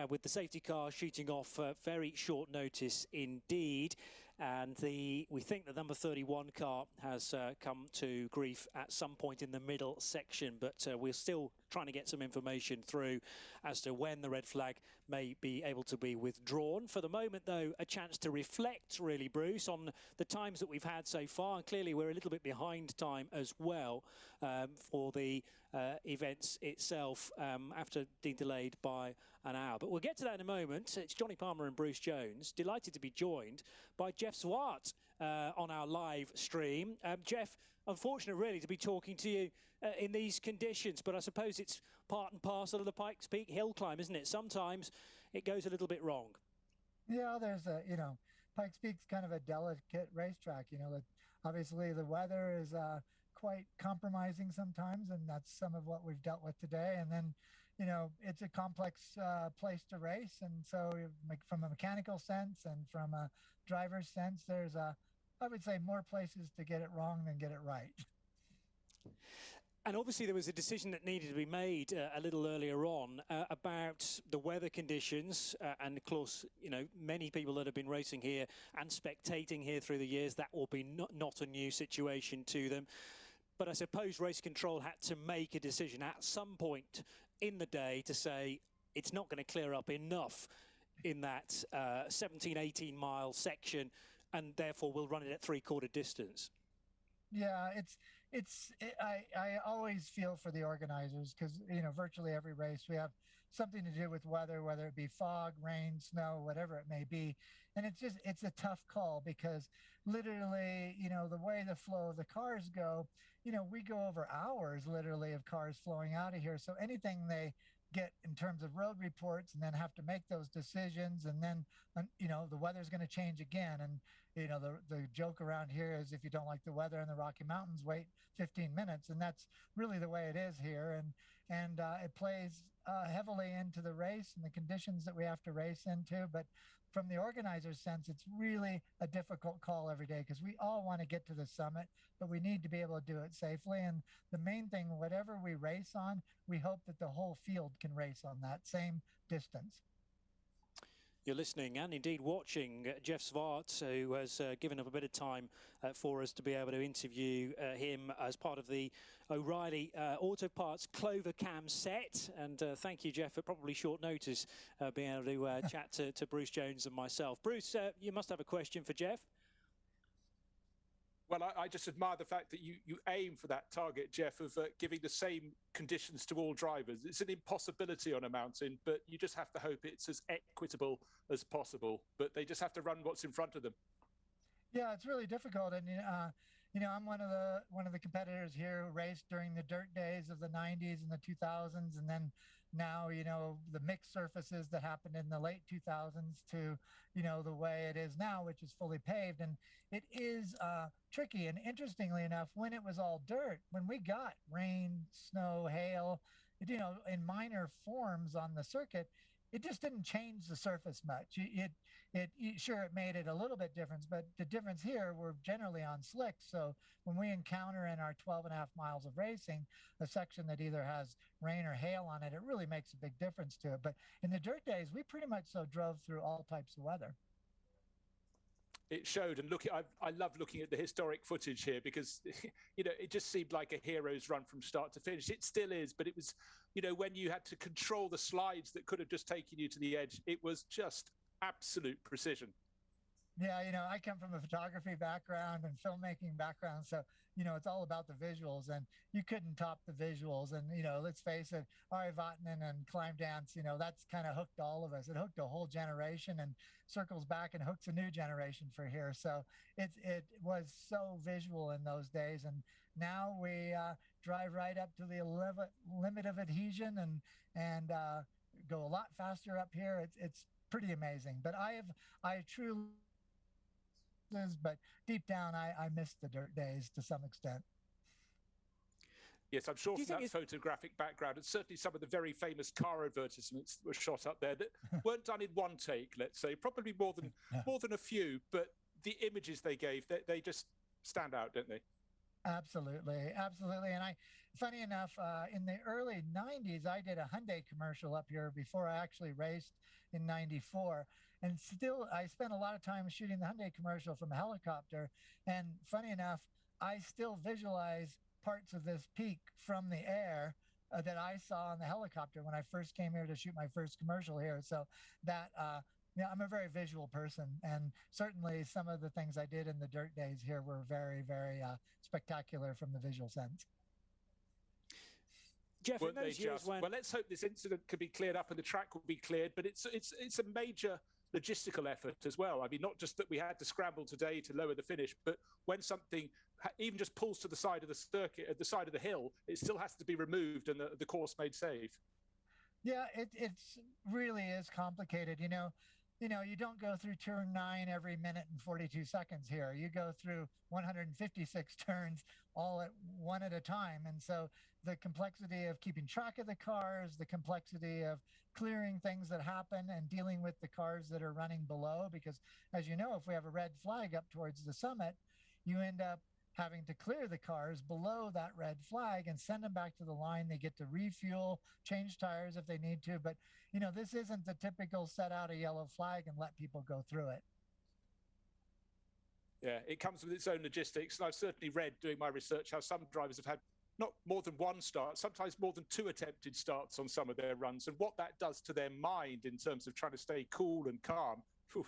with the safety car shooting off very short notice indeed. And we think the number 31 car has come to grief at some point in the middle section, but we're still trying to get some information through as to when the red flag may be able to be withdrawn. For the moment, though, a chance to reflect, really, Bruce, on the times that we've had so far. And clearly, we're a little bit behind time as well for the events itself after being delayed by an hour. But we'll get to that in a moment. It's Johnny Palmer and Bruce Jones. Delighted to be joined by Jeff Zwart on our live stream. Jeff, unfortunate really to be talking to you in these conditions, but I suppose it's part and parcel of the Pikes Peak hill climb, isn't it? Sometimes it goes a little bit wrong. Yeah, there's a, Pikes Peak's kind of a delicate racetrack, that obviously the weather is quite compromising sometimes, and that's some of what we've dealt with today. And then, it's a complex place to race. And so from a mechanical sense and from a driver's sense, there's I would say more places to get it wrong than get it right. And obviously there was a decision that needed to be made a little earlier on about the weather conditions. And of course, many people that have been racing here and spectating here through the years, that will be not a new situation to them. But I suppose race control had to make a decision at some point in the day to say it's not going to clear up enough in that 17, 18 mile section, and therefore we'll run it at three-quarter distance. Yeah, I always feel for the organizers because, virtually every race we have something to do with weather, whether it be fog, rain, snow, whatever it may be. And it's a tough call because literally, the way the flow of the cars go, we go over hours literally of cars flowing out of here. So anything they get in terms of road reports and then have to make those decisions, and then the weather's going to change again. And the joke around here is if you don't like the weather in the Rocky Mountains, wait 15 minutes, and that's really the way it is here. And it plays heavily into the race and the conditions that we have to race into. But from the organizer's sense, it's really a difficult call every day because we all want to get to the summit, but we need to be able to do it safely. And the main thing, whatever we race on, we hope that the whole field can race on that same distance. You're listening and indeed watching Jeff Zwart, who has given up a bit of time for us to be able to interview him as part of the O'Reilly Auto Parts Clover Cam set. And thank you, Jeff, at probably short notice being able to chat to Bruce Jones and myself. Bruce, you must have a question for Jeff. Well, I just admire the fact that you aim for that target, Jeff, of giving the same conditions to all drivers. It's an impossibility on a mountain, but you just have to hope it's as equitable as possible. But they just have to run what's in front of them. Yeah, it's really difficult. And, I'm one of the competitors here who raced during the dirt days of the 90s and the 2000s. And then now, the mixed surfaces that happened in the late 2000s to, the way it is now, which is fully paved. And it is tricky. And interestingly enough, when it was all dirt, when we got rain, snow, hail, in minor forms on the circuit, it just didn't change the surface much. Sure, it made it a little bit different, but the difference here, we're generally on slicks. So when we encounter in our 12.5 miles of racing a section that either has rain or hail on it, it really makes a big difference to it. But in the dirt days, we pretty much drove through all types of weather. It showed, and I love looking at the historic footage here because, it just seemed like a hero's run from start to finish. It still is, but it was, when you had to control the slides that could have just taken you to the edge, it was just absolute precision. Yeah, I come from a photography background and filmmaking background, so, it's all about the visuals, and you couldn't top the visuals. And, let's face it, Ari Vatanen and Climb Dance, that's kind of hooked all of us. It hooked a whole generation and circles back and hooks a new generation for here. So it was so visual in those days. And now we drive right up to the limit of adhesion and go a lot faster up here. It's pretty amazing. But I truly, but deep down, I miss the dirt days to some extent. Yes, I'm sure from that photographic background, and certainly some of the very famous car advertisements that were shot up there that weren't done in one take, let's say, probably more than a few, but the images they gave, they just stand out, don't they? Absolutely, absolutely. And funny enough, in the early 90s, I did a Hyundai commercial up here before I actually raced in 94. And still, I spent a lot of time shooting the Hyundai commercial from a helicopter. And funny enough, I still visualize parts of this peak from the air that I saw in the helicopter when I first came here to shoot my first commercial here. So that, I'm a very visual person, and certainly some of the things I did in the dirt days here were very, very spectacular from the visual sense. Jeff, Well, let's hope this incident can be cleared up and the track will be cleared, but it's a major logistical effort as well. I mean, not just that we had to scramble today to lower the finish, but when something even just pulls to the side of the circuit, at the side of the hill, it still has to be removed and the course made safe. Yeah, it's really is complicated. You know, you don't go through turn 9 every minute and 42 seconds here. You go through 156 turns all at one at a time. And so the complexity of keeping track of the cars, the complexity of clearing things that happen and dealing with the cars that are running below, because as you know, if we have a red flag up towards the summit, you end up having to clear the cars below that red flag and send them back to the line. They get to refuel, change tires if they need to. But, you know, this isn't the typical set out a yellow flag and let people go through it. Yeah, it comes with its own logistics. And I've certainly read, doing my research, how some drivers have had not more than one start, sometimes more than 2 attempted starts on some of their runs, and what that does to their mind in terms of trying to stay cool and calm. Whew.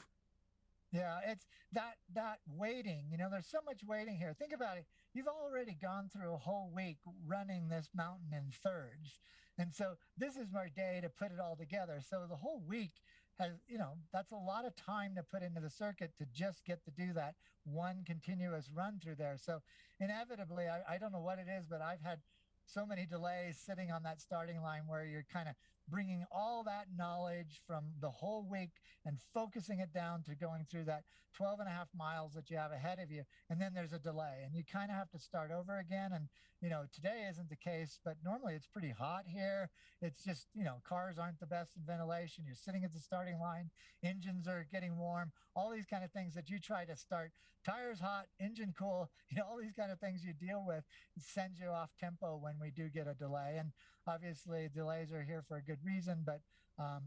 Yeah, it's that waiting, you know, there's so much waiting here. Think about it. You've already gone through a whole week running this mountain in thirds. And so this is my day to put it all together. So the whole week has, you know, that's a lot of time to put into the circuit to just get to do that one continuous run through there. So inevitably, I don't know what it is, but I've had so many delays sitting on that starting line where you're kind of bringing all that knowledge from the whole week and focusing it down to going through that 12 and a half miles that you have ahead of you. And then there's a delay and you kind of have to start over again. And, you know, today isn't the case, but normally it's pretty hot here. It's just, you know, cars aren't the best in ventilation. You're sitting at the starting line. Engines are getting warm. All these kind of things that you try to start. Tires hot, engine cool, you know, all these kind of things you deal with. It sends you off tempo when we do get a delay. And obviously delays are here for a good reason, but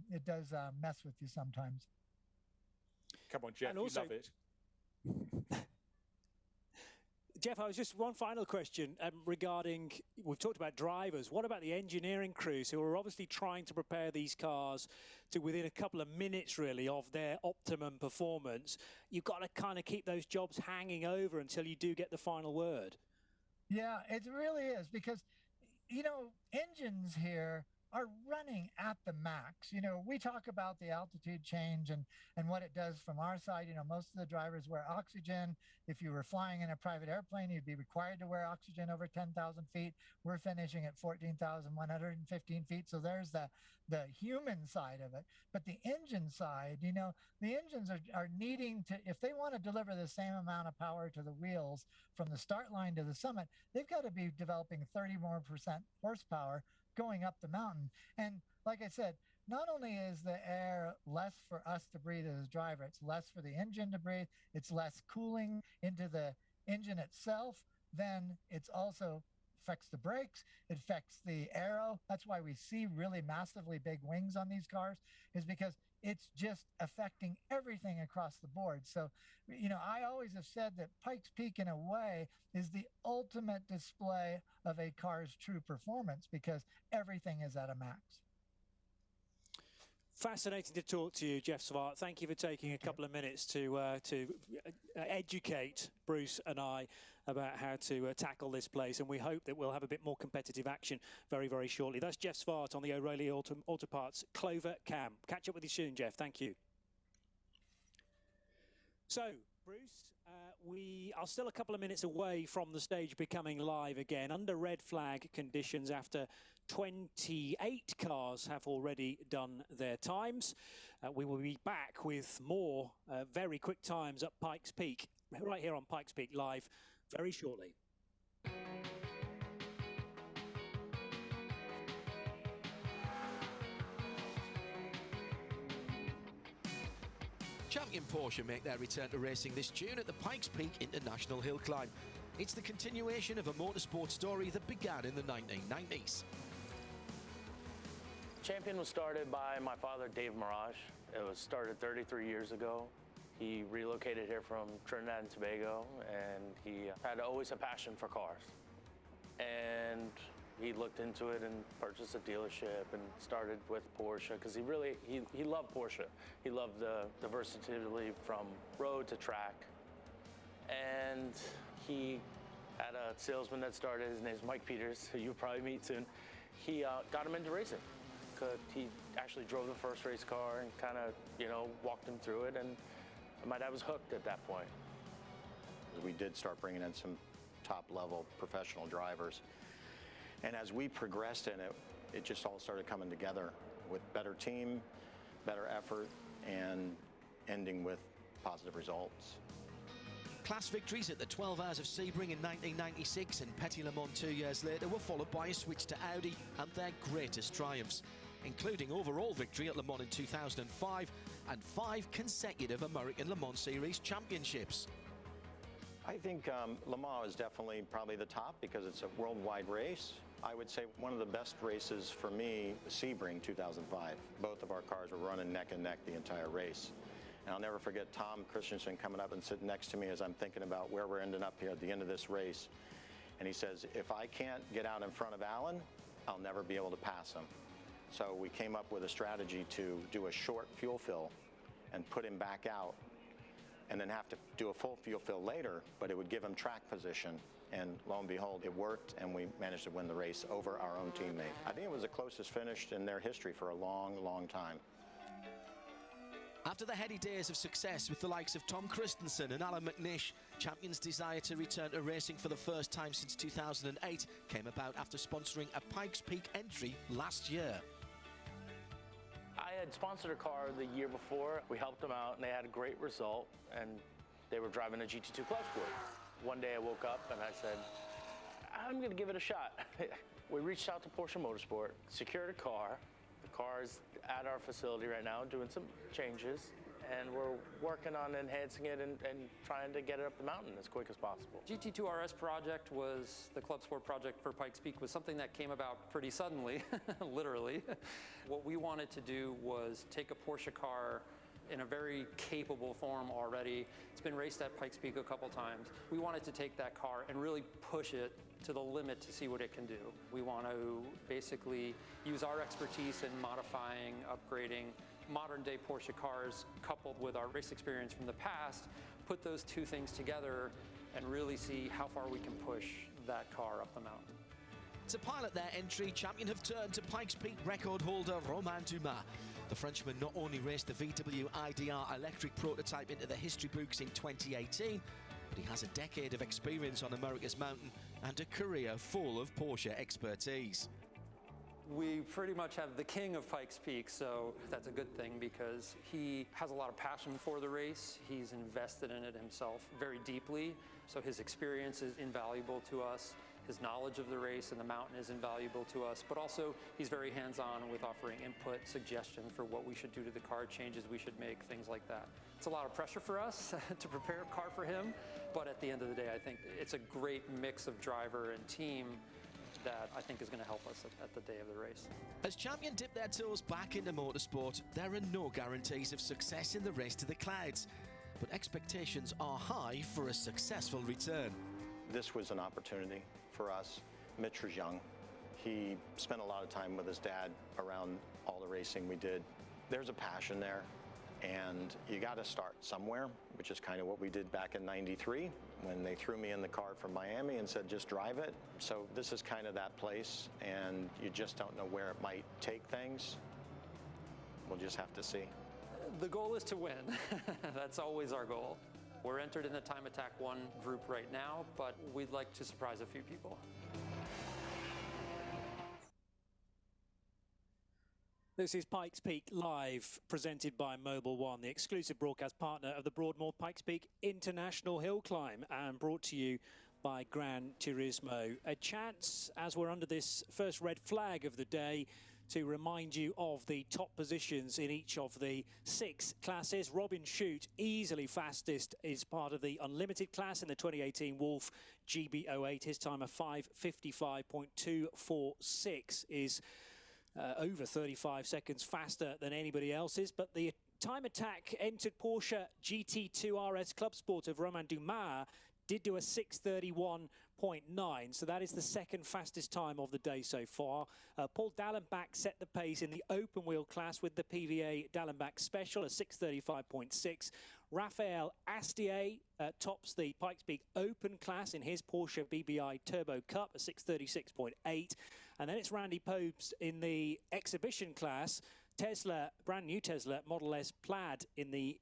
it does mess with you sometimes. Come on, Jeff, you love it. Jeff, I was just one final question regarding, we've talked about drivers. What about the engineering crews who are obviously trying to prepare these cars to within a couple of minutes really of their optimum performance? You've got to kind of keep those jobs hanging over until you do get the final word. Yeah, it really is, because, you know, engines here are running at the max. You know, we talk about the altitude change and what it does from our side. You know, most of the drivers wear oxygen. If you were flying in a private airplane, you'd be required to wear oxygen over 10,000 feet. We're finishing at 14,115 feet. So there's the human side of it. But the engine side, you know, the engines are needing to, if they want to deliver the same amount of power to the wheels from the start line to the summit, they've got to be developing 30% more horsepower going up the mountain. And like I said, not only is the air less for us to breathe as a driver, it's less for the engine to breathe, it's less cooling into the engine itself, then it's also affects the brakes, it affects the aero. That's why we see really massively big wings on these cars, is because it's just affecting everything across the board. So, you know, I always have said that Pikes Peak, in a way, is the ultimate display of a car's true performance, because everything is at a max. Fascinating to talk to you, Jeff Zwart. Thank you for taking a couple of minutes to educate Bruce and I about how to tackle this place, and we hope that we'll have a bit more competitive action very, very shortly. That's Jeff Zwart on the O'Reilly Auto Parts Clover Cam. Catch up with you soon, Jeff. Thank you. So, Bruce, We are still a couple of minutes away from the stage becoming live again under red flag conditions after 28 cars have already done their times. We will be back with more very quick times at Pikes Peak, right here on Pikes Peak Live, very shortly. Champion Porsche make their return to racing this June at the Pikes Peak International Hill Climb. It's the continuation of a motorsport story that began in the 1990s. Champion was started by my father, Dave Mirage. It was started 33 years ago. He relocated here from Trinidad and Tobago, and he had always a passion for cars. And he looked into it and purchased a dealership and started with Porsche because he loved Porsche. He loved the versatility from road to track. And he had a salesman that started, his name's Mike Peters, who you'll probably meet soon. He got him into racing. He actually drove the first race car and kind of, walked him through it, and my dad was hooked at that point. We did start bringing in some top-level professional drivers. And as we progressed in it, it just all started coming together with better team, better effort, and ending with positive results. Class victories at the 12 Hours of Sebring in 1996 and Petit Le Mans 2 years later were followed by a switch to Audi and their greatest triumphs, including overall victory at Le Mans in 2005 and 5 consecutive American Le Mans Series championships. I think Le Mans is definitely probably the top because it's a worldwide race. I would say one of the best races for me was Sebring 2005. Both of our cars were running neck and neck the entire race. And I'll never forget Tom Christensen coming up and sitting next to me as I'm thinking about where we're ending up here at the end of this race. And he says, if I can't get out in front of Alan, I'll never be able to pass him. So we came up with a strategy to do a short fuel fill and put him back out, and then have to do a full fuel fill later, but it would give him track position. And lo and behold, it worked, and we managed to win the race over our own teammate. I think it was the closest finish in their history for a long, long time. After the heady days of success with the likes of Tom Christensen and Alan McNish, Champion's desire to return to racing for the first time since 2008 came about after sponsoring a Pikes Peak entry last year. I had sponsored a car the year before. We helped them out, and they had a great result, and they were driving a GT2 Club Sport. One day I woke up and I said, I'm going to give it a shot. We reached out to Porsche Motorsport, secured a car. The car is at our facility right now doing some changes, and we're working on enhancing it and trying to get it up the mountain as quick as possible. GT2 RS project was, the Club Sport project for Pikes Peak was something that came about pretty suddenly, literally. What we wanted to do was take a Porsche car in a very capable form already. It's been raced at Pikes Peak a couple times. We wanted to take that car and really push it to the limit to see what it can do. We want to basically use our expertise in modifying, upgrading modern day Porsche cars coupled with our race experience from the past, put those two things together and really see how far we can push that car up the mountain. To pilot their entry, Champion have turned to Pikes Peak record holder Romain Dumas. The Frenchman not only raced the VW IDR electric prototype into the history books in 2018, but he has a decade of experience on America's mountain and a career full of Porsche expertise. We pretty much have the king of Pikes Peak, so that's a good thing because he has a lot of passion for the race. He's invested in it himself very deeply, so his experience is invaluable to us. His knowledge of the race and the mountain is invaluable to us, but also he's very hands-on with offering input, suggestions for what we should do to the car, changes we should make, things like that. It's a lot of pressure for us to prepare a car for him, but at the end of the day, I think it's a great mix of driver and team that I think is going to help us at the day of the race. As Champion dip their toes back into motorsport, there are no guarantees of success in the race to the clouds, but expectations are high for a successful return. This was an opportunity for us. Mitch was young. He spent a lot of time with his dad around all the racing we did. There's a passion there, and you got to start somewhere, which is kind of what we did back in '93 when they threw me in the car from Miami and said, just drive it. So this is kind of that place, and you just don't know where it might take things. We'll just have to see. The goal is to win. That's always our goal. We're entered in the Time Attack 1 group right now, but we'd like to surprise a few people. This is Pikes Peak Live, presented by Mobil One, the exclusive broadcast partner of the Broadmoor Pikes Peak International Hill Climb, and brought to you by Gran Turismo. A chance, as we're under this first red flag of the day, to remind you of the top positions in each of the 6 classes. Robin Shute, easily fastest, is part of the unlimited class in the 2018 Wolf GB08. His time of 5:55.246 is over 35 seconds faster than anybody else's. But the Time Attack entered Porsche GT2 RS Club Sport of Romain Dumas did do a 6:31.9, so that is the second fastest time of the day so far. Paul Dallenbach set the pace in the open wheel class with the PVA Dallenbach Special, a 6:35.6. Raphael Astier tops the Pikes Peak Open class in his Porsche BBI Turbo Cup, a 6:36.8. And then it's Randy Pobes in the exhibition class. Tesla, brand new Tesla Model S Plaid in the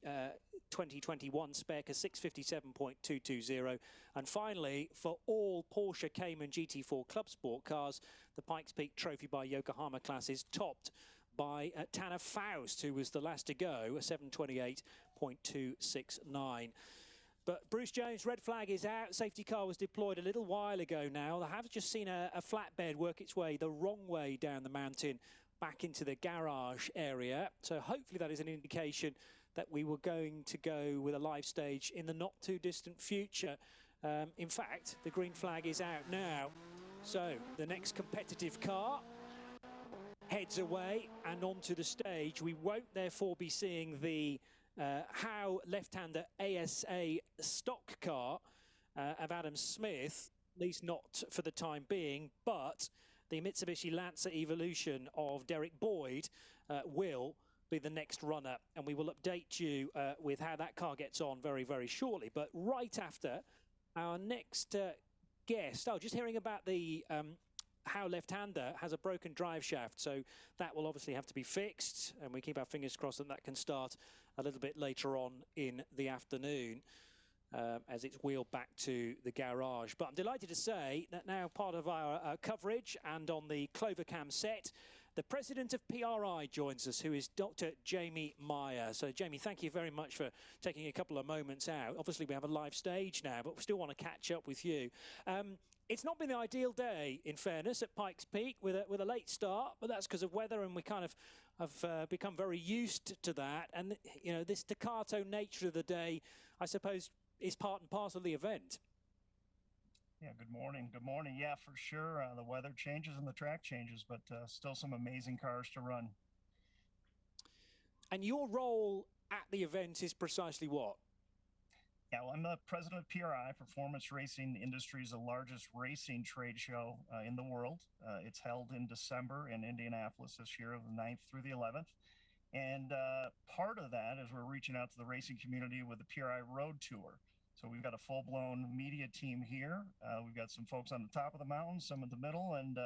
2021 spec, a 6:57.220. And finally, for all Porsche Cayman GT4 Club Sport cars, the Pikes Peak Trophy by Yokohama class is topped by Tanner Faust, who was the last to go, a 7:28.269. But Bruce Jones, red flag is out. Safety car was deployed a little while ago now. I have just seen a flatbed work its way the wrong way down the mountain back into the garage area. So hopefully that is an indication that we were going to go with a live stage in the not too distant future. In fact, the green flag is out now. So the next competitive car heads away and onto the stage. We won't therefore be seeing the Howe left-hander ASA stock car of Adam Smith, at least not for the time being, but the Mitsubishi Lancer Evolution of Derek Boyd will be the next runner, and we will update you with how that car gets on very, very shortly. But right after our next guest, just hearing about the Howe left-hander has a broken drive shaft, so that will obviously have to be fixed, and we keep our fingers crossed that that can start a little bit later on in the afternoon as it's wheeled back to the garage. But I'm delighted to say that now part of our coverage and on the Clovercam set, the president of PRI joins us, who is Dr. Jamie Meyer. So, Jamie, thank you very much for taking a couple of moments out. Obviously, we have a live stage now, but we still want to catch up with you. It's not been the ideal day, in fairness, at Pikes Peak with a late start, but that's because of weather, and we kind of have become very used to that. And, you know, this staccato nature of the day, I suppose, is part and parcel of the event. Yeah, good morning. Good morning. Yeah, for sure. The weather changes and the track changes, but still some amazing cars to run. And your role at the event is precisely what? Yeah, well, I'm the president of PRI, Performance Racing Industry's the largest racing trade show in the world. It's held in December in Indianapolis this year, the 9th through the 11th. And part of that is we're reaching out to the racing community with the PRI Road Tour. So we've got a full-blown media team here. We've got some folks on the top of the mountain, some in the middle, and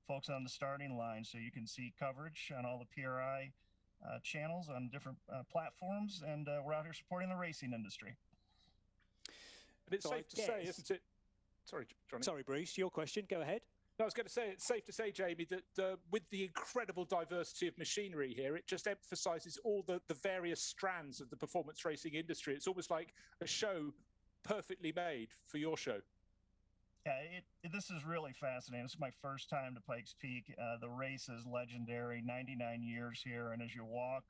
folks on the starting line. So you can see coverage on all the PRI channels on different platforms, and we're out here supporting the racing industry. And it's safe to say, isn't it? Sorry, Johnny. Sorry, Bruce, your question. Go ahead. No, I was going to say, it's safe to say, Jamie, that with the incredible diversity of machinery here, it just emphasises all the various strands of the performance racing industry. It's almost like a show perfectly made for your show. Yeah, this is really fascinating. This is my first time to Pikes Peak. The race is legendary, 99 years here. And as you walk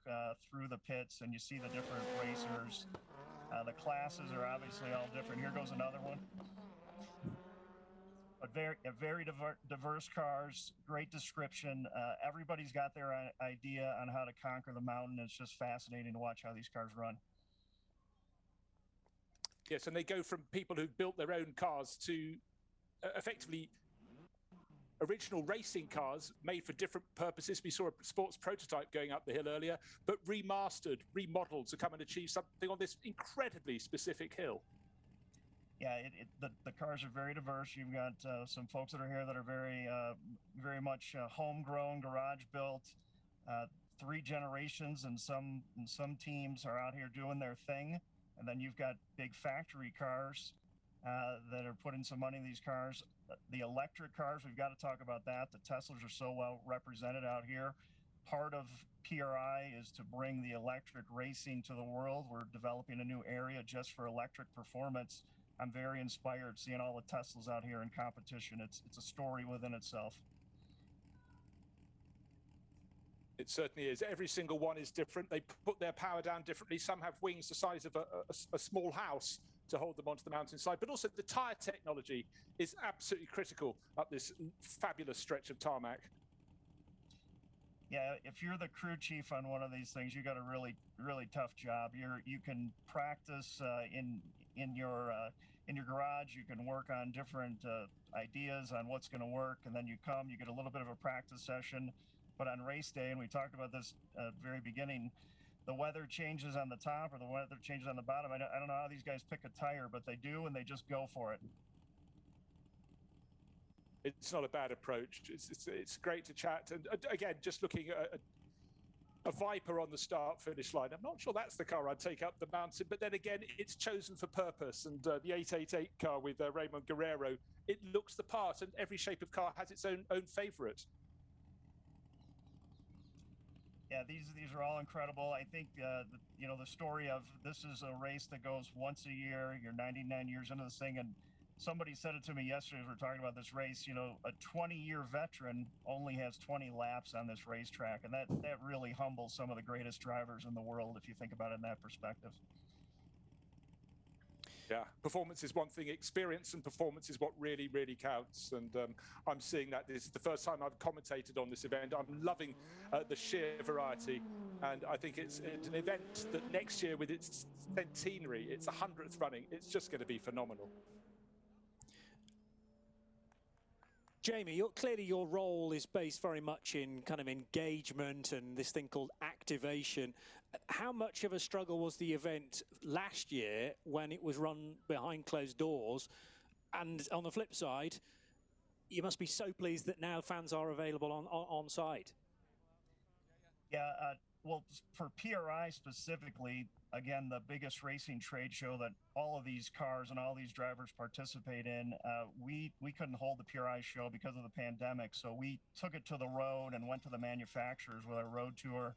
through the pits and you see the different racers, the classes are obviously all different. Here goes another one. But very diverse cars, great description. Everybody's got their idea on how to conquer the mountain. It's just fascinating to watch how these cars run. Yes, and they go from people who've built their own cars to effectively original racing cars made for different purposes. We saw a sports prototype going up the hill earlier, but remastered, remodeled to come and achieve something on this incredibly specific hill. Yeah, the cars are very diverse. You've got some folks that are here that are very much homegrown, garage built, 3 generations, and some teams are out here doing their thing. And then you've got big factory cars that are putting some money in these cars. The electric cars, we've got to talk about that. The Teslas are so well represented out here. Part of PRI is to bring the electric racing to the world. We're developing a new area just for electric performance. I'm very inspired seeing all the Teslas out here in competition. It's a story within itself. It certainly is. Every single one is different. They put their power down differently. Some have wings the size of a small house to hold them onto the mountainside. But also the tire technology is absolutely critical up this fabulous stretch of tarmac. Yeah, if you're the crew chief on one of these things, you got a really, really tough job. You can practice in your garage. You can work on different ideas on what's going to work, and then you get a little bit of a practice session. But on race day, and we talked about this at the very beginning, the weather changes on the top or the weather changes on the bottom. I don't know how these guys pick a tire, but they do, and they just go for it. It's not a bad approach. It's great to chat. And again, just looking at a Viper on the start-finish line, I'm not sure that's the car I'd take up the mountain. But then again, it's chosen for purpose. And the 888 car with Raymond Guerrero, it looks the part. And every shape of car has its own favourite. Yeah, these are all incredible. I think the story of this is a race that goes once a year. You're 99 years into this thing, and somebody said it to me yesterday as we were talking about this race. A 20-year veteran only has 20 laps on this racetrack, and that really humbles some of the greatest drivers in the world if you think about it in that perspective. Yeah, performance is one thing. Experience and performance is what really, really counts. And I'm seeing that. This is the first time I've commentated on this event. I'm loving the sheer variety. And I think it's an event that next year, with its centenary, its 100th running, it's just going to be phenomenal. Jamie, clearly your role is based very much in kind of engagement and this thing called activation. How much of a struggle was the event last year when it was run behind closed doors? And on the flip side, you must be so pleased that now fans are available on site. Yeah, well, for PRI specifically, again, the biggest racing trade show that all of these cars and all these drivers participate in, we couldn't hold the PRI show because of the pandemic. So we took it to the road and went to the manufacturers with our road tour.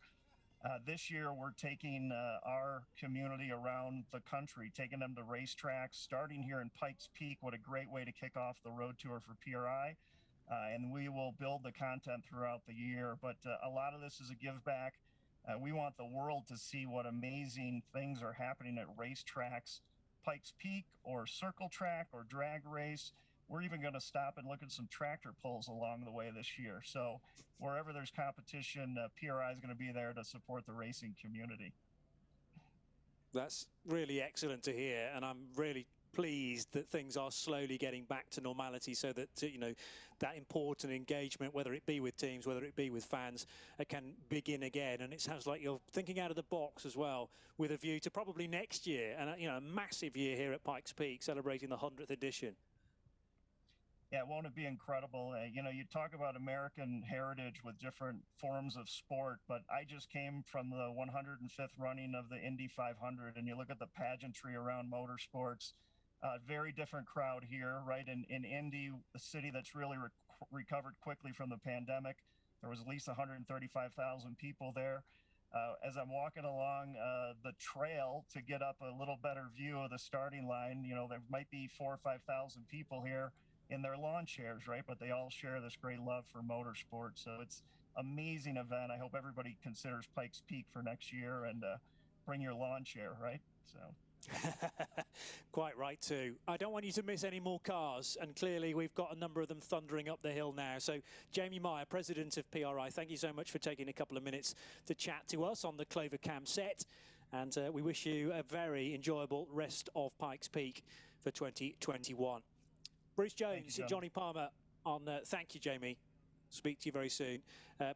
This year, we're taking our community around the country, taking them to racetracks, starting here in Pikes Peak. What a great way to kick off the road tour for PRI. And we will build the content throughout the year. But a lot of this is a give back. We want the world to see what amazing things are happening at racetracks, Pikes Peak or circle track or drag race. We're even going to stop and look at some tractor pulls along the way this year. So wherever there's competition, PRI is going to be there to support the racing community. That's really excellent to hear, and I'm really pleased that things are slowly getting back to normality, so that that important engagement, whether it be with teams, whether it be with fans, can begin again. And it sounds like you're thinking out of the box as well, with a view to probably next year, and a massive year here at Pikes Peak, celebrating the 100th edition. Yeah, won't it be incredible? You talk about American heritage with different forms of sport, but I just came from the 105th running of the Indy 500, and you look at the pageantry around motorsports. Very different crowd here, right? In Indy, the city that's really recovered quickly from the pandemic, there was at least 135,000 people there. As I'm walking along the trail to get up a little better view of the starting line, there might be 4,000 or 5,000 people here in their lawn chairs, right? But they all share this great love for motorsport. So it's an amazing event. I hope everybody considers Pikes Peak for next year and bring your lawn chair, right? So. Quite right too. I don't want you to miss any more cars, and clearly we've got a number of them thundering up the hill now. So Jamie Meyer, president of PRI, thank you so much for taking a couple of minutes to chat to us on the Clover Cam set, and we wish you a very enjoyable rest of Pikes Peak for 2021. Bruce Jones and Johnny Palmer on thank you, Jamie. Speak to you very soon.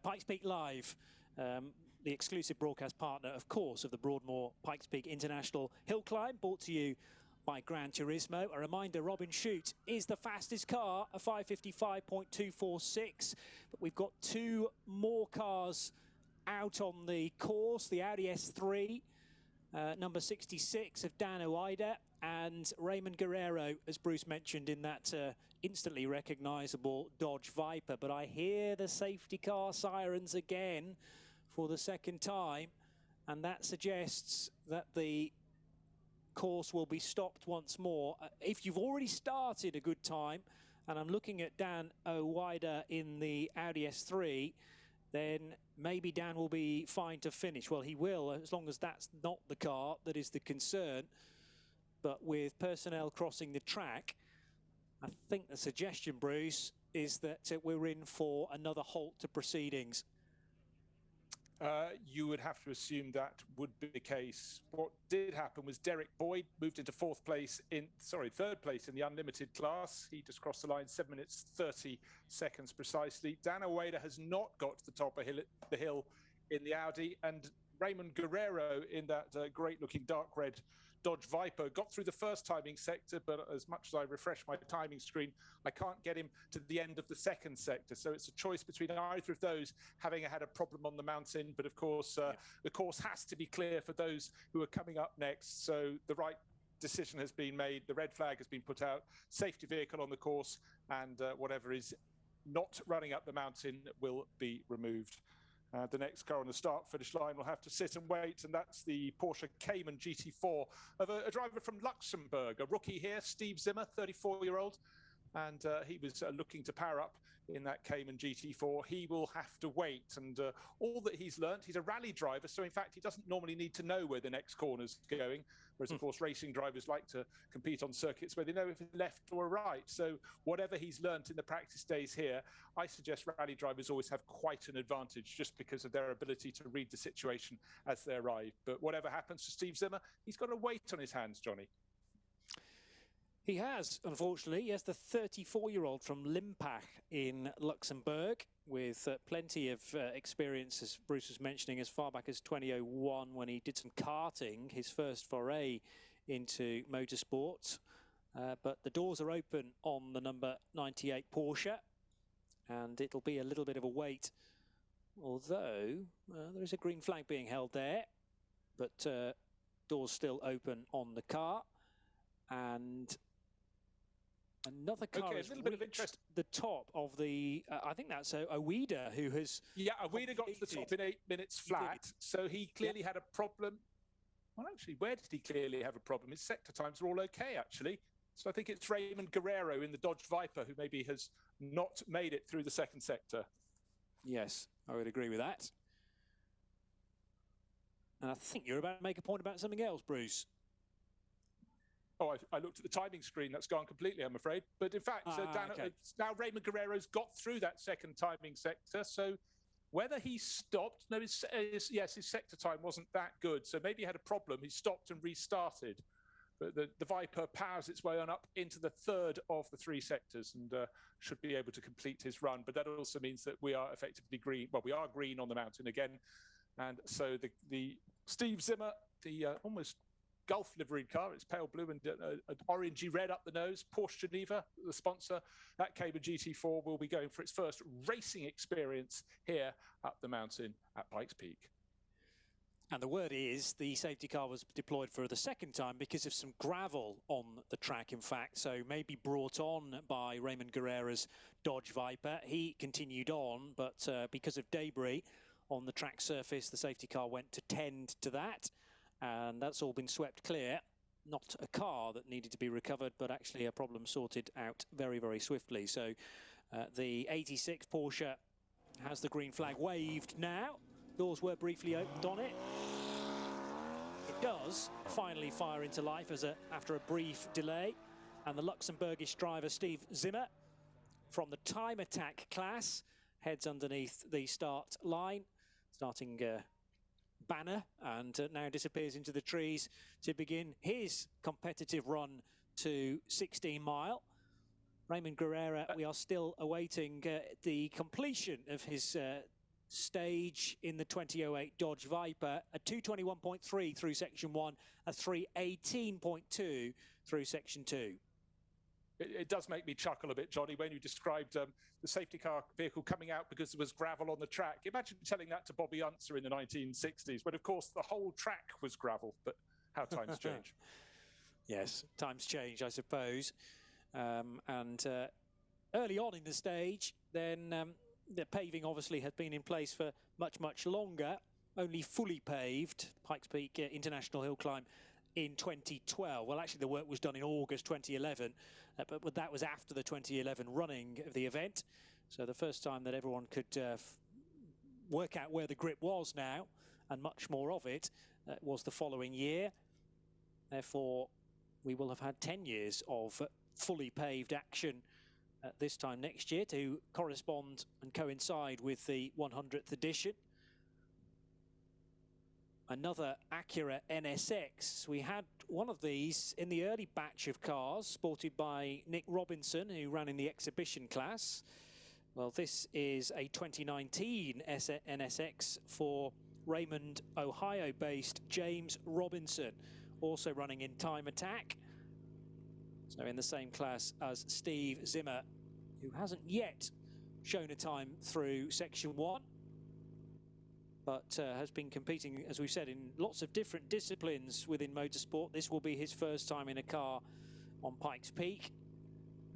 Pikes Peak Live, the exclusive broadcast partner, of course, of the Broadmoor Pikes Peak International Hill Climb, brought to you by Gran Turismo. A reminder, Robin Shute is the fastest car, a 5:55.246. But we've got two more cars out on the course, the Audi S3 number 66 of Dan Oida, and Raymond Guerrero, as Bruce mentioned, in that instantly recognisable Dodge Viper. But I hear the safety car sirens again for the second time, and that suggests that the course will be stopped once more. If you've already started a good time, and I'm looking at Dan Oida in the Audi S3, then maybe Dan will be fine to finish. Well, he will, as long as that's not the car that is the concern. But with personnel crossing the track, I think the suggestion, Bruce, is that we're in for another halt to proceedings. You would have to assume that would be the case. What did happen was Derek Boyd moved into third place in the unlimited class. He just crossed the line 7 minutes 30 seconds precisely. Dan Oida has not got to the top of the hill in the Audi, and Raymond Guerrero in that great-looking dark red Dodge Viper got through the first timing sector, but as much as I refresh my timing screen, I can't get him to the end of the second sector. So it's a choice between either of those having had a problem on the mountain. But of course, the course has to be clear for those who are coming up next. So the right decision has been made. The red flag has been put out, safety vehicle on the course, and whatever is not running up the mountain will be removed. The next car on the start-finish line will have to sit and wait, and that's the Porsche Cayman GT4 of a driver from Luxembourg, a rookie here, Steve Zimmer, 34-year-old, and he was looking to power up in that Cayman GT4. He will have to wait, and all that he's learnt, he's a rally driver, so in fact he doesn't normally need to know where the next corner's going, whereas of course racing drivers like to compete on circuits where they know if it's left or right. So whatever he's learnt in the practice days here, I suggest rally drivers always have quite an advantage just because of their ability to read the situation as they arrive. But whatever happens to Steve Zimmer, he's got a weight on his hands, Johnny. He has, unfortunately. Yes, the 34-year-old from Limpach in Luxembourg, with plenty of experience, as Bruce was mentioning, as far back as 2001 when he did some karting, his first foray into motorsport. But the doors are open on the number 98 Porsche, and it'll be a little bit of a wait, although there is a green flag being held there, but doors still open on the car. And another car has reached the top of the, I think that's Oida, who has... Yeah, Oida got to the top in 8 minutes flat, so he clearly had a problem. Well, actually, where did he clearly have a problem? His sector times are all okay, actually. So I think it's Raymond Guerrero in the Dodge Viper who maybe has not made it through the second sector. Yes, I would agree with that. And I think you're about to make a point about something else, Bruce. Oh, I looked at the timing screen. That's gone completely, I'm afraid. But in fact, now Raymond Guerrero's got through that second timing sector. So whether he stopped, no, his sector time wasn't that good. So maybe he had a problem. He stopped and restarted. But the Viper powers its way on up into the third of the three sectors and should be able to complete his run. But that also means that we are effectively green. Well, we are green on the mountain again. And so the Steve Zimmer, the almost Gulf liveried car, it's pale blue and orangey red up the nose, Porsche Geneva, the sponsor, that Cayman GT4 will be going for its first racing experience here up the mountain at Pikes Peak. And the word is the safety car was deployed for the second time because of some gravel on the track, in fact. So maybe brought on by Raymond Guerrero's Dodge Viper. He continued on, but because of debris on the track surface, the safety car went to tend to that. And that's all been swept clear. Not a car that needed to be recovered, but actually a problem sorted out very, very swiftly. So the 86 Porsche has the green flag waved now. Doors were briefly opened on it. It does finally fire into life after a brief delay. And the Luxembourgish driver Steve Zimmer from the time attack class heads underneath the start line, starting banner, and now disappears into the trees to begin his competitive run to 16 Mile. Raymond Guerrero, we are still awaiting the completion of his stage in the 2008 Dodge Viper, a 221.3 through section 1, a 318.2 through section 2. It does make me chuckle a bit, Johnny, when you described the safety car vehicle coming out because there was gravel on the track. Imagine telling that to Bobby Unser in the 1960s, when, of course, the whole track was gravel. But how times change. Yes, times change, I suppose. Early on in the stage, then the paving obviously had been in place for much, much longer, only fully paved, Pikes Peak International Hill Climb, in 2012. Well, actually, the work was done in August 2011, but that was after the 2011 running of the event. So the first time that everyone could work out where the grip was now, and much more of it, was the following year. Therefore, we will have had 10 years of fully paved action this time next year to correspond and coincide with the 100th edition. Another Acura NSX. We had one of these in the early batch of cars sported by Nick Robinson, who ran in the exhibition class. Well, this is a 2019 NSX for Raymond, Ohio-based James Robinson, also running in Time Attack. So in the same class as Steve Zimmer, who hasn't yet shown a time through Section 1. But has been competing, as we've said, in lots of different disciplines within motorsport. This will be his first time in a car on Pikes Peak.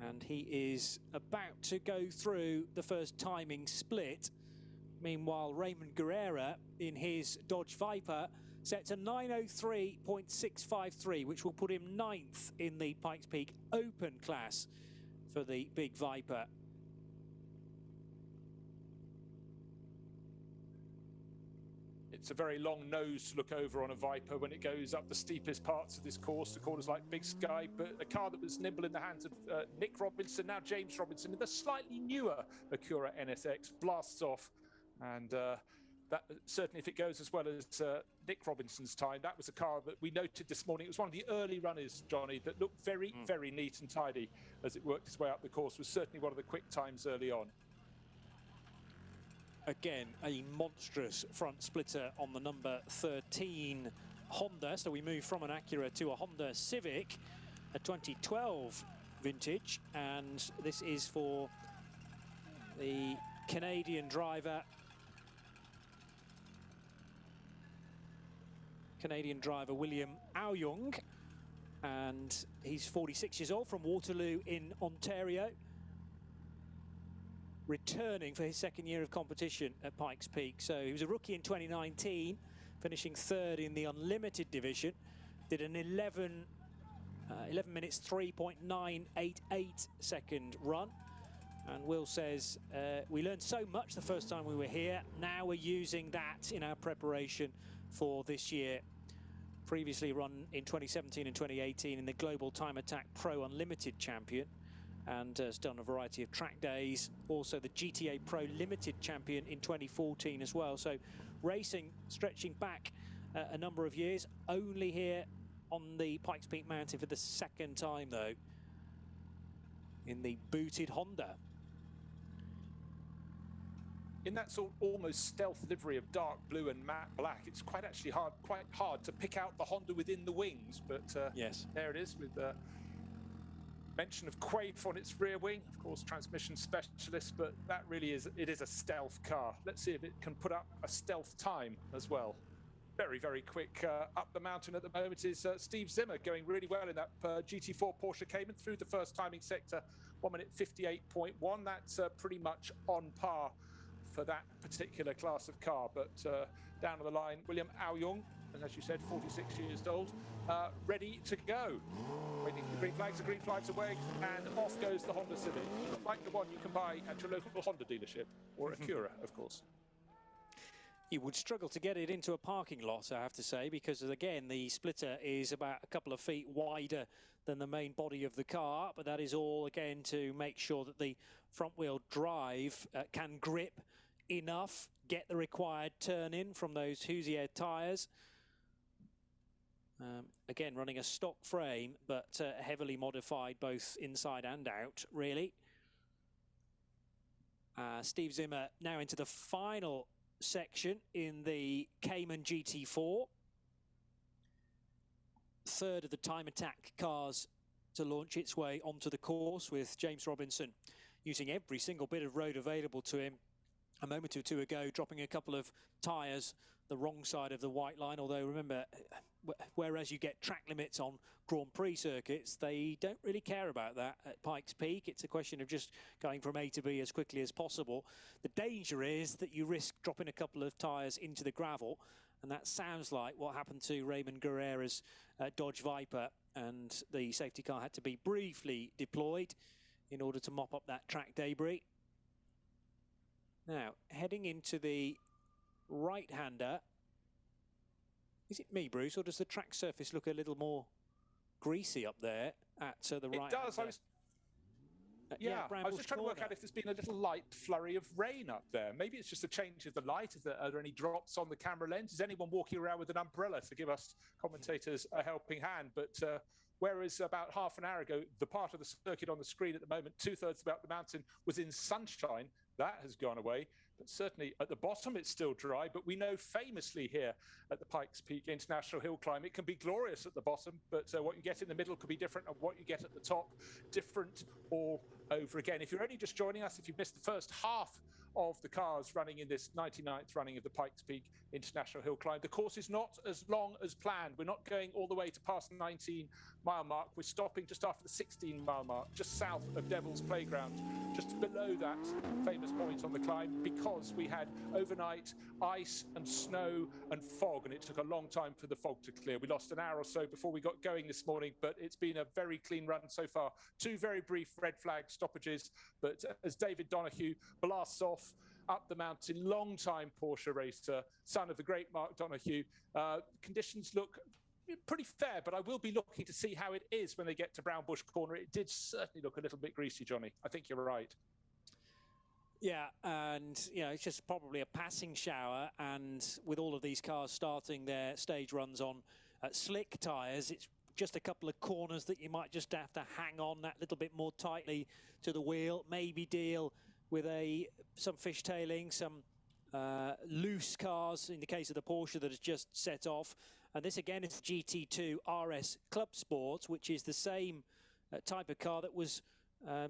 And he is about to go through the first timing split. Meanwhile, Raymond Guerrera in his Dodge Viper sets a 9:03.653, which will put him 9th in the Pikes Peak Open class for the big Viper. It's a very long nose to look over on a Viper when it goes up the steepest parts of this course, the corners like Big Sky, but a car that was nimble in the hands of Nick Robinson, now James Robinson, in the slightly newer Acura NSX, blasts off. And that certainly, if it goes as well as Nick Robinson's time, that was a car that we noted this morning. It was one of the early runners, Johnny, that looked very, very neat and tidy as it worked its way up the course. Was certainly one of the quick times early on. Again, a monstrous front splitter on the number 13 Honda. So we move from an Acura to a Honda Civic, a 2012 vintage. And this is for the Canadian driver William Aoyung. And he's 46 years old, from Waterloo in Ontario, returning for his second year of competition at Pikes Peak. So he was a rookie in 2019, finishing 3rd in the Unlimited division. Did an 11 minutes 3.988 second run. And Will says, we learned so much the first time we were here. Now we're using that in our preparation for this year. Previously run in 2017 and 2018 in the Global Time Attack Pro Unlimited champion, and has done a variety of track days. Also the GTA Pro Limited champion in 2014 as well. So racing stretching back a number of years. Only here on the Pikes Peak Mountain for the second time, though, in the booted Honda. In that sort of almost stealth livery of dark blue and matte black, it's quite hard to pick out the Honda within the wings. But yes, there it is, with mention of Quaife on its rear wing, of course, transmission specialist, but that really is, it is a stealth car. Let's see if it can put up a stealth time as well. Very, very quick up the mountain at the moment is Steve Zimmer, going really well in that GT4 Porsche Cayman through the first timing sector, 1 minute 58.1. That's pretty much on par for that particular class of car. But down the line, William Aoyung, and as you said, 46 years old, ready to go. Waiting for the green flags are waved, and off goes the Honda Civic, like the one you can buy at your local Honda dealership, or Acura, of course. You would struggle to get it into a parking lot, I have to say, because again, the splitter is about a couple of feet wider than the main body of the car, but that is all again to make sure that the front wheel drive can grip enough, get the required turn in from those Hoosier tyres. Again, running a stock frame, but heavily modified both inside and out, really. Steve Zimmer now into the final section in the Cayman GT4. 3rd of the Time Attack cars to launch its way onto the course, with James Robinson using every single bit of road available to him. A moment or two ago, dropping a couple of tyres the wrong side of the white line, although remember, whereas you get track limits on Grand Prix circuits, they don't really care about that at Pikes Peak. It's a question of just going from A to B as quickly as possible. The danger is that you risk dropping a couple of tyres into the gravel, and that sounds like what happened to Raymond Guerrera's Dodge Viper, and the safety car had to be briefly deployed in order to mop up that track debris. Now, heading into the right-hander. Is it me, Bruce, or does the track surface look a little more greasy up there at the right? It does. I was just trying to work out if there's been a little light flurry of rain up there. Maybe it's just a change of the light. Are there any drops on the camera lens? Is anyone walking around with an umbrella to give us commentators a helping hand? But whereas about half an hour ago, the part of the circuit on the screen at the moment, 2/3 about the mountain, was in sunshine, that has gone away. But certainly at the bottom, it's still dry. But we know famously here at the Pikes Peak International Hill Climb, it can be glorious at the bottom, but what you get in the middle could be different, and what you get at the top, different all over again. If you're only just joining us, if you've missed the first half of the cars running in this 99th running of the Pikes Peak International Hill Climb, the course is not as long as planned. We're not going all the way to past the 19-mile mark. We're stopping just after the 16-mile mark, just south of Devil's Playground, just below that famous point on the climb, because we had overnight ice and snow and fog, and it took a long time for the fog to clear. We lost an hour or so before we got going this morning, but it's been a very clean run so far. 2 very brief red flag stoppages, but as David Donoghue blasts off up the mountain, long-time Porsche racer, son of the great Mark Donoghue, conditions look pretty fair, but I will be looking to see how it is when they get to Brown Bush Corner. It did certainly look a little bit greasy, Johnny. I think you're right. Yeah, and it's just probably a passing shower, and with all of these cars starting their stage runs on slick tyres, it's just a couple of corners that you might just have to hang on that little bit more tightly to the wheel, maybe deal with some fishtailing, some loose cars in the case of the Porsche that has just set off. And this again is GT2 RS Club Sport, which is the same type of car that was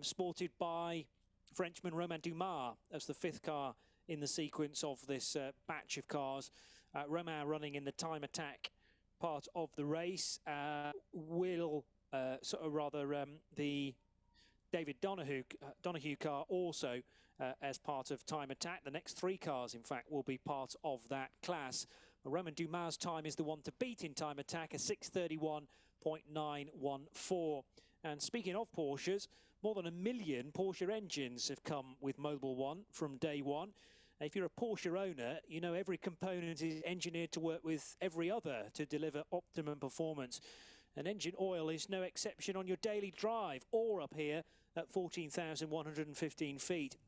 sported by Frenchman Romain Dumas as the 5th car in the sequence of this batch of cars. Romain running in the time attack part of the race. The David Donoghue car also as part of time attack. The next 3 cars, in fact, will be part of that class. Romain Dumas' time is the one to beat in time attack, a 6:31.914. And speaking of Porsches, more than 1 million Porsche engines have come with Mobil 1 from day one. If you're a Porsche owner, you know every component is engineered to work with every other to deliver optimum performance. And engine oil is no exception on your daily drive or up here at 14,115 feet.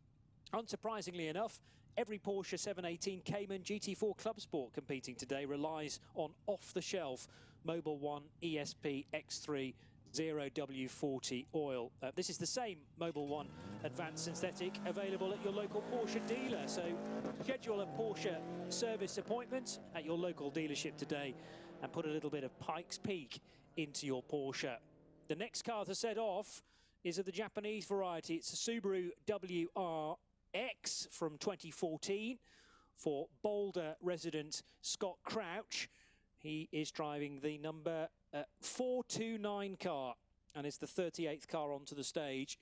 Unsurprisingly enough, every Porsche 718 Cayman GT4 Club Sport competing today relies on off-the-shelf Mobil 1 ESP X3 0W40 oil. This is the same Mobil 1 Advanced Synthetic available at your local Porsche dealer. So schedule a Porsche service appointment at your local dealership today and put a little bit of Pikes Peak into your Porsche. The next car to set off is of the Japanese variety. It's a Subaru WRX from 2014 for Boulder resident Scott Crouch. He is driving the number 429 car and is the 38th car onto the stage.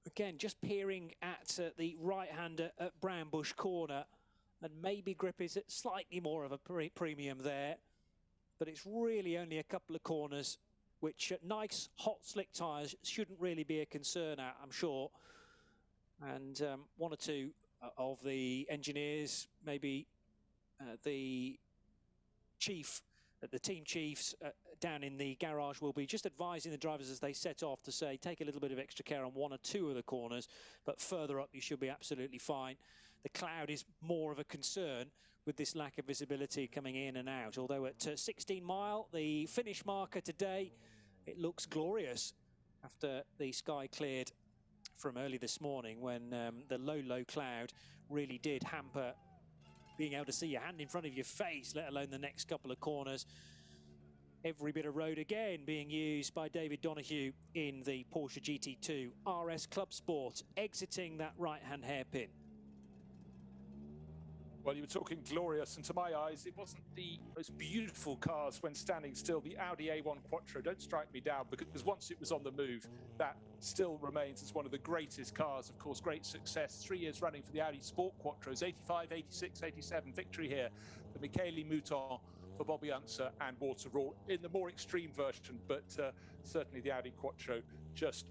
Again, just peering at the right-hander at Brown Bush Corner, and maybe grip is at slightly more of a premium there, but it's really only a couple of corners, which nice hot slick tyres shouldn't really be a concern at, I'm sure. And 1 or 2 of the engineers, maybe the team chiefs down in the garage will be just advising the drivers as they set off to say, take a little bit of extra care on 1 or 2 of the corners, but further up you should be absolutely fine. The cloud is more of a concern with this lack of visibility coming in and out, although at 16 mile, the finish marker today, it looks glorious after the sky cleared from early this morning when the low cloud really did hamper being able to see your hand in front of your face, let alone the next couple of corners. Every bit of road again being used by David Donoghue in the Porsche GT2 RS Club Sport, exiting that right-hand hairpin. Well, you were talking glorious, and to my eyes, it wasn't the most beautiful cars when standing still. The Audi A1 Quattro, don't strike me down, because once it was on the move, that still remains as one of the greatest cars. Of course, great success, 3 years running for the Audi Sport Quattros, 85, 86, 87, victory here. The Michele Mouton for Bobby Unser and Waterall in the more extreme version, but certainly the Audi Quattro just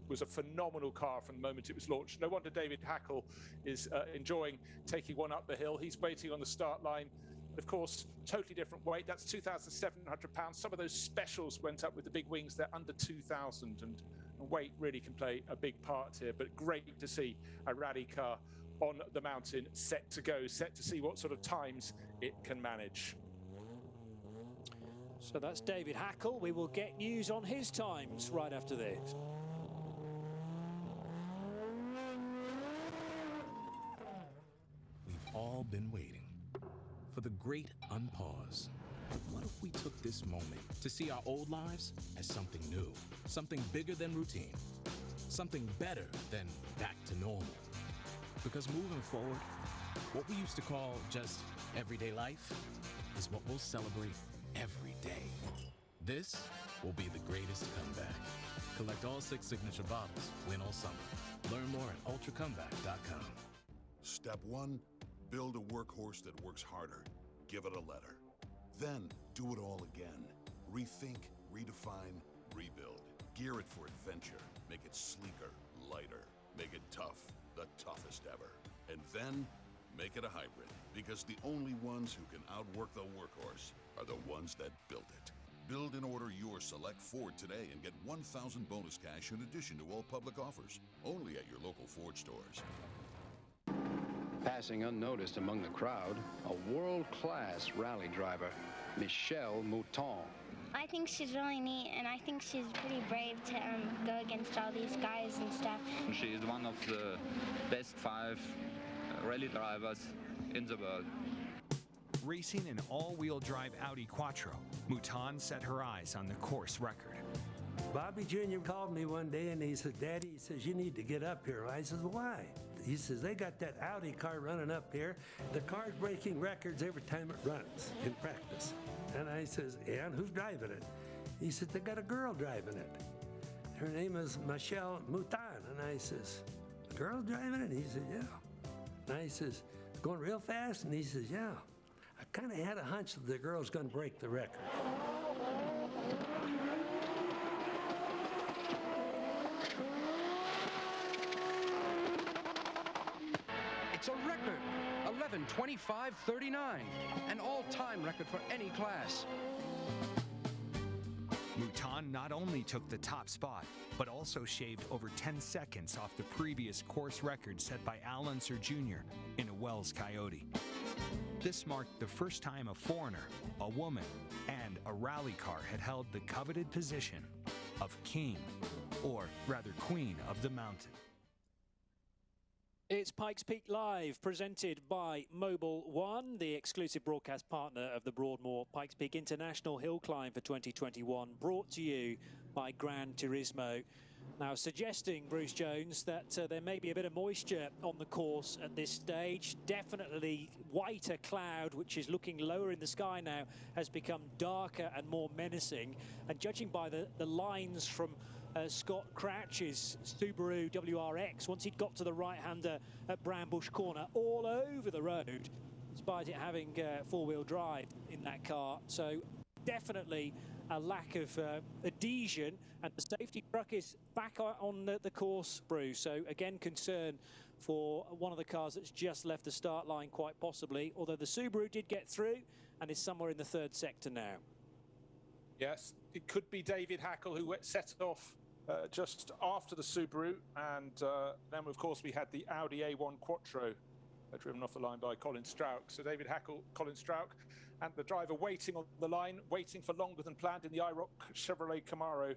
was a phenomenal car from the moment it was launched. No wonder David Hackle is enjoying taking one up the hill. He's waiting on the start line. Of course, totally different weight. That's 2,700 pounds. Some of those specials went up with the big wings. They're under 2,000, and weight really can play a big part here. But great to see a rally car on the mountain, set to go, set to see what sort of times it can manage. So that's David Hackle. We will get news on his times right after this. We've all been waiting for the great unpause. What if we took this moment to see our old lives as something new, something bigger than routine, something better than back to normal? Because moving forward, what we used to call just everyday life is what we'll celebrate every day. This will be the greatest comeback. Collect all 6 signature bottles, win all summer. Learn more at ultracomeback.com. Step 1, build a workhorse that works harder. Give it a letter. Then do it all again. Rethink, redefine, rebuild. Gear it for adventure. Make it sleeker, lighter. Make it tough, the toughest ever. And then make it a hybrid, because the only ones who can outwork the workhorse are the ones that built it. Build and order your select Ford today and get 1,000 bonus cash in addition to all public offers. Only at your local Ford stores. Passing unnoticed among the crowd, a world-class rally driver, Michele Mouton. I think she's really neat, and I think she's pretty brave to go against all these guys and stuff. She is one of the best 5 rally drivers in the world. Racing an all-wheel drive Audi Quattro, Mouton set her eyes on the course record. Bobby Jr. called me one day and he said, Daddy, he says, you need to get up here. I says, why? He says, they got that Audi car running up here. The car's breaking records every time it runs in practice. And I says, yeah, and who's driving it? He said, they got a girl driving it. Her name is Michele Mouton. And I says, the girl's driving it? And he said, yeah. And I says, going real fast? And he says, yeah. I kind of had a hunch that the girl's going to break the record. It's a record, 11:25:39, an all-time record for any class. Mouton not only took the top spot, but also shaved over 10 seconds off the previous course record set by Al Unser Jr. in a Wells Coyote. This marked the first time a foreigner, a woman, and a rally car had held the coveted position of king, or rather queen of the mountain. It's Pikes Peak Live, presented by Mobil One, the exclusive broadcast partner of the Broadmoor Pikes Peak International Hill Climb for 2021, brought to you by Gran Turismo. Now, suggesting, Bruce Jones, that there may be a bit of moisture on the course at this stage. Definitely whiter cloud, which is looking lower in the sky now, has become darker and more menacing. And judging by the lines from Scott Crouch's Subaru WRX, once he'd got to the right-hander at Brambush Corner, all over the road, despite it having four-wheel drive in that car. So definitely a lack of adhesion, and the safety truck is back on the course, Bruce. So again, concern for one of the cars that's just left the start line, quite possibly, although the Subaru did get through and is somewhere in the third sector now. Yes, it could be David Hackle who set off just after the Subaru, and then of course we had the Audi A1 Quattro driven off the line by Colin Strauch. So David Hackle, Colin Strauch, and the driver waiting on the line, waiting for longer than planned in the IROC Chevrolet Camaro,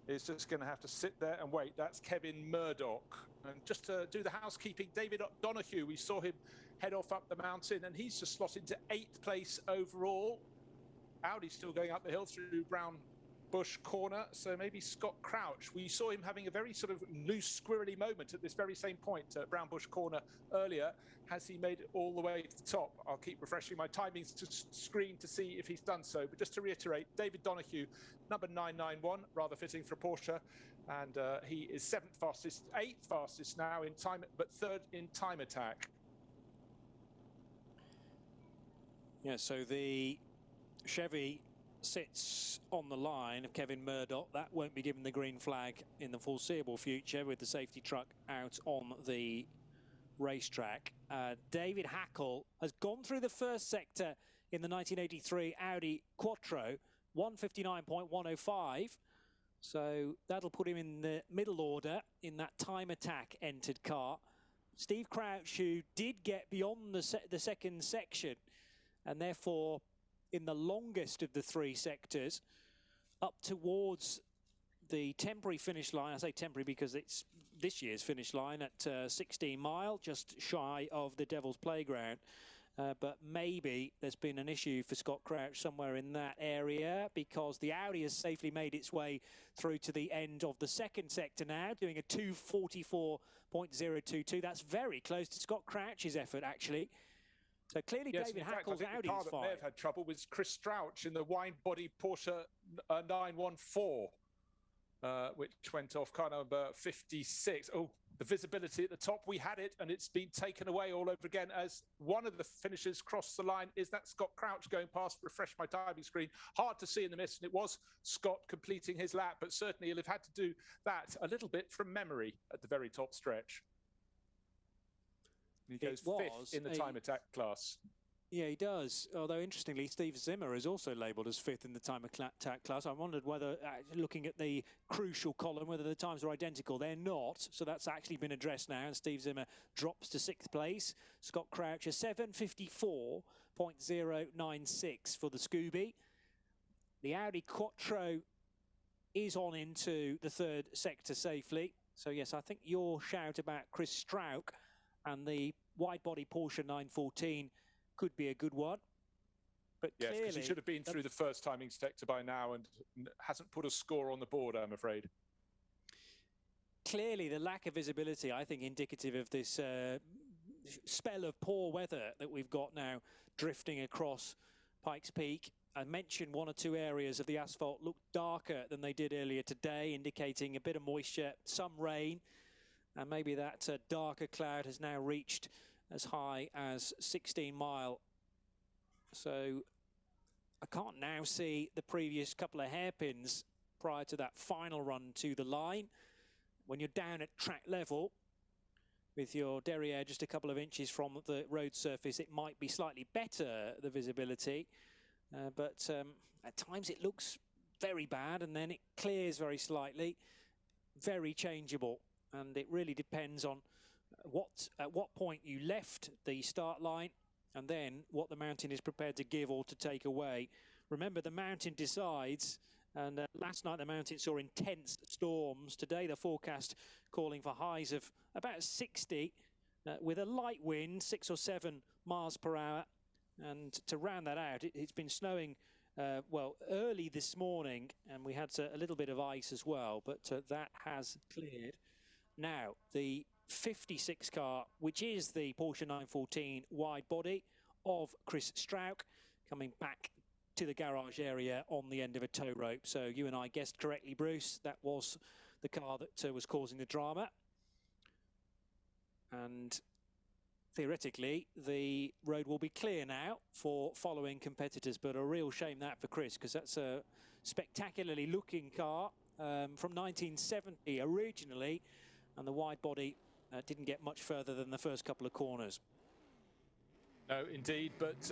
is just going to have to sit there and wait. That's Kevin Murdoch. And just to do the housekeeping, David Donoghue, we saw him head off up the mountain, and he's just slotted to 8th place overall. Audi still going up the hill through Brown Bush corner, so maybe Scott Crouch. We saw him having a very sort of loose, squirrely moment at this very same point at Brown Bush corner earlier. Has he made it all the way to the top? I'll keep refreshing my timings to screen to see if he's done so. But just to reiterate, David Donoghue, number 991, rather fitting for a Porsche. And he is 7th fastest, 8th fastest now in time, but 3rd in time attack. Yeah, so the Chevy sits on the line of Kevin Murdoch. That won't be given the green flag in the foreseeable future with the safety truck out on the racetrack. David Hackle has gone through the first sector in the 1983 Audi Quattro, 159.105. So that'll put him in the middle order in that time attack entered car. Steve Crouch, who did get beyond the second section, and therefore in the longest of the 3 sectors, up towards the temporary finish line. I say temporary because it's this year's finish line at 16 Mile, just shy of the Devil's Playground. But maybe there's been an issue for Scott Crouch somewhere in that area, because the Audi has safely made its way through to the end of the second sector now, doing a 2:44.022. That's very close to Scott Crouch's effort, actually. So clearly, yes, David in fact, Hackle's Audi is the car that may have had trouble was Chris Strauch in the wide-body Porsche 914, which went off car number 56. Oh, the visibility at the top, we had it, and it's been taken away all over again as one of the finishers crossed the line. Is that Scott Crouch going past? Refresh my timing screen. Hard to see in the mist, and it was Scott completing his lap, but certainly he'll have had to do that a little bit from memory at the very top stretch. He goes 5th in the time attack class. Yeah, he does. Although, interestingly, Steve Zimmer is also labelled as 5th in the time attack class. I wondered whether, looking at the crucial column, whether the times are identical. They're not, so that's actually been addressed now, and Steve Zimmer drops to 6th place. Scott Crouch, a 7:54.096 for the Scooby. The Audi Quattro is on into the 3rd sector safely. So, yes, I think your shout about Chris Strauch and the wide-body Porsche 914 could be a good one. But yes, because he should have been through the first timing sector by now and hasn't put a score on the board, I'm afraid. Clearly, the lack of visibility, I think, indicative of this spell of poor weather that we've got now drifting across Pikes Peak. I mentioned 1 or 2 areas of the asphalt look darker than they did earlier today, indicating a bit of moisture, some rain. And maybe that darker cloud has now reached as high as 16 Mile. So I can't now see the previous couple of hairpins prior to that final run to the line. When you're down at track level, with your derriere just a couple of inches from the road surface, it might be slightly better, the visibility. But at times it looks very bad, and then it clears very slightly. Very changeable. And it really depends on at what point you left the start line, and then what the mountain is prepared to give or to take away. Remember, the mountain decides, and last night the mountain saw intense storms. Today the forecast calling for highs of about 60 with a light wind, 6 or 7 miles per hour. And to round that out, it's been snowing well early this morning, and we had a little bit of ice as well, but that has cleared. Now, the 56 car, which is the Porsche 914 wide body of Chris Strauch, coming back to the garage area on the end of a tow rope. So you and I guessed correctly, Bruce, that was the car that was causing the drama. And theoretically, the road will be clear now for following competitors, but a real shame that for Chris, because that's a spectacularly looking car from 1970 originally. And the wide body didn't get much further than the first couple of corners. No, indeed, but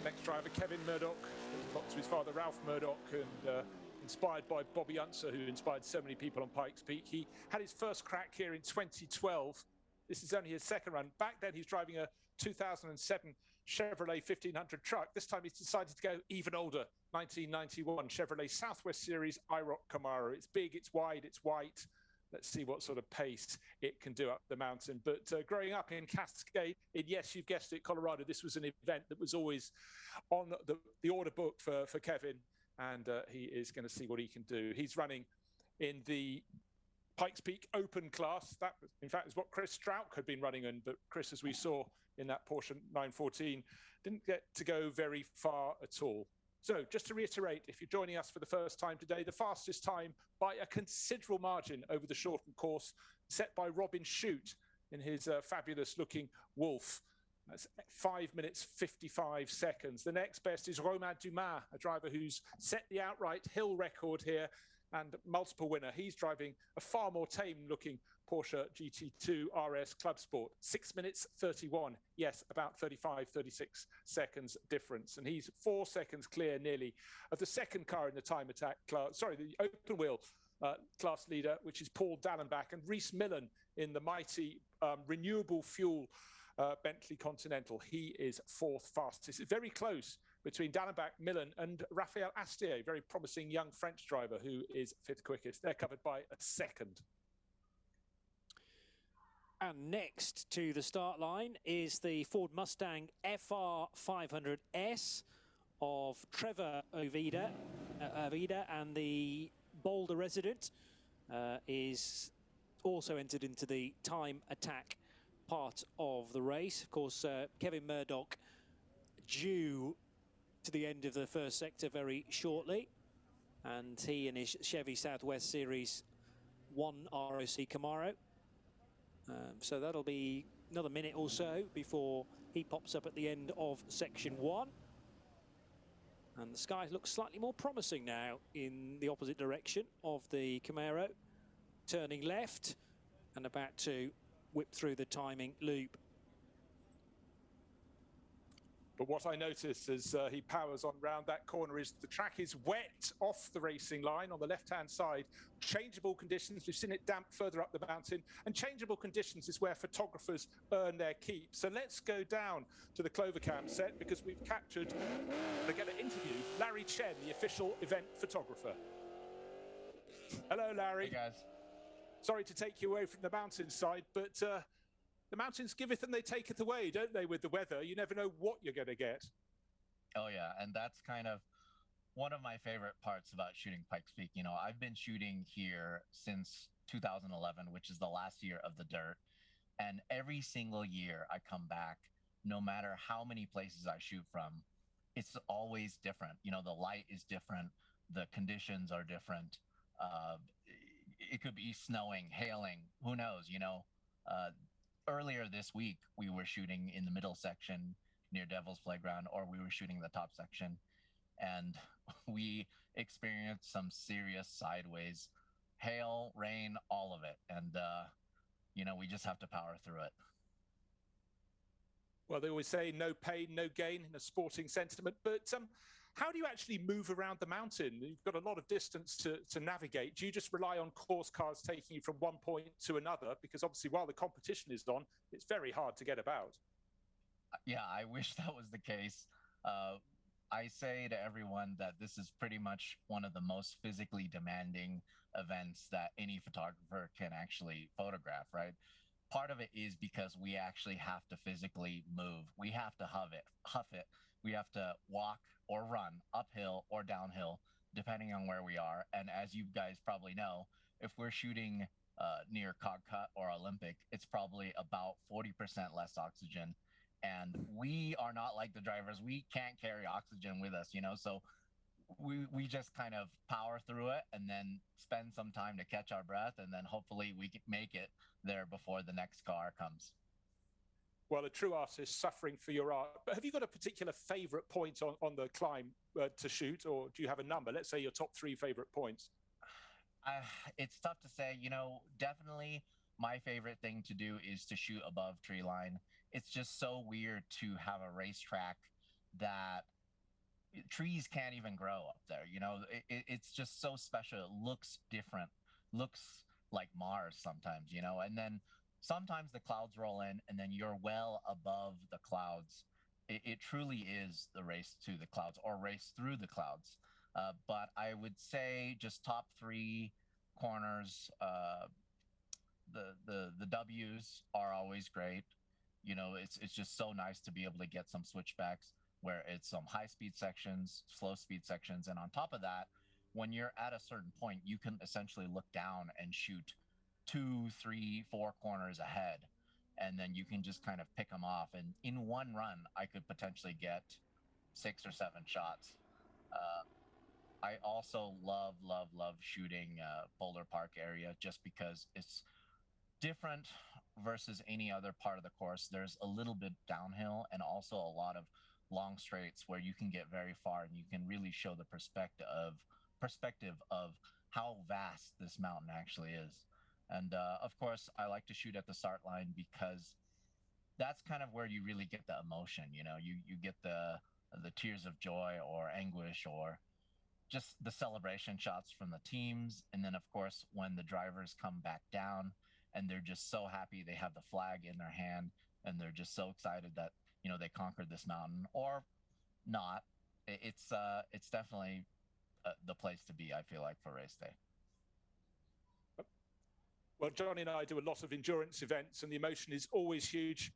next driver, Kevin Murdoch, belongs to his father, Ralph Murdoch, and inspired by Bobby Unser, who inspired so many people on Pikes Peak. He had his first crack here in 2012. This is only his second run. Back then, he's driving a 2007 Chevrolet 1500 truck. This time, he's decided to go even older, 1991 Chevrolet Southwest Series IROC Camaro. It's big, it's wide, it's white. let's see what sort of pace it can do up the mountain. But growing up in Cascade, yes, you've guessed it, Colorado, this was an event that was always on the order book for Kevin, and he is going to see what he can do. He's running in the Pikes Peak Open class. That, in fact, is what Chris Strauch had been running in, but Chris, as we saw in that Porsche 914, didn't get to go very far at all. So just to reiterate, if you're joining us for the first time today, the fastest time by a considerable margin over the shortened course set by Robin Shute in his fabulous-looking Wolf. That's 5 minutes 55 seconds. The next best is Romain Dumas, a driver who's set the outright hill record here and multiple winner. He's driving a far more tame-looking Porsche GT2 RS Club Sport. 6 minutes 31. Yes, about 35, 36 seconds difference. And he's 4 seconds clear nearly of the second car in the time attack class, sorry, the open wheel class leader, which is Paul Dallenbach, and Rhys Millen in the mighty renewable fuel Bentley Continental. He is 4th fastest. It's very close between Dallenbach, Millen, and Raphael Astier, very promising young French driver who is 5th quickest. They're covered by a second. And next to the start line is the Ford Mustang FR 500S of Trevor Ovida, and the Boulder resident is also entered into the time attack part of the race. Of course, Kevin Murdoch due to the end of the first sector very shortly, and he and his Chevy Southwest Series 1 ROC Camaro. So that'll be another minute or so before he pops up at the end of section 1. And the sky looks slightly more promising now in the opposite direction of the Camaro, turning left and about to whip through the timing loop. But what I notice as he powers on round that corner is the track is wet off the racing line on the left-hand side. Changeable conditions, we've seen it damp further up the mountain, and changeable conditions is where photographers earn their keep. So let's go down to the Clovercam set because we've captured, they're going to interview Larry Chen, the official event photographer. Hello, Larry. Hey, guys. Sorry to take you away from the mountainside, but the mountains giveth and they taketh away, don't they, with the weather? You never know what you're going to get. Oh, yeah, and that's kind of one of my favorite parts about shooting Pikes Peak. You know, I've been shooting here since 2011, which is the last year of the dirt. And every single year I come back, no matter how many places I shoot from, it's always different. You know, the light is different. The conditions are different. It could be snowing, hailing, who knows, you know. Earlier this week, we were shooting in the middle section near Devil's Playground, or we were shooting the top section, and we experienced some serious sideways, hail, rain, all of it. And, you know, we just have to power through it. Well, they always say no pain, no gain in a sporting sentiment, but how do you actually move around the mountain? You've got a lot of distance to navigate. Do you just rely on course cars taking you from one point to another? Because obviously while the competition is on, it's very hard to get about. Yeah, I wish that was the case. I say to everyone that this is pretty much one of the most physically demanding events that any photographer can actually photograph, right? Part of it is because we actually have to physically move. We have to huff it. We have to walk or run uphill or downhill, depending on where we are. And as you guys probably know, if we're shooting near Cogcut or Olympic, it's probably about 40% less oxygen. And we are not like the drivers. We can't carry oxygen with us, you know, so we just kind of power through it and then spend some time to catch our breath, and then hopefully we can make it there before the next car comes. Well, a true artist suffering for your art. But have you got a particular favorite point on the climb to shoot, or do you have a number? Let's say your top 3 favorite points. It's tough to say. You know, definitely my favorite thing to do is to shoot above tree line. It's just so weird to have a racetrack that trees can't even grow up there. You know, it's just so special. It looks different, looks like Mars sometimes, you know, and then sometimes the clouds roll in and then you're well above the clouds. It truly is the race to the clouds, or race through the clouds. But I would say just top 3 corners, the W's are always great. You know, it's just so nice to be able to get some switchbacks where it's some high speed sections, slow speed sections, and on top of that, when you're at a certain point, you can essentially look down and shoot 2, 3, 4 corners ahead, and then you can just kind of pick them off. And in one run, I could potentially get 6 or 7 shots. I also love shooting Boulder Park area just because it's different versus any other part of the course. There's a little bit downhill and also a lot of long straights where you can get very far and you can really show the perspective of how vast this mountain actually is. And of course, I like to shoot at the start line because that's kind of where you really get the emotion. You know, you get the tears of joy or anguish or just the celebration shots from the teams. And then, of course, when the drivers come back down and they're just so happy they have the flag in their hand and they're just so excited that, you know, they conquered this mountain or not. It's definitely the place to be, I feel like, for race day. Well, Johnny and I do a lot of endurance events and the emotion is always huge.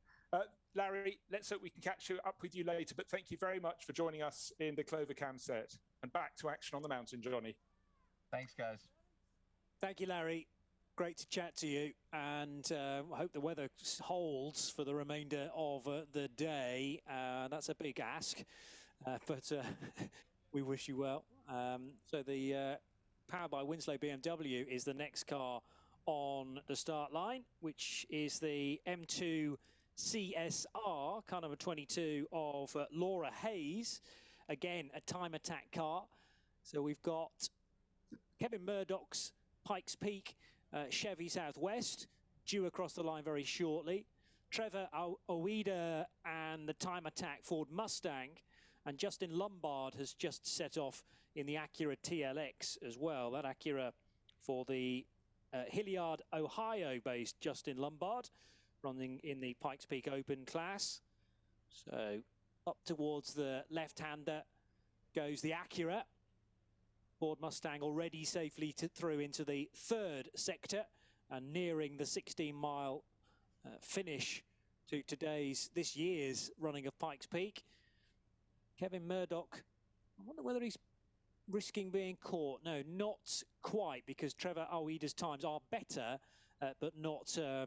Larry, let's hope we can catch up with you later, but thank you very much for joining us in the Clovercam set. And back to action on the mountain, Johnny. Thanks, guys. Thank you, Larry. Great to chat to you, and I hope the weather holds for the remainder of the day. That's a big ask, but we wish you well. So the powered by Winslow BMW is the next car on the start line, which is the M2 CSR, car number 22 of Laura Hayes. Again, a time attack car. So we've got Kevin Murdoch's Pikes Peak Chevy Southwest due across the line very shortly. Trevor Oida and the time attack Ford Mustang, and Justin Lombard has just set off in the Acura TLX as well. That Acura for the Hilliard, Ohio-based Justin Lombard, running in the Pikes Peak Open class. So up towards the left-hander goes the Acura. Ford Mustang already safely through into the third sector and nearing the 16-mile finish to this year's running of Pikes Peak. Kevin Murdoch, I wonder whether he's risking being caught. No, not quite, because Trevor Oida's times are better, but not so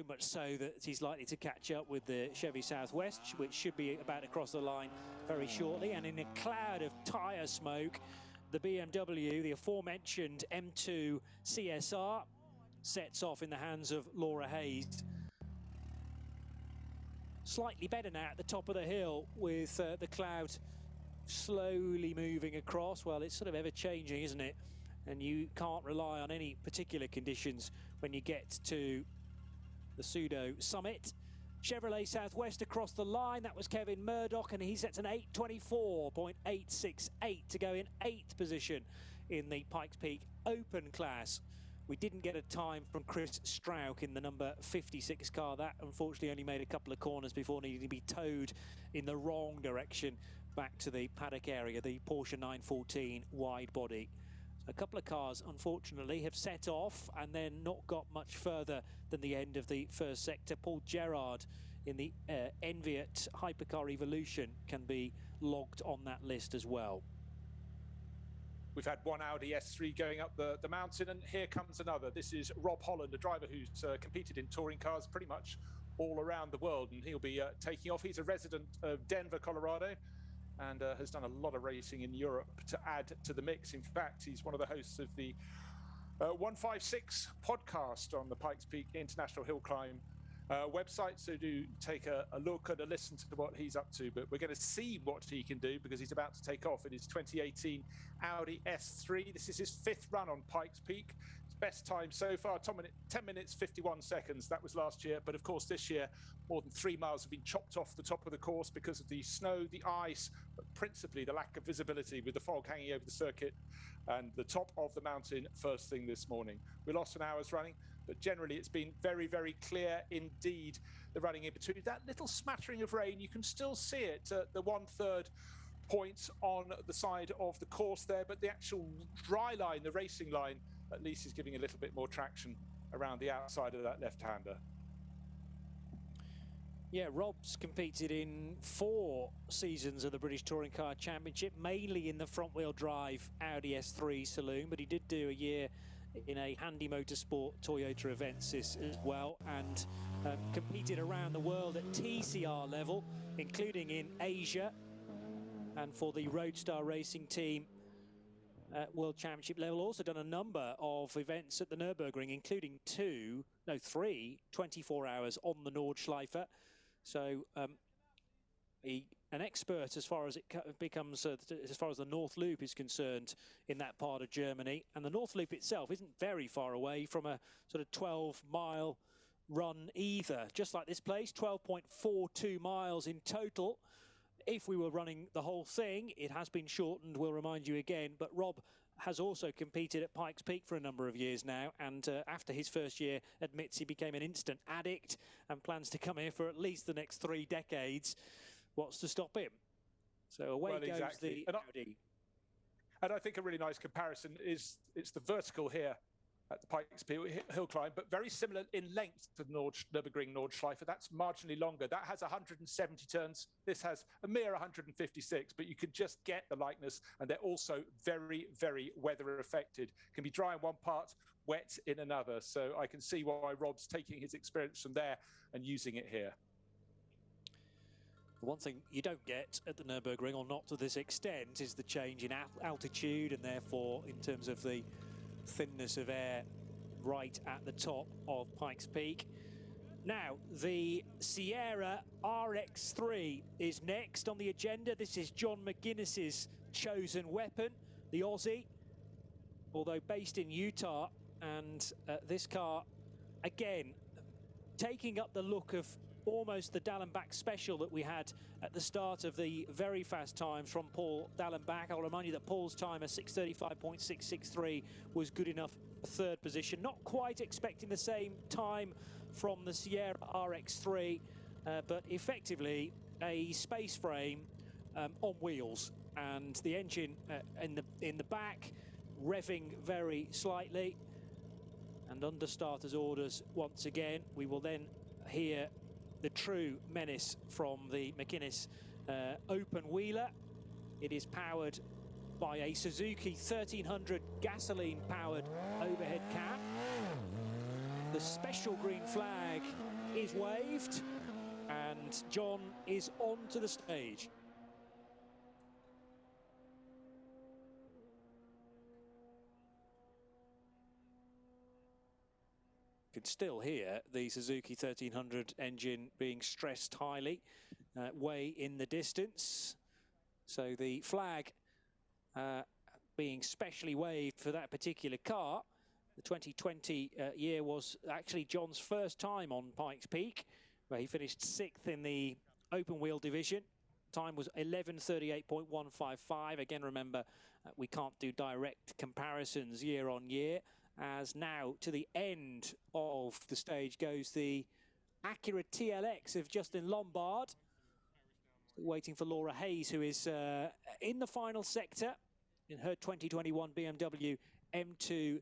much so that he's likely to catch up with the Chevy Southwest, which should be about across the line very shortly. And in a cloud of tyre smoke, the BMW, the aforementioned M2 CSR, sets off in the hands of Laura Hayes. Slightly better now at the top of the hill with the cloud slowly moving across. Well, it's sort of ever-changing, isn't it? And you can't rely on any particular conditions when you get to the pseudo summit. Chevrolet Southwest across the line. That was Kevin Murdoch, and he sets an 8:24.868 to go in 8th position in the Pikes Peak Open class. We didn't get a time from Chris Strauch in the number 56 car. That unfortunately only made a couple of corners before needing to be towed in the wrong direction back to the paddock area, the Porsche 914 wide body. A couple of cars, unfortunately, have set off and then not got much further than the end of the first sector. Paul Gerard in the Enviat Hypercar Evolution can be logged on that list as well. We've had one Audi S3 going up the mountain, and here comes another. This is Rob Holland, a driver who's competed in touring cars pretty much all around the world, and he'll be taking off. He's a resident of Denver, Colorado, and has done a lot of racing in Europe to add to the mix. In fact, he's one of the hosts of the 156 podcast on the Pikes Peak International Hill Climb website, so do take a look and a listen to what he's up to. But we're going to see what he can do, because he's about to take off in his 2018 Audi S3. This is his 5th run on Pikes Peak. His best time so far, 10 minutes 51 seconds. That was last year, but of course this year more than 3 miles have been chopped off the top of the course because of the snow, the ice, but principally the lack of visibility with the fog hanging over the circuit and the top of the mountain first thing this morning. We lost an hour's running, but generally it's been very, very clear indeed, the running in between. That little smattering of rain, you can still see it at the 1/3 point on the side of the course there, but the actual dry line, the racing line, at least is giving a little bit more traction. around the outside of that left-hander. Yeah, Rob's competed in 4 seasons of the British Touring Car Championship, mainly in the front-wheel drive Audi S3 saloon, but he did do a year in a Handy Motorsport Toyota Avensis as well, and competed around the world at TCR level, including in Asia, and for the Roadstar Racing team at World Championship level. Also done a number of events at the Nürburgring, including 3 24 hours on the Nordschleife. So an expert as far as it becomes, as far as the North Loop is concerned in that part of Germany. And the North Loop itself isn't very far away from a sort of 12-mile run either. Just like this place, 12.42 miles in total. If we were running the whole thing, it has been shortened, we'll remind you again, but Rob has also competed at Pikes Peak for a number of years now, and after his first year admits he became an instant addict and plans to come here for at least the next 3 decades. What's to stop him? So away goes the Audi. And I think a really nice comparison is it's the vertical here at the Pikes Peak hill climb, but very similar in length to the Nürburgring Nordschleife. That's marginally longer. That has 170 turns. This has a mere 156, but you can just get the likeness, and they're also very, very weather affected. Can be dry in one part, wet in another. So I can see why Rob's taking his experience from there and using it here. The one thing you don't get at the Nürburgring, or not to this extent, is the change in altitude, and therefore in terms of the thinness of air right at the top of Pikes Peak. Now, the Sierra RX3 is next on the agenda. This is John McGuinness's chosen weapon, the Aussie, although based in Utah. And this car, again, taking up the look of almost the Dallenbach special that we had at the start of the very fast times from Paul Dallenbach. I'll remind you that Paul's time, a 6:35.663, was good enough for 3rd position. Not quite expecting the same time from the Sierra RX3, but effectively a space frame on wheels, and the engine in the back revving very slightly, and under starter's orders once again. We will then hear the true menace from the McGuinness open wheeler. It is powered by a Suzuki 1300 gasoline-powered overhead cam. The special green flag is waved, and John is onto the stage. You can still hear the Suzuki 1300 engine being stressed highly, way in the distance. So the flag being specially waved for that particular car. The 2020 year was actually John's first time on Pikes Peak, where he finished 6th in the open wheel division. Time was 11:38.155. Again, remember, we can't do direct comparisons year on year, as now to the end of the stage goes the Acura TLX of Justin Lombard. Still waiting for Laura Hayes, who is in the final sector in her 2021 BMW M2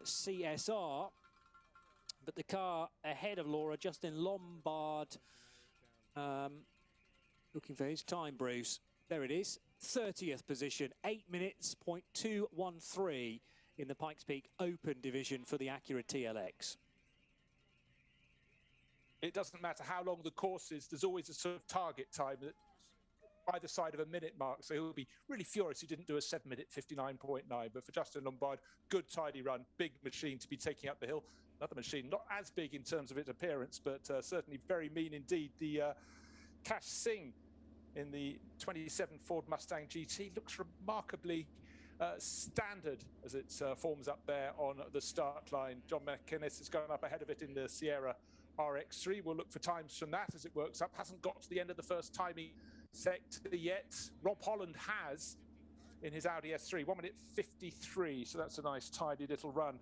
CSR. But the car ahead of Laura, Justin Lombard, looking for his time, Bruce. There it is, 30th position, 8:02.213 in the Pikes Peak Open division for the Acura TLX. It doesn't matter how long the course is, there's always a sort of target time that either side of a minute mark, so he'll be really furious he didn't do a 7:59.9. But for Justin Lombard, good tidy run, big machine to be taking up the hill. Another machine, not as big in terms of its appearance, but certainly very mean indeed. The Cash Singh in the 27 Ford Mustang GT looks remarkably standard as it forms up there on the start line. John McInnes has gone up ahead of it in the Sierra RX3. We'll look for times from that as it works up. Hasn't got to the end of the first timing sector yet. Rob Holland has in his Audi S3, 1:53. So that's a nice tidy little run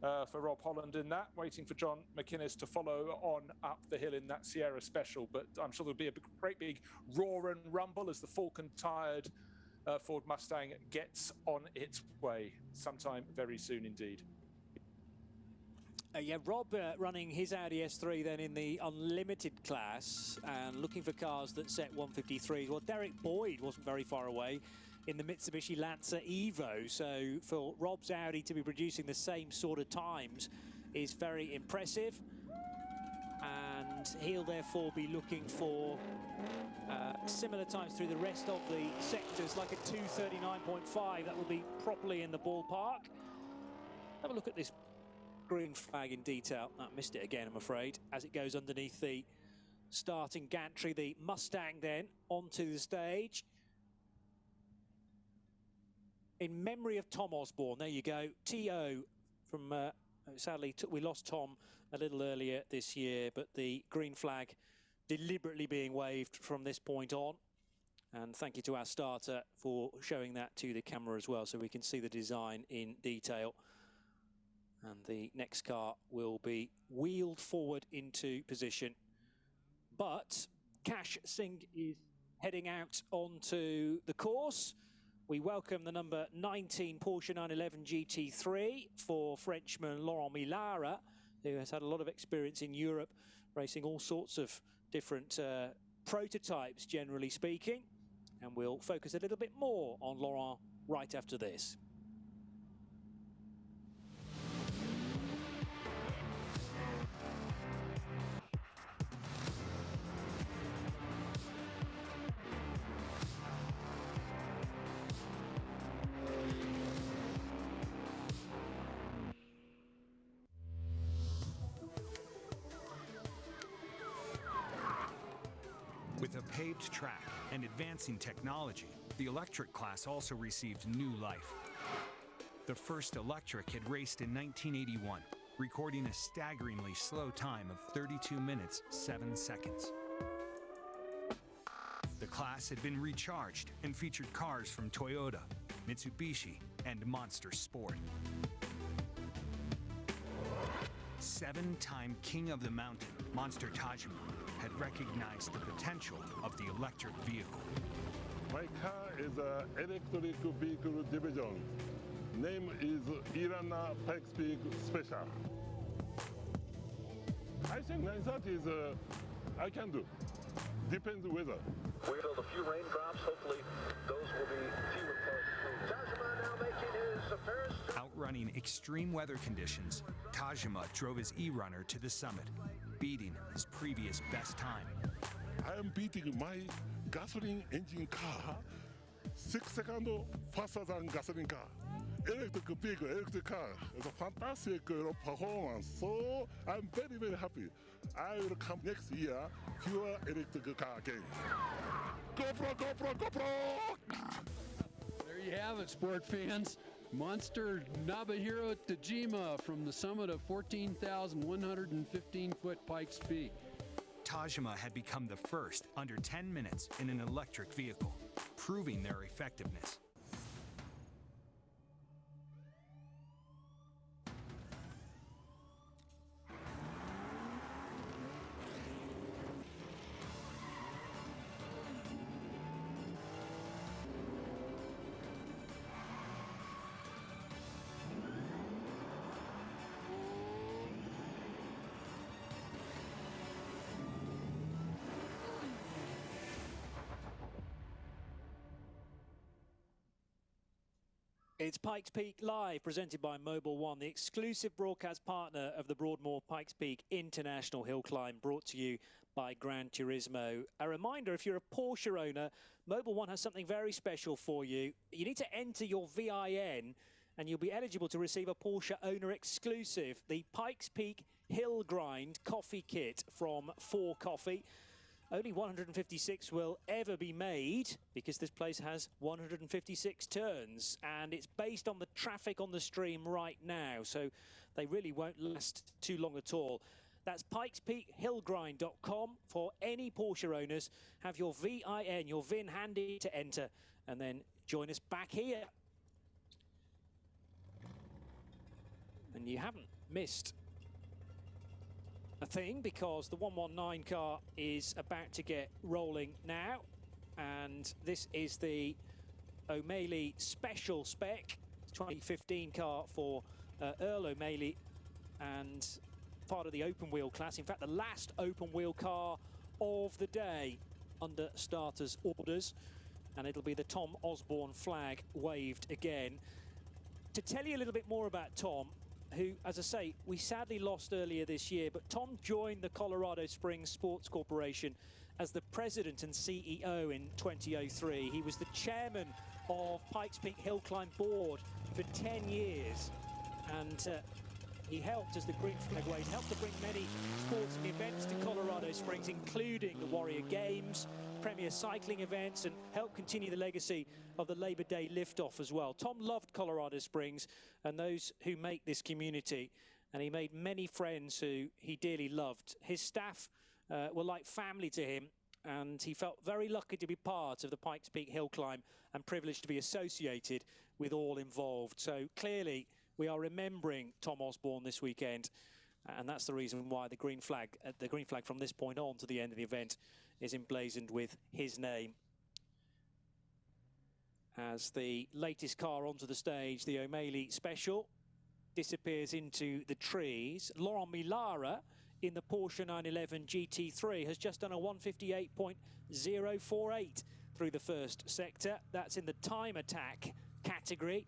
for Rob Holland in that. Waiting for John McInnes to follow on up the hill in that Sierra Special. But I'm sure there'll be a great big roar and rumble as the Falcon-tired Ford Mustang gets on its way sometime very soon indeed. Yeah, Rob running his Audi S3 then in the unlimited class and looking for cars that set 153s. Well, Derek Boyd wasn't very far away in the Mitsubishi Lancer Evo. So for Rob's Audi to be producing the same sort of times is very impressive. And he'll therefore be looking for similar times through the rest of the sectors, like a 2:39.5. That will be properly in the ballpark. Have a look at this green flag in detail. I missed it again, I'm afraid, as it goes underneath the starting gantry. The Mustang then onto the stage. In memory of Tom Osborne, there you go. T.O. from, sadly, we lost Tom a little earlier this year, but the green flag deliberately being waved from this point on. And thank you to our starter for showing that to the camera as well, so we can see the design in detail. And the next car will be wheeled forward into position. But Cash Singh is heading out onto the course. We welcome the number 19 Porsche 911 GT3 for Frenchman Laurent Millara, who has had a lot of experience in Europe, racing all sorts of different prototypes, generally speaking. And we'll focus a little bit more on Laurent right after this. With a paved track and advancing technology, the electric class also received new life. The first electric had raced in 1981, recording a staggeringly slow time of 32 minutes, 7 seconds. The class had been recharged and featured cars from Toyota, Mitsubishi, and Monster Sport. 7-time King of the Mountain, Monster Tajima, had recognized the potential of the electric vehicle. My car is an electric vehicle division. Name is Irana Pikes Peak Special. I think 930 is I can do. Depends weather. We filled a few raindrops. Hopefully those will be fewer close. Tajima now making his appearance. Outrunning extreme weather conditions, Tajima drove his e-runner to the summit, beating his previous best time. I am beating my gasoline engine car 6 seconds faster than gasoline car. Electric vehicle, electric car. It's a fantastic performance. So I'm very, very happy. I will come next year, pure electric car again. GoPro, GoPro, GoPro! There you have it, sport fans. Monster Nobuhiro Tajima from the summit of 14,115-foot Pikes Peak. Tajima had become the first under 10 minutes in an electric vehicle, proving their effectiveness. It's Pikes Peak Live, presented by Mobil One, the exclusive broadcast partner of the Broadmoor Pikes Peak International Hill Climb, brought to you by Gran Turismo. A reminder, if you're a Porsche owner, Mobil One has something very special for you. You need to enter your VIN and you'll be eligible to receive a Porsche owner exclusive, the Pikes Peak Hill Grind Coffee Kit from 4 Coffee. Only 156 will ever be made because this place has 156 turns, and it's based on the traffic on the stream right now, so they really won't last too long at all. That's pikespeakhillgrind.com for any Porsche owners. Have your VIN, your VIN handy to enter, and then join us back here. And you haven't missed a thing, because the 119 car is about to get rolling now, and this is the O'Malley special spec 2015 car for Earl O'Malley, and part of the open wheel class. In fact, the last open wheel car of the day under starters' orders. And it'll be the Tom Osborne flag waved again. To tell you a little bit more about Tom, who, as I say, we sadly lost earlier this year, but Tom joined the Colorado Springs Sports Corporation as the president and CEO in 2003. He was the chairman of Pikes Peak Hill Climb Board for 10 years. And he helped, as the green flag waved, helped to bring many sporting events to Colorado Springs, including the Warrior Games, Premier Cycling events, and helped continue the legacy of the Labor Day liftoff as well. Tom loved Colorado Springs and those who make this community, and he made many friends who he dearly loved. His staff were like family to him, and he felt very lucky to be part of the Pikes Peak Hill Climb and privileged to be associated with all involved. So clearly, we are remembering Tom Osborne this weekend, and that's the reason why the green flag from this point on to the end of the event is emblazoned with his name. As the latest car onto the stage, the O'Malley Special, disappears into the trees. Laurent Millara in the Porsche 911 GT3 has just done a 158.048 through the first sector. That's in the time attack category.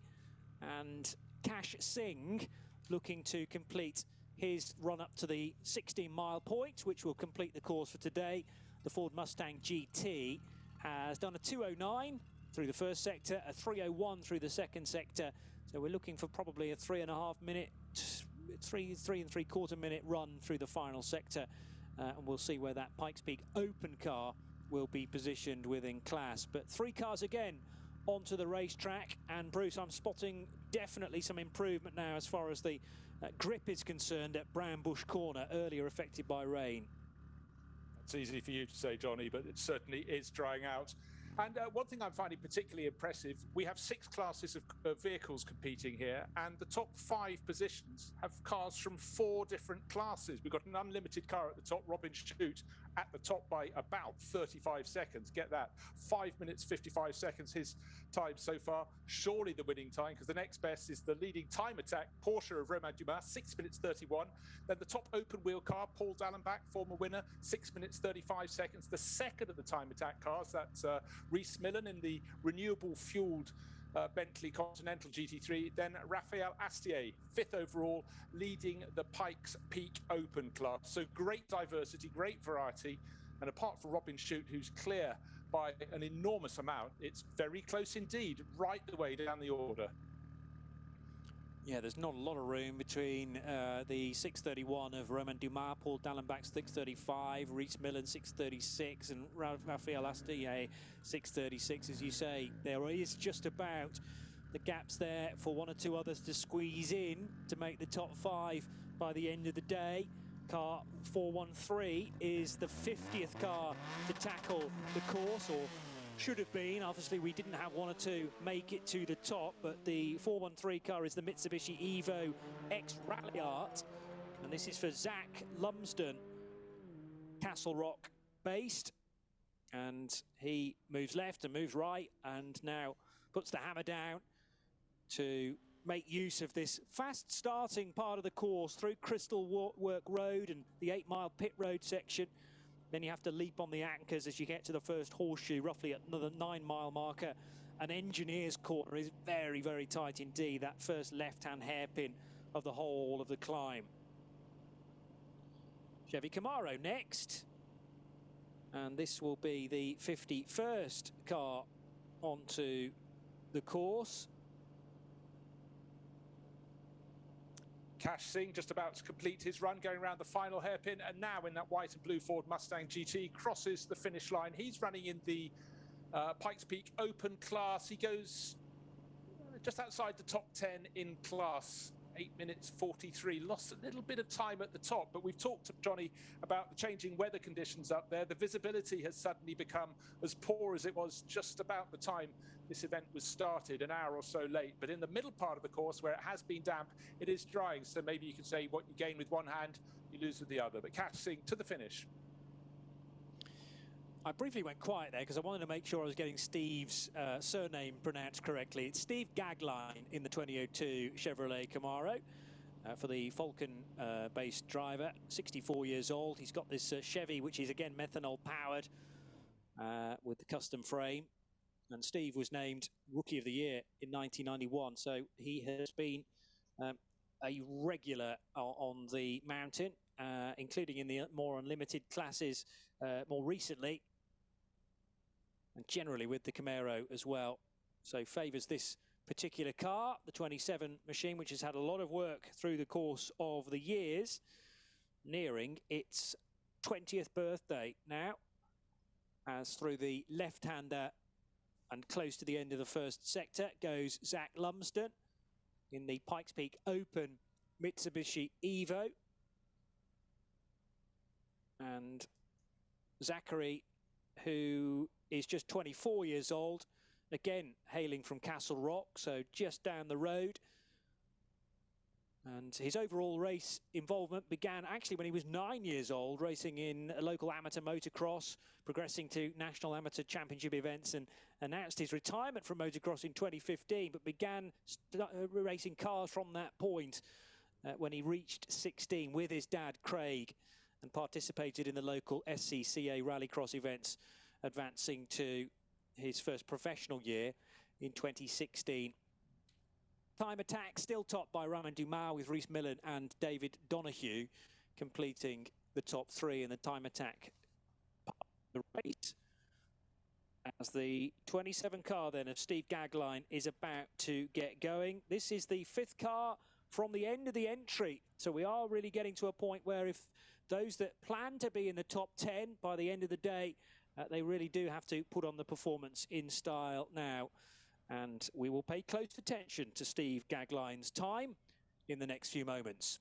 And Cash Singh looking to complete his run up to the 16-mile point, which will complete the course for today. The Ford Mustang GT has done a 209 through the first sector, a 301 through the second sector. So we're looking for probably a 3.5 minute, three and three-quarter minute run through the final sector. And we'll see where that Pikes Peak open car will be positioned within class. But three cars again onto the racetrack. And Bruce, I'm spotting definitely some improvement now as far as the grip is concerned at Brown Bush Corner, earlier affected by rain. It's easy for you to say, Johnny, but it certainly is drying out. And one thing I'm finding particularly impressive, we have 6 classes of vehicles competing here, and the top 5 positions have cars from 4 different classes. We've got an unlimited car at the top, Robin Shute, at the top by about 35 seconds. Get that. 5 minutes, 55 seconds, his time so far. Surely the winning time, because the next best is the leading time attack, Porsche of Romain Dumas, 6 minutes 31. Then the top open wheel car, Paul Dallenbach, former winner, 6 minutes 35 seconds. The second of the time attack cars, that's Rhys Millen in the renewable fueled Bentley Continental GT3, then Raphael Astier, 5th overall, leading the Pikes Peak Open class. So great diversity, great variety, and apart from Robin Shute, who's clear by an enormous amount, it's very close indeed, right the way down the order. Yeah, there's not a lot of room between the 631 of Romain Dumas, Paul Dallenbach 635, Rhys Millen 636, and Raphael Astier 636. As you say, there is just about the gaps there for one or two others to squeeze in to make the top 5 by the end of the day. Car 413 is the 50th car to tackle the course, or should have been. Obviously, we didn't have one or two make it to the top, but the 413 car is the Mitsubishi Evo X Rally Art, and this is for Zach Lumsden, Castle Rock based, and he moves left and moves right, and now puts the hammer down to make use of this fast starting part of the course through Crystal Work Road and the 8-mile pit road section. Then you have to leap on the anchors as you get to the first horseshoe, roughly at another 9-mile marker. An engineer's corner is very, very tight indeed, that first left-hand hairpin of the whole of the climb. Chevy Camaro next. And this will be the 51st car onto the course. Cash Singh just about to complete his run, going around the final hairpin, and now in that white and blue Ford Mustang GT crosses the finish line. He's running in the Pikes Peak Open class. He goes just outside the top 10 in class, 8 minutes 43. Lost a little bit of time at the top, but we've talked to Johnny about the changing weather conditions up there. The visibility has suddenly become as poor as it was just about the time this event was started, an hour or so late. But in the middle part of the course, where it has been damp, it is drying. So maybe you can say what you gain with one hand, you lose with the other. But Cash Singh to the finish. I briefly went quiet there because I wanted to make sure I was getting Steve's surname pronounced correctly. It's Steve Gagline in the 2002 Chevrolet Camaro. for the Falcon-based driver, 64 years old. He's got this Chevy, which is again methanol-powered with the custom frame. And Steve was named Rookie of the Year in 1991, so he has been a regular on the mountain, including in the more unlimited classes more recently, and generally with the Camaro as well. So favours this particular car, the 27 machine, which has had a lot of work through the course of the years, nearing its 20th birthday now, as through the left-hander and close to the end of the first sector goes Zach Lumsden in the Pikes Peak Open Mitsubishi Evo. And Zachary, who is just 24 years old, again hailing from Castle Rock, so just down the road. And his overall race involvement began actually when he was 9 years old, racing in a local amateur motocross, progressing to national amateur championship events, and announced his retirement from motocross in 2015, but began racing cars from that point when he reached 16 with his dad, Craig, and participated in the local SCCA rallycross events, advancing to his first professional year in 2016. Time attack still topped by Romain Dumas, with Rhys Millen and David Donoghue completing the top three in the time attack part of the race. As the 27 car then of Steve Gagline is about to get going. This is the 5th car from the end of the entry. So we are really getting to a point where if those that plan to be in the top 10 by the end of the day, they really do have to put on the performance in style now. And we will pay close attention to Steve Gagline's time in the next few moments.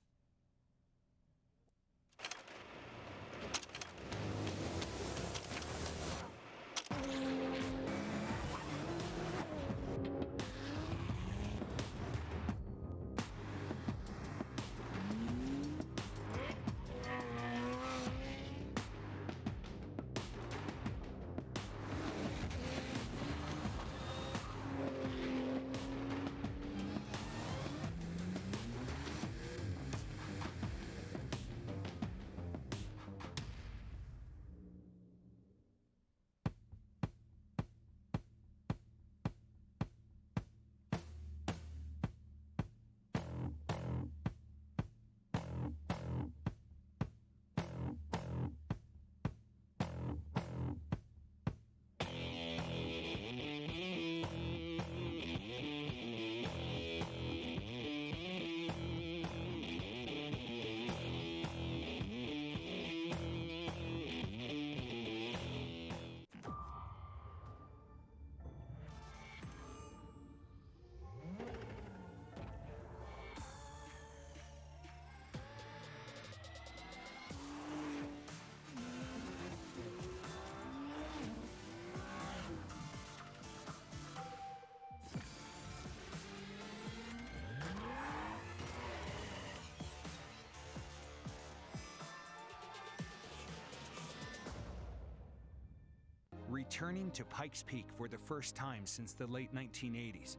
Returning to Pikes Peak for the first time since the late 1980s,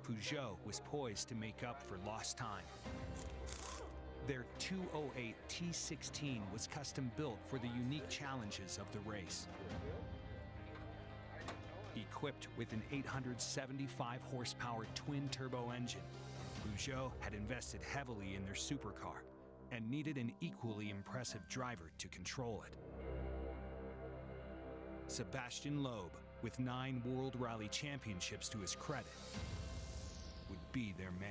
Peugeot was poised to make up for lost time. Their 208 T16 was custom built for the unique challenges of the race. Equipped with an 875 horsepower twin-turbo engine, Peugeot had invested heavily in their supercar and needed an equally impressive driver to control it. Sebastian Loeb, with 9 World Rally Championships to his credit, would be their man.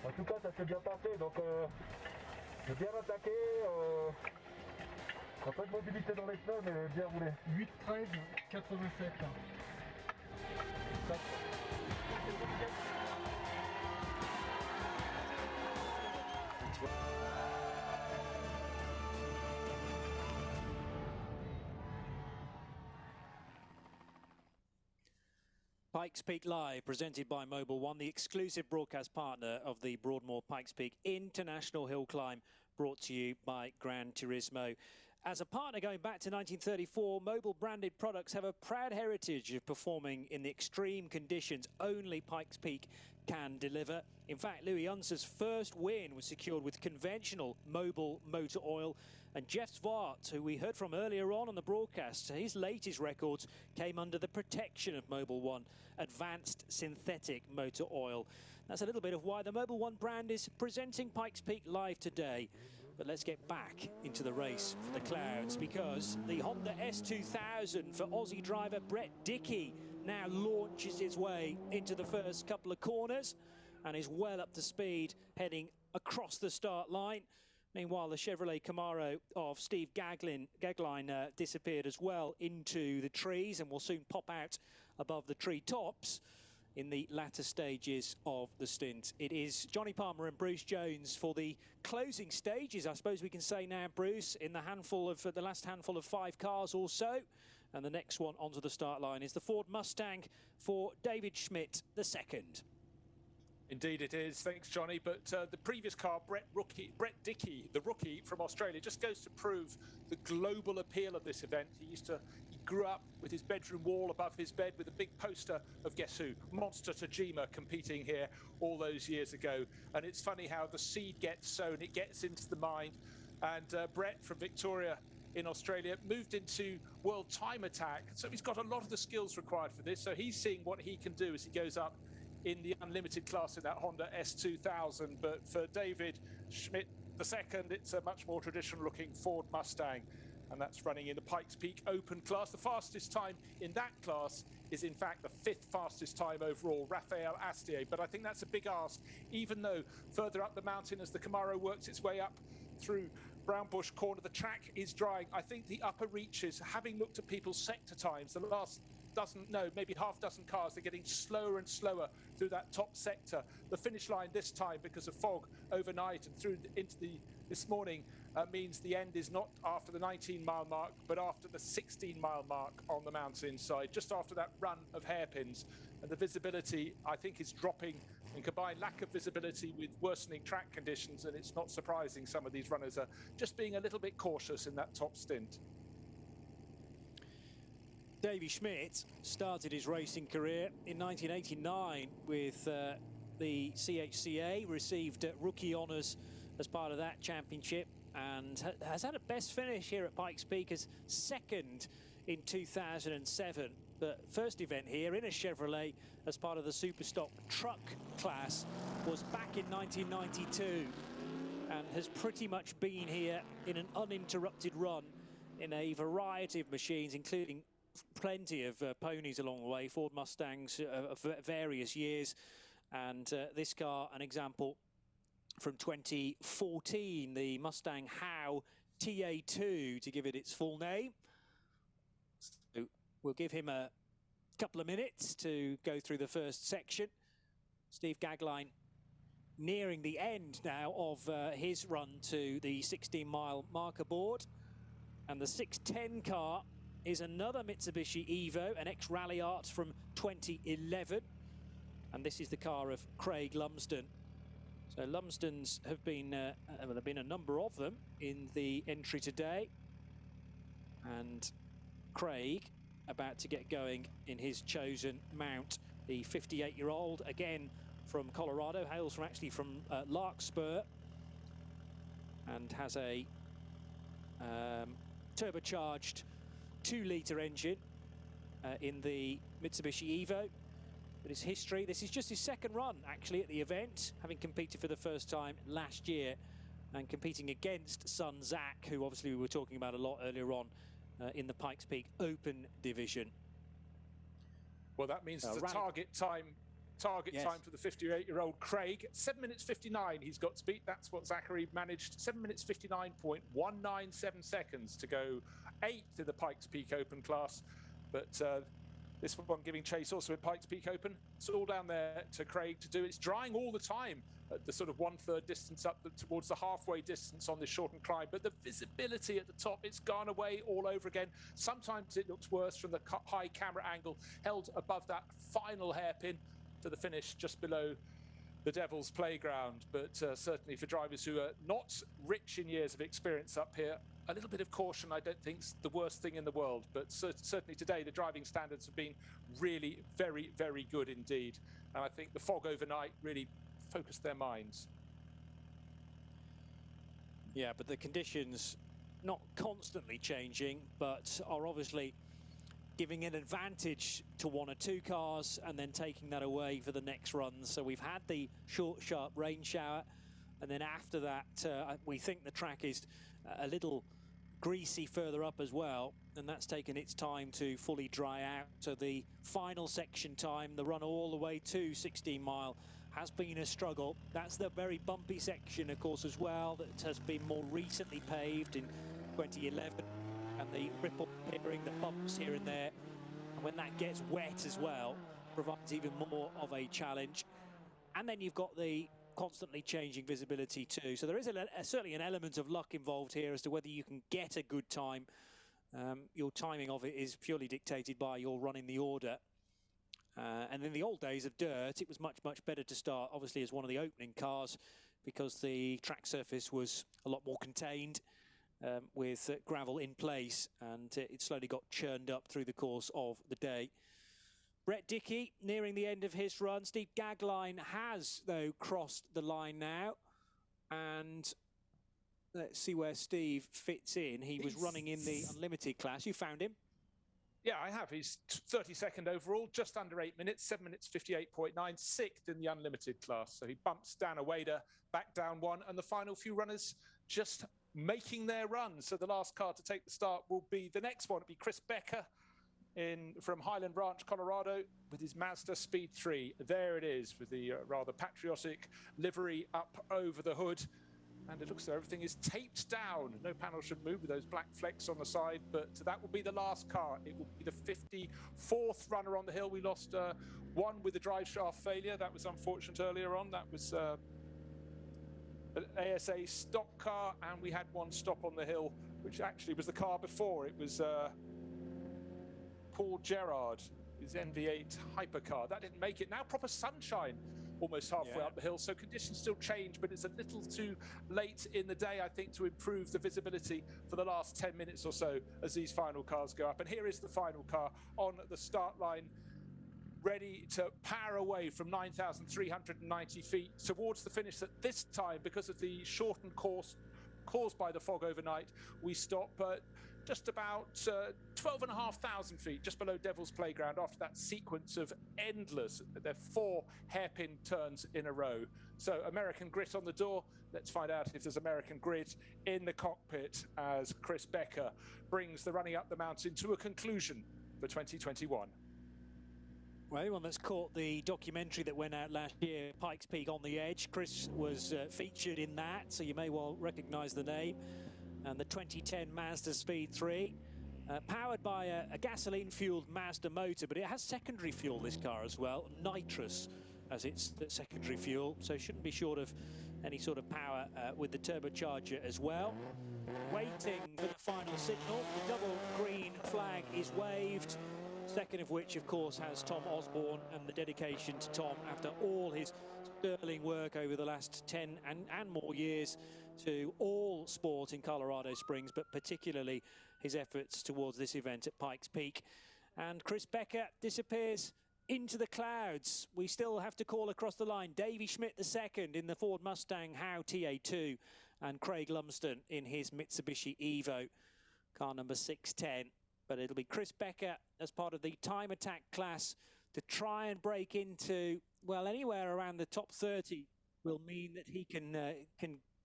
En tout cas, ça s'est bien passé, donc j'ai bien attaqué, un peu de mobilité dans les pneus, mais bien roulé. 8-13, 87. Pikes Peak Live, presented by Mobil One, the exclusive broadcast partner of the Broadmoor Pikes Peak International Hill Climb, brought to you by Gran Turismo. As a partner going back to 1934, Mobil branded products have a proud heritage of performing in the extreme conditions only Pikes Peak can deliver. In fact, Louis Unser's first win was secured with conventional Mobil motor oil. And Jeff Zwart, who we heard from earlier on the broadcast, his latest records came under the protection of Mobil One, advanced synthetic motor oil. That's a little bit of why the Mobil One brand is presenting Pikes Peak Live today. But let's get back into the race for the clouds, because the Honda S2000 for Aussie driver Brett Dickie now launches its way into the first couple of corners and is well up to speed heading across the start line. Meanwhile, the Chevrolet Camaro of Steve Gagline disappeared as well into the trees and will soon pop out above the tree tops in the latter stages of the stint. It is Johnny Palmer and Bruce Jones for the closing stages, I suppose we can say now, Bruce, in the last handful of 5 cars or so. And the next one onto the start line is the Ford Mustang for David Schmidt, the second. Indeed it is, thanks Johnny, but the previous car, Brett Dickie, the rookie from Australia, just goes to prove the global appeal of this event. He grew up with his bedroom wall above his bed with a big poster of, guess who, Monster Tajima competing here all those years ago. And it's funny how the seed gets sown, it gets into the mind. And Brett from Victoria in Australia moved into World Time Attack, so he's got a lot of the skills required for this, so he's seeing what he can do as he goes up in the unlimited class in that Honda S2000. But for David Schmidt the second, it's a much more traditional looking Ford Mustang, and that's running in the Pikes Peak Open class. The fastest time in that class is in fact the 5th fastest time overall, Raphael Astier. But I think that's a big ask, even though further up the mountain as the Camaro works its way up through Brownbush Corner, the track is drying. I think the upper reaches, having looked at people's sector times, the last maybe half dozen cars, they're getting slower and slower through that top sector. The finish line this time, because of fog overnight and through into this morning, means the end is not after the 19-mile mark, but after the 16-mile mark on the mountainside, just after that run of hairpins. And the visibility, I think, is dropping, and combined lack of visibility with worsening track conditions, and it's not surprising some of these runners are just being a little bit cautious in that top stint. Davy Schmidt started his racing career in 1989 with the CHCA, received rookie honours as part of that championship, and has had a best finish here at Pikes Peak as second in 2007. The first event here in a Chevrolet as part of the Superstock truck class was back in 1992, and has pretty much been here in an uninterrupted run in a variety of machines, including plenty of ponies along the way, Ford Mustangs of various years, and this car an example from 2014, the Mustang Howe TA2 to give it its full name. So we'll give him a couple of minutes to go through the first section. Steve Gagline nearing the end now of his run to the 16-mile marker board, and the 610 car is another Mitsubishi Evo, an ex-Rally Art from 2011. And this is the car of Craig Lumsden. So Lumsden's have been, well, there have been a number of them in the entry today. And Craig about to get going in his chosen mount. The 58-year-old, again from Colorado, hails from actually from Larkspur, and has a turbocharged 2-litre engine in the Mitsubishi Evo. But his history, this is just his second run actually at the event, having competed for the first time last year and competing against son Zach, who obviously we were talking about a lot earlier on in the Pikes Peak Open division. Well, that means the target time for the 58-year-old Craig, 7 minutes 59 he's got to beat. That's what Zachary managed, 7 minutes 59.197 seconds to go 8th in the Pikes Peak Open class. But This one giving chase also at Pikes Peak Open. It's all down there to Craig to do. It's drying all the time at the sort of 1/3 distance up towards the halfway distance on this shortened climb. But the visibility at the top, it's gone away all over again. Sometimes it looks worse from the high camera angle, held above that final hairpin to the finish just below the Devil's Playground. But certainly for drivers who are not rich in years of experience up here, a little bit of caution I don't think is the worst thing in the world. But certainly today the driving standards have been really very, very good indeed. And I think the fog overnight really focused their minds. Yeah, but the conditions not constantly changing, but are obviously giving an advantage to one or two cars and then taking that away for the next run. So we've had the short, sharp rain shower, and then after that, we think the track is a little greasy further up as well, and that's taken its time to fully dry out. So the final section time, the run all the way to 16 Mile, has been a struggle. That's the very bumpy section, of course, as well, that has been more recently paved in 2011, and the ripple appearing, the bumps here and there, and when that gets wet as well, provides even more of a challenge. And then you've got the constantly changing visibility too. So there is certainly an element of luck involved here as to whether you can get a good time. Your timing of it is purely dictated by your running the order. And in the old days of dirt, it was much, much better to start, obviously, as one of the opening cars because the track surface was a lot more contained with gravel in place, and it slowly got churned up through the course of the day. Brett Dickey nearing the end of his run. Steve Gagline has, though, crossed the line now. And let's see where Steve fits in. He's running in the unlimited class. You found him? Yeah, I have. He's 32nd overall, just under 8 minutes, 7 minutes 58.9, 6th in the unlimited class. So he bumps Dan Awada back down one, and the final few runners just making their run. So the last car to take the start will be the next one. It'll be Chris Becker from Highland Ranch, Colorado, with his Mazda Speed 3. There it is, with the rather patriotic livery up over the hood. And it looks like everything is taped down. No panel should move with those black flecks on the side, but that will be the last car. It will be the 54th runner on the hill. We lost one with the drive shaft failure. That was unfortunate earlier on. That was an ASA stock car, and we had one stop on the hill, which actually was the car before. It was Paul Gerard, his NV8 hypercar. That didn't make it. Now proper sunshine almost halfway up the hill, so conditions still change, but it's a little too late in the day, I think, to improve the visibility for the last 10 minutes or so as these final cars go up. And here is the final car on the start line, ready to power away from 9,390 feet towards the finish. At this time, because of the shortened course caused by the fog overnight, we stop just about 12,500 feet, just below Devil's Playground, after that sequence of endless, they're 4 hairpin turns in a row. So American Grit on the door. Let's find out if there's American Grit in the cockpit as Chris Becker brings the running up the mountain to a conclusion for 2021. Well, anyone that's caught the documentary that went out last year, Pikes Peak on the Edge, Chris was featured in that, so you may well recognise the name. And the 2010 Mazda Speed 3, powered by a gasoline-fueled Mazda motor, but it has secondary fuel, this car, as well, nitrous as its secondary fuel, so shouldn't be short of any sort of power with the turbocharger as well. Waiting for the final signal, the double green flag is waved, second of which, of course, has Tom Osborne, and the dedication to Tom after all his sterling work over the last 10 and more years to all sport in Colorado Springs, but particularly his efforts towards this event at Pikes Peak. And Chris Becker disappears into the clouds. We still have to call across the line Davey Schmidt II in the Ford Mustang Howe TA2 and Craig Lumsden in his Mitsubishi Evo, car number 610. But it'll be Chris Becker as part of the time attack class to try and break into, well, anywhere around the top 30 will mean that he can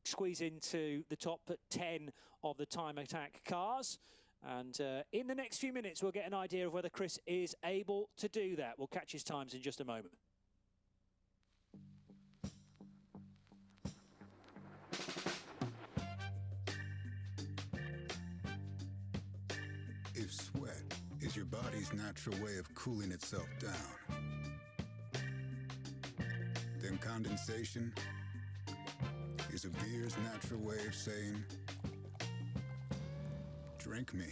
squeeze into the top 10 of the time attack cars. And in the next few minutes, we'll get an idea of whether Chris is able to do that. We'll catch his times in just a moment. If sweat is your body's natural way of cooling itself down. Then condensation is a beer's natural way of saying, drink me.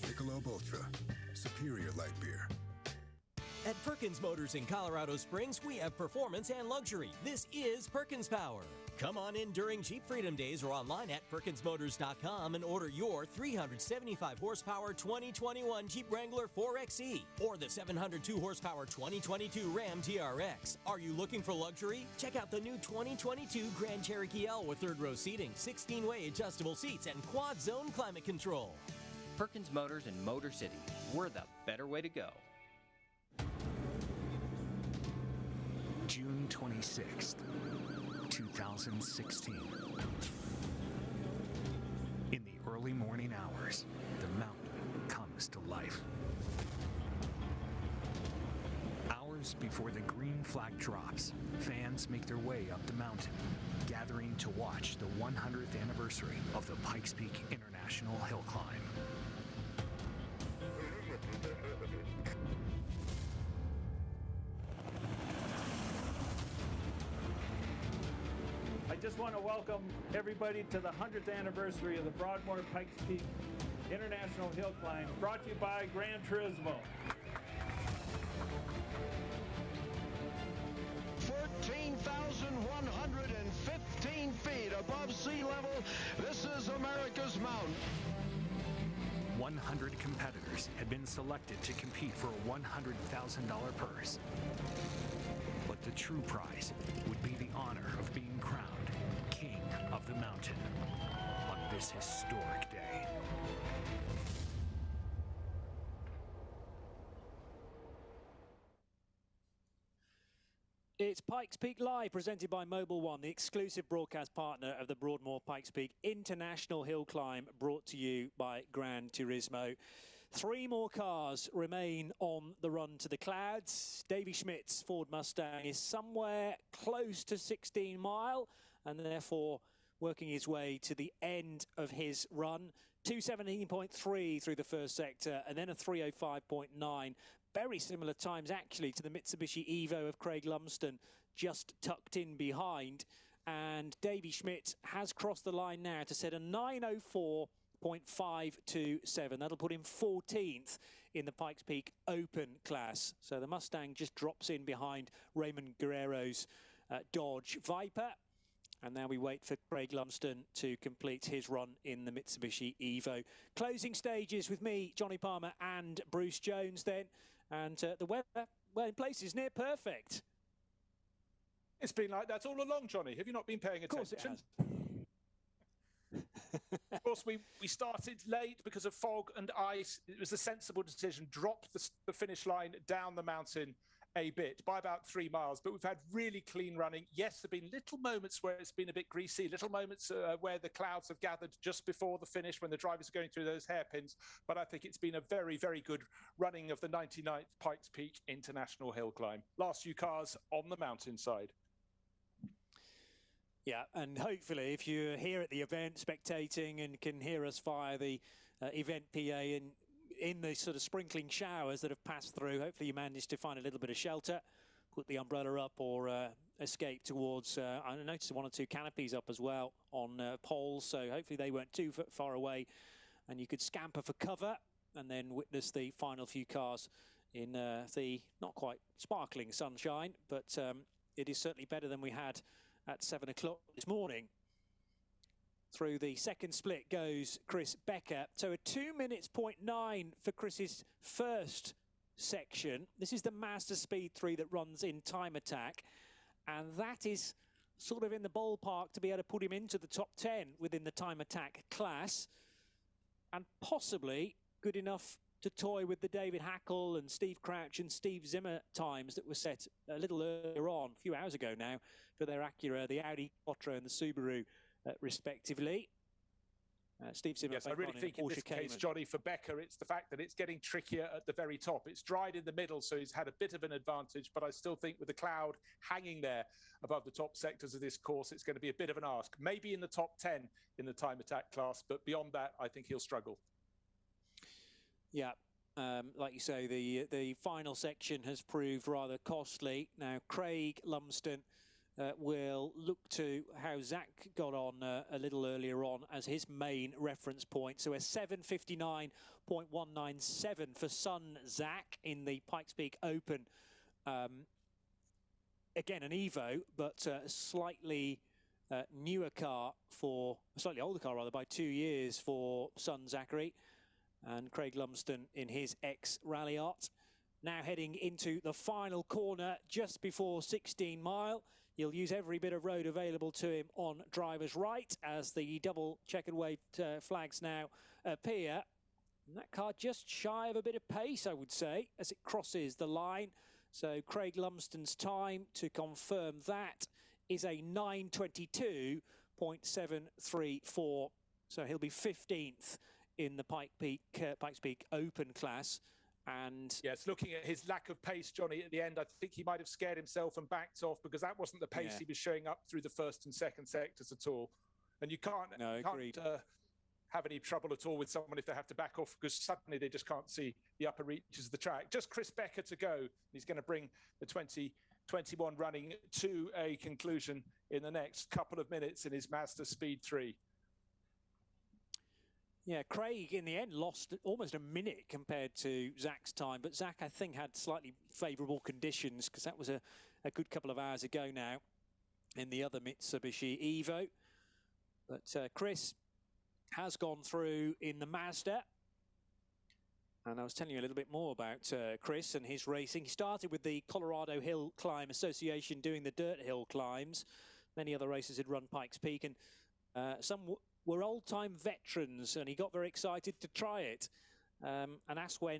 Michelob Ultra, superior light beer. At Perkins Motors in Colorado Springs, we have performance and luxury. This is Perkins Power. Come on in during Jeep Freedom Days or online at PerkinsMotors.com and order your 375 horsepower 2021 Jeep Wrangler 4xe or the 702 horsepower 2022 Ram TRX. Are you looking for luxury? Check out the new 2022 Grand Cherokee L with third row seating, 16-way adjustable seats, and quad zone climate control. Perkins Motors in Motor City. We're the better way to go. June 26th, 2016. In the early morning hours, the mountain comes to life. Hours before the green flag drops, fans make their way up the mountain, gathering to watch the 100th anniversary of the Pikes Peak International Hill Climb. I just want to welcome everybody to the 100th anniversary of the Broadmoor Pikes Peak International Hill Climb, brought to you by Gran Turismo. 14,115 feet above sea level, this is America's mountain. 100 competitors had been selected to compete for a $100,000 purse. But the true prize would be the honor of being crowned King of the Mountain on this historic day. It's Pikes Peak Live, presented by Mobil One, the exclusive broadcast partner of the Broadmoor Pikes Peak International Hill Climb, brought to you by Gran Turismo. 3 more cars remain on the run to the clouds. Davy Schmidt's Ford Mustang is somewhere close to 16 mile and therefore working his way to the end of his run. 2:17.3 through the first sector and then a 3:05.9. Very similar times actually to the Mitsubishi Evo of Craig Lumsden, just tucked in behind. And Davy Schmidt has crossed the line now to set a 9:04.527. That'll put him 14th in the Pikes Peak Open class. So the Mustang just drops in behind Raymond Guerrero's Dodge Viper. And now we wait for Craig Lumsden to complete his run in the Mitsubishi Evo. Closing stages with me, Johnny Palmer and Bruce Jones then. And the weather, well, in places near perfect. It's been like that all along, Johnny. Have you not been paying attention? Of course it has. Of course, we started late because of fog and ice. It was a sensible decision. Drop the finish line down the mountain a bit by about 3 miles, but we've had really clean running. Yes, there have been little moments where it's been a bit greasy, little moments where the clouds have gathered just before the finish when the drivers are going through those hairpins, but I think it's been a very, very good running of the 99th Pikes Peak International Hill Climb. Last few cars on the mountainside. Yeah, and hopefully if you're here at the event spectating and can hear us via the event PA in the sort of sprinkling showers that have passed through, hopefully you managed to find a little bit of shelter, put the umbrella up or escape towards, I noticed 1 or 2 canopies up as well on poles, so hopefully they weren't too far away and you could scamper for cover and then witness the final few cars in the not quite sparkling sunshine, but it is certainly better than we had at 7 o'clock this morning. Through the second split goes Chris Becker. So a 2:09 for Chris's first section. This is the Master Speed 3 that runs in time attack. And that is sort of in the ballpark to be able to put him into the top 10 within the time attack class. And possibly good enough to toy with the David Hackle and Steve Crouch and Steve Zimmer times that were set a little earlier on, a few hours ago now, for their Acura, the Audi Quattro and the Subaru respectively. Steve Zimmer. Yes, I really think in this case, Johnny, for Becker, it's the fact that it's getting trickier at the very top. It's dried in the middle, so he's had a bit of an advantage, but I still think with the cloud hanging there above the top sectors of this course, it's going to be a bit of an ask. Maybe in the top 10 in the time attack class, but beyond that, I think he'll struggle. Yeah, like you say, the final section has proved rather costly. Now, Craig Lumsden will look to how Zach got on a little earlier on as his main reference point. So a 7:59.197 for Sun Zach in the Pikes Peak Open. Again, an Evo, but a slightly newer car for, a slightly older car rather, by 2 years for Sun Zachary. And Craig Lumsden in his ex-Rally Art. Now heading into the final corner just before 16 Mile. He'll use every bit of road available to him on driver's right as the double checkered wave flags now appear. And that car just shy of a bit of pace, I would say, as it crosses the line. So Craig Lumsden's time, to confirm that, is a 9:22.734. So he'll be 15th in the Pikes Peak Open class. And yes, looking at his lack of pace, Johnny, at the end, I think he might have scared himself and backed off, because that wasn't the pace he was showing up through the first and second sectors at all. And you can't have any trouble at all with someone if they have to back off, because suddenly they just can't see the upper reaches of the track. Just Chris Becker to go. He's going to bring the 2021 running to a conclusion in the next couple of minutes in his Mazda Speed 3. Yeah, Craig in the end lost almost a minute compared to Zach's time, but Zach, I think, had slightly favourable conditions, because that was a good couple of hours ago now in the other Mitsubishi Evo. But Chris has gone through in the Mazda. And I was telling you a little bit more about Chris and his racing. He started with the Colorado Hill Climb Association doing the dirt hill climbs. Many other racers had run Pikes Peak, and some were old-time veterans, and he got very excited to try it. And asked what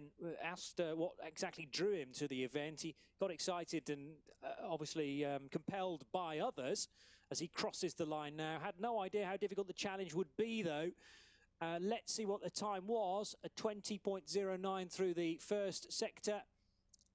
exactly drew him to the event. He got excited and obviously compelled by others as he crosses the line now. Had no idea how difficult the challenge would be, though. Let's see what the time was. A 20.09 through the first sector,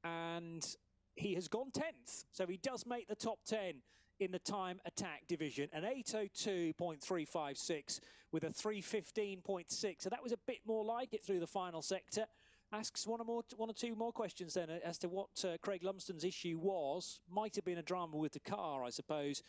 and he has gone 10th. So he does make the top 10 in the time attack division, an 8:02.356 with a 3:15.6. So that was a bit more like it through the final sector. Asks one or two more questions then as to what Craig Lumsden's issue was. Might have been a drama with the car, I suppose.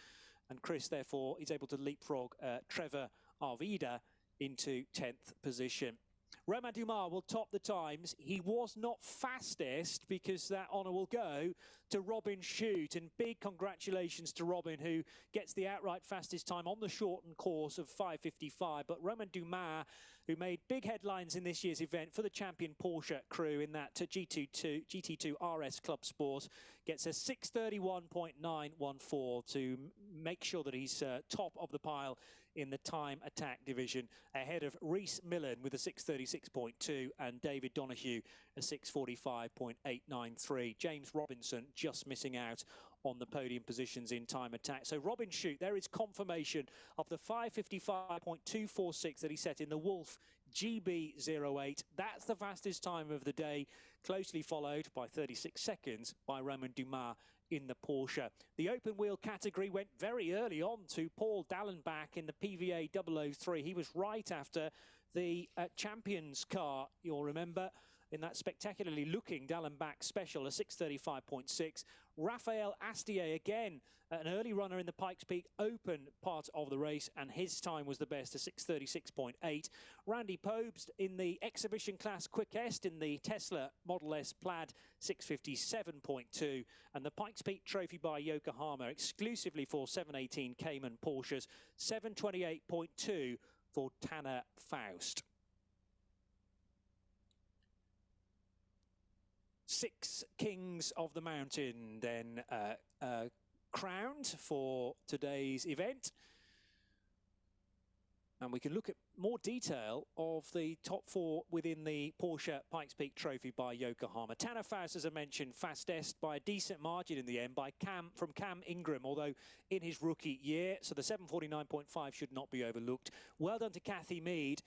And Chris, therefore, is able to leapfrog Trevor Arvida into 10th position. Romain Dumas will top the times. He was not fastest, because that honour will go to Robin Shute. And big congratulations to Robin, who gets the outright fastest time on the shortened course of 5:55. But Romain Dumas, who made big headlines in this year's event for the champion Porsche crew in that GT2 RS Club Sport, gets a 6:31.914 to make sure that he's top of the pile in the time attack division, ahead of Rhys Millen with a 6:36.2 and David Donoghue a 6:45.893. James Robinson just missing out on the podium positions in time attack. So Robin Shute, there is confirmation of the 5:55.246 that he set in the Wolf GB08. That's the fastest time of the day, closely followed by 36 seconds by Romain Dumas in the Porsche. The open wheel category went very early on to Paul Dallenbach in the PVA 003. He was right after the champions car, you'll remember, in that spectacularly looking Dallenbach special, a 6:35.6. Raphael Astier, again, an early runner in the Pikes Peak Open part of the race, and his time was the best, a 6:36.8. Randy Pobst in the exhibition class quickest in the Tesla Model S Plaid, 6:57.2. And the Pikes Peak Trophy by Yokohama, exclusively for 718 Cayman Porsches, 7:28.2 for Tanner Faust. 6 Kings of the Mountain then crowned for today's event. And we can look at more detail of the top 4 within the Porsche Pikes Peak Trophy by Yokohama. Tanner Faust, as I mentioned, fastest by a decent margin in the end from Cam Ingram, although in his rookie year. So the 7:49.5 should not be overlooked. Well done to Kathy Mead.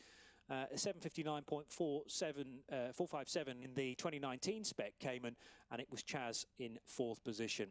7:59.457 in the 2019 spec Cayman, and it was Chaz in 4th position.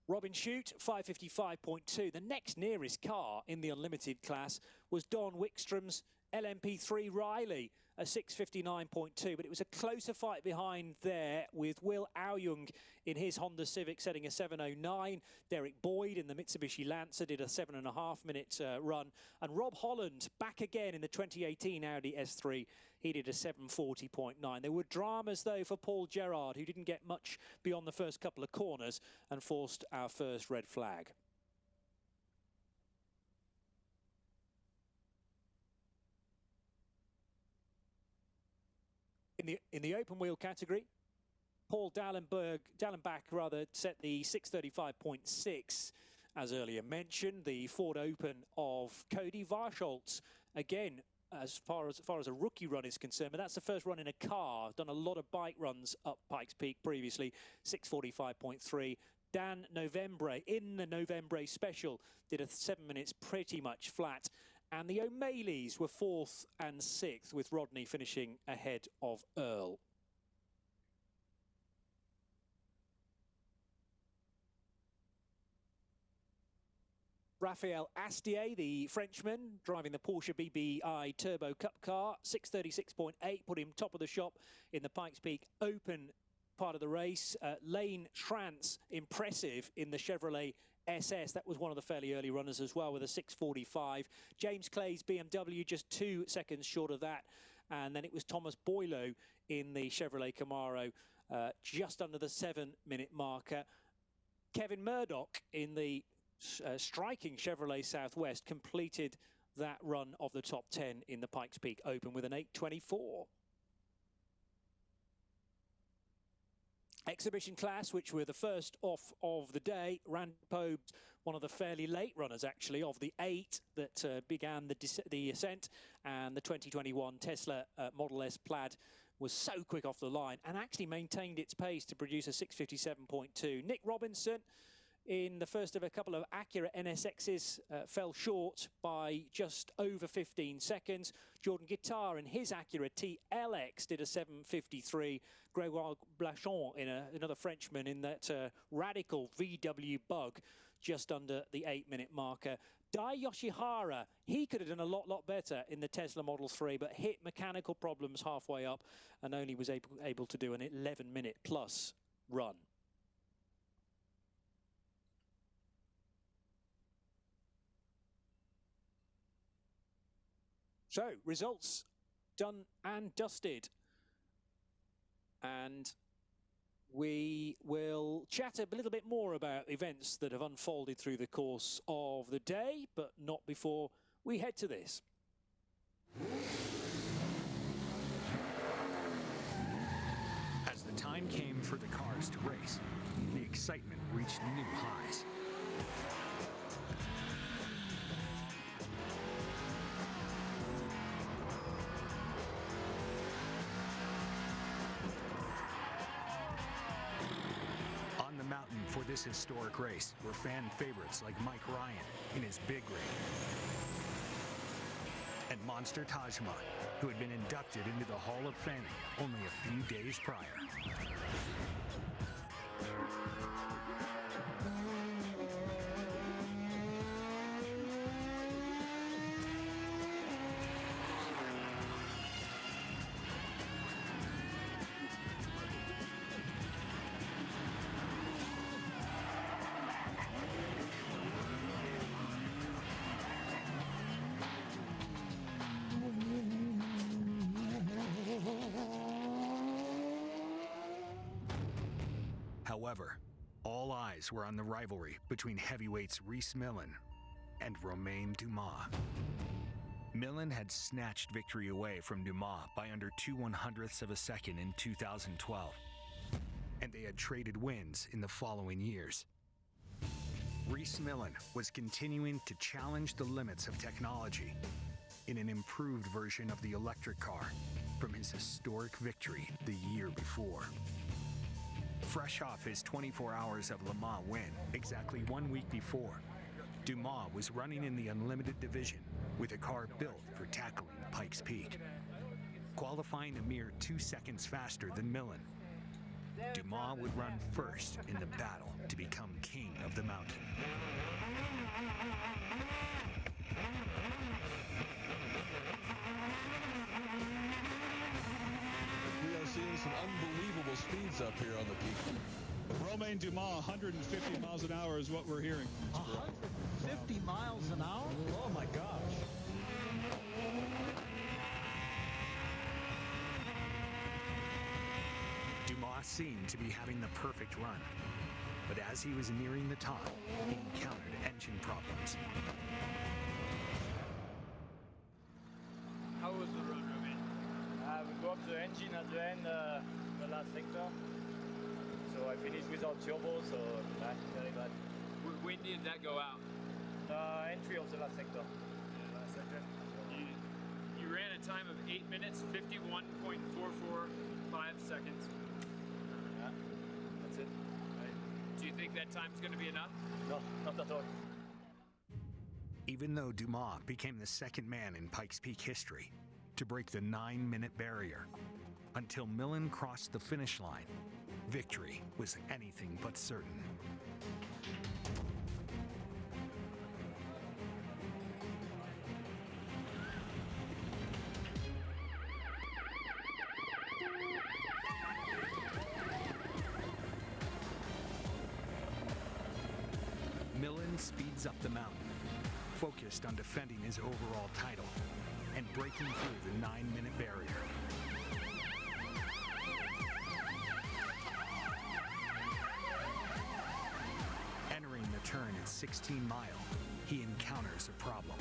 Robin Shute, 5:55.2. The next nearest car in the unlimited class was Don Wickstrom's LMP3 Riley, a 6:59.2, but it was a closer fight behind there with Will Aoyung in his Honda Civic setting a 7:09. Derek Boyd in the Mitsubishi Lancer did a 7.5-minute run, and Rob Holland back again in the 2018 Audi S3. He did a 7:40.9. There were dramas though for Paul Gerrard, who didn't get much beyond the first couple of corners and forced our first red flag. In the open wheel category, Paul Dallenbach set the 6:35.6, as earlier mentioned. The Ford Open of Cody Varscholtz, again, as far as a rookie run is concerned, but that's the first run in a car. Done a lot of bike runs up Pikes Peak previously, 6:45.3. Dan Novembre in the Novembre Special did a 7 minutes pretty much flat. And the O'Malley's were 4th and 6th, with Rodney finishing ahead of Earl. Raphael Astier, the Frenchman, driving the Porsche BBI Turbo Cup car, 6:36.8, put him top of the shop in the Pikes Peak Open part of the race. Lane Schrantz, impressive in the Chevrolet SS. That was one of the fairly early runners as well, with a 6:45. James Clay's BMW just 2 seconds short of that. And then it was Thomas Boileau in the Chevrolet Camaro, just under the 7-minute marker. Kevin Murdoch in the striking Chevrolet Southwest completed that run of the top 10 in the Pikes Peak Open with an 8:24. Exhibition class, which were the first off of the day. Randy Pobes, one of the fairly late runners, actually, of the 8 that began the ascent. And the 2021 Tesla Model S Plaid was so quick off the line and actually maintained its pace to produce a 6:57.2. Nick Robinson, in the first of a couple of Acura NSXs, fell short by just over 15 seconds. Jordan Guittard in his Acura TLX did a 7:53. Grégoire Blachon, another Frenchman, in that radical VW Bug, just under the 8-minute marker. Dai Yoshihara, he could have done a lot better in the Tesla Model 3, but hit mechanical problems halfway up and only was able to do an 11-minute plus run. So, results done and dusted. And we will chat a little bit more about events that have unfolded through the course of the day, but not before we head to this. As the time came for the cars to race, the excitement reached new highs. For this historic race were fan favorites like Mike Ryan in his big rig, and Monster Tajma, who had been inducted into the Hall of Fame only a few days prior. However, all eyes were on the rivalry between heavyweights Reese Millen and Romain Dumas. Millen had snatched victory away from Dumas by under 2/100ths of a second in 2012, and they had traded wins in the following years. Reese Rhys Millen was continuing to challenge the limits of technology in an improved version of the electric car from his historic victory the year before. Fresh off his 24 hours of Le Mans win exactly 1 week before, Dumas was running in the Unlimited division with a car built for tackling Pikes Peak. Qualifying a mere 2 seconds faster than Millen, Dumas would run first in the battle to become king of the mountain. We are seeing some unbelievable speeds up here on the peak. Romain Dumas, 150 miles an hour is what we're hearing. 150 miles an hour? Oh my gosh. Dumas seemed to be having the perfect run, but as he was nearing the top, he encountered engine problems. How was the run, Romain? We dropped the engine at the end, the last sector. So I finished without turbo, so very bad. When did that go out? Entry of the last sector. Yeah, last sector. You ran a time of 8 minutes, 51.445 seconds. Yeah, that's it. Right. Do you think that time's going to be enough? No, not at all. Even though Dumas became the second man in Pikes Peak history to break the 9-minute barrier, until Millen crossed the finish line, victory was anything but certain. Millen speeds up the mountain, focused on defending his overall title and breaking through the 9-minute barrier. Entering the turn at 16 Mile, he encounters a problem.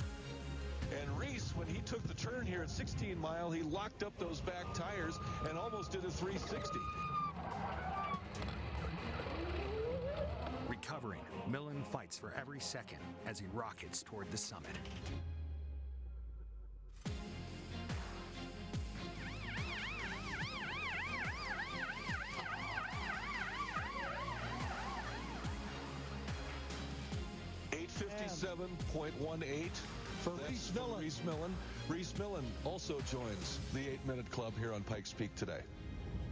And Rhys, when he took the turn here at 16 Mile, he locked up those back tires and almost did a 360. Recovering, Millen fights for every second as he rockets toward the summit. .18 for Rhys Millen. Rhys Millen also joins the 8-minute club here on Pikes Peak today.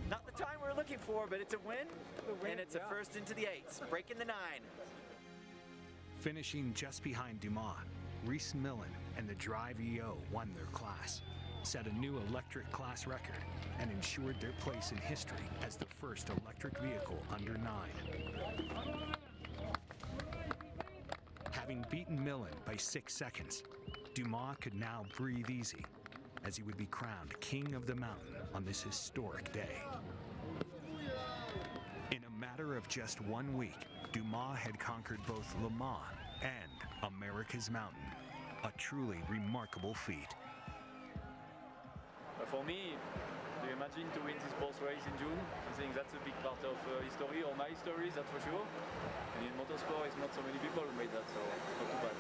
Not the time we're looking for, but it's a win, and it's a first into the 8s, breaking the 9. Finishing just behind Dumas, Rhys Millen and the Drive EO won their class, set a new electric class record, and ensured their place in history as the first electric vehicle under 9. Having beaten Millen by 6 seconds, Dumas could now breathe easy, as he would be crowned King of the Mountain on this historic day. In a matter of just 1 week, Dumas had conquered both Le Mans and America's Mountain, a truly remarkable feat. For me, do you imagine to win this both race in June? I think that's a big part of history, or my story, that's for sure. And in motorsport, it's not so many people who made that, so not too bad.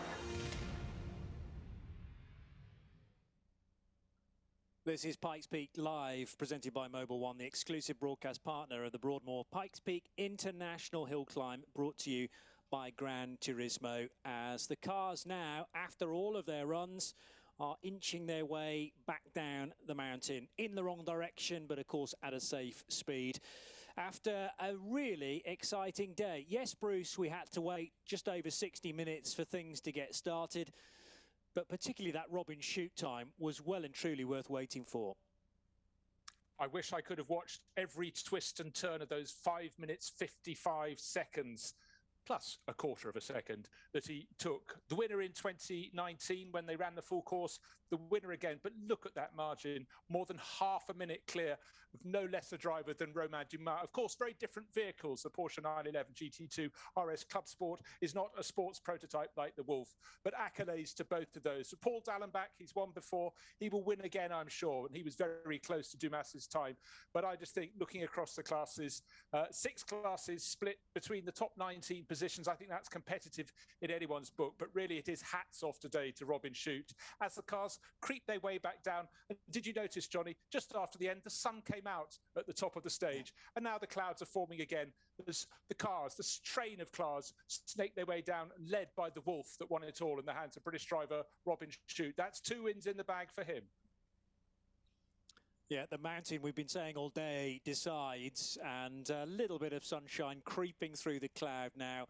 This is Pikes Peak Live, presented by Mobil One, the exclusive broadcast partner of the Broadmoor Pikes Peak International Hill Climb, brought to you by Gran Turismo, as the cars now, after all of their runs, are inching their way back down the mountain in the wrong direction, but of course at a safe speed. After a really exciting day. Yes, Bruce, we had to wait just over 60 minutes for things to get started, but particularly that Robin shoot time was well and truly worth waiting for. I wish I could have watched every twist and turn of those 5 minutes 55 seconds plus a quarter of a second that he took. The winner in 2019 when they ran the full course, the winner again, but look at that margin, more than half a minute clear of no less a driver than Romain Dumas. Of course, very different vehicles. The Porsche 911 GT2 RS Club Sport is not a sports prototype like the Wolf, but accolades to both of those. Paul Dallenbach, he's won before. He will win again, I'm sure, and he was very close to Dumas's time. But I just think, looking across the classes, 6 classes split between the top 19 positions positions. I think that's competitive in anyone's book, but really it is hats off today to Robin Shute as the cars creep their way back down. And did you notice, Johnny, just after the end, the sun came out at the top of the stage, and now the clouds are forming again. As the cars, the train of cars, snake their way down, led by the Wolf that won it all in the hands of British driver Robin Shute. That's 2 wins in the bag for him. Yeah, the mountain, we've been saying all day, decides, and a little bit of sunshine creeping through the cloud now,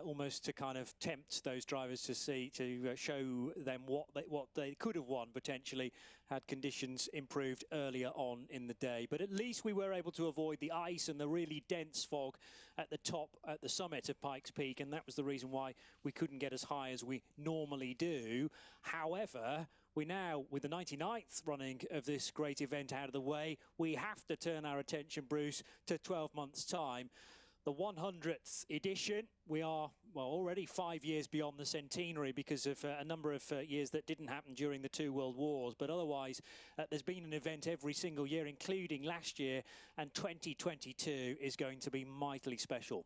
almost to kind of tempt those drivers to show them what they could have won potentially had conditions improved earlier on in the day. But at least we were able to avoid the ice and the really dense fog at the top, at the summit of Pikes Peak, and that was the reason why we couldn't get as high as we normally do. However, we now, with the 99th running of this great event out of the way, we have to turn our attention, Bruce, to 12 months' time. The 100th edition. We are, well, already 5 years beyond the centenary because of a number of years that didn't happen during the 2 world wars. But otherwise, there's been an event every single year, including last year, and 2022 is going to be mightily special.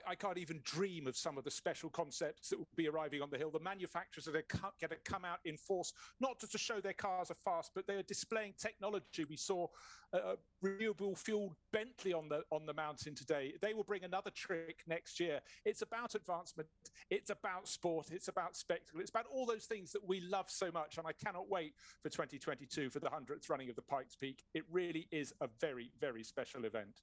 I can't even dream of some of the special concepts that will be arriving on the hill. The manufacturers are going to come out in force, not just to show their cars are fast, but they are displaying technology. We saw a renewable fuel Bentley on the mountain today. They will bring another trick next year. It's about advancement. It's about sport. It's about spectacle. It's about all those things that we love so much. And I cannot wait for 2022 for the 100th running of the Pikes Peak. It really is a very, very special event.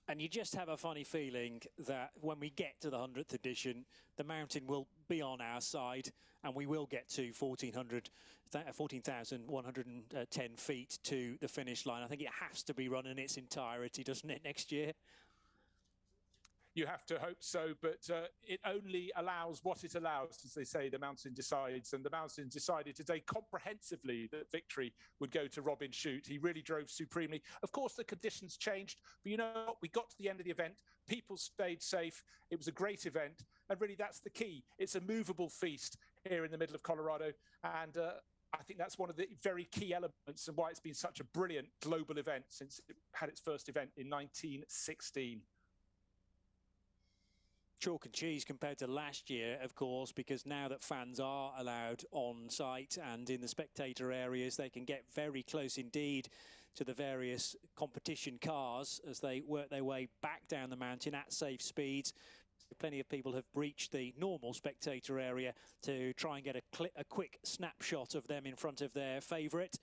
And you just have a funny feeling that when we get to the 100th edition, the mountain will be on our side and we will get to 14,110 feet to the finish line. I think it has to be run in its entirety, doesn't it, next year? You have to hope so, but it only allows what it allows, as they say, the mountain decides. And the mountain decided today comprehensively that victory would go to Robin Shute. He really drove supremely. Of course, the conditions changed, but you know what? We got to the end of the event. People stayed safe. It was a great event. And really, that's the key. It's a movable feast here in the middle of Colorado. And I think that's one of the very key elements and why it's been such a brilliant global event since it had its first event in 1916. Chalk and cheese compared to last year, of course, because now that fans are allowed on site and in the spectator areas, they can get very close indeed to the various competition cars as they work their way back down the mountain at safe speeds. Plenty of people have breached the normal spectator area to try and get a quick snapshot of them in front of their favourite.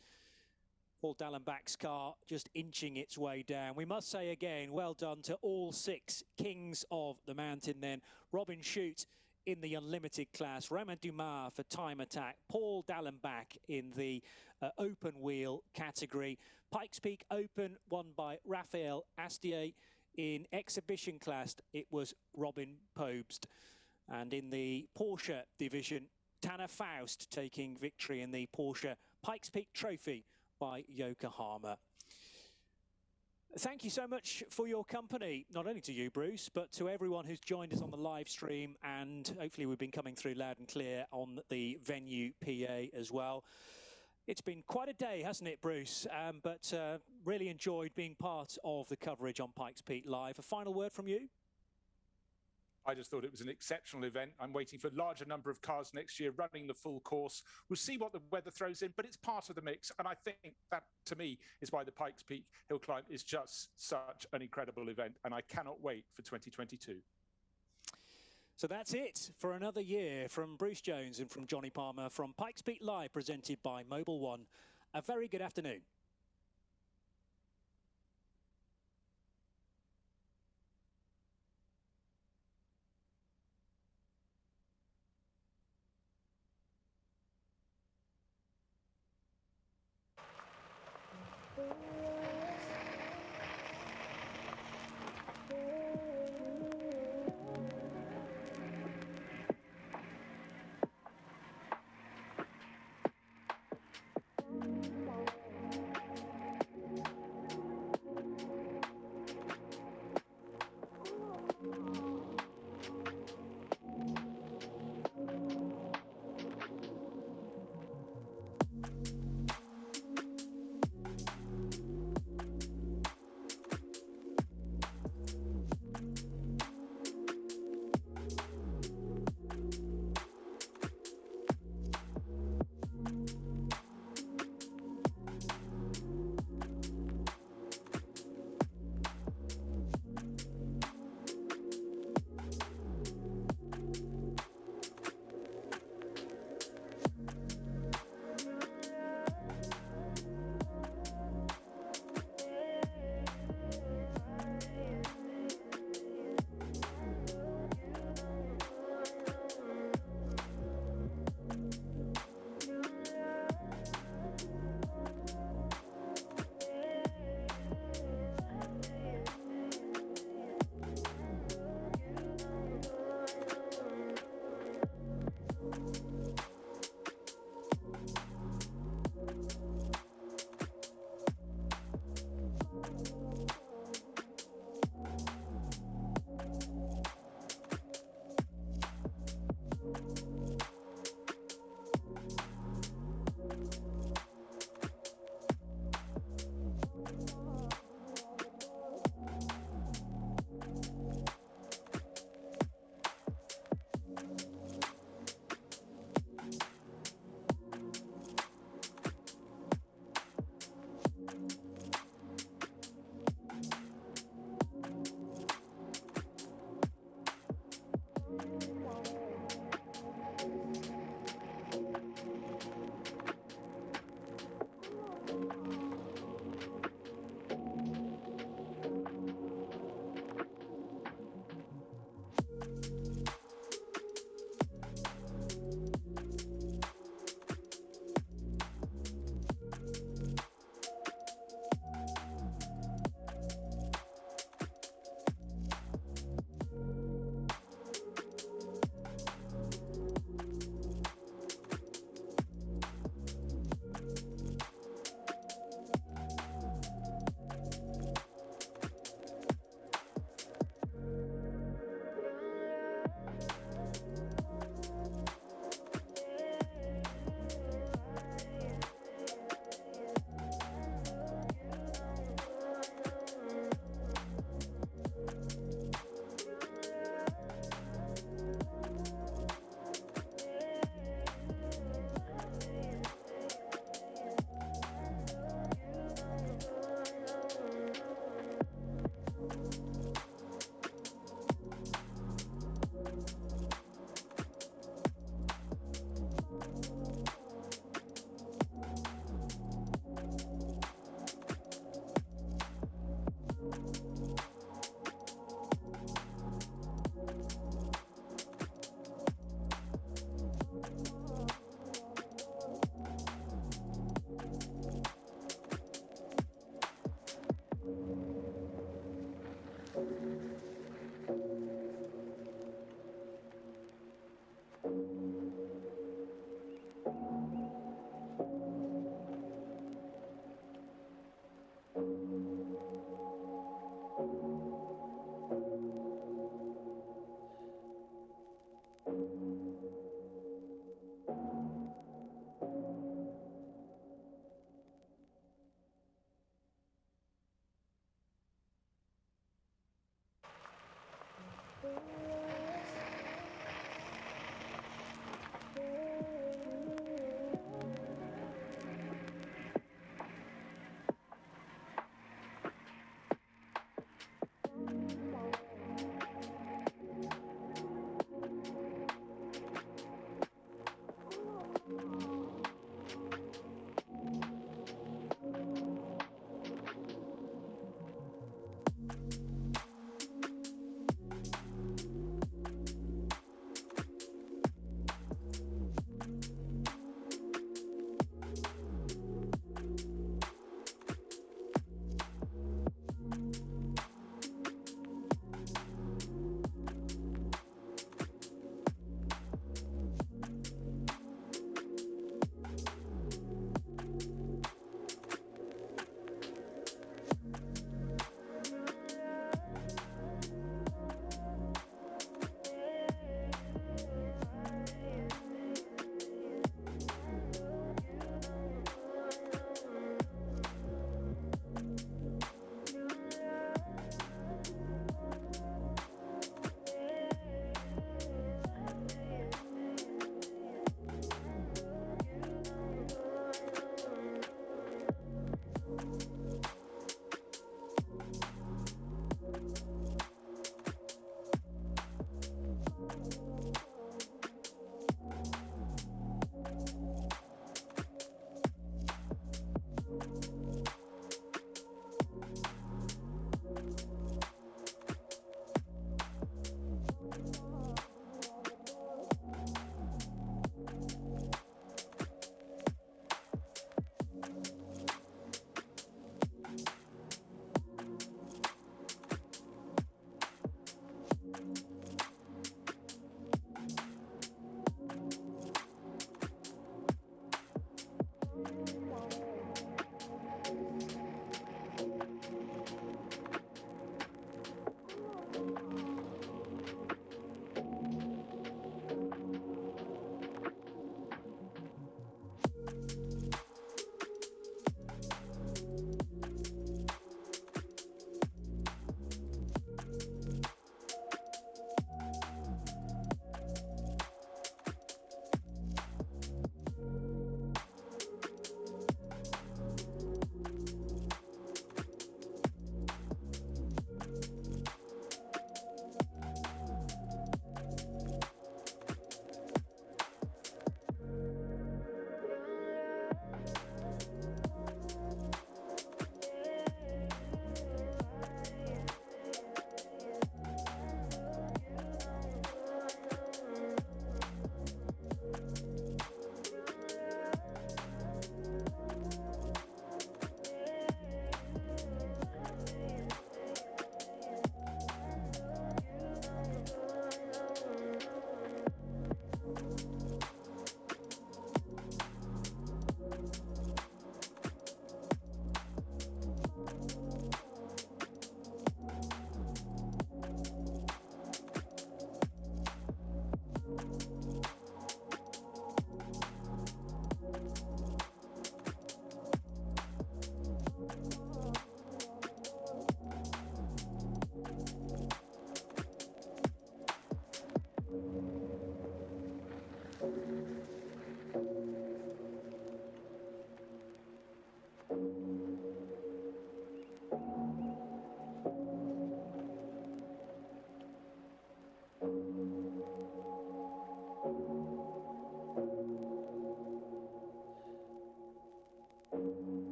Paul Dallenbach's car just inching its way down. We must say again, well done to all 6 kings of the mountain then. Robin Shute in the unlimited class, Romain Dumas for time attack, Paul Dallenbach in the open wheel category. Pikes Peak Open won by Raphael Astier. In exhibition class, it was Robin Pobst. And in the Porsche division, Tanner Faust taking victory in the Porsche Pikes Peak Trophy by Yokohama. Thank you so much for your company, not only to you, Bruce, but to everyone who's joined us on the live stream, and hopefully we've been coming through loud and clear on the venue PA as well. It's been quite a day, hasn't it, Bruce? But really enjoyed being part of the coverage on Pikes Peak Live. A final word from you? I just thought it was an exceptional event. I'm waiting for a larger number of cars next year running the full course. We'll see what the weather throws in, but it's part of the mix. And I think that, to me, is why the Pikes Peak Hill Climb is just such an incredible event. And I cannot wait for 2022. So that's it for another year from Bruce Jones and from Johnny Palmer from Pikes Peak Live, presented by Mobil One. A very good afternoon.